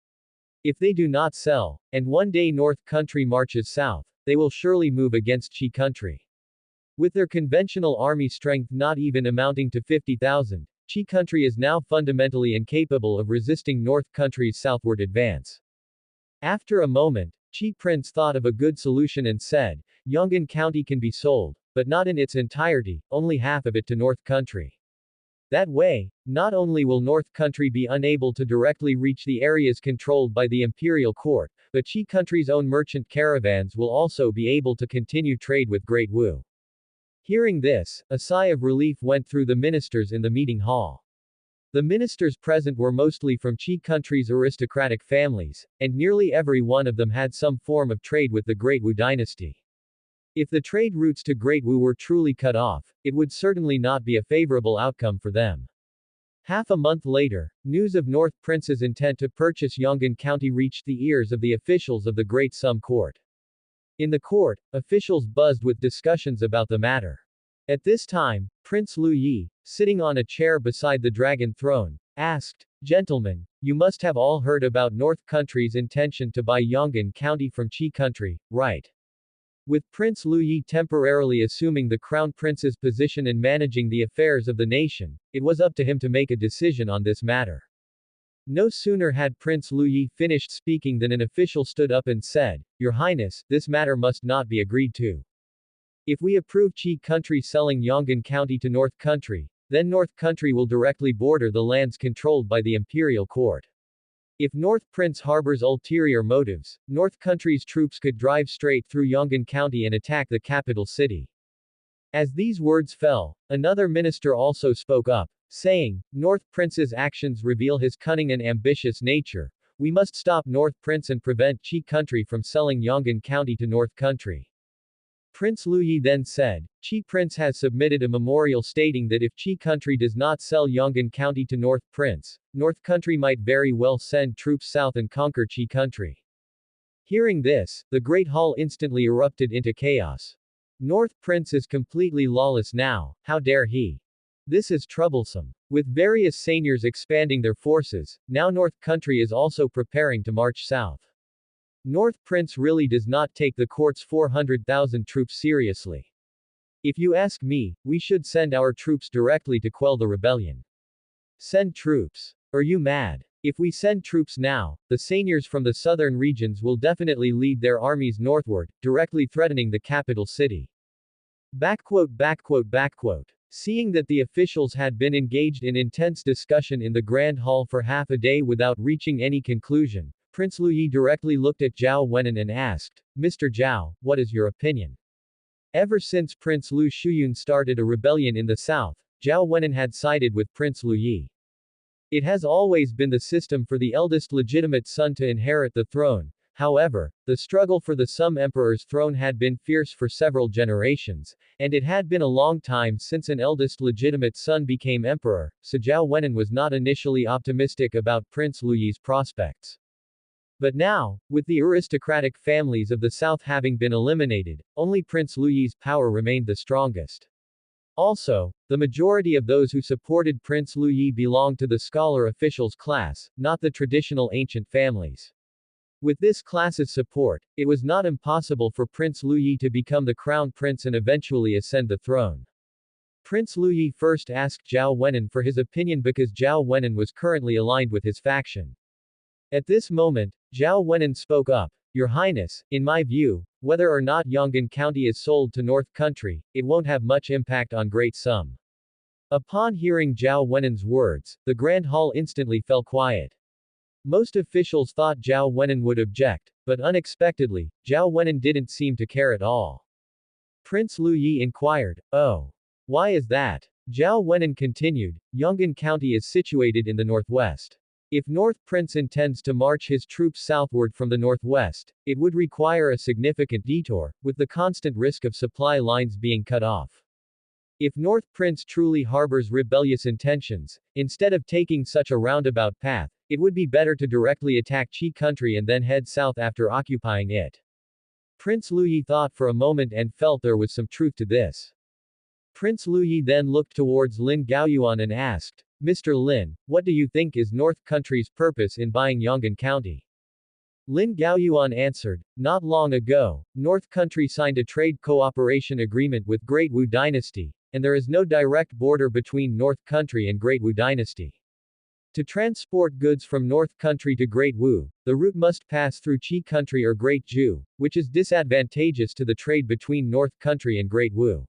If they do not sell, and one day North Country marches south, they will surely move against Qi country. With their conventional army strength not even amounting to 50,000, Qi country is now fundamentally incapable of resisting North Country's southward advance. After a moment, Qi Prince thought of a good solution and said, Yong'an County can be sold, but not in its entirety, only half of it to North Country. That way, not only will North Country be unable to directly reach the areas controlled by the imperial court, but Qi country's own merchant caravans will also be able to continue trade with Great Wu. Hearing this, a sigh of relief went through the ministers in the meeting hall. The ministers present were mostly from Qi country's aristocratic families, and nearly every one of them had some form of trade with the Great Wu dynasty. If the trade routes to Great Wu were truly cut off, it would certainly not be a favorable outcome for them. Half a month later, news of North Prince's intent to purchase Yong'an County reached the ears of the officials of the Great Sum Court. In the court, officials buzzed with discussions about the matter. At this time, Prince Lu Yi, sitting on a chair beside the dragon throne, asked, "Gentlemen, you must have all heard about North Country's intention to buy Yong'an County from Qi country, right?" With Prince Lu Yi temporarily assuming the crown prince's position and managing the affairs of the nation, it was up to him to make a decision on this matter. No sooner had Prince Lu Yi finished speaking than an official stood up and said, "Your Highness, this matter must not be agreed to. If we approve Qi country selling Yong'an County to North Country, then North Country will directly border the lands controlled by the imperial court. If North Prince harbors ulterior motives, North Country's troops could drive straight through Yong'an County and attack the capital city." As these words fell, another minister also spoke up, saying, "North Prince's actions reveal his cunning and ambitious nature. We must stop North Prince and prevent Qi country from selling Yong'an County to North Country." Prince Lu Yi then said, "Qi Prince has submitted a memorial stating that if Qi country does not sell Yong'an County to North Prince, North Country might very well send troops south and conquer Qi country." Hearing this, the Great Hall instantly erupted into chaos. North Prince is completely lawless now, how dare he? This is troublesome. With various seigneurs expanding their forces, now North Country is also preparing to march south. North Prince really does not take the court's 400,000 troops seriously. If you ask me, we should send our troops directly to quell the rebellion. Send troops. Are you mad? If we send troops now, the seigneurs from the southern regions will definitely lead their armies northward, directly threatening the capital city. Seeing that the officials had been engaged in intense discussion in the Grand Hall for half a day without reaching any conclusion, Prince Lu Yi directly looked at Zhao Wenan and asked, "Mr. Zhao, what is your opinion?" Ever since Prince Lu Shuyun started a rebellion in the south, Zhao Wenan had sided with Prince Lu Yi. It has always been the system for the eldest legitimate son to inherit the throne. However, the struggle for the Sum Emperor's throne had been fierce for several generations, and it had been a long time since an eldest legitimate son became emperor, so Zhao Wenan was not initially optimistic about Prince Luyi's prospects. But now, with the aristocratic families of the south having been eliminated, only Prince Luyi's power remained the strongest. Also, the majority of those who supported Prince Luyi belonged to the scholar officials class, not the traditional ancient families. With this class's support, it was not impossible for Prince Luyi to become the crown prince and eventually ascend the throne. Prince Luyi first asked Zhao Wenan for his opinion because Zhao Wenan was currently aligned with his faction. At this moment, Zhao Wenan spoke up. Your Highness, in my view, whether or not Yong'an County is sold to North Country, it won't have much impact on Great Sum. Upon hearing Zhao Wenan's words, the Grand Hall instantly fell quiet. Most officials thought Zhao Wenan would object, but unexpectedly, Zhao Wenan didn't seem to care at all. Prince Luyi inquired, "Oh. Why is that?" Zhao Wenan continued, Yong'an County is situated in the northwest. If North Prince intends to march his troops southward from the northwest, it would require a significant detour, with the constant risk of supply lines being cut off. If North Prince truly harbors rebellious intentions, instead of taking such a roundabout path, it would be better to directly attack Qi country and then head south after occupying it. Prince Luyi thought for a moment and felt there was some truth to this. Prince Luyi then looked towards Lin Gaoyuan and asked, Mr. Lin, what do you think is North Country's purpose in buying Yong'an County? Lin Gaoyuan answered, not long ago, North Country signed a trade cooperation agreement with Great Wu Dynasty, and there is no direct border between North Country and Great Wu Dynasty. To transport goods from North Country to Great Wu, the route must pass through Qi Country or Great Zhu, which is disadvantageous to the trade between North Country and Great Wu.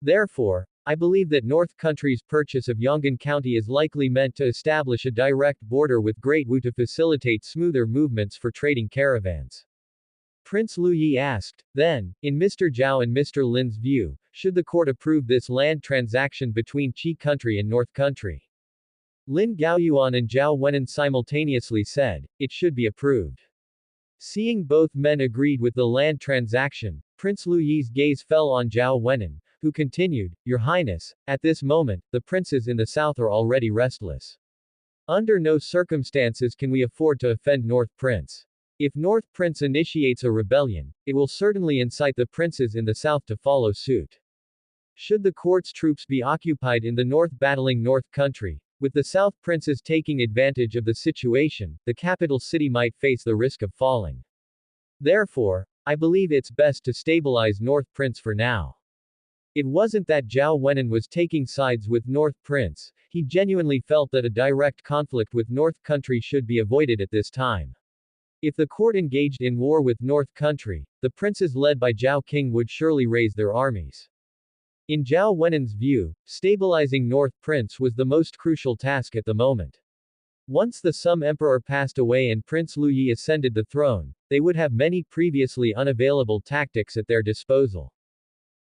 Therefore, I believe that North Country's purchase of Yong'an County is likely meant to establish a direct border with Great Wu to facilitate smoother movements for trading caravans. Prince Luyi asked, then, in Mr. Zhao and Mr. Lin's view, should the court approve this land transaction between Qi Country and North Country? Lin Gaoyuan and Zhao Wenan simultaneously said, it should be approved. Seeing both men agreed with the land transaction, Prince Luyi's gaze fell on Zhao Wenan, who continued, Your Highness, at this moment, the princes in the south are already restless. Under no circumstances can we afford to offend North Prince. If North Prince initiates a rebellion, it will certainly incite the princes in the south to follow suit. Should the court's troops be occupied in the north battling North Country, with the south princes taking advantage of the situation, the capital city might face the risk of falling. Therefore, I believe it's best to stabilize North Prince for now. It wasn't that Zhao Wenan was taking sides with North Prince, he genuinely felt that a direct conflict with North Country should be avoided at this time. If the court engaged in war with North Country, the princes led by Zhao King would surely raise their armies. In Zhao Wenan's view, stabilizing North Prince was the most crucial task at the moment. Once the Sum Emperor passed away and Prince Luyi ascended the throne, they would have many previously unavailable tactics at their disposal.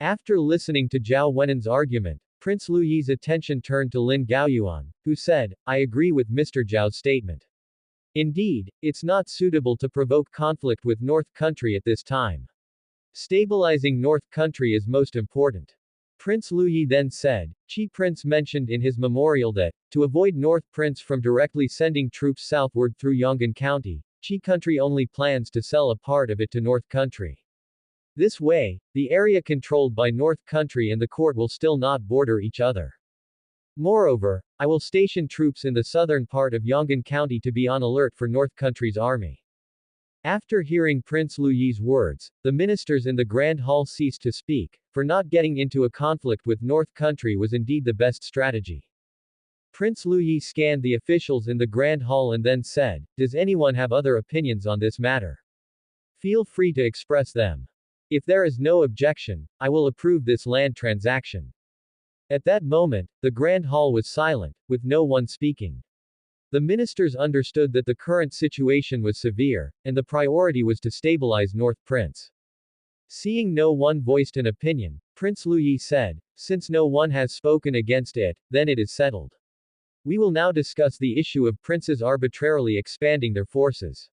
After listening to Zhao Wenan's argument, Prince Luyi's attention turned to Lin Gaoyuan, who said, I agree with Mr. Zhao's statement. Indeed, it's not suitable to provoke conflict with North Country at this time. Stabilizing North Country is most important. Prince Luyi then said, Qi Prince mentioned in his memorial that, to avoid North Prince from directly sending troops southward through Yong'an County, Qi Country only plans to sell a part of it to North Country. This way, the area controlled by North Country and the court will still not border each other. Moreover, I will station troops in the southern part of Yong'an County to be on alert for North Country's army. After hearing Prince Luyi's words, the ministers in the Grand Hall ceased to speak, for not getting into a conflict with North Country was indeed the best strategy. Prince Luyi scanned the officials in the Grand Hall and then said, Does anyone have other opinions on this matter? Feel free to express them. If there is no objection, I will approve this land transaction. At that moment, the Grand Hall was silent, with no one speaking. The ministers understood that the current situation was severe, and the priority was to stabilize North Prince. Seeing no one voiced an opinion, Prince Luyi said, Since no one has spoken against it, then it is settled. We will now discuss the issue of princes arbitrarily expanding their forces.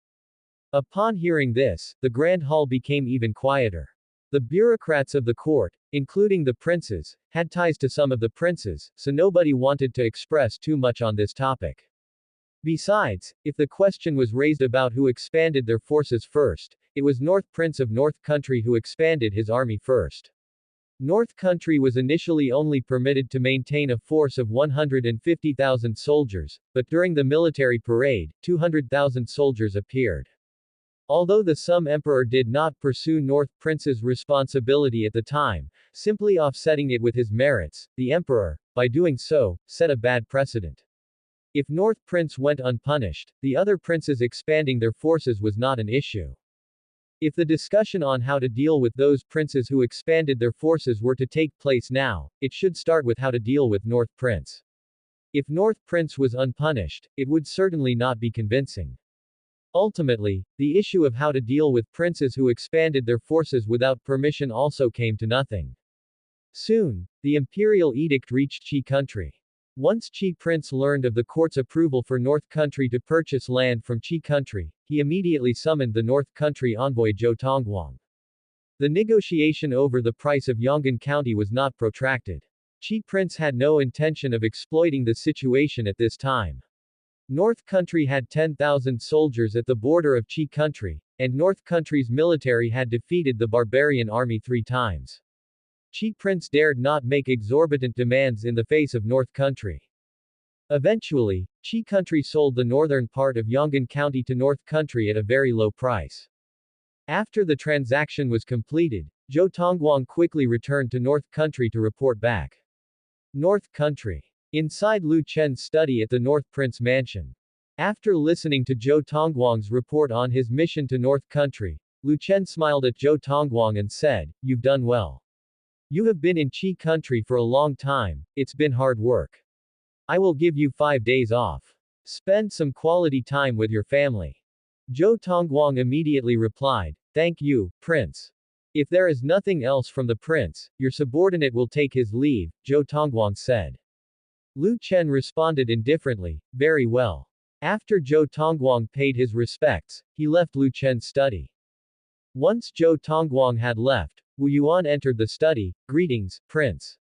Upon hearing this, the grand hall became even quieter. The bureaucrats of the court, including the princes, had ties to some of the princes, so nobody wanted to express too much on this topic. Besides, if the question was raised about who expanded their forces first, it was North Prince of North Country who expanded his army first. North Country was initially only permitted to maintain a force of 150,000 soldiers, but during the military parade, 200,000 soldiers appeared. Although the Sum Emperor did not pursue North Prince's responsibility at the time, simply offsetting it with his merits, the emperor, by doing so, set a bad precedent. If North Prince went unpunished, the other princes expanding their forces was not an issue. If the discussion on how to deal with those princes who expanded their forces were to take place now, it should start with how to deal with North Prince. If North Prince was unpunished, it would certainly not be convincing. Ultimately, the issue of how to deal with princes who expanded their forces without permission also came to nothing. Soon, the imperial edict reached Qi country. Once Qi Prince learned of the court's approval for North Country to purchase land from Qi country, he immediately summoned the North Country envoy Zhou Tongguang. The negotiation over the price of Yong'an County was not protracted. Qi Prince had no intention of exploiting the situation at this time. North Country had 10,000 soldiers at the border of Qi country, and North Country's military had defeated the barbarian army 3 times. Qi Prince dared not make exorbitant demands in the face of North Country. Eventually, Qi country sold the northern part of Yong'an County to North Country at a very low price. After the transaction was completed, Zhou Tongguang quickly returned to North Country to report back. North Country. Inside Lu Chen's study at the North Prince Mansion. After listening to Zhou Tongguang's report on his mission to North Country, Lu Chen smiled at Zhou Tongguang and said, "You've done well. You have been in Qi country for a long time, it's been hard work. I will give you 5 days off. Spend some quality time with your family." Zhou Tongguang immediately replied, "Thank you, Prince. If there is nothing else from the prince, your subordinate will take his leave," Zhou Tongguang said. Lu Chen responded indifferently, "Very well." After Zhou Tongguang paid his respects, he left Lu Chen's study. Once Zhou Tongguang had left, Wu Yuan entered the study. "Greetings, Prince."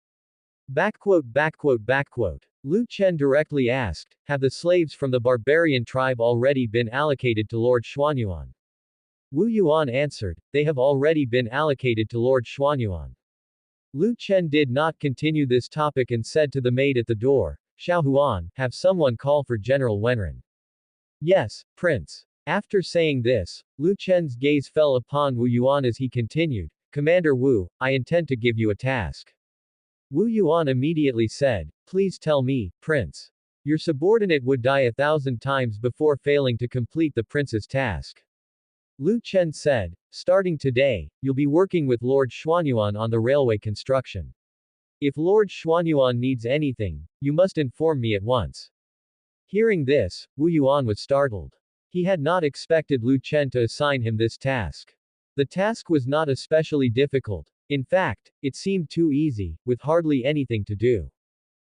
Lu Chen directly asked, "Have the slaves from the barbarian tribe already been allocated to Lord Xuanyuan?" Wu Yuan answered, "They have already been allocated to Lord Xuanyuan." Lu Chen did not continue this topic and said to the maid at the door, "Xiao Huan, have someone call for General Wenren." "Yes, Prince." After saying this, Lu Chen's gaze fell upon Wu Yuan as he continued, "Commander Wu, I intend to give you a task." Wu Yuan immediately said, "Please tell me, Prince. Your subordinate would die 1,000 times before failing to complete the prince's task." Lu Chen said, "Starting today, you'll be working with Lord Xuanyuan on the railway construction. If Lord Xuanyuan needs anything, you must inform me at once." Hearing this, Wu Yuan was startled. He had not expected Lu Chen to assign him this task. The task was not especially difficult. In fact, it seemed too easy, with hardly anything to do.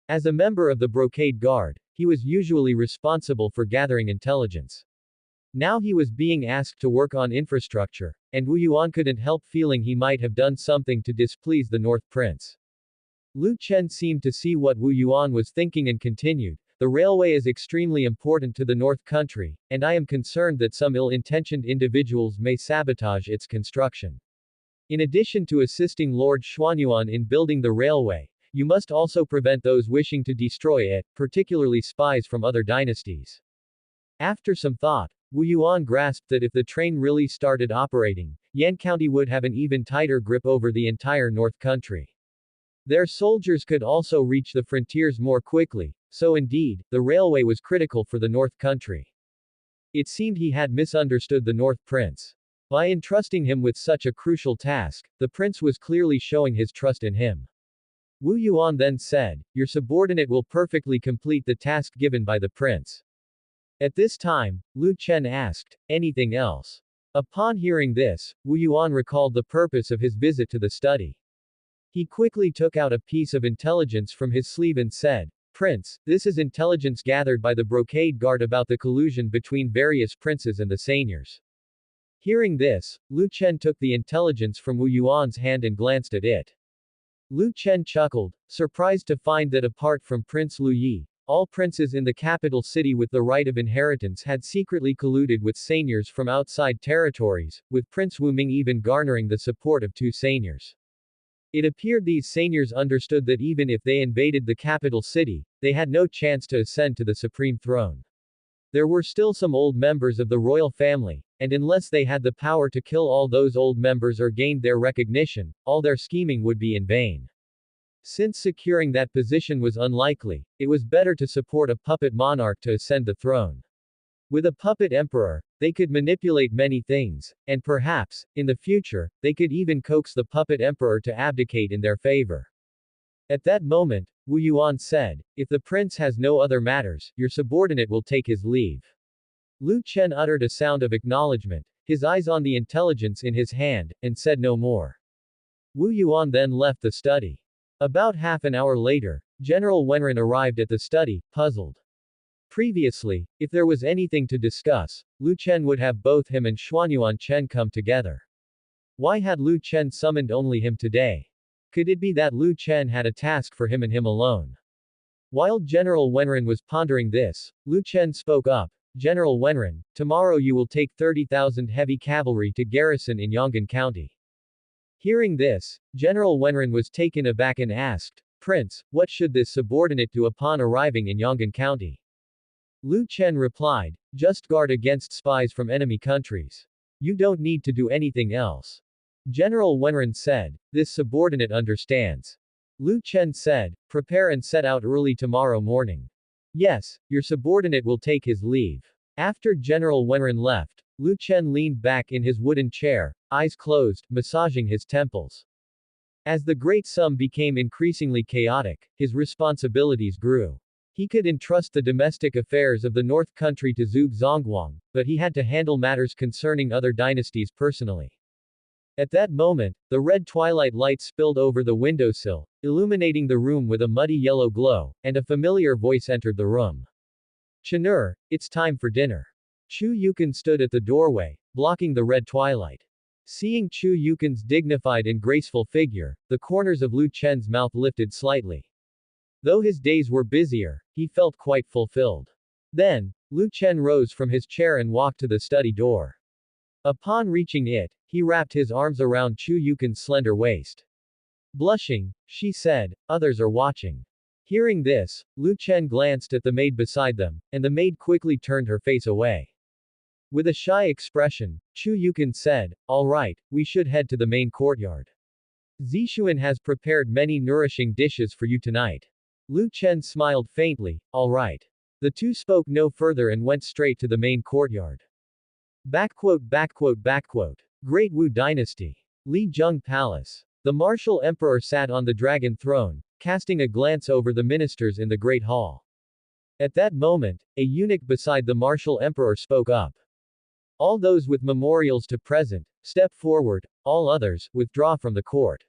As a member of the Brocade Guard, he was usually responsible for gathering intelligence. Now he was being asked to work on infrastructure, and Wu Yuan couldn't help feeling he might have done something to displease the North Prince. Lu Chen seemed to see what Wu Yuan was thinking and continued, "The railway is extremely important to the North Country, and I am concerned that some ill-intentioned individuals may sabotage its construction. In addition to assisting Lord Xuanyuan in building the railway, you must also prevent those wishing to destroy it, particularly spies from other dynasties." After some thought, Wu Yuan grasped that if the train really started operating, Yan County would have an even tighter grip over the entire North Country. Their soldiers could also reach the frontiers more quickly, so indeed, the railway was critical for the North Country. It seemed he had misunderstood the North Prince. By entrusting him with such a crucial task, the prince was clearly showing his trust in him. Wu Yuan then said, "Your subordinate will perfectly complete the task given by the prince." At this time, Lu Chen asked, "Anything else?" Upon hearing this, Wu Yuan recalled the purpose of his visit to the study. He quickly took out a piece of intelligence from his sleeve and said, "Prince, this is intelligence gathered by the Brocade Guard about the collusion between various princes and the Seigneurs. Hearing this, Lu Chen took the intelligence from Wu Yuan's hand and glanced at it. Lu Chen chuckled, surprised to find that apart from Prince Lu Yi, all princes in the capital city with the right of inheritance had secretly colluded with seigneurs from outside territories, with Prince Wu Ming even garnering the support of 2 seigneurs. It appeared these seigneurs understood that even if they invaded the capital city, they had no chance to ascend to the supreme throne. There were still some old members of the royal family, and unless they had the power to kill all those old members or gained their recognition, all their scheming would be in vain. Since securing that position was unlikely, it was better to support a puppet monarch to ascend the throne. With a puppet emperor, they could manipulate many things, and perhaps, in the future, they could even coax the puppet emperor to abdicate in their favor. At that moment, Wu Yuan said, "If the prince has no other matters, your subordinate will take his leave." Lu Chen uttered a sound of acknowledgement, his eyes on the intelligence in his hand, and said no more. Wu Yuan then left the study. About half an hour later, General Wenren arrived at the study, puzzled. Previously, if there was anything to discuss, Lu Chen would have both him and Xuanyuan Chen come together. Why had Lu Chen summoned only him today? Could it be that Lu Chen had a task for him and him alone? While General Wenren was pondering this, Lu Chen spoke up. "General Wenren, tomorrow you will take 30,000 heavy cavalry to garrison in Yonggan County." Hearing this, General Wenren was taken aback and asked, "Prince, what should this subordinate do upon arriving in Yonggan County?" Lu Chen replied, "Just guard against spies from enemy countries. You don't need to do anything else." General Wenren said, "This subordinate understands." Lu Chen said, "Prepare and set out early tomorrow morning." "Yes, your subordinate will take his leave." After General Wenren left, Lu Chen leaned back in his wooden chair, eyes closed, massaging his temples. As the Great Sum became increasingly chaotic, his responsibilities grew. He could entrust the domestic affairs of the North Country to Zhuge Zongguang, but he had to handle matters concerning other dynasties personally. At that moment, the red twilight light spilled over the windowsill, illuminating the room with a muddy yellow glow, and a familiar voice entered the room. "Chenur, it's time for dinner." Chu Yukon stood at the doorway, blocking the red twilight. Seeing Chu Yukon's dignified and graceful figure, the corners of Lu Chen's mouth lifted slightly. Though his days were busier, he felt quite fulfilled. Then, Lu Chen rose from his chair and walked to the study door. Upon reaching it, he wrapped his arms around Chu Yukon's slender waist. Blushing, she said, "Others are watching." Hearing this, Lu Chen glanced at the maid beside them, and the maid quickly turned her face away. With a shy expression, Chu Yukon said, "All right, we should head to the main courtyard. Zishuan has prepared many nourishing dishes for you tonight." Lu Chen smiled faintly, "All right." The two spoke no further and went straight to the main courtyard. Great Wu Dynasty. Li Jung Palace. The martial emperor sat on the dragon throne, casting a glance over the ministers in the great hall. At that moment, a eunuch beside the martial emperor spoke up. "All those with memorials to present, step forward, all others, withdraw from the court."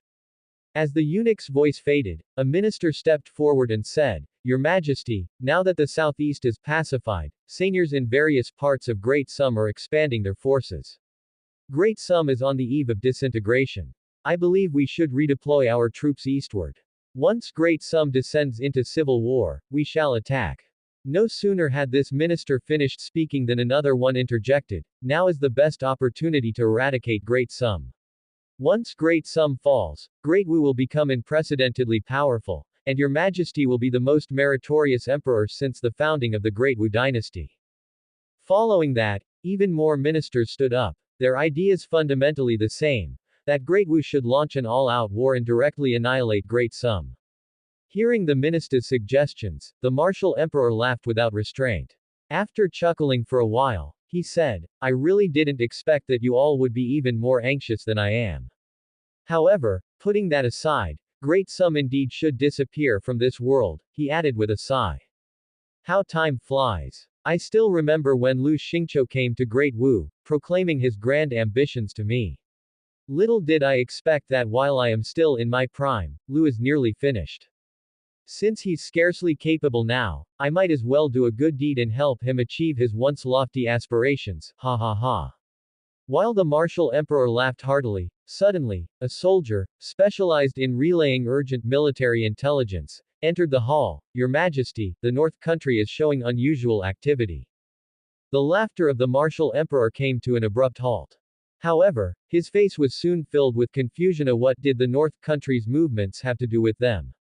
As the eunuch's voice faded, a minister stepped forward and said, "Your Majesty, now that the southeast is pacified, seigneurs in various parts of Great Sum are expanding their forces. Great Sum is on the eve of disintegration. I believe we should redeploy our troops eastward. Once Great Sum descends into civil war, we shall attack." No sooner had this minister finished speaking than another one interjected, "Now is the best opportunity to eradicate Great Sum. Once Great Sum falls, Great Wu will become unprecedentedly powerful, and your Majesty will be the most meritorious emperor since the founding of the Great Wu dynasty." Following that, even more ministers stood up, their ideas fundamentally the same, that Great Wu should launch an all-out war and directly annihilate Great Sum. Hearing the minister's suggestions, the martial emperor laughed without restraint. After chuckling for a while, he said, "I really didn't expect that you all would be even more anxious than I am. However, putting that aside, Great Sum indeed should disappear from this world," he added with a sigh. "How time flies. I still remember when Lu Xingqiu came to Great Wu, proclaiming his grand ambitions to me. Little did I expect that while I am still in my prime, Lu is nearly finished. Since he's scarcely capable now, I might as well do a good deed and help him achieve his once lofty aspirations, ha ha ha." While the martial emperor laughed heartily, suddenly, a soldier, specialized in relaying urgent military intelligence, entered the hall. Your Majesty, the North Country is showing unusual activity. The laughter of the martial emperor came to an abrupt halt. However, his face was soon filled with confusion. What did the North Country's movements have to do with them?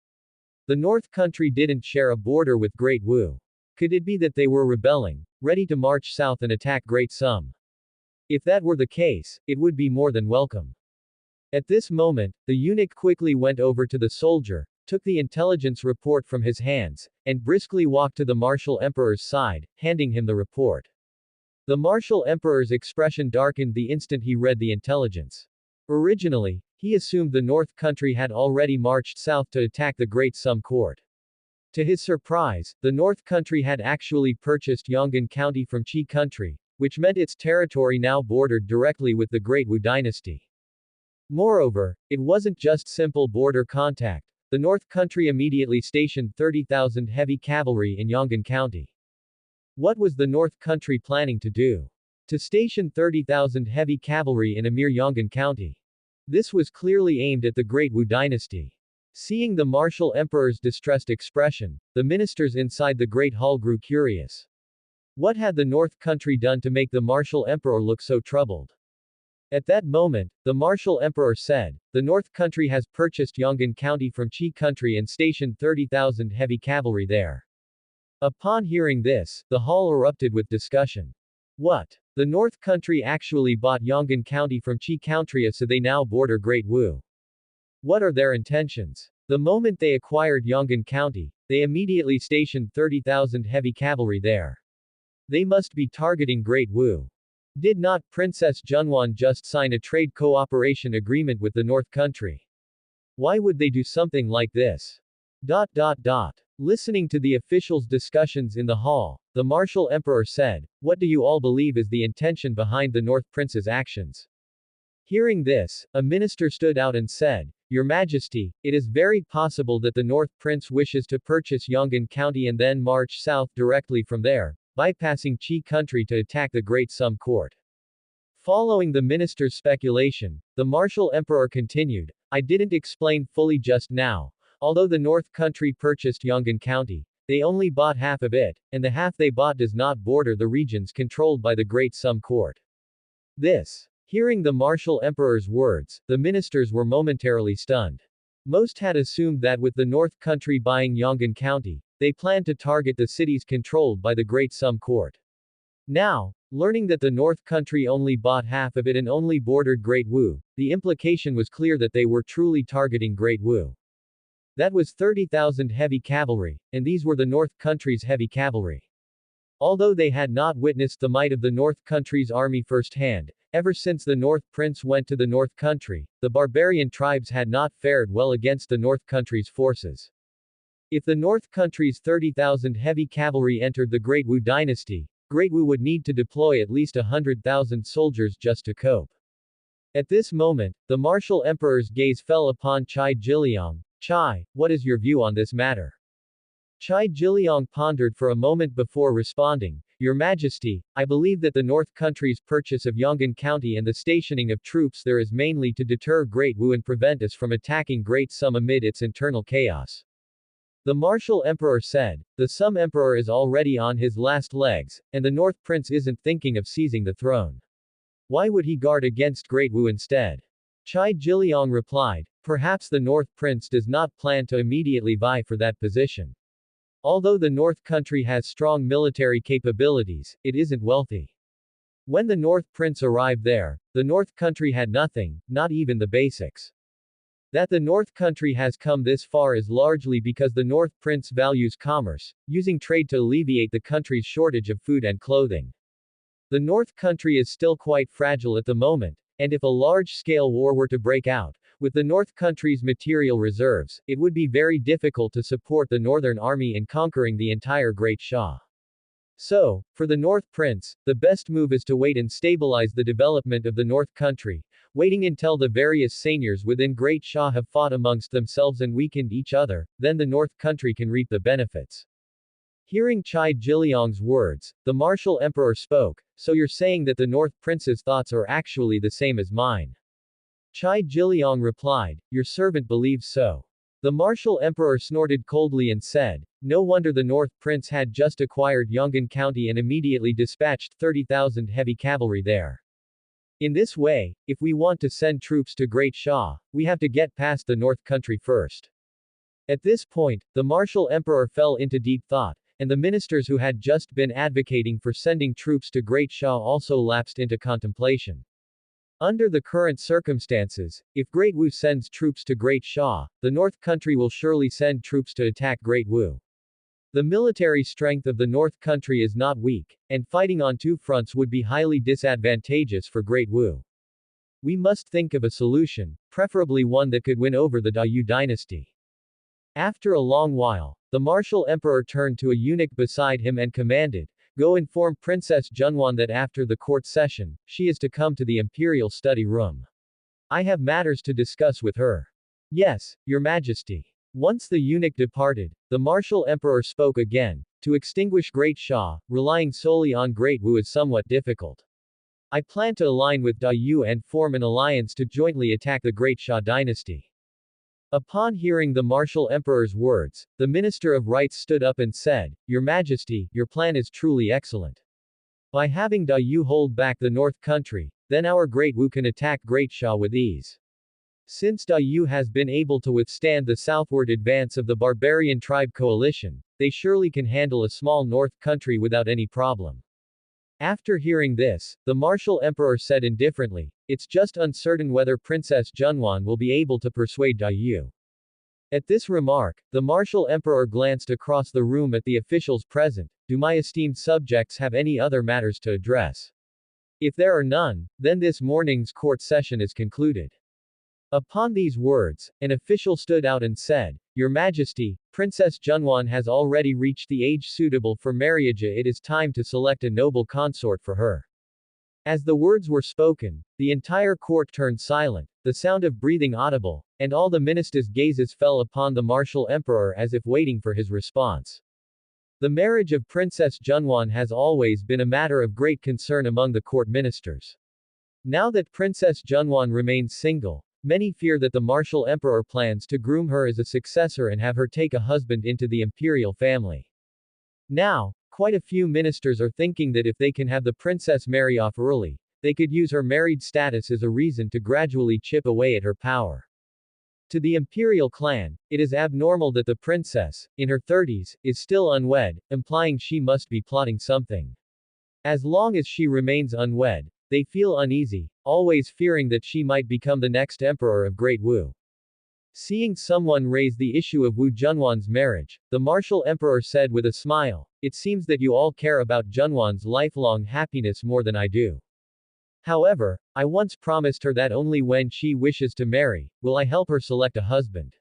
The North Country didn't share a border with Great Wu. Could it be that they were rebelling, ready to march south and attack Great Sum? If that were the case, it would be more than welcome. At this moment, the eunuch quickly went over to the soldier, took the intelligence report from his hands, and briskly walked to the martial emperor's side, handing him the report. The martial emperor's expression darkened the instant he read the intelligence. Originally, he assumed the North Country had already marched south to attack the Great Sum court. To his surprise, the North Country had actually purchased Yonggan County from Qi Country, which meant its territory now bordered directly with the Great Wu dynasty. Moreover, it wasn't just simple border contact. The North Country immediately stationed 30,000 heavy cavalry in Yonggan County. What was the North Country planning to do? To station 30,000 heavy cavalry in a mere Yonggan County. This was clearly aimed at the Great Wu dynasty. Seeing the martial emperor's distressed expression, the ministers inside the Great Hall grew curious. What had the North Country done to make the martial emperor look so troubled? At that moment, the martial emperor said, the North Country has purchased Yonggan County from Qi Country and stationed 30,000 heavy cavalry there. Upon hearing this, the hall erupted with discussion. What? The North Country actually bought Yonggan County from Qi Country so they now border Great Wu. What are their intentions? The moment they acquired Yonggan County, they immediately stationed 30,000 heavy cavalry there. They must be targeting Great Wu. Did not Princess Junwan just sign a trade cooperation agreement with the North Country? Why would they do something like this? Listening to the officials' discussions in the hall, the martial emperor said, what do you all believe is the intention behind the North Prince's actions? Hearing this, a minister stood out and said, Your Majesty, it is very possible that the North Prince wishes to purchase Yonggan County and then march south directly from there, bypassing Qi Country to attack the Great Sum court. Following the minister's speculation, the martial emperor continued, I didn't explain fully just now. Although the North Country purchased Yonggan County, they only bought half of it, and the half they bought does not border the regions controlled by the Great Sum court. Hearing the martial emperor's words, the ministers were momentarily stunned. Most had assumed that with the North Country buying Yonggan County, they planned to target the cities controlled by the Great Sum court. Now, learning that the North Country only bought half of it and only bordered Great Wu, the implication was clear that they were truly targeting Great Wu. That was 30,000 heavy cavalry, and these were the North Country's heavy cavalry. Although they had not witnessed the might of the North Country's army firsthand, ever since the North Prince went to the North Country, the barbarian tribes had not fared well against the North Country's forces. If the North Country's 30,000 heavy cavalry entered the Great Wu dynasty, Great Wu would need to deploy at least 100,000 soldiers just to cope. At this moment, the martial emperor's gaze fell upon Cai Jiliang. Chai, what is your view on this matter? Cai Jiliang pondered for a moment before responding, Your Majesty, I believe that the North Country's purchase of Yonggan County and the stationing of troops there is mainly to deter Great Wu and prevent us from attacking Great Sum amid its internal chaos. The martial emperor said, the Sum emperor is already on his last legs, and the North Prince isn't thinking of seizing the throne. Why would he guard against Great Wu instead? Cai Jiliang replied, perhaps the North Prince does not plan to immediately vie for that position. Although the North Country has strong military capabilities, it isn't wealthy. When the North Prince arrived there, the North Country had nothing, not even the basics. That the North Country has come this far is largely because the North Prince values commerce, using trade to alleviate the country's shortage of food and clothing. The North Country is still quite fragile at the moment, and if a large-scale war were to break out, with the North Country's material reserves, it would be very difficult to support the Northern Army in conquering the entire Great Shah. So, for the North Prince, the best move is to wait and stabilize the development of the North Country, waiting until the various seigneurs within Great Shah have fought amongst themselves and weakened each other, then the North Country can reap the benefits. Hearing Chai Jiliang's words, the martial emperor spoke, so you're saying that the North Prince's thoughts are actually the same as mine. Chai Jiliang replied, your servant believes so. The martial emperor snorted coldly and said, no wonder the North Prince had just acquired Yonggan County and immediately dispatched 30,000 heavy cavalry there. In this way, if we want to send troops to Great Shah, we have to get past the North Country first. At this point, the martial emperor fell into deep thought, and the ministers who had just been advocating for sending troops to Great Shah also lapsed into contemplation. Under the current circumstances, if Great Wu sends troops to Great Shah, the North Country will surely send troops to attack Great Wu. The military strength of the North Country is not weak, and fighting on two fronts would be highly disadvantageous for Great Wu. We must think of a solution, preferably one that could win over the Dayu dynasty. After a long while, the martial emperor turned to a eunuch beside him and commanded, go inform Princess Junwan that after the court session, she is to come to the imperial study room. I have matters to discuss with her. Yes, Your Majesty. Once the eunuch departed, the martial emperor spoke again. To extinguish Great Shah, relying solely on Great Wu is somewhat difficult. I plan to align with Dayu and form an alliance to jointly attack the Great Shah dynasty. Upon hearing the martial emperor's words, the Minister of Rights stood up and said, Your Majesty, your plan is truly excellent. By having Dayu hold back the North Country, then our Great Wu can attack Great Shah with ease. Since Dayu has been able to withstand the southward advance of the barbarian tribe coalition, they surely can handle a small North Country without any problem. After hearing this, the martial emperor said indifferently, it's just uncertain whether Princess Junwan will be able to persuade Dayu. At this remark, the martial emperor glanced across the room at the officials present. Do my esteemed subjects have any other matters to address? If there are none, then this morning's court session is concluded. Upon these words, an official stood out and said, Your Majesty, Princess Junwan has already reached the age suitable for marriage. It is time to select a noble consort for her. As the words were spoken, the entire court turned silent, the sound of breathing audible, and all the ministers' gazes fell upon the martial emperor as if waiting for his response. The marriage of Princess Junwan has always been a matter of great concern among the court ministers. Now that Princess Junwan remains single, many fear that the martial emperor plans to groom her as a successor and have her take a husband into the imperial family. Now, quite a few ministers are thinking that if they can have the princess marry off early, they could use her married status as a reason to gradually chip away at her power. To the imperial clan, it is abnormal that the princess, in her 30s, is still unwed, implying she must be plotting something. As long as she remains unwed, they feel uneasy, always fearing that she might become the next emperor of Great Wu. Seeing someone raise the issue of Wu Junwan's marriage, the martial emperor said with a smile, It seems that you all care about Junwan's lifelong happiness more than I do. However, I once promised her that only when she wishes to marry, will I help her select a husband.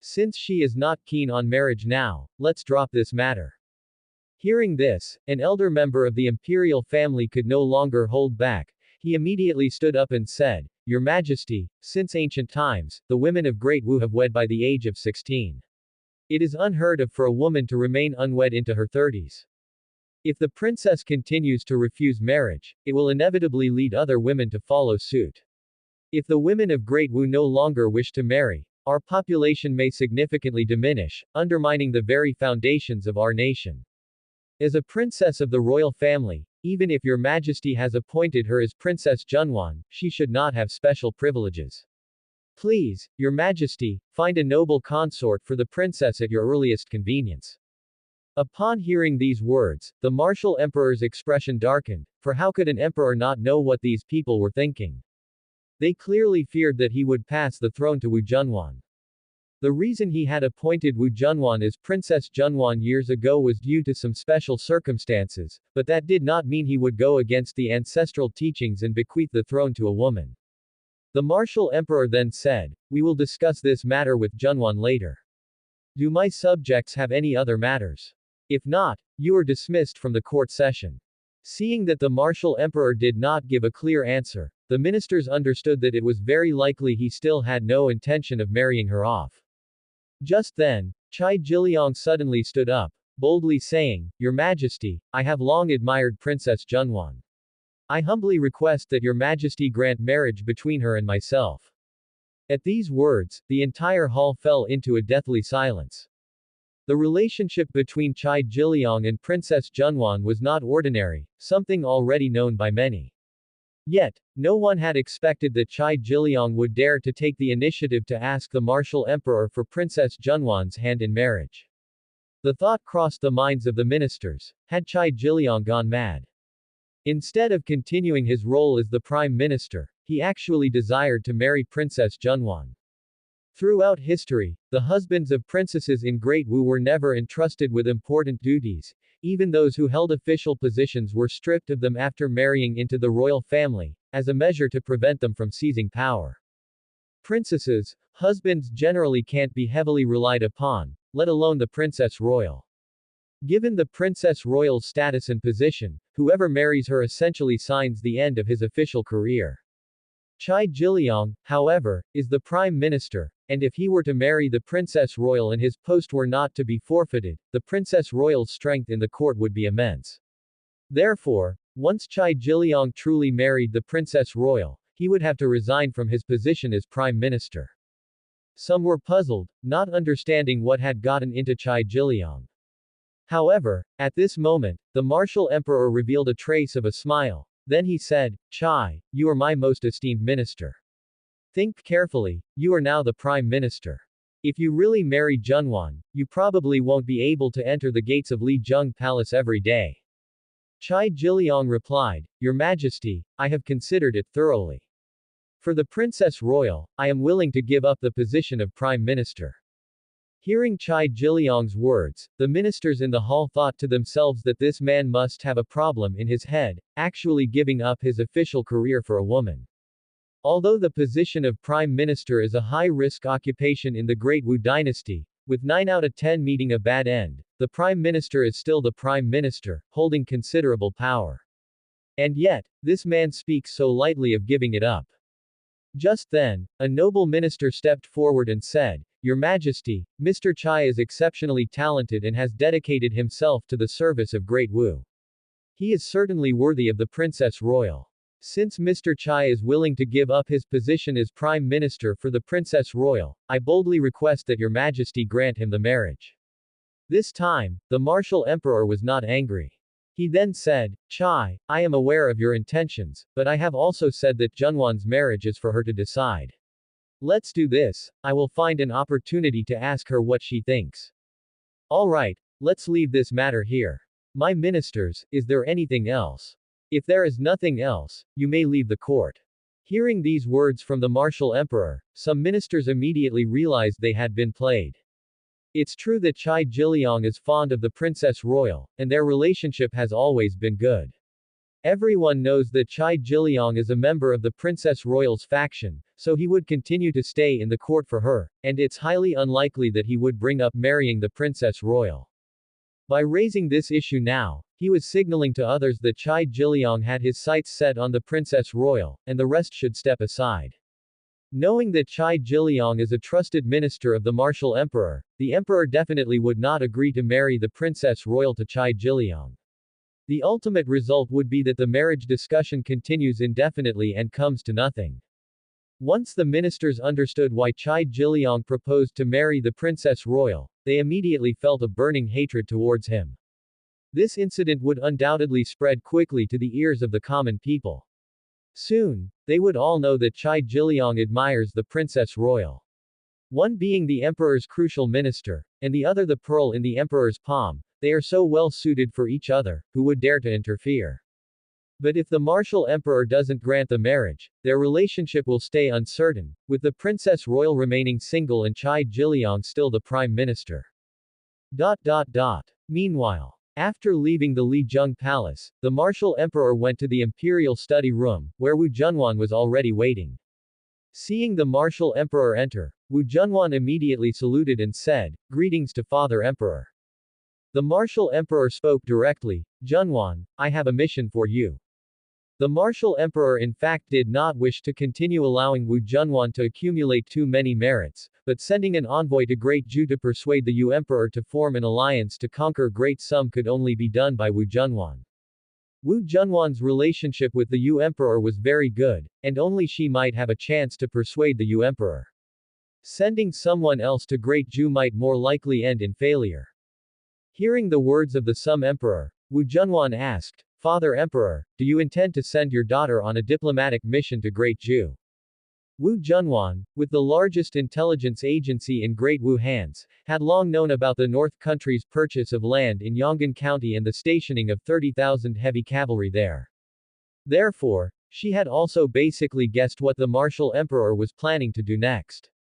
Since she is not keen on marriage now, let's drop this matter. Hearing this, an elder member of the imperial family could no longer hold back. He immediately stood up and said, Your Majesty, since ancient times, the women of Great Wu have wed by the age of 16. It is unheard of for a woman to remain unwed into her 30s. If the princess continues to refuse marriage, it will inevitably lead other women to follow suit. If the women of Great Wu no longer wish to marry, our population may significantly diminish, undermining the very foundations of our nation. As a princess of the royal family, even if Your Majesty has appointed her as Princess Junwan, she should not have special privileges. Please, Your Majesty, find a noble consort for the princess at your earliest convenience. Upon hearing these words, the martial emperor's expression darkened, for how could an emperor not know what these people were thinking? They clearly feared that he would pass the throne to Wu Junwan. The reason he had appointed Wu Junwan as Princess Junwan years ago was due to some special circumstances, but that did not mean he would go against the ancestral teachings and bequeath the throne to a woman. The martial emperor then said, We will discuss this matter with Junwan later. Do my subjects have any other matters? If not, you are dismissed from the court session. Seeing that the martial emperor did not give a clear answer, the ministers understood that it was very likely he still had no intention of marrying her off. Just then, Chai Jiliang suddenly stood up. boldly saying, "Your Majesty, I have long admired Princess Junwan. I humbly request that Your Majesty grant marriage between her and myself." At these words, the entire hall fell into a deathly silence. The relationship between Chai Jiliang and Princess Junwan was not ordinary, something already known by many. Yet, no one had expected that Chai Jiliang would dare to take the initiative to ask the martial emperor for Princess Junwan's hand in marriage. The thought crossed the minds of the ministers: had Chai Jiliang gone mad? Instead of continuing his role as the prime minister, he actually desired to marry Princess Junwan. Throughout history, the husbands of princesses in Great Wu were never entrusted with important duties. Even those who held official positions were stripped of them after marrying into the royal family, as a measure to prevent them from seizing power. Princesses' husbands generally can't be heavily relied upon, let alone the princess royal. Given the princess royal's status and position, whoever marries her essentially signs the end of his official career. Chai Jiliang, however, is the prime minister, and if he were to marry the princess royal and his post were not to be forfeited, the princess royal's strength in the court would be immense. Therefore, once Chai Jiliang truly married the princess royal, he would have to resign from his position as prime minister. Some were puzzled, not understanding what had gotten into Chai Jiliang. However, at this moment, the martial emperor revealed a trace of a smile. Then he said, "Chai, you are my most esteemed minister. Think carefully, you are now the prime minister. If you really marry Junwan, you probably won't be able to enter the gates of Lijung Palace every day." Chai Jiliang replied, "Your Majesty, I have considered it thoroughly. For the Princess Royal, I am willing to give up the position of prime minister." Hearing Chai Jiliang's words, the ministers in the hall thought to themselves that this man must have a problem in his head, actually giving up his official career for a woman. Although the position of prime minister is a high-risk occupation in the Great Wu dynasty, with 9 out of 10 meeting a bad end, the prime minister is still the prime minister, holding considerable power. And yet, this man speaks so lightly of giving it up. Just then, a noble minister stepped forward and said, "Your Majesty, Mr. Chai is exceptionally talented and has dedicated himself to the service of Great Wu. He is certainly worthy of the Princess Royal. Since Mr. Chai is willing to give up his position as Prime Minister for the Princess Royal, I boldly request that Your Majesty grant him the marriage." This time, the martial emperor was not angry. He then said, "Chai, I am aware of your intentions, but I have also said that Junwan's marriage is for her to decide. Let's do this, I will find an opportunity to ask her what she thinks. Alright, let's leave this matter here. My ministers, is there anything else? If there is nothing else, you may leave the court." Hearing these words from the martial emperor, some ministers immediately realized they had been played. It's true that Chai Jiliang is fond of the Princess Royal, and their relationship has always been good. Everyone knows that Chai Jiliang is a member of the Princess Royal's faction, so he would continue to stay in the court for her, and it's highly unlikely that he would bring up marrying the Princess Royal. By raising this issue now, he was signaling to others that Chai Jiliang had his sights set on the Princess Royal, and the rest should step aside. Knowing that Chai Jiliang is a trusted minister of the martial emperor, the emperor definitely would not agree to marry the Princess Royal to Chai Jiliang. The ultimate result would be that the marriage discussion continues indefinitely and comes to nothing. Once the ministers understood why Chai Jiliang proposed to marry the Princess Royal, they immediately felt a burning hatred towards him. This incident would undoubtedly spread quickly to the ears of the common people. Soon, they would all know that Chai Jiliang admires the Princess Royal. One being the emperor's crucial minister, and the other the pearl in the emperor's palm, they are so well suited for each other, who would dare to interfere? But if the martial emperor doesn't grant the marriage, their relationship will stay uncertain, with the Princess Royal remaining single and Chai Jiliang still the prime minister. Meanwhile, after leaving the Lijung Palace, the martial emperor went to the imperial study room, where Wu Junwan was already waiting. Seeing the martial emperor enter, Wu Junwan immediately saluted and said, "Greetings to Father Emperor." The martial emperor spoke directly, "Junwan, I have a mission for you." The martial emperor in fact did not wish to continue allowing Wu Junwan to accumulate too many merits, but sending an envoy to Great Ju to persuade the Yu Emperor to form an alliance to conquer Great Sum could only be done by Wu Junwan. Wu Junwan's relationship with the Yu Emperor was very good, and only she might have a chance to persuade the Yu Emperor. Sending someone else to Great Ju might more likely end in failure. Hearing the words of the Sum Emperor, Wu Junwan asked, "Father Emperor, do you intend to send your daughter on a diplomatic mission to Great Ju?" Wu Junwan, with the largest intelligence agency in Great Wu hands, had long known about the North Country's purchase of land in Yonggan County and the stationing of 30,000 heavy cavalry there. Therefore, she had also basically guessed what the martial emperor was planning to do next.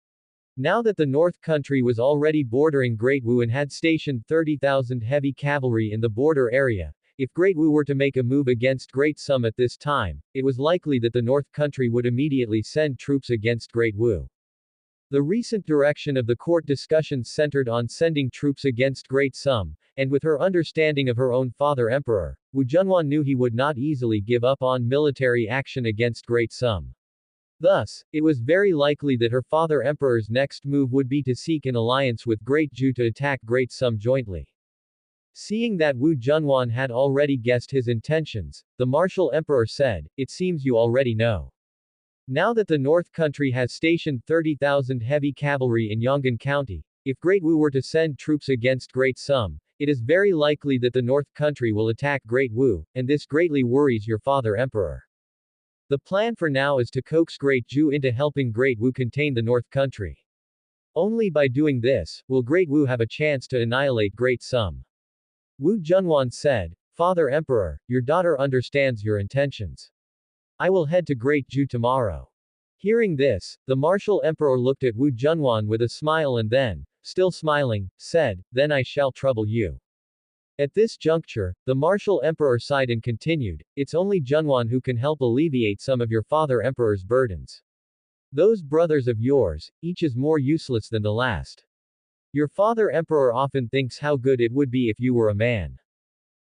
Now that the North Country was already bordering Great Wu and had stationed 30,000 heavy cavalry in the border area, if Great Wu were to make a move against Great Sum at this time, it was likely that the North Country would immediately send troops against Great Wu. The recent direction of the court discussions centered on sending troops against Great Sum, and with her understanding of her own father emperor, Wu Junwan knew he would not easily give up on military action against Great Sum. Thus, it was very likely that her father emperor's next move would be to seek an alliance with Great Ju to attack Great Sum jointly. Seeing that Wu Junwan had already guessed his intentions, the martial emperor said, "It seems you already know. Now that the North Country has stationed 30,000 heavy cavalry in Yonggan County, if Great Wu were to send troops against Great Sum, it is very likely that the North Country will attack Great Wu, and this greatly worries your father emperor. The plan for now is to coax Great Ju into helping Great Wu contain the North Country. Only by doing this, will Great Wu have a chance to annihilate Great Sum." Wu Junwan said, "Father Emperor, your daughter understands your intentions. I will head to Great Ju tomorrow." Hearing this, the martial emperor looked at Wu Junwan with a smile and then, still smiling, said, "Then I shall trouble you." At this juncture, the martial emperor sighed and continued, "It's only Junwan who can help alleviate some of your father emperor's burdens. Those brothers of yours, each is more useless than the last. Your father emperor often thinks how good it would be if you were a man."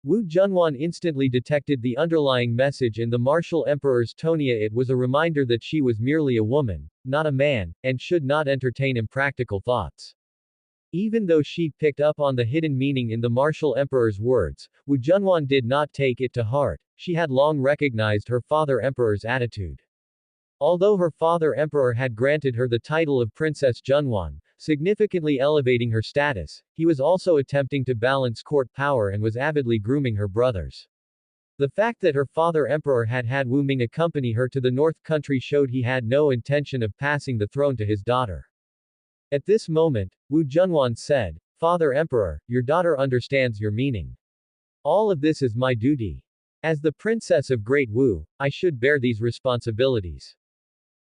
Wu Junwan instantly detected the underlying message in the martial emperor's tone. It was a reminder that she was merely a woman, not a man, and should not entertain impractical thoughts. Even though she picked up on the hidden meaning in the martial emperor's words, Wu Junwan did not take it to heart. She had long recognized her father emperor's attitude. Although her father emperor had granted her the title of Princess Junwan, significantly elevating her status, he was also attempting to balance court power and was avidly grooming her brothers. The fact that her father emperor had had Wu Ming accompany her to the North Country showed he had no intention of passing the throne to his daughter. At this moment, Wu Junwan said, "Father Emperor, your daughter understands your meaning. All of this is my duty. As the princess of Great Wu, I should bear these responsibilities."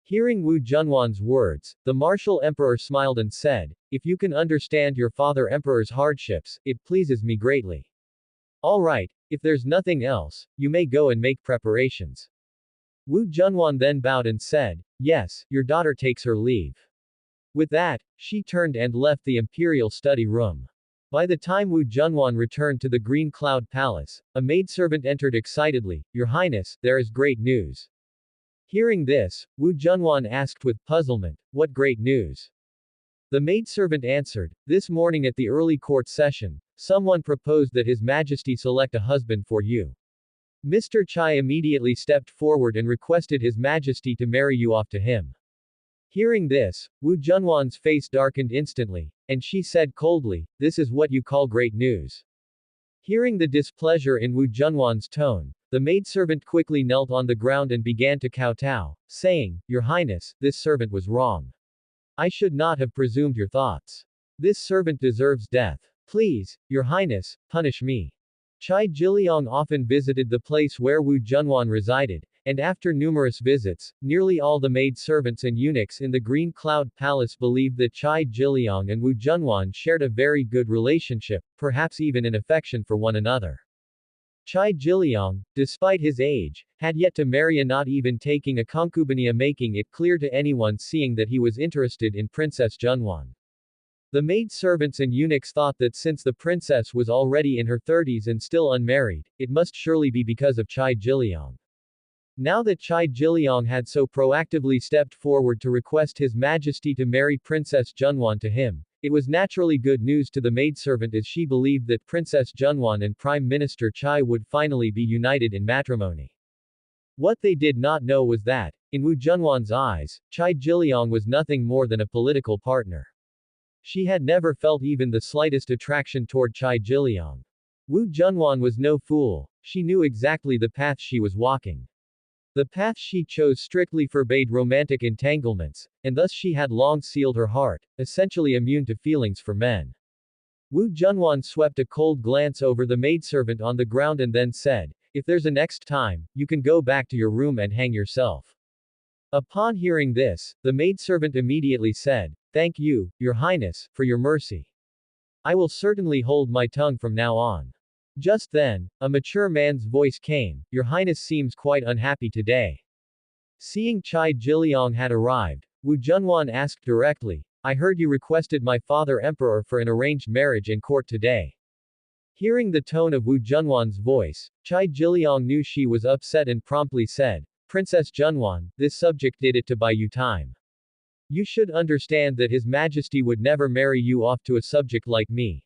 Hearing Wu Junwan's words, the martial emperor smiled and said, "If you can understand your father emperor's hardships, it pleases me greatly. All right, if there's nothing else, you may go and make preparations." Wu Junwan then bowed and said, "Yes, your daughter takes her leave." With that, she turned and left the imperial study room. By the time Wu Junwan returned to the Green Cloud Palace, a maidservant entered excitedly, "Your Highness, there is great news." Hearing this, Wu Junwan asked with puzzlement, "What great news?" The maidservant answered, "This morning at the early court session, someone proposed that His Majesty select a husband for you. Mr. Chai immediately stepped forward and requested His Majesty to marry you off to him." Hearing this, Wu Junwan's face darkened instantly, and she said coldly, "This is what you call great news?" Hearing the displeasure in Wu Junwan's tone, the maidservant quickly knelt on the ground and began to kowtow, saying, "Your Highness, this servant was wrong. I should not have presumed your thoughts. This servant deserves death. Please, Your Highness, punish me." Chai Jiliang often visited the place where Wu Junwan resided, and after numerous visits, nearly all the maid-servants and eunuchs in the Green Cloud Palace believed that Chai Jiliang and Wu Junwan shared a very good relationship, perhaps even an affection for one another. Chai Jiliang, despite his age, had yet to marry, not even taking a concubine, making it clear to anyone seeing that he was interested in Princess Junwan. The maid-servants and eunuchs thought that since the princess was already in her 30s and still unmarried, it must surely be because of Chai Jiliang. Now that Chai Jiliang had so proactively stepped forward to request His Majesty to marry Princess Junwan to him, it was naturally good news to the maidservant as she believed that Princess Junwan and Prime Minister Chai would finally be united in matrimony. What they did not know was that, in Wu Junwan's eyes, Chai Jiliang was nothing more than a political partner. She had never felt even the slightest attraction toward Chai Jiliang. Wu Junwan was no fool, she knew exactly the path she was walking. The path she chose strictly forbade romantic entanglements, and thus she had long sealed her heart, essentially immune to feelings for men. Wu Junwan swept a cold glance over the maidservant on the ground and then said, "If there's a next time, you can go back to your room and hang yourself." Upon hearing this, the maidservant immediately said, "Thank you, Your Highness, for your mercy. I will certainly hold my tongue from now on." Just then, a mature man's voice came, "Your Highness seems quite unhappy today." Seeing Chai Jiliang had arrived, Wu Junwan asked directly, "I heard you requested my father emperor for an arranged marriage in court today." Hearing the tone of Wu Junwan's voice, Chai Jiliang knew she was upset and promptly said, "Princess Junwan, this subject did it to buy you time. You should understand that His Majesty would never marry you off to a subject like me.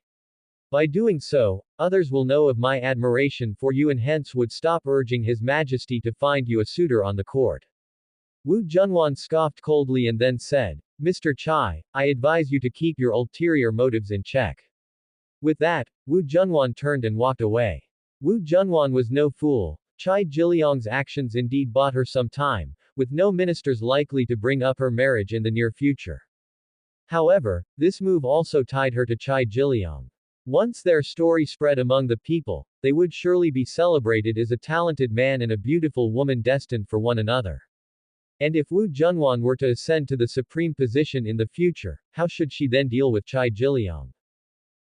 By doing so, others will know of my admiration for you and hence would stop urging His Majesty to find you a suitor on the court." Wu Junwan scoffed coldly and then said, "Mr. Chai, I advise you to keep your ulterior motives in check." With that, Wu Junwan turned and walked away. Wu Junwan was no fool. Chai Jiliang's actions indeed bought her some time, with no ministers likely to bring up her marriage in the near future. However, this move also tied her to Chai Jiliang. Once their story spread among the people, they would surely be celebrated as a talented man and a beautiful woman destined for one another. And if Wu Junwan were to ascend to the supreme position in the future, how should she then deal with Chai Jiliang?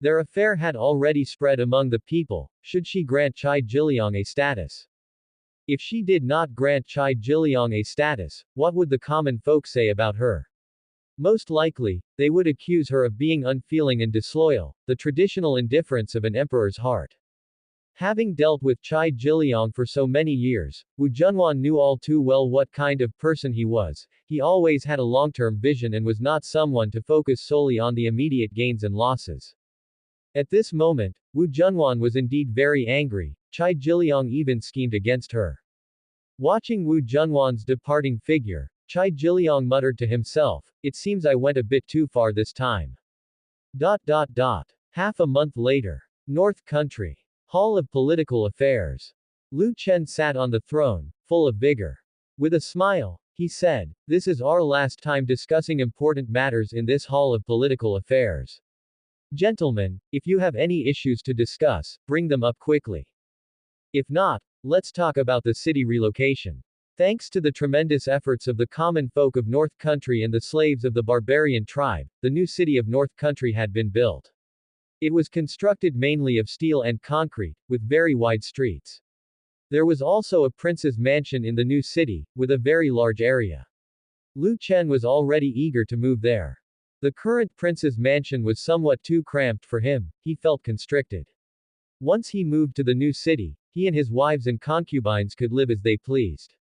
Their affair had already spread among the people. Should she grant Chai Jiliang a status? If she did not grant Chai Jiliang a status, what would the common folk say about her? Most likely, they would accuse her of being unfeeling and disloyal, the traditional indifference of an emperor's heart. Having dealt with Chai Jiliang for so many years, Wu Junwan knew all too well what kind of person he was. He always had a long-term vision and was not someone to focus solely on the immediate gains and losses. At this moment, Wu Junwan was indeed very angry. Chai Jiliang even schemed against her. Watching Wu Junwan's departing figure, Chai Jiliang muttered to himself, "It seems I went a bit too far this time." Half a month later. North Country. Hall of Political Affairs. Lu Chen sat on the throne, full of vigor. With a smile, he said, "This is our last time discussing important matters in this Hall of Political Affairs. Gentlemen, if you have any issues to discuss, bring them up quickly. If not, let's talk about the city relocation." Thanks to the tremendous efforts of the common folk of North Country and the slaves of the barbarian tribe, the new city of North Country had been built. It was constructed mainly of steel and concrete, with very wide streets. There was also a prince's mansion in the new city, with a very large area. Lu Chen was already eager to move there. The current prince's mansion was somewhat too cramped for him, he felt constricted. Once he moved to the new city, he and his wives and concubines could live as they pleased.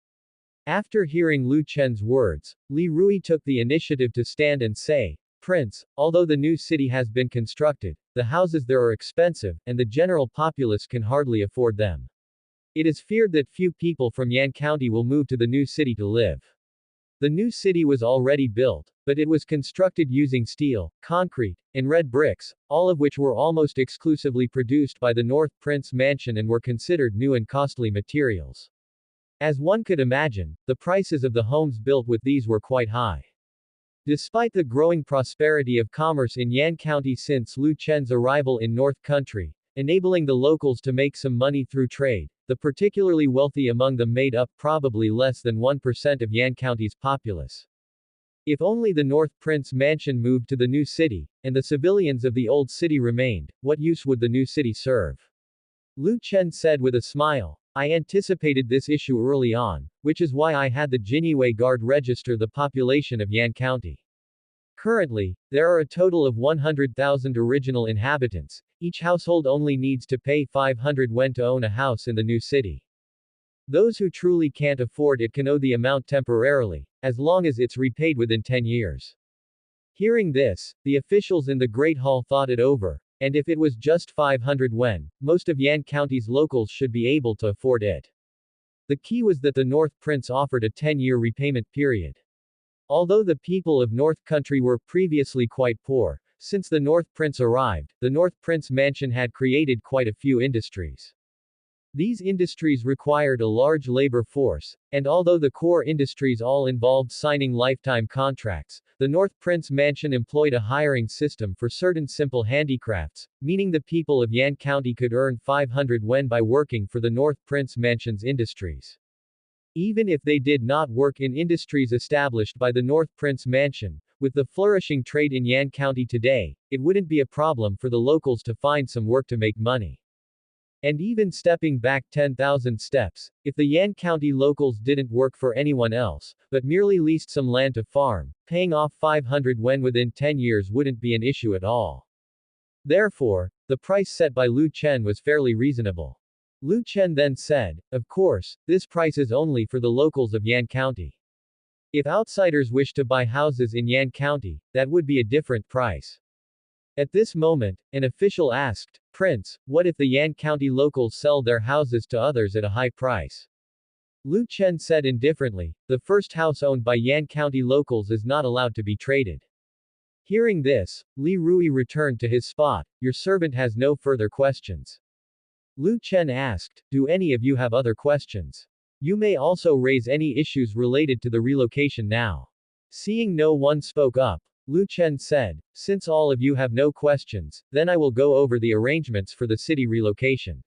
After hearing Lu Chen's words, Li Rui took the initiative to stand and say, "Prince, although the new city has been constructed, the houses there are expensive, and the general populace can hardly afford them. It is feared that few people from Yan County will move to the new city to live." The new city was already built, but it was constructed using steel, concrete, and red bricks, all of which were almost exclusively produced by the North Prince Mansion and were considered new and costly materials. As one could imagine, the prices of the homes built with these were quite high. Despite the growing prosperity of commerce in Yan County since Lu Chen's arrival in North Country, enabling the locals to make some money through trade, the particularly wealthy among them made up probably less than 1% of Yan County's populace. If only the North Prince Mansion moved to the new city, and the civilians of the old city remained, what use would the new city serve? Lu Chen said with a smile, "I anticipated this issue early on, which is why I had the Jinyue Guard register the population of Yan County. Currently, there are a total of 100,000 original inhabitants. Each household only needs to pay 500 yuan to own a house in the new city. Those who truly can't afford it can owe the amount temporarily, as long as it's repaid within 10 years. Hearing this, the officials in the Great Hall thought it over, and if it was just 500 wen, most of Yan County's locals should be able to afford it. The key was that the North Prince offered a 10-year repayment period. Although the people of North Country were previously quite poor, since the North Prince arrived, the North Prince mansion had created quite a few industries. These industries required a large labor force, and although the core industries all involved signing lifetime contracts, the North Prince Mansion employed a hiring system for certain simple handicrafts, meaning the people of Yan County could earn 500 wen by working for the North Prince Mansion's industries. Even if they did not work in industries established by the North Prince Mansion, with the flourishing trade in Yan County today, it wouldn't be a problem for the locals to find some work to make money. And even stepping back 10,000 steps, if the Yan County locals didn't work for anyone else, but merely leased some land to farm, paying off 500 wen within 10 years wouldn't be an issue at all. Therefore, the price set by Lu Chen was fairly reasonable. Lu Chen then said, "Of course, this price is only for the locals of Yan County. If outsiders wish to buy houses in Yan County, that would be a different price." At this moment, an official asked, "Prince, what if the Yan County locals sell their houses to others at a high price?" Lu Chen said indifferently, "The first house owned by Yan County locals is not allowed to be traded." Hearing this, Li Rui returned to his spot. "Your servant has no further questions." Lu Chen asked, "Do any of you have other questions? You may also raise any issues related to the relocation now." Seeing no one spoke up, Lu Chen said, "Since all of you have no questions, then I will go over the arrangements for the city relocation."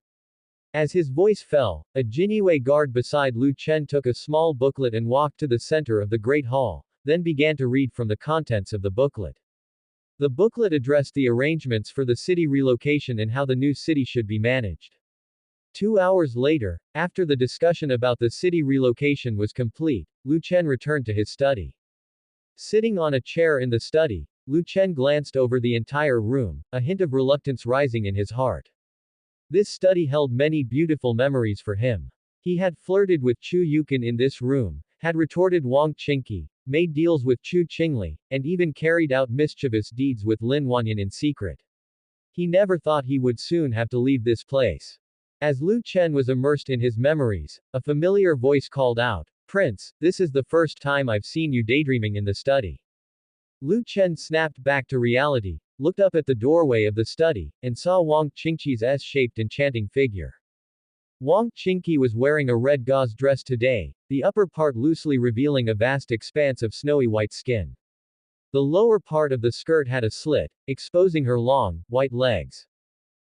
As his voice fell, a Jinyue guard beside Lu Chen took a small booklet and walked to the center of the Great Hall, then began to read from the contents of the booklet. The booklet addressed the arrangements for the city relocation and how the new city should be managed. 2 hours later, after the discussion about the city relocation was complete, Lu Chen returned to his study. Sitting on a chair in the study, Lu Chen glanced over the entire room, a hint of reluctance rising in his heart. This study held many beautiful memories for him. He had flirted with Chu Yukin in this room, had retorted Wang Qingqi, made deals with Chu Qingli, and even carried out mischievous deeds with Lin Wanyan in secret. He never thought he would soon have to leave this place. As Lu Chen was immersed in his memories, a familiar voice called out, "Prince, this is the first time I've seen you daydreaming in the study." Lu Chen snapped back to reality, looked up at the doorway of the study, and saw Wang Qingqi's S-shaped enchanting figure. Wang Qingqi was wearing a red gauze dress today, the upper part loosely revealing a vast expanse of snowy white skin. The lower part of the skirt had a slit, exposing her long, white legs.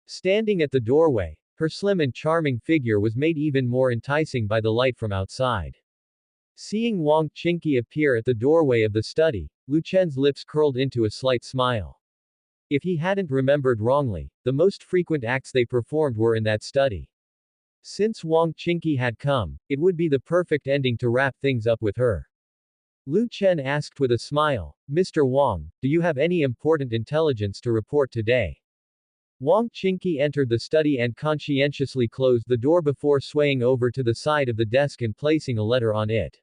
Standing at the doorway, her slim and charming figure was made even more enticing by the light from outside. Seeing Wang Qingqi appear at the doorway of the study, Lu Chen's lips curled into a slight smile. If he hadn't remembered wrongly, the most frequent acts they performed were in that study. Since Wang Qingqi had come, it would be the perfect ending to wrap things up with her. Lu Chen asked with a smile, "Mr. Wang, do you have any important intelligence to report today?" Wang Qingqi entered the study and conscientiously closed the door before swaying over to the side of the desk and placing a letter on it.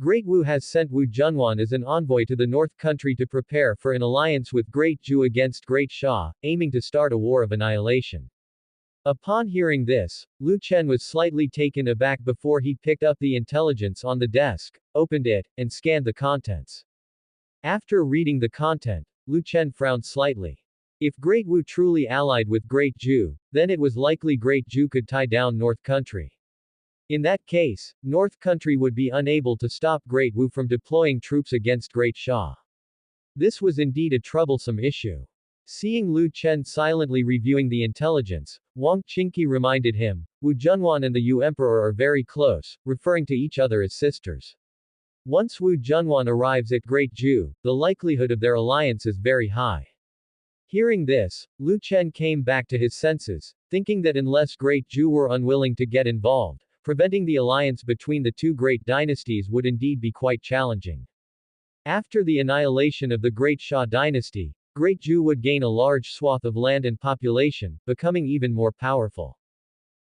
Great Wu has sent Wu Junwan as an envoy to the North Country to prepare for an alliance with Great Zhu against Great Sha, aiming to start a war of annihilation. Upon hearing this, Lu Chen was slightly taken aback before he picked up the intelligence on the desk, opened it, and scanned the contents. After reading the content, Lu Chen frowned slightly. If Great Wu truly allied with Great Zhu, then it was likely Great Zhu could tie down North Country. In that case, North Country would be unable to stop Great Wu from deploying troops against Great Sha. This was indeed a troublesome issue. Seeing Lu Chen silently reviewing the intelligence, Wang Qingqi reminded him, "Wu Junwan and the Yu Emperor are very close, referring to each other as sisters. Once Wu Junwan arrives at Great Zhu, the likelihood of their alliance is very high." Hearing this, Lu Chen came back to his senses, thinking that unless Great Zhu were unwilling to get involved, preventing the alliance between the two great dynasties would indeed be quite challenging. After the annihilation of the Great Sha dynasty, Great Zhu would gain a large swath of land and population, becoming even more powerful.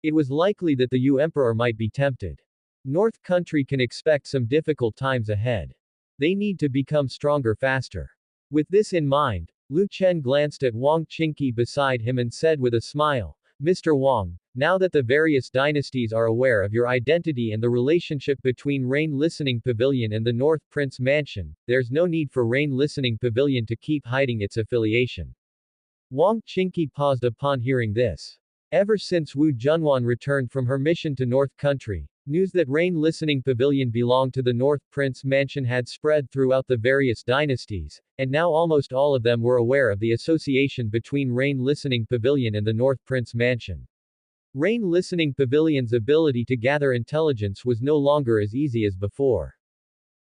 It was likely that the Yu emperor might be tempted. North Country can expect some difficult times ahead. They need to become stronger faster. With this in mind, Lu Chen glanced at Wang Qingqi beside him and said with a smile, Mr. Wang, now that the various dynasties are aware of your identity and the relationship between Rain Listening Pavilion and the North Prince Mansion, there's no need for Rain Listening Pavilion to keep hiding its affiliation. Wang Qingqi paused upon hearing this. Ever since Wu Junwan returned from her mission to North Country, news that Rain Listening Pavilion belonged to the North Prince Mansion had spread throughout the various dynasties, and now almost all of them were aware of the association between Rain Listening Pavilion and the North Prince Mansion. Rain Listening Pavilion's ability to gather intelligence was no longer as easy as before.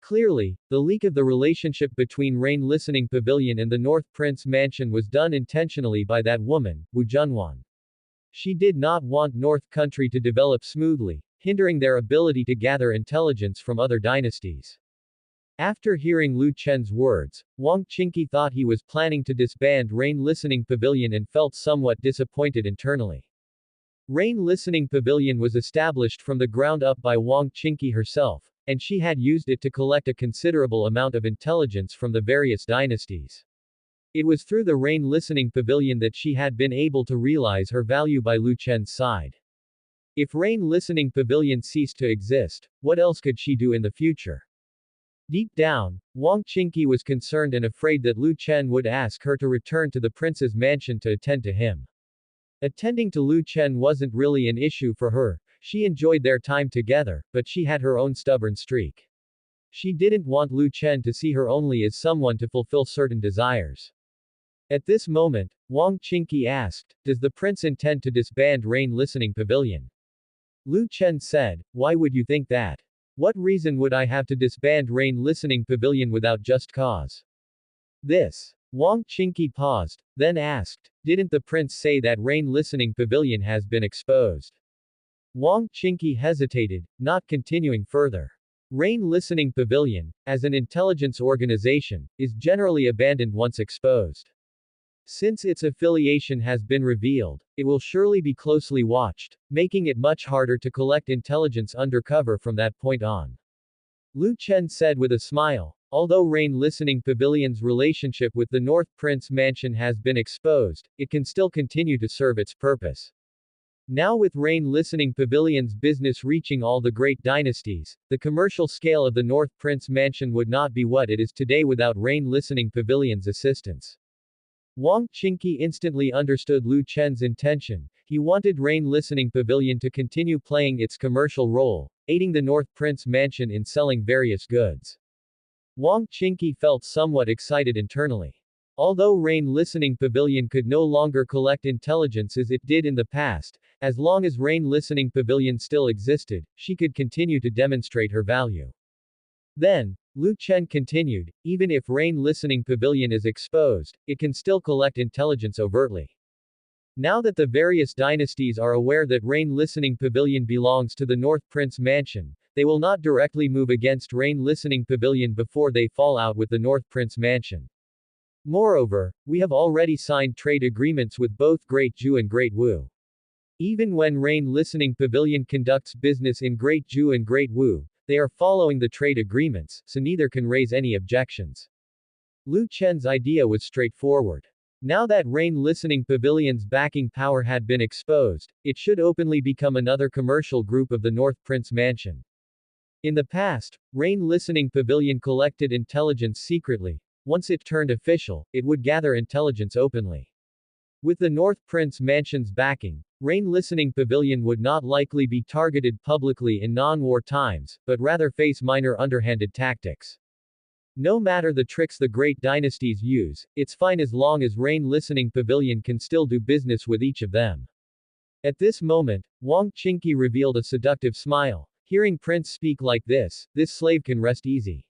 Clearly, the leak of the relationship between Rain Listening Pavilion and the North Prince Mansion was done intentionally by that woman, Wu Junwan. She did not want North Country to develop smoothly, hindering their ability to gather intelligence from other dynasties. After hearing Lu Chen's words, Wang Qingqi thought he was planning to disband Rain Listening Pavilion and felt somewhat disappointed internally. Rain Listening Pavilion was established from the ground up by Wang Qingqi herself, and she had used it to collect a considerable amount of intelligence from the various dynasties. It was through the Rain Listening Pavilion that she had been able to realize her value by Lu Chen's side. If Rain Listening Pavilion ceased to exist, what else could she do in the future? Deep down, Wang Qingqi was concerned and afraid that Lu Chen would ask her to return to the prince's mansion to attend to him. Attending to Lu Chen wasn't really an issue for her, she enjoyed their time together, but she had her own stubborn streak. She didn't want Lu Chen to see her only as someone to fulfill certain desires. At this moment, Wang Qingqi asked, does the prince intend to disband Rain Listening Pavilion? Lu Chen said, why would you think that? What reason would I have to disband Rain Listening Pavilion without just cause? This. Wang Qingqi paused, then asked, didn't the prince say that Rain Listening Pavilion has been exposed? Wang Qingqi hesitated, not continuing further. Rain Listening Pavilion, as an intelligence organization, is generally abandoned once exposed. Since its affiliation has been revealed, it will surely be closely watched, making it much harder to collect intelligence undercover from that point on. Lu Chen said with a smile, although Rain Listening Pavilion's relationship with the North Prince Mansion has been exposed, it can still continue to serve its purpose. Now with Rain Listening Pavilion's business reaching all the great dynasties, the commercial scale of the North Prince Mansion would not be what it is today without Rain Listening Pavilion's assistance. Wang Qingqi instantly understood Lu Chen's intention. He wanted Rain Listening Pavilion to continue playing its commercial role, aiding the North Prince Mansion in selling various goods. Wang Qingqi felt somewhat excited internally. Although Rain Listening Pavilion could no longer collect intelligence as it did in the past, as long as Rain Listening Pavilion still existed, she could continue to demonstrate her value. Then, Lu Chen continued, even if Rain Listening Pavilion is exposed, it can still collect intelligence overtly. Now that the various dynasties are aware that Rain Listening Pavilion belongs to the North Prince Mansion, they will not directly move against Rain Listening Pavilion before they fall out with the North Prince Mansion. Moreover, we have already signed trade agreements with both Great Ju and Great Wu. Even when Rain Listening Pavilion conducts business in Great Ju and Great Wu, they are following the trade agreements, so neither can raise any objections. Lu Chen's idea was straightforward. Now that Rain Listening Pavilion's backing power had been exposed, it should openly become another commercial group of the North Prince Mansion. In the past, Rain Listening Pavilion collected intelligence secretly. Once it turned official, it would gather intelligence openly. With the North Prince Mansion's backing, Rain Listening Pavilion would not likely be targeted publicly in non-war times, but rather face minor underhanded tactics. No matter the tricks the great dynasties use, it's fine as long as Rain Listening Pavilion can still do business with each of them. At this moment, Wang Qingqi revealed a seductive smile. Hearing Prince speak like this slave can rest easy.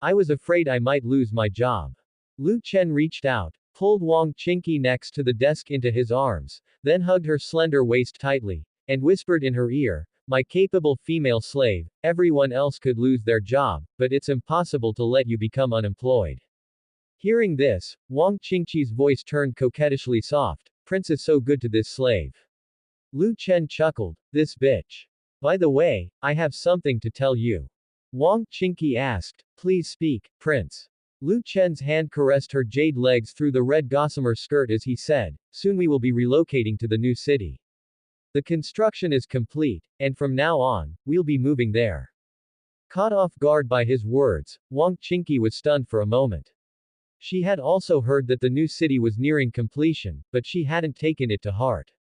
I was afraid I might lose my job. Lu Chen reached out, pulled Wang Qingqi next to the desk into his arms, then hugged her slender waist tightly, and whispered in her ear, my capable female slave, everyone else could lose their job, but it's impossible to let you become unemployed. Hearing this, Wang Qingqi's voice turned coquettishly soft, Prince is so good to this slave. Lu Chen chuckled, this bitch. By the way, I have something to tell you. Wang Qingqi asked, please speak, prince. Lu Chen's hand caressed her jade legs through the red gossamer skirt as he said, soon we will be relocating to the new city. The construction is complete, and from now on, we'll be moving there. Caught off guard by his words, Wang Qingqi was stunned for a moment. She had also heard that the new city was nearing completion, but she hadn't taken it to heart.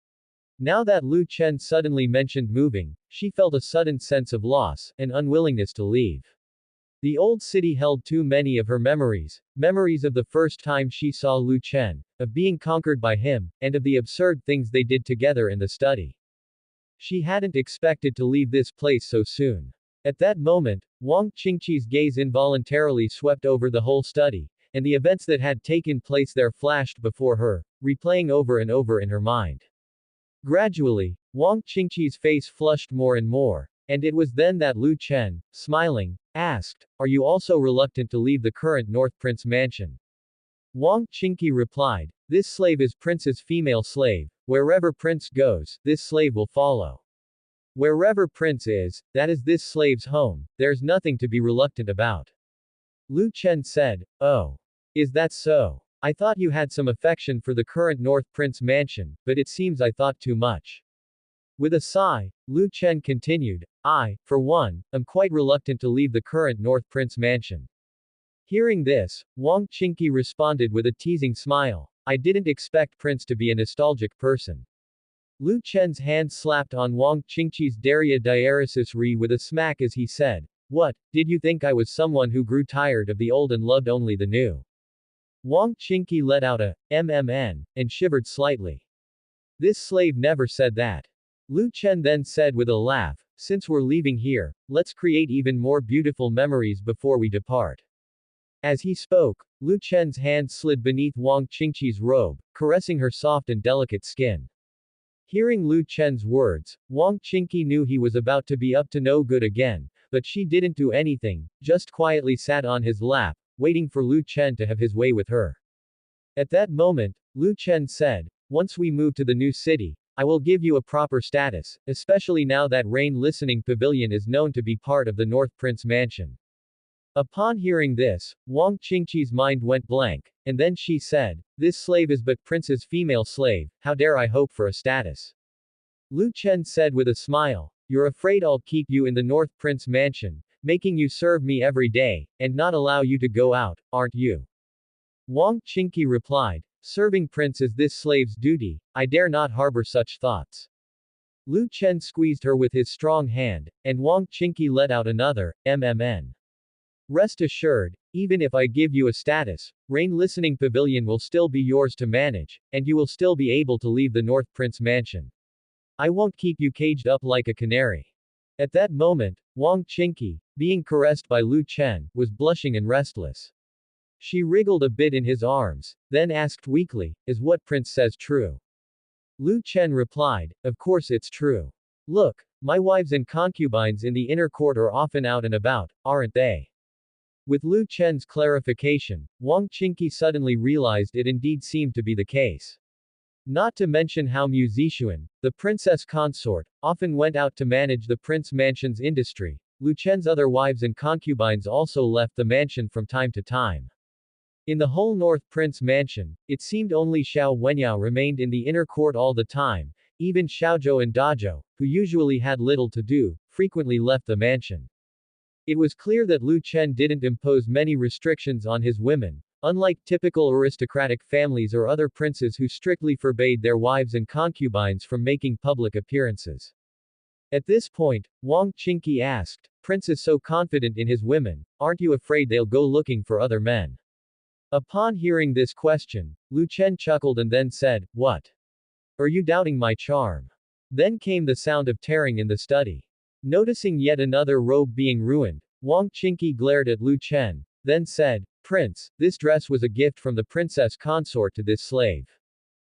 Now that Lu Chen suddenly mentioned moving, she felt a sudden sense of loss, and unwillingness to leave. The old city held too many of her memories, memories of the first time she saw Lu Chen, of being conquered by him, and of the absurd things they did together in the study. She hadn't expected to leave this place so soon. At that moment, Wang Qingqi's gaze involuntarily swept over the whole study, and the events that had taken place there flashed before her, replaying over and over in her mind. Gradually, Wang Qingqi's face flushed more and more, and it was then that Lu Chen, smiling, asked, are you also reluctant to leave the current North Prince mansion? Wang Qingqi replied, this slave is Prince's female slave, wherever Prince goes, this slave will follow. Wherever Prince is, that is this slave's home, there's nothing to be reluctant about. Lu Chen said, oh. Is that so? I thought you had some affection for the current North Prince mansion, but it seems I thought too much. With a sigh, Lu Chen continued, I, for one, am quite reluctant to leave the current North Prince mansion. Hearing this, Wang Qingqi responded with a teasing smile, I didn't expect Prince to be a nostalgic person. Lu Chen's hand slapped on Wang Qingqi's Daria diaresis re with a smack as he said, what, did you think I was someone who grew tired of the old and loved only the new? Wang Qingqi let out a mmn, and shivered slightly. This slave never said that. Lu Chen then said with a laugh, since we're leaving here, let's create even more beautiful memories before we depart. As he spoke, Lu Chen's hand slid beneath Wang Qingqi's robe, caressing her soft and delicate skin. Hearing Lu Chen's words, Wang Qingqi knew he was about to be up to no good again, but she didn't do anything, just quietly sat on his lap, waiting for Lu Chen to have his way with her. At that moment, Lu Chen said, once we move to the new city, I will give you a proper status, especially now that Rain Listening Pavilion is known to be part of the North Prince Mansion. Upon hearing this, Wang Qingqi's mind went blank, and then she said, this slave is but Prince's female slave, how dare I hope for a status? Lu Chen said with a smile, you're afraid I'll keep you in the North Prince Mansion, making you serve me every day, and not allow you to go out, aren't you? Wang Qingqi replied, serving Prince is this slave's duty, I dare not harbor such thoughts. Lu Chen squeezed her with his strong hand, and Wang Qingqi let out another, mmn. Rest assured, even if I give you a status, Rain Listening Pavilion will still be yours to manage, and you will still be able to leave the North Prince Mansion. I won't keep you caged up like a canary. At that moment, Wang Qingqi, being caressed by Lu Chen, was blushing and restless. She wriggled a bit in his arms, then asked weakly, is what Prince says true? Lu Chen replied, of course it's true. Look, my wives and concubines in the inner court are often out and about, aren't they? With Lu Chen's clarification, Wang Qingqi suddenly realized it indeed seemed to be the case. Not to mention how Mu Zixuan, the princess consort, often went out to manage the prince mansion's industry. Lu Chen's other wives and concubines also left the mansion from time to time. In the whole North Prince mansion, it seemed only Xiao Wenyao remained in the inner court all the time. Even Xiaozhou and Dazhou, who usually had little to do, frequently left the mansion. It was clear that Lu Chen didn't impose many restrictions on his women, unlike typical aristocratic families or other princes who strictly forbade their wives and concubines from making public appearances. At this point, Wang Qingqi asked, Prince is so confident in his women, aren't you afraid they'll go looking for other men? Upon hearing this question, Lu Chen chuckled and then said, what? Are you doubting my charm? Then came the sound of tearing in the study. Noticing yet another robe being ruined, Wang Qingqi glared at Lu Chen, then said, Prince, this dress was a gift from the princess consort to this slave.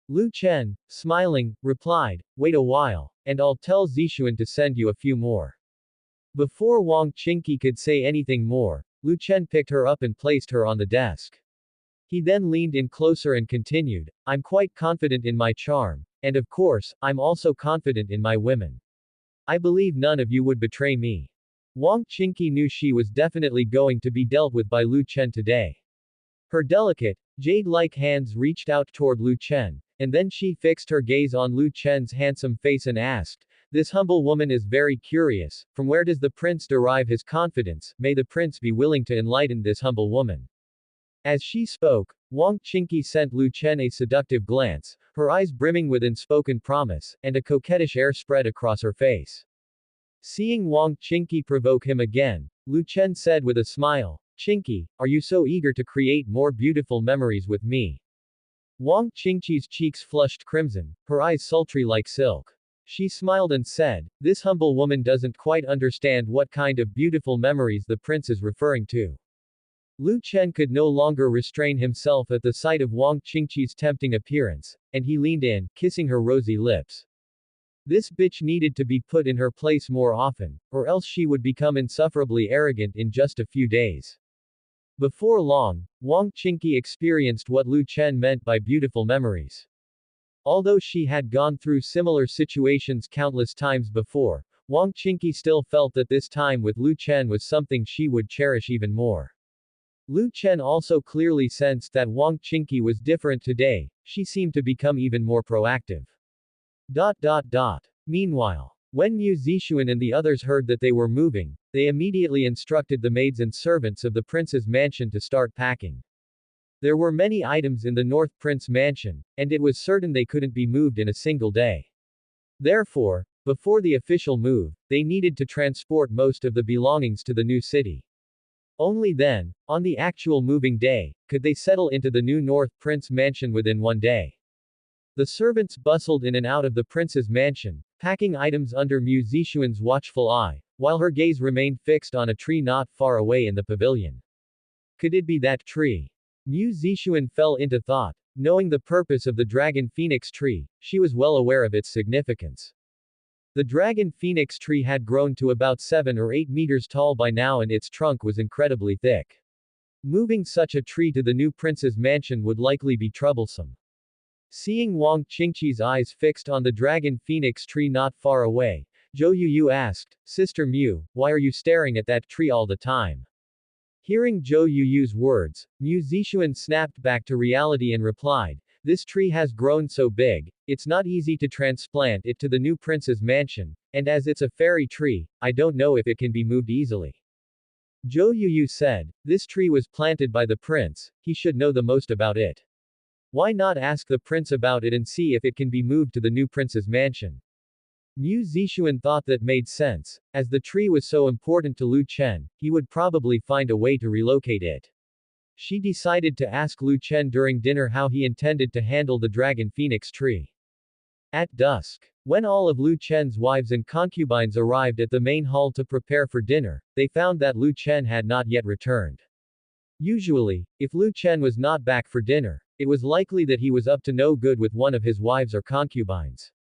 Lu Chen, smiling, replied, wait a while, and I'll tell Zixuan to send you a few more. Before Wang Qingqi could say anything more, Lu Chen picked her up and placed her on the desk. He then leaned in closer and continued, I'm quite confident in my charm, And of course, I'm also confident in my women. I believe none of you would betray me. Wang Qingqi knew she was definitely going to be dealt with by Lu Chen today. Her delicate, jade-like hands reached out toward Lu Chen, and then she fixed her gaze on Lu Chen's handsome face and asked, "This humble woman is very curious, from where does the prince derive his confidence? May the prince be willing to enlighten this humble woman." As she spoke, Wang Qingqi sent Lu Chen a seductive glance, her eyes brimming with unspoken promise, and a coquettish air spread across her face. Seeing Wang Qingqi provoke him again, Lu Chen said with a smile, "Qingqi, are you so eager to create more beautiful memories with me?" Wang Qingqi's cheeks flushed crimson, her eyes sultry like silk. She smiled and said, "This humble woman doesn't quite understand what kind of beautiful memories the prince is referring to." Lu Chen could no longer restrain himself at the sight of Wang Qingqi's tempting appearance, and he leaned in, kissing her rosy lips. This bitch needed to be put in her place more often, or else she would become insufferably arrogant in just a few days. Before long, Wang Qingqi experienced what Lu Chen meant by beautiful memories. Although she had gone through similar situations countless times before, Wang Qingqi still felt that this time with Lu Chen was something she would cherish even more. Lu Chen also clearly sensed that Wang Qingqi was different today, she seemed to become even more proactive. Meanwhile, when Mu Zixuan and the others heard that they were moving, they immediately instructed the maids and servants of the prince's mansion to start packing. There were many items in the North Prince mansion, and it was certain they couldn't be moved in a single day. Therefore, before the official move, they needed to transport most of the belongings to the new city. Only then, on the actual moving day, could they settle into the new North Prince mansion within one day. The servants bustled in and out of the prince's mansion, packing items under Mu Zixuan's watchful eye, while her gaze remained fixed on a tree not far away in the pavilion. Could it be that tree? Mu Zixuan fell into thought. Knowing the purpose of the dragon phoenix tree, she was well aware of its significance. The dragon phoenix tree had grown to about 7 or 8 meters tall by now and its trunk was incredibly thick. Moving such a tree to the new prince's mansion would likely be troublesome. Seeing Wang Qingqi's eyes fixed on the dragon phoenix tree not far away, Zhou Yuyu asked, "Sister Mu, why are you staring at that tree all the time?" Hearing Zhou Yuyu's words, Mu Zixuan snapped back to reality and replied, "This tree has grown so big, it's not easy to transplant it to the new prince's mansion, and as it's a fairy tree, I don't know if it can be moved easily." Zhou Yuyu said, "This tree was planted by the prince, he should know the most about it. Why not ask the prince about it and see if it can be moved to the new prince's mansion?" Mu Zixuan thought that made sense, as the tree was so important to Lu Chen, he would probably find a way to relocate it. She decided to ask Lu Chen during dinner how he intended to handle the dragon phoenix tree. At dusk, when all of Lu Chen's wives and concubines arrived at the main hall to prepare for dinner, they found that Lu Chen had not yet returned. Usually, if Lu Chen was not back for dinner, it was likely that he was up to no good with one of his wives or concubines.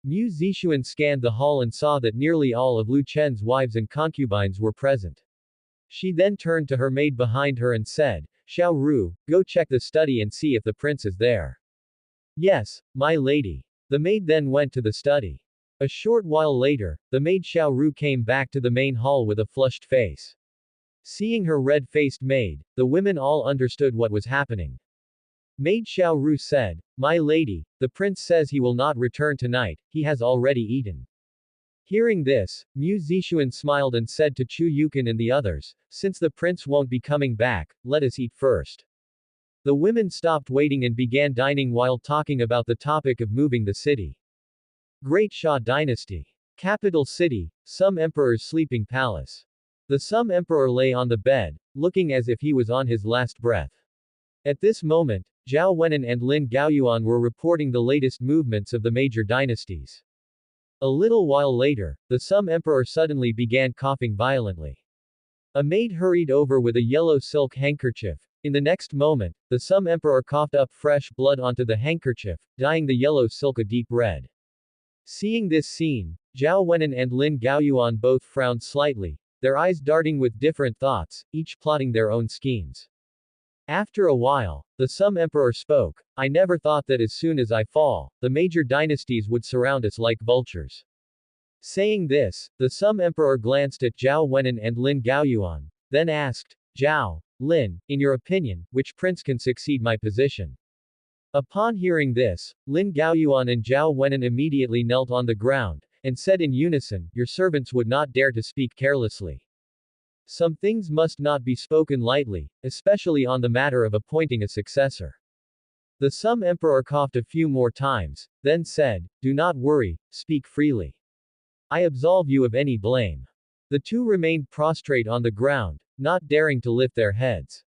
Mu Zixuan scanned the hall and saw that nearly all of Lu Chen's wives and concubines were present. She then turned to her maid behind her and said, "Xiao Ru, go check the study and see if the prince is there." "Yes, my lady." The maid then went to the study. A short while later, the maid Xiao Ru came back to the main hall with a flushed face. Seeing her red-faced maid, the women all understood what was happening. Maid Xiao Ru said, "My lady, the prince says he will not return tonight, he has already eaten." Hearing this, Mu Zixuan smiled and said to Chu Yukan and the others, "Since the prince won't be coming back, let us eat first." The women stopped waiting and began dining while talking about the topic of moving the city. Great Xia Dynasty. Capital city, Sum Emperor's sleeping palace. The Sum Emperor lay on the bed, looking as if he was on his last breath. At this moment, Zhao Wenan and Lin Gaoyuan were reporting the latest movements of the major dynasties. A little while later, the Sum Emperor suddenly began coughing violently. A maid hurried over with a yellow silk handkerchief. In the next moment, the Sum Emperor coughed up fresh blood onto the handkerchief, dyeing the yellow silk a deep red. Seeing this scene, Zhao Wenan and Lin Gaoyuan both frowned slightly, their eyes darting with different thoughts, each plotting their own schemes. After a while, the Sum Emperor spoke. I never thought that as soon as I fall, the major dynasties would surround us like vultures. Saying this, the Sum Emperor glanced at Zhao Wenan and Lin Gaoyuan, then asked, Zhao, Lin, in your opinion, which prince can succeed my position? Upon hearing this, Lin Gaoyuan and Zhao Wenan immediately knelt on the ground, and said in unison, your servants would not dare to speak carelessly. Some things must not be spoken lightly, especially on the matter of appointing a successor. The Sum Emperor coughed a few more times, then said, do not worry, speak freely. I absolve you of any blame. The two remained prostrate on the ground, not daring to lift their heads.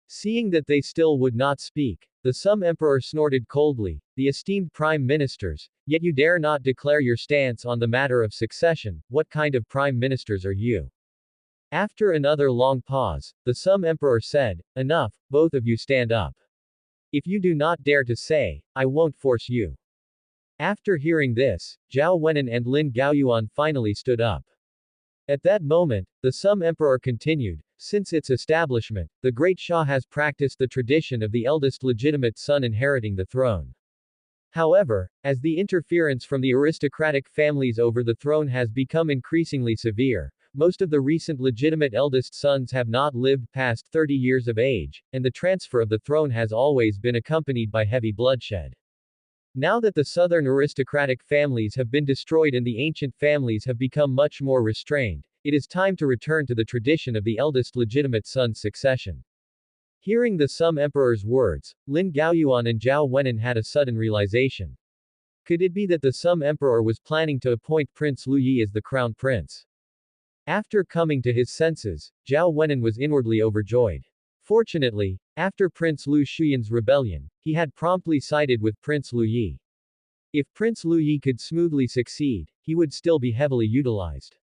Seeing that they still would not speak, the Sum Emperor snorted coldly, the esteemed prime ministers, yet you dare not declare your stance on the matter of succession, what kind of prime ministers are you? After another long pause, the Sum Emperor said, enough, both of you stand up. If you do not dare to say, I won't force you. After hearing this, Zhao Wenan and Lin Gaoyuan finally stood up. At that moment, the Sum Emperor continued, since its establishment, the great Shah has practiced the tradition of the eldest legitimate son inheriting the throne. However, as the interference from the aristocratic families over the throne has become increasingly severe, most of the recent legitimate eldest sons have not lived past 30 years of age, and the transfer of the throne has always been accompanied by heavy bloodshed. Now that the southern aristocratic families have been destroyed and the ancient families have become much more restrained, it is time to return to the tradition of the eldest legitimate son's succession. Hearing the Sum Emperor's words, Lin Gaoyuan and Zhao Wenan had a sudden realization. Could it be that the Sum Emperor was planning to appoint Prince Lu Yi as the crown prince? After coming to his senses, Zhao Wenan was inwardly overjoyed. Fortunately, after Prince Lu Shuyan's rebellion, he had promptly sided with Prince Lu Yi. If Prince Lu Yi could smoothly succeed, he would still be heavily utilized.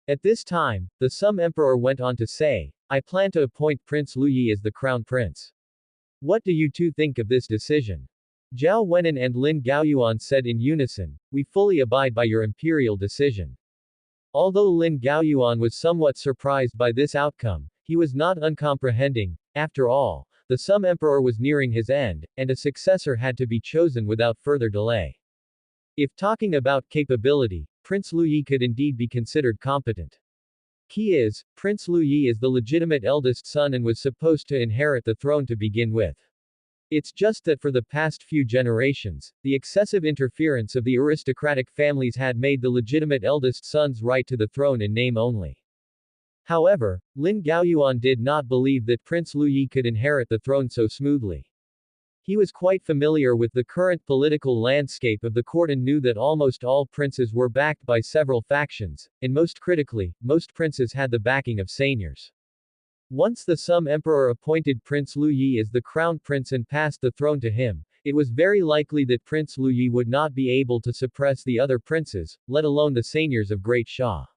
At this time, the Sum Emperor went on to say, I plan to appoint Prince Lu Yi as the crown prince. What do you two think of this decision? Zhao Wenan and Lin Gaoyuan said in unison, we fully abide by your imperial decision. Although Lin Gaoyuan was somewhat surprised by this outcome, he was not uncomprehending. After all, the Sum Emperor was nearing his end, and a successor had to be chosen without further delay. If talking about capability, Prince Lu Yi could indeed be considered competent. Key is, Prince Lu Yi is the legitimate eldest son and was supposed to inherit the throne to begin with. It's just that for the past few generations, the excessive interference of the aristocratic families had made the legitimate eldest son's right to the throne in name only. However, Lin Gaoyuan did not believe that Prince Lu Yi could inherit the throne so smoothly. He was quite familiar with the current political landscape of the court and knew that almost all princes were backed by several factions, and most critically, most princes had the backing of seigneurs. Once the Sum Emperor appointed Prince Lu Yi as the crown prince and passed the throne to him, it was very likely that Prince Lu Yi would not be able to suppress the other princes, let alone the seigneurs of Great Shah.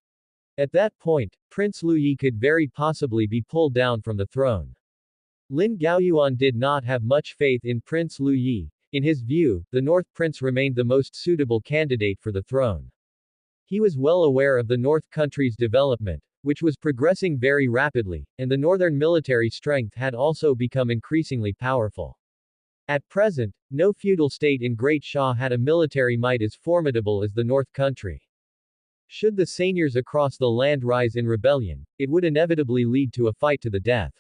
At that point, Prince Lu Yi could very possibly be pulled down from the throne. Lin Gaoyuan did not have much faith in Prince Lu Yi. In his view, the North Prince remained the most suitable candidate for the throne. He was well aware of the North country's development, which was progressing very rapidly, and the northern military strength had also become increasingly powerful. At present, no feudal state in Great Shah had a military might as formidable as the North country. Should the seigneurs across the land rise in rebellion, it would inevitably lead to a fight to the death.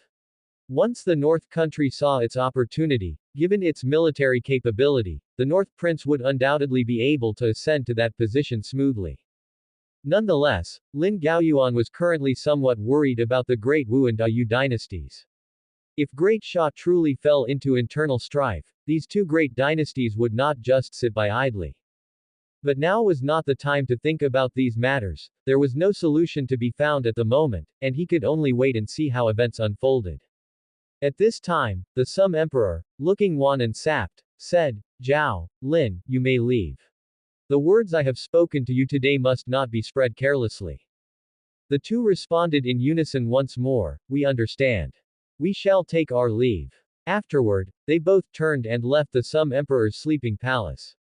Once the North country saw its opportunity, given its military capability, the North Prince would undoubtedly be able to ascend to that position smoothly. Nonetheless, Lin Gaoyuan was currently somewhat worried about the Great Wu and Dayu dynasties. If Great Shah truly fell into internal strife, these two great dynasties would not just sit by idly. But now was not the time to think about these matters, there was no solution to be found at the moment, and he could only wait and see how events unfolded. At this time, the Sum Emperor, looking wan and sapped, said, Zhao, Lin, you may leave. The words I have spoken to you today must not be spread carelessly. The two responded in unison once more, we understand. We shall take our leave. Afterward, they both turned and left the Sum Emperor's sleeping palace.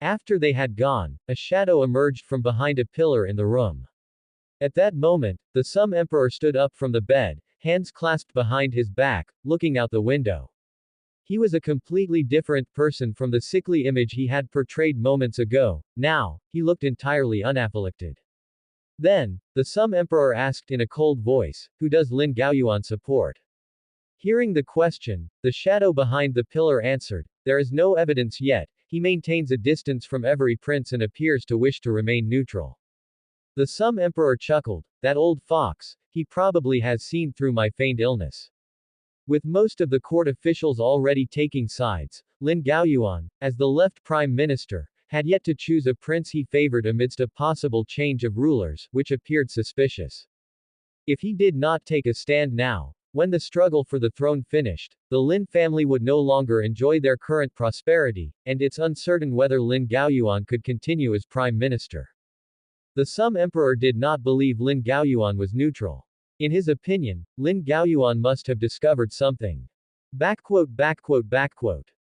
After they had gone, a shadow emerged from behind a pillar in the room. At that moment, the Sum Emperor stood up from the bed, hands clasped behind his back, looking out the window. He was a completely different person from the sickly image he had portrayed moments ago. Now, he looked entirely unafflicted. Then, the Sum Emperor asked in a cold voice, "Who does Lin Gaoyuan support?" Hearing the question, the shadow behind the pillar answered, "There is no evidence yet, he maintains a distance from every prince and appears to wish to remain neutral." The Sum Emperor chuckled, "That old fox, he probably has seen through my feigned illness." With most of the court officials already taking sides, Lin Gaoyuan, as the left prime minister, had yet to choose a prince he favored amidst a possible change of rulers, which appeared suspicious. If he did not take a stand now, when the struggle for the throne finished, the Lin family would no longer enjoy their current prosperity, and it's uncertain whether Lin Gaoyuan could continue as prime minister. The Sum Emperor did not believe Lin Gaoyuan was neutral. In his opinion, Lin Gaoyuan must have discovered something.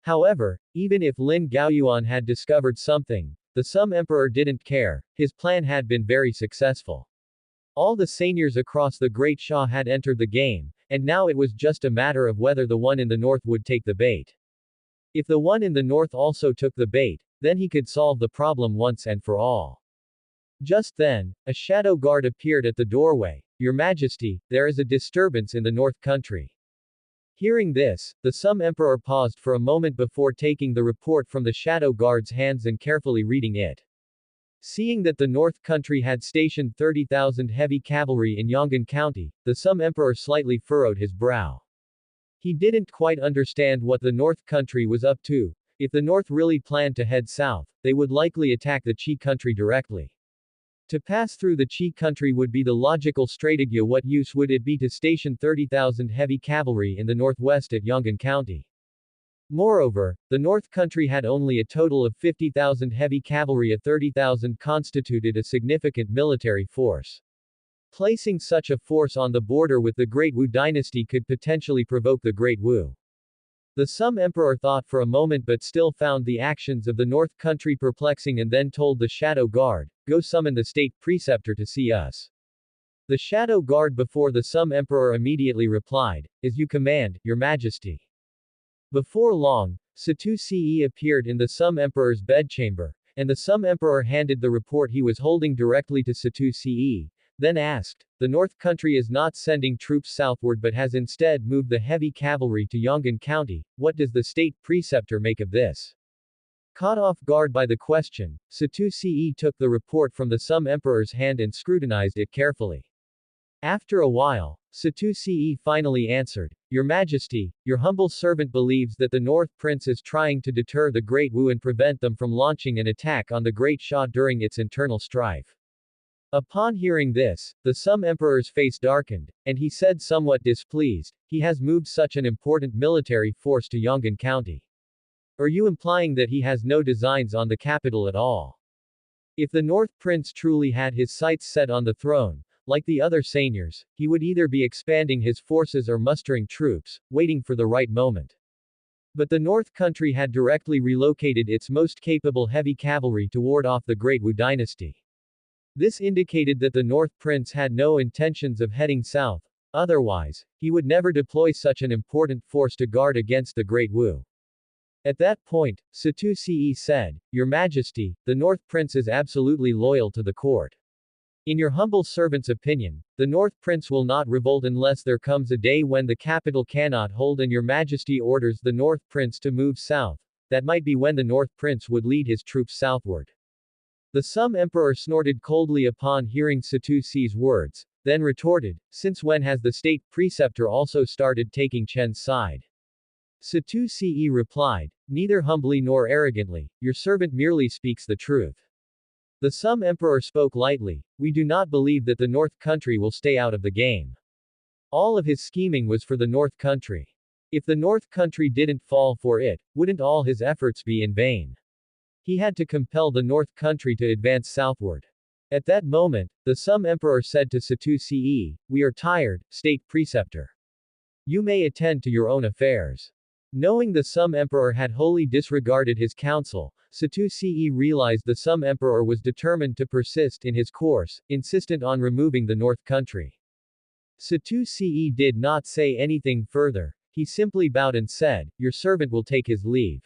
However, even if Lin Gaoyuan had discovered something, the Sum Emperor didn't care, his plan had been very successful. All the seigneurs across the Great Shah had entered the game, and now it was just a matter of whether the one in the north would take the bait. If the one in the north also took the bait, then he could solve the problem once and for all. Just then, a shadow guard appeared at the doorway. "Your Majesty, there is a disturbance in the north country." Hearing this, the Sum Emperor paused for a moment before taking the report from the shadow guard's hands and carefully reading it. Seeing that the North Country had stationed 30,000 heavy cavalry in Yonggan County, the Sum Emperor slightly furrowed his brow. He didn't quite understand what the North Country was up to. If the North really planned to head south, they would likely attack the Qi country directly. To pass through the Qi country would be the logical strategy. What use would it be to station 30,000 heavy cavalry in the northwest at Yonggan County? Moreover, the North Country had only a total of 50,000 heavy cavalry. 30,000 constituted a significant military force. Placing such a force on the border with the Great Wu dynasty could potentially provoke the Great Wu. The Sum Emperor thought for a moment but still found the actions of the North Country perplexing and then told the Shadow Guard, "Go summon the state preceptor to see us." The Shadow Guard before the Sum Emperor immediately replied, "As you command, Your Majesty." Before long, Satu-Ce appeared in the Sum Emperor's bedchamber, and the Sum Emperor handed the report he was holding directly to Satu-Ce, then asked, "The North Country is not sending troops southward but has instead moved the heavy cavalry to Yonggan County. What does the state preceptor make of this?" Caught off guard by the question, Satu-Ce took the report from the Sum Emperor's hand and scrutinized it carefully. After a while, Satu-Ce finally answered, "Your Majesty, your humble servant believes that the North Prince is trying to deter the Great Wu and prevent them from launching an attack on the Great Shah during its internal strife." Upon hearing this, the Sum Emperor's face darkened, and he said somewhat displeased, "He has moved such an important military force to Yonggan County. Are you implying that he has no designs on the capital at all? If the North Prince truly had his sights set on the throne, like the other seigneurs, he would either be expanding his forces or mustering troops, waiting for the right moment. But the North Country had directly relocated its most capable heavy cavalry to ward off the Great Wu dynasty. This indicated that the North Prince had no intentions of heading south, otherwise, he would never deploy such an important force to guard against the Great Wu. At that point, Satu-Ce said, "Your Majesty, the North Prince is absolutely loyal to the court. In your humble servant's opinion, the North Prince will not revolt unless there comes a day when the capital cannot hold and your Majesty orders the North Prince to move south. That might be when the North Prince would lead his troops southward." The Sum Emperor snorted coldly upon hearing Satu-Ce's words, then retorted, "Since when has the state preceptor also started taking Chen's side?" Satu-Ce replied, "Neither humbly nor arrogantly, your servant merely speaks the truth." The Sum Emperor spoke lightly, "We do not believe that the North Country will stay out of the game. All of his scheming was for the North Country. If the North Country didn't fall for it, wouldn't all his efforts be in vain? He had to compel the North Country to advance southward." At that moment, the Sum Emperor said to Satu-Ce, "We are tired, state preceptor. You may attend to your own affairs." Knowing the Sum Emperor had wholly disregarded his counsel, Satu-Ce realized the Sum Emperor was determined to persist in his course, insistent on removing the North Country. Satu-Ce did not say anything further, he simply bowed and said, "Your servant will take his leave."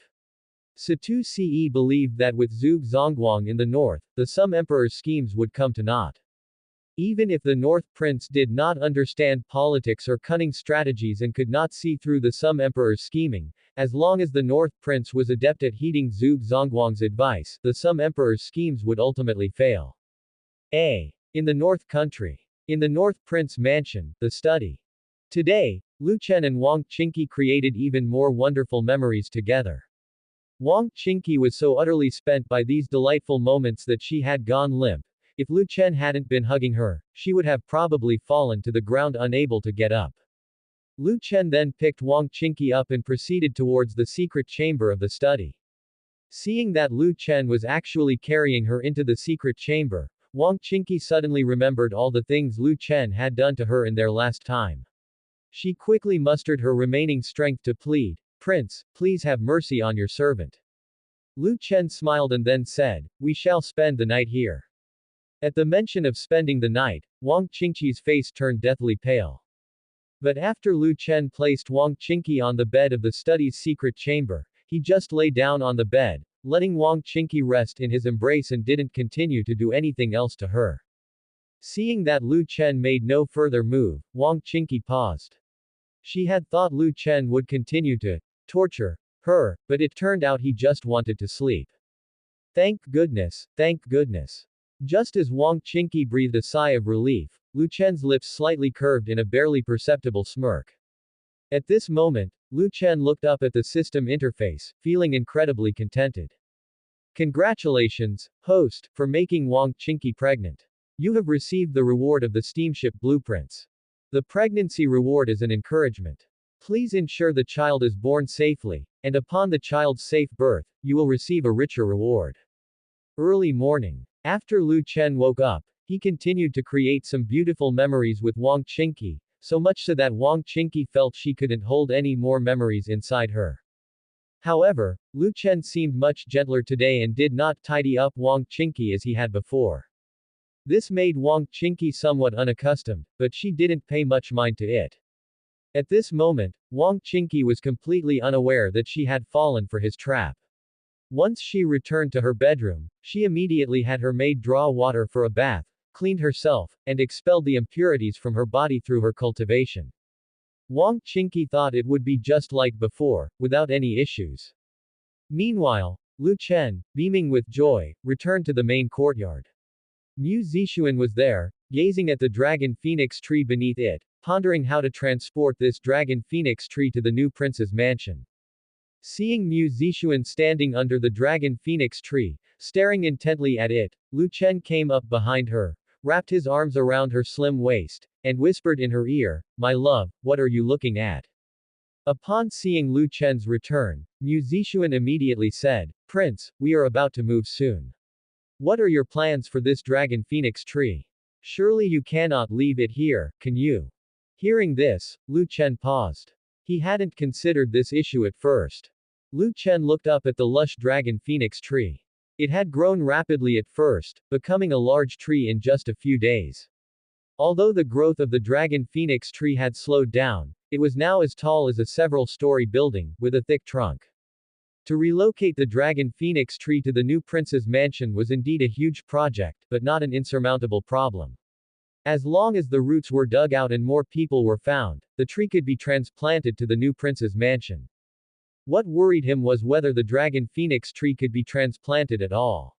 Satu-Ce believed that with Zhuge Zongguang in the north, the Sum Emperor's schemes would come to naught. Even if the North Prince did not understand politics or cunning strategies and could not see through the Sum Emperor's scheming, as long as the North Prince was adept at heeding Zhuge Zongguang's advice, the Sum Emperor's schemes would ultimately fail. In the North Country. In the North Prince Mansion, the study. Today, Lu Chen and Wang Qingqi created even more wonderful memories together. Wang Qingqi was so utterly spent by these delightful moments that she had gone limp. If Lu Chen hadn't been hugging her, she would have probably fallen to the ground unable to get up. Lu Chen then picked Wang Qingqi up and proceeded towards the secret chamber of the study. Seeing that Lu Chen was actually carrying her into the secret chamber, Wang Qingqi suddenly remembered all the things Lu Chen had done to her in their last time. She quickly mustered her remaining strength to plead, "Prince, please have mercy on your servant." Lu Chen smiled and then said, "We shall spend the night here." At the mention of spending the night, Wang Qingqi's face turned deathly pale. But after Lu Chen placed Wang Qingqi on the bed of the study's secret chamber, he just lay down on the bed, letting Wang Qingqi rest in his embrace and didn't continue to do anything else to her. Seeing that Lu Chen made no further move, Wang Qingqi paused. She had thought Lu Chen would continue to torture her, but it turned out he just wanted to sleep. Thank goodness, thank goodness. Just as Wang Qingqi breathed a sigh of relief, Lu Chen's lips slightly curved in a barely perceptible smirk. At this moment, Lu Chen looked up at the system interface, feeling incredibly contented. Congratulations, host, for making Wang Qingqi pregnant. You have received the reward of the steamship blueprints. The pregnancy reward is an encouragement. Please ensure the child is born safely, and upon the child's safe birth, you will receive a richer reward. Early morning. After Lu Chen woke up, he continued to create some beautiful memories with Wang Qingqi, so much so that Wang Qingqi felt she couldn't hold any more memories inside her. However, Lu Chen seemed much gentler today and did not tidy up Wang Qingqi as he had before. This made Wang Qingqi somewhat unaccustomed, but she didn't pay much mind to it. At this moment, Wang Qingqi was completely unaware that she had fallen for his trap. Once she returned to her bedroom, she immediately had her maid draw water for a bath, cleaned herself, and expelled the impurities from her body through her cultivation. Wang Qingqi thought it would be just like before, without any issues. Meanwhile, Lu Chen, beaming with joy, returned to the main courtyard. Mu Zixuan was there, gazing at the dragon phoenix tree beneath it, pondering how to transport this dragon phoenix tree to the new prince's mansion. Seeing Mu Zixuan standing under the dragon phoenix tree, staring intently at it, Lu Chen came up behind her, wrapped his arms around her slim waist, and whispered in her ear, "My love, what are you looking at?" Upon seeing Lu Chen's return, Mu Zixuan immediately said, "Prince, we are about to move soon. What are your plans for this dragon phoenix tree? Surely you cannot leave it here, can you?" Hearing this, Lu Chen paused. He hadn't considered this issue at first. Lu Chen looked up at the lush dragon phoenix tree. It had grown rapidly at first, becoming a large tree in just a few days. Although the growth of the dragon phoenix tree had slowed down, it was now as tall as a several-story building, with a thick trunk. To relocate the dragon phoenix tree to the new prince's mansion was indeed a huge project, but not an insurmountable problem. As long as the roots were dug out and more people were found, the tree could be transplanted to the new prince's mansion. What worried him was whether the dragon phoenix tree could be transplanted at all.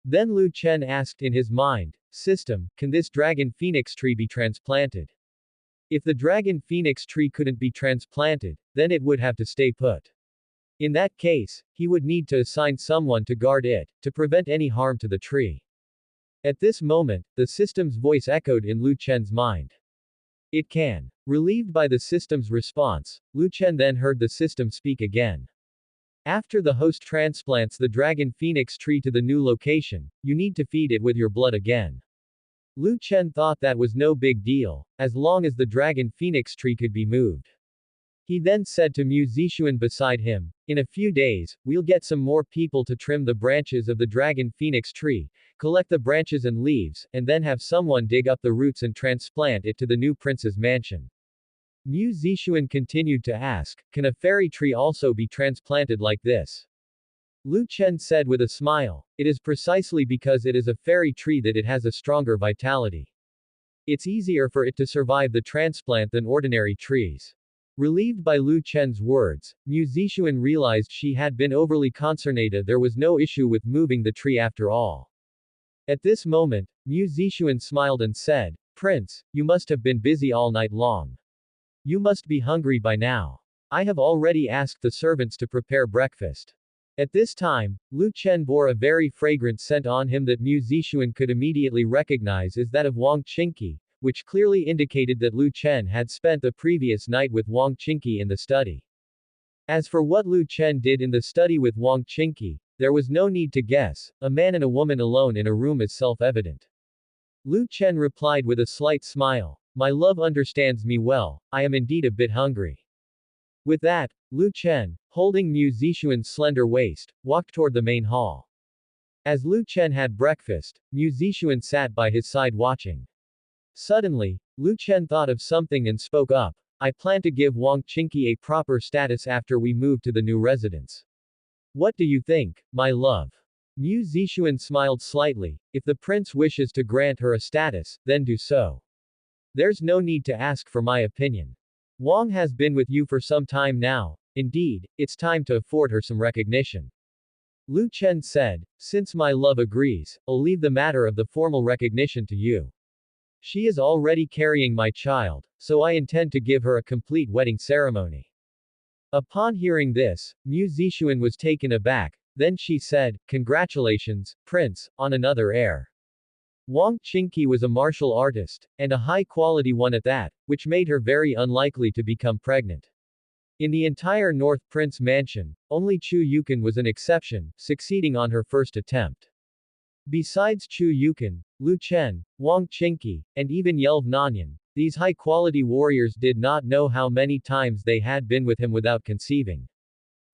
Then Lu Chen asked in his mind, "System, can this dragon phoenix tree be transplanted?" If the dragon phoenix tree couldn't be transplanted, then it would have to stay put. In that case, he would need to assign someone to guard it, to prevent any harm to the tree. At this moment, the system's voice echoed in Lu Chen's mind. It can. Relieved by the system's response, Lu Chen then heard the system speak again. After the host transplants the dragon phoenix tree to the new location, you need to feed it with your blood again. Lu Chen thought that was no big deal, as long as the dragon phoenix tree could be moved. He then said to Mu Zixuan beside him, "In a few days, we'll get some more people to trim the branches of the dragon phoenix tree, collect the branches and leaves, and then have someone dig up the roots and transplant it to the new prince's mansion." Mu Zixuan continued to ask, "Can a fairy tree also be transplanted like this?" Lu Chen said with a smile, "It is precisely because it is a fairy tree that it has a stronger vitality. It's easier for it to survive the transplant than ordinary trees." Relieved by Lu Chen's words, Mu Zixuan realized she had been overly concernated. There was no issue with moving the tree after all. At this moment, Mu Zixuan smiled and said, "Prince, you must have been busy all night long. You must be hungry by now. I have already asked the servants to prepare breakfast." At this time, Lu Chen bore a very fragrant scent on him that Mu Zixuan could immediately recognize as that of Wang Qingqi, which clearly indicated that Lu Chen had spent the previous night with Wang Qingqi in the study. As for what Lu Chen did in the study with Wang Qingqi, there was no need to guess. A man and a woman alone in a room is self-evident. Lu Chen replied with a slight smile, "My love understands me well, I am indeed a bit hungry." With that, Lu Chen, holding Mu Zixuan's slender waist, walked toward the main hall. As Lu Chen had breakfast, Mu Zixuan sat by his side watching. Suddenly, Lu Chen thought of something and spoke up, "I plan to give Wang Qingqi a proper status after we move to the new residence. What do you think, my love?" Mu Zixuan smiled slightly, "If the prince wishes to grant her a status, then do so. There's no need to ask for my opinion. Wang has been with you for some time now, indeed, it's time to afford her some recognition." Lu Chen said, "Since my love agrees, I'll leave the matter of the formal recognition to you. She is already carrying my child, so I intend to give her a complete wedding ceremony." Upon hearing this, Mu Zixuan was taken aback, then she said, "Congratulations, Prince, on another heir." Wang Qingqi was a martial artist, and a high-quality one at that, which made her very unlikely to become pregnant. In the entire North Prince mansion, only Chu Yukan was an exception, succeeding on her first attempt. Besides Chu Yukan, Lu Chen, Wang Qingqi, and even Yelv Nanyan, these high-quality warriors did not know how many times they had been with him without conceiving.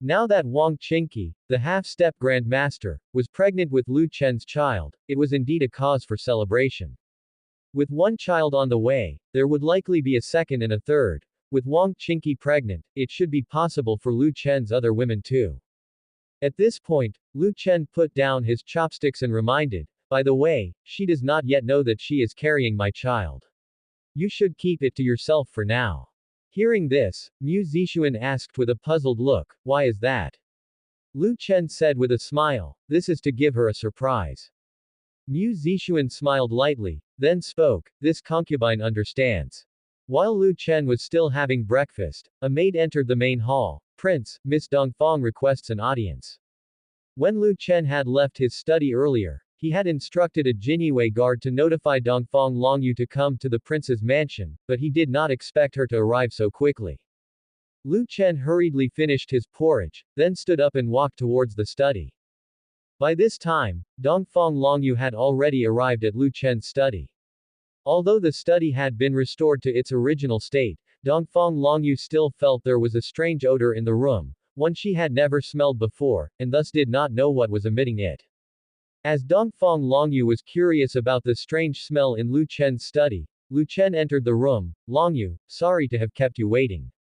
Now that Wang Qingqi, the half-step grandmaster, was pregnant with Lu Chen's child, it was indeed a cause for celebration. With one child on the way, there would likely be a second and a third. With Wang Qingqi pregnant, it should be possible for Lu Chen's other women too. At this point, Lu Chen put down his chopsticks and reminded, "By the way, she does not yet know that she is carrying my child. You should keep it to yourself for now." Hearing this, Mu Zixuan asked with a puzzled look, "Why is that?" Lu Chen said with a smile, "This is to give her a surprise." Mu Zixuan smiled lightly, then spoke, "This concubine understands." While Lu Chen was still having breakfast, a maid entered the main hall. "Prince, Miss Dongfang requests an audience." When Lu Chen had left his study earlier, he had instructed a Jinyue guard to notify Dongfang Longyu to come to the prince's mansion, but he did not expect her to arrive so quickly. Lu Chen hurriedly finished his porridge, then stood up and walked towards the study. By this time, Dongfang Longyu had already arrived at Lu Chen's study. Although the study had been restored to its original state, Dongfang Longyu still felt there was a strange odor in the room, one she had never smelled before, and thus did not know what was emitting it. As Dongfang Longyu was curious about the strange smell in Lu Chen's study, Lu Chen entered the room. "Longyu, sorry to have kept you waiting."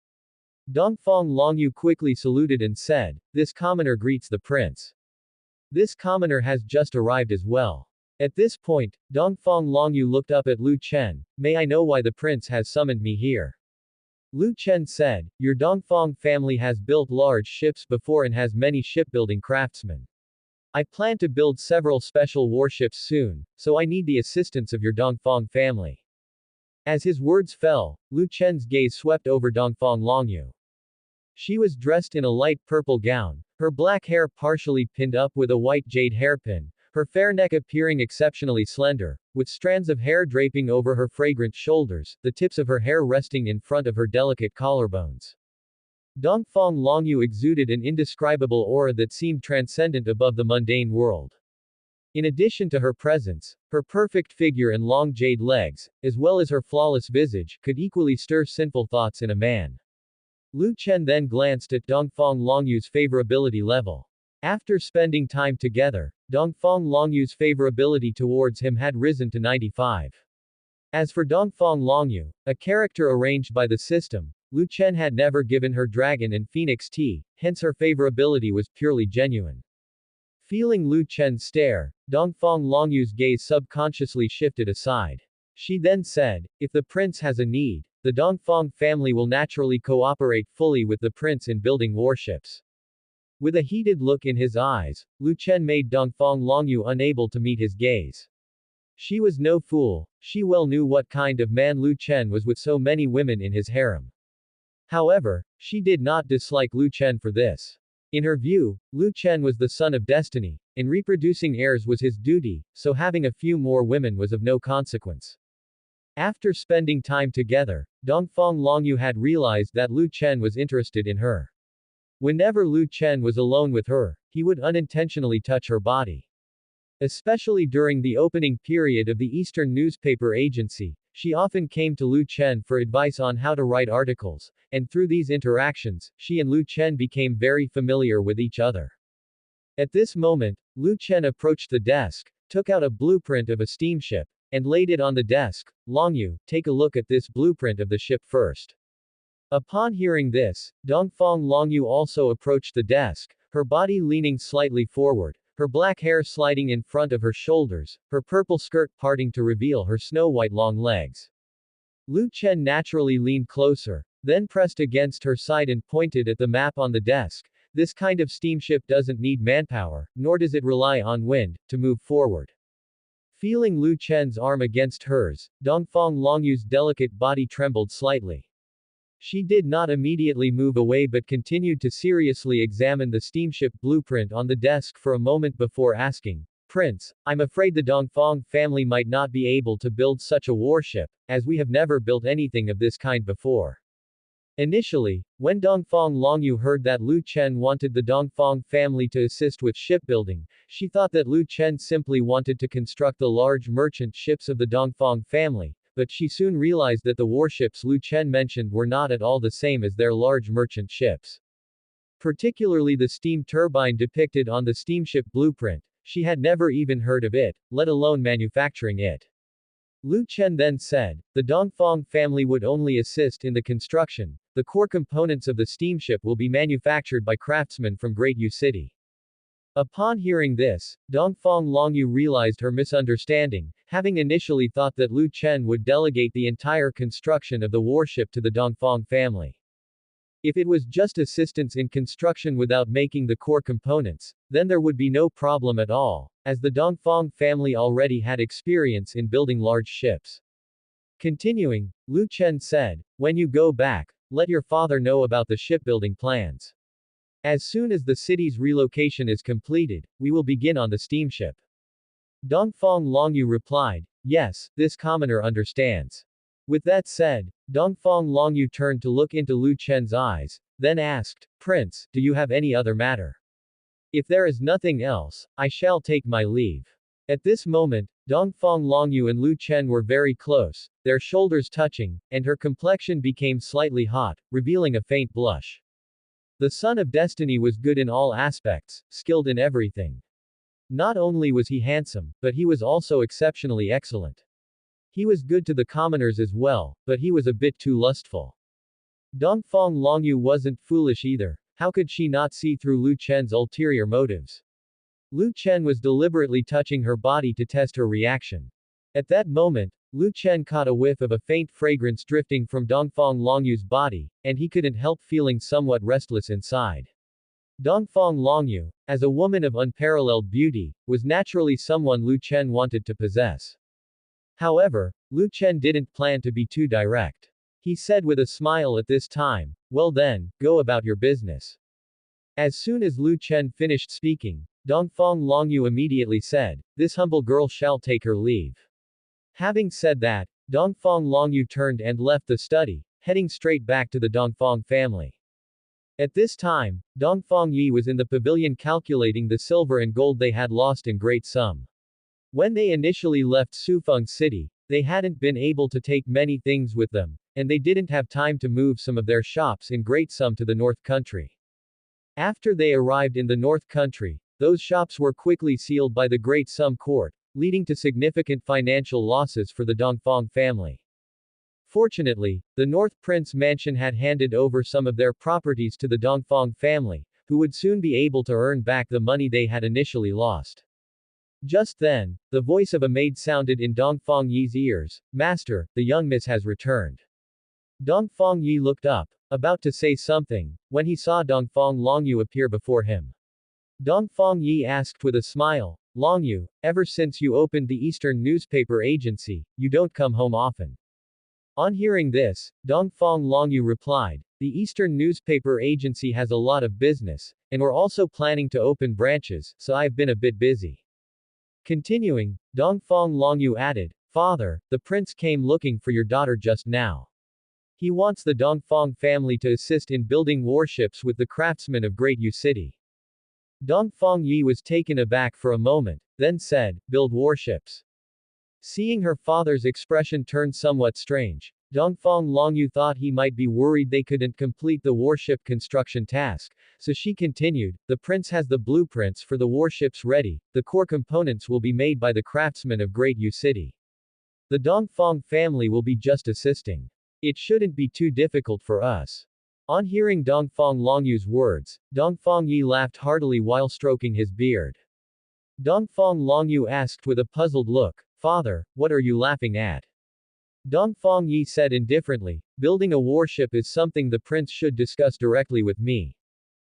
Dongfang Longyu quickly saluted and said, "This commoner greets the prince. This commoner has just arrived as well." At this point, Dongfang Longyu looked up at Lu Chen, "May I know why the prince has summoned me here?" Lu Chen said, "Your Dongfang family has built large ships before and has many shipbuilding craftsmen. I plan to build several special warships soon, so I need the assistance of your Dongfang family." As his words fell, Lu Chen's gaze swept over Dongfang Longyu. She was dressed in a light purple gown, her black hair partially pinned up with a white jade hairpin, her fair neck appearing exceptionally slender, with strands of hair draping over her fragrant shoulders, the tips of her hair resting in front of her delicate collarbones. Dongfang Longyu exuded an indescribable aura that seemed transcendent above the mundane world. In addition to her presence, her perfect figure and long jade legs, as well as her flawless visage, could equally stir sinful thoughts in a man. Lu Chen then glanced at Dongfang Longyu's favorability level. After spending time together, Dongfang Longyu's favorability towards him had risen to 95. As for Dongfang Longyu, a character arranged by the system, Lu Chen had never given her dragon and phoenix tea, hence her favorability was purely genuine. Feeling Lu Chen's stare, Dongfang Longyu's gaze subconsciously shifted aside. She then said, if the prince has a need, the Dongfang family will naturally cooperate fully with the prince in building warships. With a heated look in his eyes, Lu Chen made Dongfang Longyu unable to meet his gaze. She was no fool, she well knew what kind of man Lu Chen was with so many women in his harem. However, she did not dislike Lu Chen for this. In her view, Lu Chen was the son of destiny, and reproducing heirs was his duty, so having a few more women was of no consequence. After spending time together, Dongfang Longyu had realized that Lu Chen was interested in her. Whenever Lu Chen was alone with her, he would unintentionally touch her body. Especially during the opening period of the Eastern Newspaper Agency, she often came to Lu Chen for advice on how to write articles, and through these interactions, she and Lu Chen became very familiar with each other. At this moment, Lu Chen approached the desk, took out a blueprint of a steamship, and laid it on the desk. Longyu, take a look at this blueprint of the ship first. Upon hearing this, Dongfang Longyu also approached the desk, her body leaning slightly forward, her black hair sliding in front of her shoulders, her purple skirt parting to reveal her snow-white long legs. Lu Chen naturally leaned closer, then pressed against her side and pointed at the map on the desk. This kind of steamship doesn't need manpower, nor does it rely on wind, to move forward. Feeling Lu Chen's arm against hers, Dongfang Longyu's delicate body trembled slightly. She did not immediately move away but continued to seriously examine the steamship blueprint on the desk for a moment before asking, Prince, I'm afraid the Dongfang family might not be able to build such a warship, as we have never built anything of this kind before. Initially, when Dongfang Longyu heard that Lu Chen wanted the Dongfang family to assist with shipbuilding, she thought that Lu Chen simply wanted to construct the large merchant ships of the Dongfang family, but she soon realized that the warships Lu Chen mentioned were not at all the same as their large merchant ships. Particularly the steam turbine depicted on the steamship blueprint, she had never even heard of it, let alone manufacturing it. Lu Chen then said, the Dongfang family would only assist in the construction, the core components of the steamship will be manufactured by craftsmen from Great Yu City. Upon hearing this, Dongfang Longyu realized her misunderstanding, having initially thought that Lu Chen would delegate the entire construction of the warship to the Dongfang family. If it was just assistance in construction without making the core components, then there would be no problem at all, as the Dongfang family already had experience in building large ships. Continuing, Lu Chen said, when you go back, let your father know about the shipbuilding plans. As soon as the city's relocation is completed, we will begin on the steamship. Dongfang Longyu replied, yes, this commoner understands. With that said, Dongfang Longyu turned to look into Lu Chen's eyes, then asked, Prince, do you have any other matter? If there is nothing else, I shall take my leave. At this moment, Dongfang Longyu and Lu Chen were very close, their shoulders touching, and her complexion became slightly hot, revealing a faint blush. The son of destiny was good in all aspects, skilled in everything. Not only was he handsome, but he was also exceptionally excellent. He was good to the commoners as well, but he was a bit too lustful. Dongfang Longyu wasn't foolish either, how could she not see through Lu Chen's ulterior motives? Lu Chen was deliberately touching her body to test her reaction. At that moment, Lu Chen caught a whiff of a faint fragrance drifting from Dongfang Longyu's body, and he couldn't help feeling somewhat restless inside. Dongfang Longyu, as a woman of unparalleled beauty, was naturally someone Lu Chen wanted to possess. However, Lu Chen didn't plan to be too direct. He said with a smile at this time, well then, go about your business. As soon as Lu Chen finished speaking, Dongfang Longyu immediately said, this humble girl shall take her leave. Having said that, Dongfang Longyu turned and left the study, heading straight back to the Dongfang family. At this time, Dongfang Yi was in the pavilion calculating the silver and gold they had lost in great sum. When they initially left Sufeng City, they hadn't been able to take many things with them, and they didn't have time to move some of their shops in Great Sum to the North Country. After they arrived in the North Country, those shops were quickly sealed by the Great Sum court, leading to significant financial losses for the Dongfang family. Fortunately, the North Prince Mansion had handed over some of their properties to the Dongfang family, who would soon be able to earn back the money they had initially lost. Just then, the voice of a maid sounded in Dongfang Yi's ears. "Master, the young miss has returned." Dongfang Yi looked up, about to say something, when he saw Dongfang Longyu appear before him. Dongfang Yi asked with a smile, "Longyu, ever since you opened the Eastern Newspaper Agency, you don't come home often." On hearing this, Dongfang Longyu replied, "The Eastern Newspaper Agency has a lot of business, and we're also planning to open branches, so I've been a bit busy." Continuing, Dongfang Longyu added, "Father, the prince came looking for your daughter just now. He wants the Dongfang family to assist in building warships with the craftsmen of Great Yu City." Dongfang Yi was taken aback for a moment, then said, "Build warships." Seeing her father's expression turn somewhat strange, Dongfang Longyu thought he might be worried they couldn't complete the warship construction task, so she continued, "The prince has the blueprints for the warships ready, the core components will be made by the craftsmen of Great Yu City. The Dongfang family will be just assisting. It shouldn't be too difficult for us." On hearing Dongfang Longyu's words, Dongfang Yi laughed heartily while stroking his beard. Dongfang Longyu asked with a puzzled look, "Father, what are you laughing at?" Dongfang Yi said indifferently, "Building a warship is something the prince should discuss directly with me.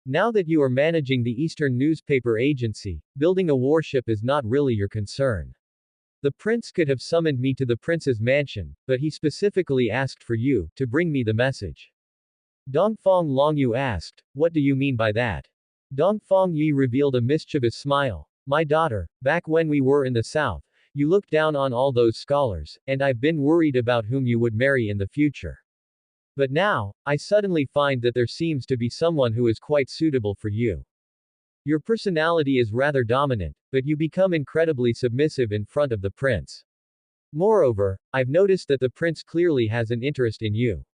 Now that you are managing the Eastern Newspaper Agency, building a warship is not really your concern. The prince could have summoned me to the prince's mansion, but he specifically asked for you, to bring me the message." Dongfang Longyu asked, "What do you mean by that?" Dongfang Yi revealed a mischievous smile. "My daughter, back when we were in the south, you looked down on all those scholars, and I've been worried about whom you would marry in the future. But now, I suddenly find that there seems to be someone who is quite suitable for you. Your personality is rather dominant, but you become incredibly submissive in front of the prince. Moreover, I've noticed that the prince clearly has an interest in you.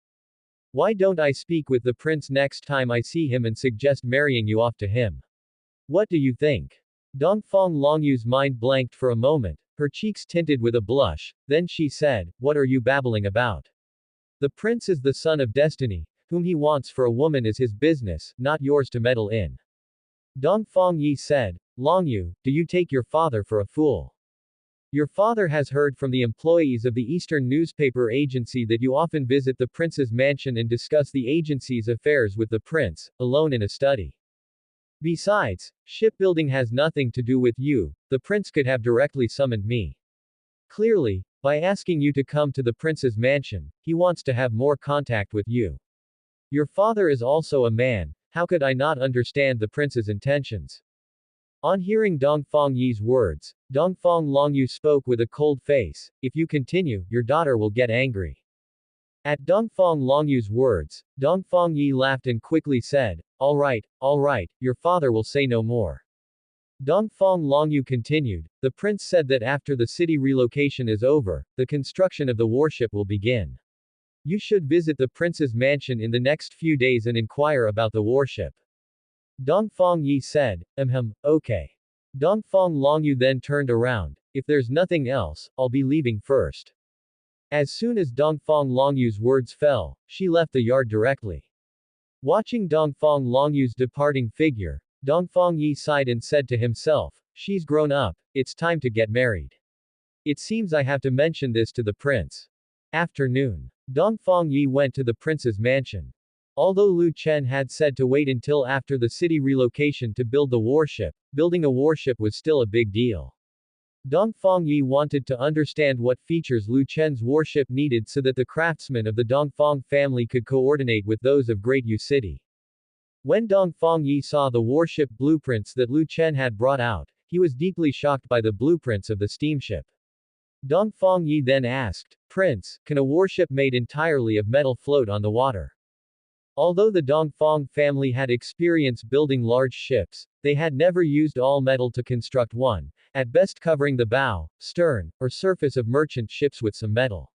Why don't I speak with the prince next time I see him and suggest marrying you off to him? What do you think?" Dongfang Longyu's mind blanked for a moment, her cheeks tinted with a blush, then she said, "What are you babbling about? The prince is the son of destiny, whom he wants for a woman is his business, not yours to meddle in." Dongfang Yi said, "Longyu, do you take your father for a fool? Your father has heard from the employees of the Eastern Newspaper Agency that you often visit the prince's mansion and discuss the agency's affairs with the prince, alone in a study. Besides, shipbuilding has nothing to do with you, the prince could have directly summoned me. Clearly, by asking you to come to the prince's mansion, he wants to have more contact with you. Your father is also a man, how could I not understand the prince's intentions?" On hearing Dongfang Yi's words, Dongfang Longyu spoke with a cold face, "If you continue, your daughter will get angry." At Dongfang Longyu's words, Dongfang Yi laughed and quickly said, all right, your father will say no more." Dongfang Longyu continued, "The prince said that after the city relocation is over, the construction of the warship will begin. You should visit the prince's mansion in the next few days and inquire about the warship." Dongfang Yi said, okay. Dongfang Longyu then turned around, "If there's nothing else, I'll be leaving first." As soon as Dongfang Longyu's words fell, she left the yard directly. Watching Dongfang Longyu's departing figure, Dongfang Yi sighed and said to himself, "She's grown up, it's time to get married. It seems I have to mention this to the prince." Afternoon. Dongfang Yi went to the prince's mansion. Although Lu Chen had said to wait until after the city relocation to build the warship, building a warship was still a big deal. Dongfang Yi wanted to understand what features Lu Chen's warship needed so that the craftsmen of the Dongfang family could coordinate with those of Great Yu City. When Dongfang Yi saw the warship blueprints that Lu Chen had brought out, he was deeply shocked by the blueprints of the steamship. Dongfang Yi then asked, "Prince, can a warship made entirely of metal float on the water?" Although the Dongfang family had experience building large ships, they had never used all metal to construct one, at best covering the bow, stern, or surface of merchant ships with some metal.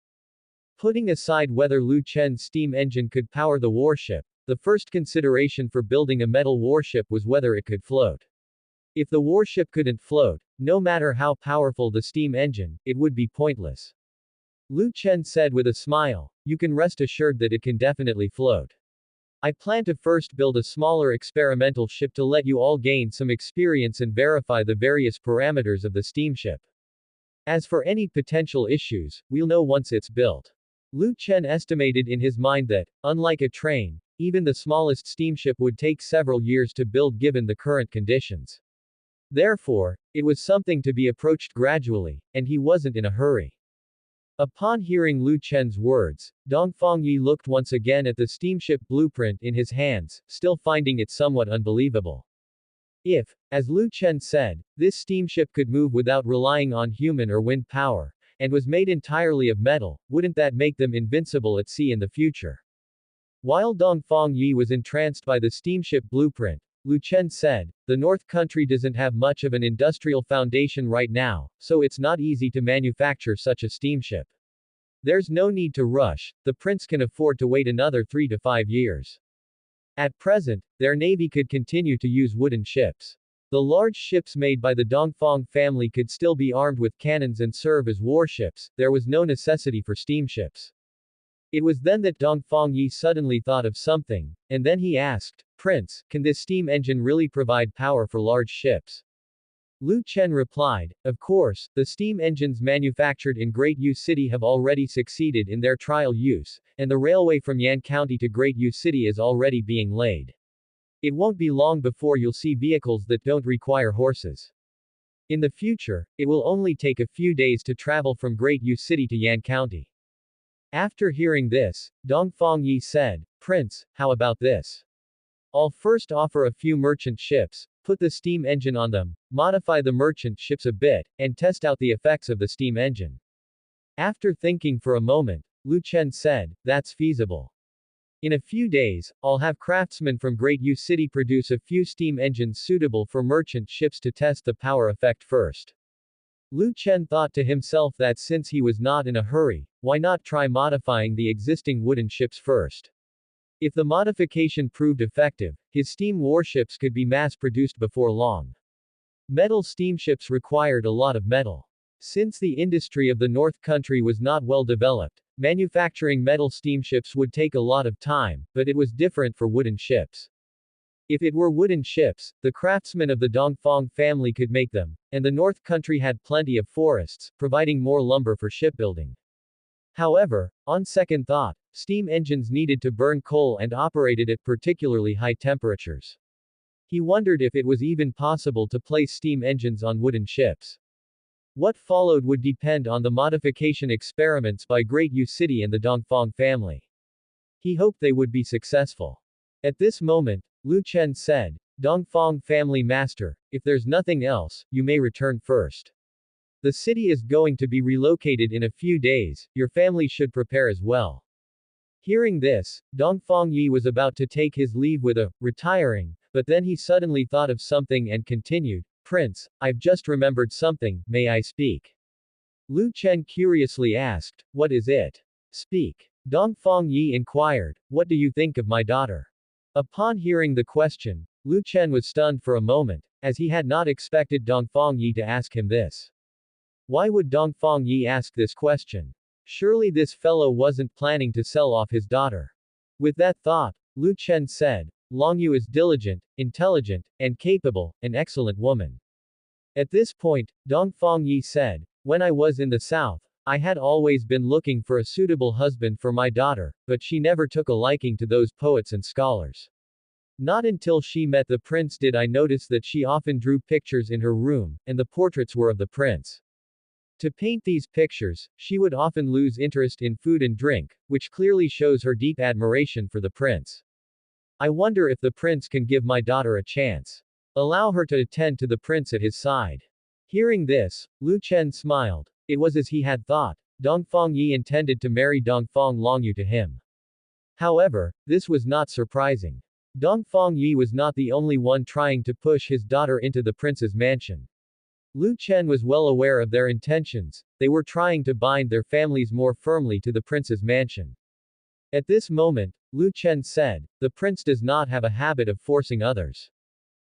Putting aside whether Lu Chen's steam engine could power the warship, the first consideration for building a metal warship was whether it could float. If the warship couldn't float, no matter how powerful the steam engine, it would be pointless. Lu Chen said with a smile, "You can rest assured that it can definitely float. I plan to first build a smaller experimental ship to let you all gain some experience and verify the various parameters of the steamship. As for any potential issues, we'll know once it's built." Lu Chen estimated in his mind that, unlike a train, even the smallest steamship would take several years to build given the current conditions. Therefore, it was something to be approached gradually, and he wasn't in a hurry. Upon hearing Lu Chen's words, Dong Fangyi looked once again at the steamship blueprint in his hands, still finding it somewhat unbelievable. If, as Lu Chen said, this steamship could move without relying on human or wind power, and was made entirely of metal, wouldn't that make them invincible at sea in the future? While Dong Fangyi was entranced by the steamship blueprint, Lu Chen said, "The North Country doesn't have much of an industrial foundation right now, so it's not easy to manufacture such a steamship. There's no need to rush, the prince can afford to wait another 3 to 5 years. At present, their navy could continue to use wooden ships. The large ships made by the Dongfang family could still be armed with cannons and serve as warships, there was no necessity for steamships." It was then that Dong Fangyi suddenly thought of something, and then he asked, "Prince, can this steam engine really provide power for large ships?" Lu Chen replied, "Of course, the steam engines manufactured in Great Yu City have already succeeded in their trial use, and the railway from Yan County to Great Yu City is already being laid. It won't be long before you'll see vehicles that don't require horses. In the future, it will only take a few days to travel from Great Yu City to Yan County." After hearing this, Dong Fangyi said, "Prince, how about this? I'll first offer a few merchant ships, put the steam engine on them, modify the merchant ships a bit, and test out the effects of the steam engine." After thinking for a moment, Lu Chen said, "That's feasible. In a few days, I'll have craftsmen from Great Yu City produce a few steam engines suitable for merchant ships to test the power effect first." Lu Chen thought to himself that since he was not in a hurry, why not try modifying the existing wooden ships first? If the modification proved effective, his steam warships could be mass-produced before long. Metal steamships required a lot of metal. Since the industry of the North Country was not well developed, manufacturing metal steamships would take a lot of time, but it was different for wooden ships. If it were wooden ships, the craftsmen of the Dongfang family could make them, and the North Country had plenty of forests, providing more lumber for shipbuilding. However, on second thought, steam engines needed to burn coal and operated at particularly high temperatures. He wondered if it was even possible to place steam engines on wooden ships. What followed would depend on the modification experiments by Great Yu City and the Dongfang family. He hoped they would be successful. At this moment, Lu Chen said, "Dongfang family master, if there's nothing else, you may return first. The city is going to be relocated in a few days, your family should prepare as well." Hearing this, Dong Fangyi was about to take his leave with a retiring, but then he suddenly thought of something and continued, "Prince, I've just remembered something, may I speak?" Lu Chen curiously asked, "What is it?" "Speak." Dong Fangyi inquired, "What do you think of my daughter?" Upon hearing the question, Lu Chen was stunned for a moment, as he had not expected Dong Fangyi to ask him this. Why would Dong Fangyi ask this question? Surely this fellow wasn't planning to sell off his daughter. With that thought, Lu Chen said, "Longyu is diligent, intelligent, and capable, an excellent woman." At this point, Dong Fangyi said, "When I was in the south, I had always been looking for a suitable husband for my daughter, but she never took a liking to those poets and scholars. Not until she met the prince did I notice that she often drew pictures in her room, and the portraits were of the prince. To paint these pictures, she would often lose interest in food and drink, which clearly shows her deep admiration for the prince. I wonder if the prince can give my daughter a chance. Allow her to attend to the prince at his side." Hearing this, Lu Chen smiled. It was as he had thought. Dong Fangyi intended to marry Dongfang Longyu to him. However, this was not surprising. Dong Fangyi was not the only one trying to push his daughter into the prince's mansion. Lu Chen was well aware of their intentions, they were trying to bind their families more firmly to the prince's mansion. At this moment, Lu Chen said, the prince does not have a habit of forcing others.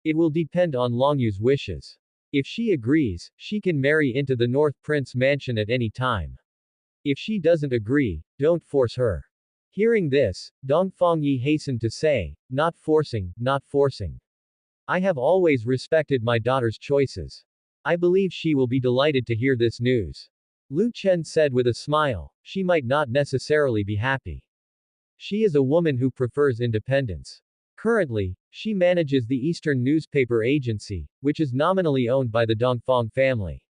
It will depend on Longyu's wishes. If she agrees, she can marry into the North Prince mansion at any time. If she doesn't agree, don't force her. Hearing this, Dong Fangyi hastened to say, not forcing, not forcing. I have always respected my daughter's choices. I believe she will be delighted to hear this news. Lu Chen said with a smile, she might not necessarily be happy. She is a woman who prefers independence. Currently, she manages the Eastern Newspaper Agency, which is nominally owned by the Dongfang family.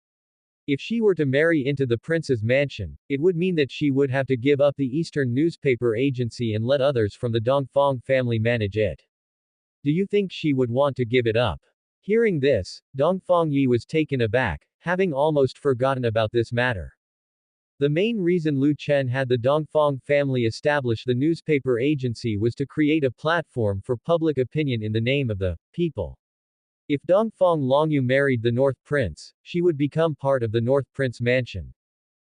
If she were to marry into the prince's mansion, it would mean that she would have to give up the Eastern Newspaper Agency and let others from the Dongfang family manage it. Do you think she would want to give it up? Hearing this, Dongfang Yi was taken aback, having almost forgotten about this matter. The main reason Lu Chen had the Dongfang family establish the newspaper agency was to create a platform for public opinion in the name of the people. If Dongfang Longyu married the North Prince, she would become part of the North Prince mansion.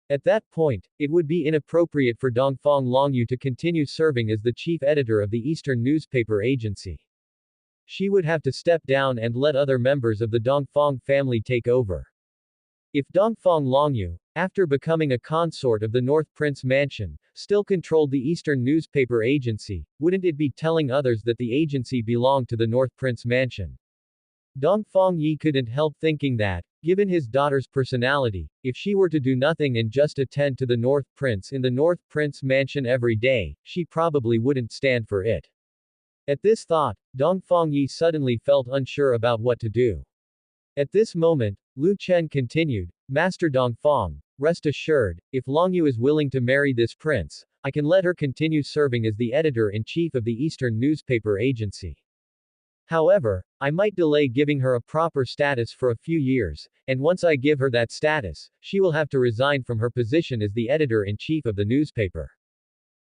At that point, it would be inappropriate for Dongfang Longyu to continue serving as the chief editor of the Eastern Newspaper Agency. She would have to step down and let other members of the Dongfang family take over. If Dongfang Longyu, after becoming a consort of the North Prince mansion, still controlled the Eastern Newspaper Agency, wouldn't it be telling others that the agency belonged to the North Prince mansion? Dongfang Yi couldn't help thinking that, given his daughter's personality, if she were to do nothing and just attend to the North Prince in the North Prince mansion every day, she probably wouldn't stand for it. At this thought, Dongfang Yi suddenly felt unsure about what to do. At this moment, Lu Chen continued, Master Dongfang, rest assured, if Longyu is willing to marry this prince, I can let her continue serving as the editor-in-chief of the Eastern Newspaper Agency. However, I might delay giving her a proper status for a few years, and once I give her that status, she will have to resign from her position as the editor-in-chief of the newspaper.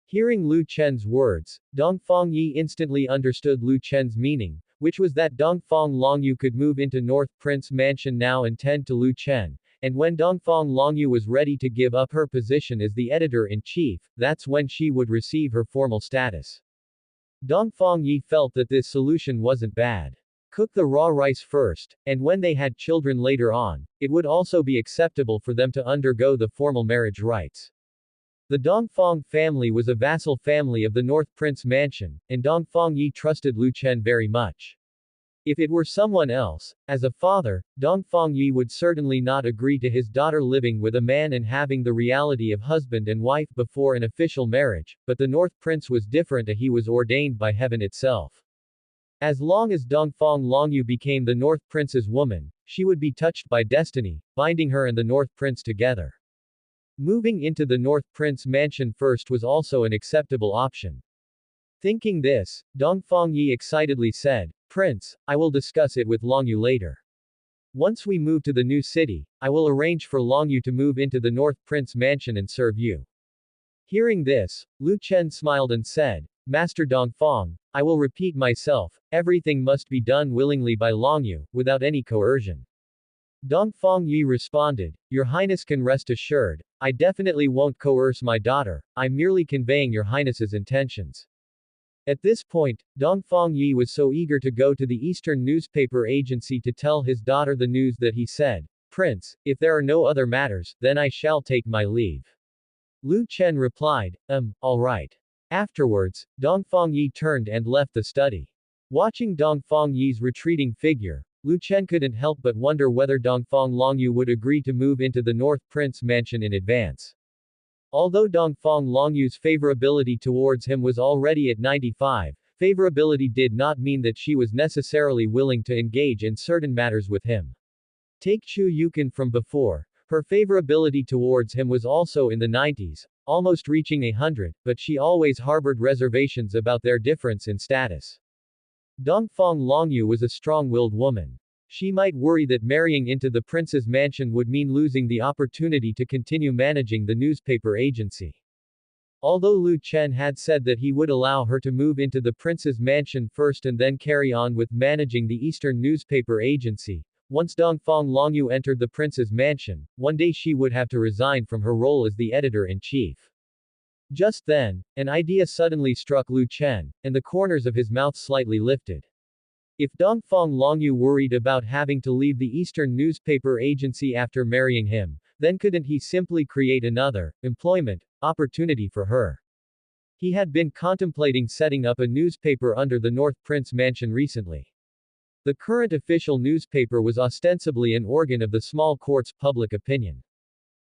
Hearing Lu Chen's words, Dongfang Yi instantly understood Lu Chen's meaning, which was that Dongfang Longyu could move into North Prince mansion now and tend to Lu Chen, and when Dongfang Longyu was ready to give up her position as the editor-in-chief, that's when she would receive her formal status. Dongfang Yi felt that this solution wasn't bad. Cook the raw rice first, and when they had children later on, it would also be acceptable for them to undergo the formal marriage rites. The Dongfang family was a vassal family of the North Prince mansion, and Dongfang Yi trusted Lu Chen very much. If it were someone else, as a father, Dongfang Yi would certainly not agree to his daughter living with a man and having the reality of husband and wife before an official marriage, but the North Prince was different, he was ordained by heaven itself. As long as Dongfang Longyu became the North Prince's woman, she would be touched by destiny, binding her and the North Prince together. Moving into the North Prince mansion first was also an acceptable option. Thinking this, Dongfang Yi excitedly said, Prince, I will discuss it with Longyu later. Once we move to the new city, I will arrange for Longyu to move into the North Prince mansion and serve you. Hearing this, Lu Chen smiled and said, Master Dongfang, I will repeat myself, everything must be done willingly by Longyu, without any coercion. Dongfang Yi responded, Your Highness can rest assured, I definitely won't coerce my daughter, I'm merely conveying Your Highness's intentions. At this point, Dongfang Yi was so eager to go to the Eastern Newspaper Agency to tell his daughter the news that he said, Prince, if there are no other matters, then I shall take my leave. Lu Chen replied, all right. Afterwards, Dongfang Yi turned and left the study. Watching Dongfang Yi's retreating figure, Lu Chen couldn't help but wonder whether Dongfang Longyu would agree to move into the North Prince mansion in advance. Although Dongfang Longyu's favorability towards him was already at 95, favorability did not mean that she was necessarily willing to engage in certain matters with him. Take Chu Yukin from before, her favorability towards him was also in the 90s, almost reaching 100, but she always harbored reservations about their difference in status. Dongfang Longyu was a strong-willed woman. She might worry that marrying into the prince's mansion would mean losing the opportunity to continue managing the newspaper agency. Although Lu Chen had said that he would allow her to move into the prince's mansion first and then carry on with managing the Eastern Newspaper Agency, Once Dongfang Longyu entered the prince's mansion, one day she would have to resign from her role as the editor-in-chief. Just then, an idea suddenly struck Lu Chen, and the corners of his mouth slightly lifted. If Dongfang Longyu worried about having to leave the Eastern newspaper agency after marrying him, then couldn't he simply create another, employment, opportunity for her? He had been contemplating setting up a newspaper under the North Prince Mansion recently. The current official newspaper was ostensibly an organ of the small court's public opinion.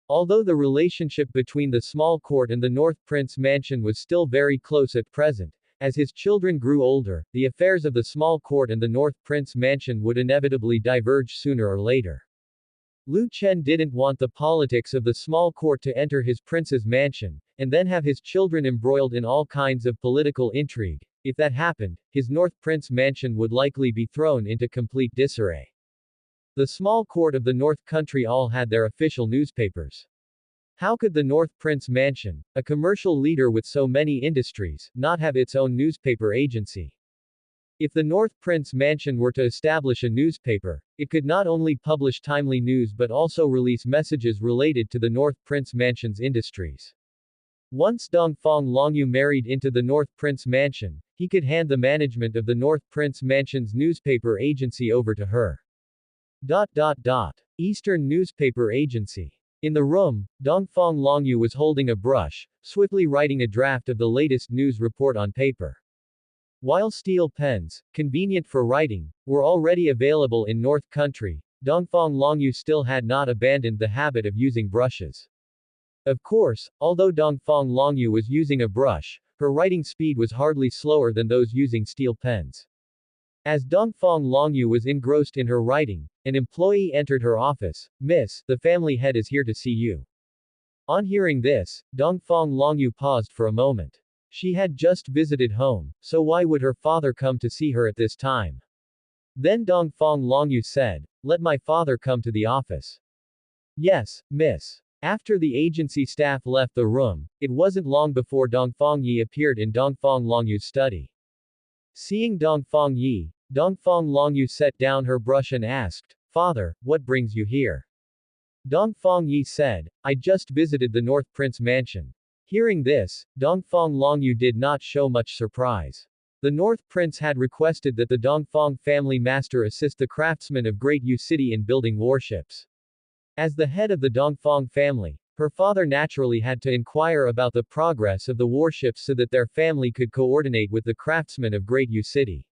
Although the relationship between the small court and the North Prince Mansion was still very close at present, as his children grew older, the affairs of the small court and the North Prince Mansion would inevitably diverge sooner or later. Lu Chen didn't want the politics of the small court to enter his prince's mansion, and then have his children embroiled in all kinds of political intrigue. If that happened, his North Prince Mansion would likely be thrown into complete disarray. The small court of the North Country all had their official newspapers. How could the North Prince Mansion, a commercial leader with so many industries, not have its own newspaper agency? If the North Prince Mansion were to establish a newspaper, it could not only publish timely news but also release messages related to the North Prince Mansion's industries. Once Dongfang Longyu married into the North Prince Mansion, he could hand the management of the North Prince Mansion's newspaper agency over to her. Eastern Newspaper Agency. In the room, Dongfang Longyu was holding a brush, swiftly writing a draft of the latest news report on paper. While steel pens, convenient for writing, were already available in North Country, Dongfang Longyu still had not abandoned the habit of using brushes. Of course, although Dongfang Longyu was using a brush, her writing speed was hardly slower than those using steel pens. As Dongfang Longyu was engrossed in her writing, an employee entered her office. "Miss, the family head is here to see you." On hearing this, Dongfang Longyu paused for a moment. She had just visited home, so why would her father come to see her at this time? Then Dongfang Longyu said, "Let my father come to the office." "Yes, miss." After the agency staff left the room, it wasn't long before Dongfang Yi appeared in Dongfang Longyu's study. Seeing Dongfang Yi, Dongfang Longyu set down her brush and asked, "Father, what brings you here?" Dongfang Yi said, "I just visited the North Prince Mansion." Hearing this, Dongfang Longyu did not show much surprise. The North Prince had requested that the Dongfang family master assist the craftsmen of Great Yu City in building warships. As the head of the Dongfang family, her father naturally had to inquire about the progress of the warships so that their family could coordinate with the craftsmen of Great Yu City.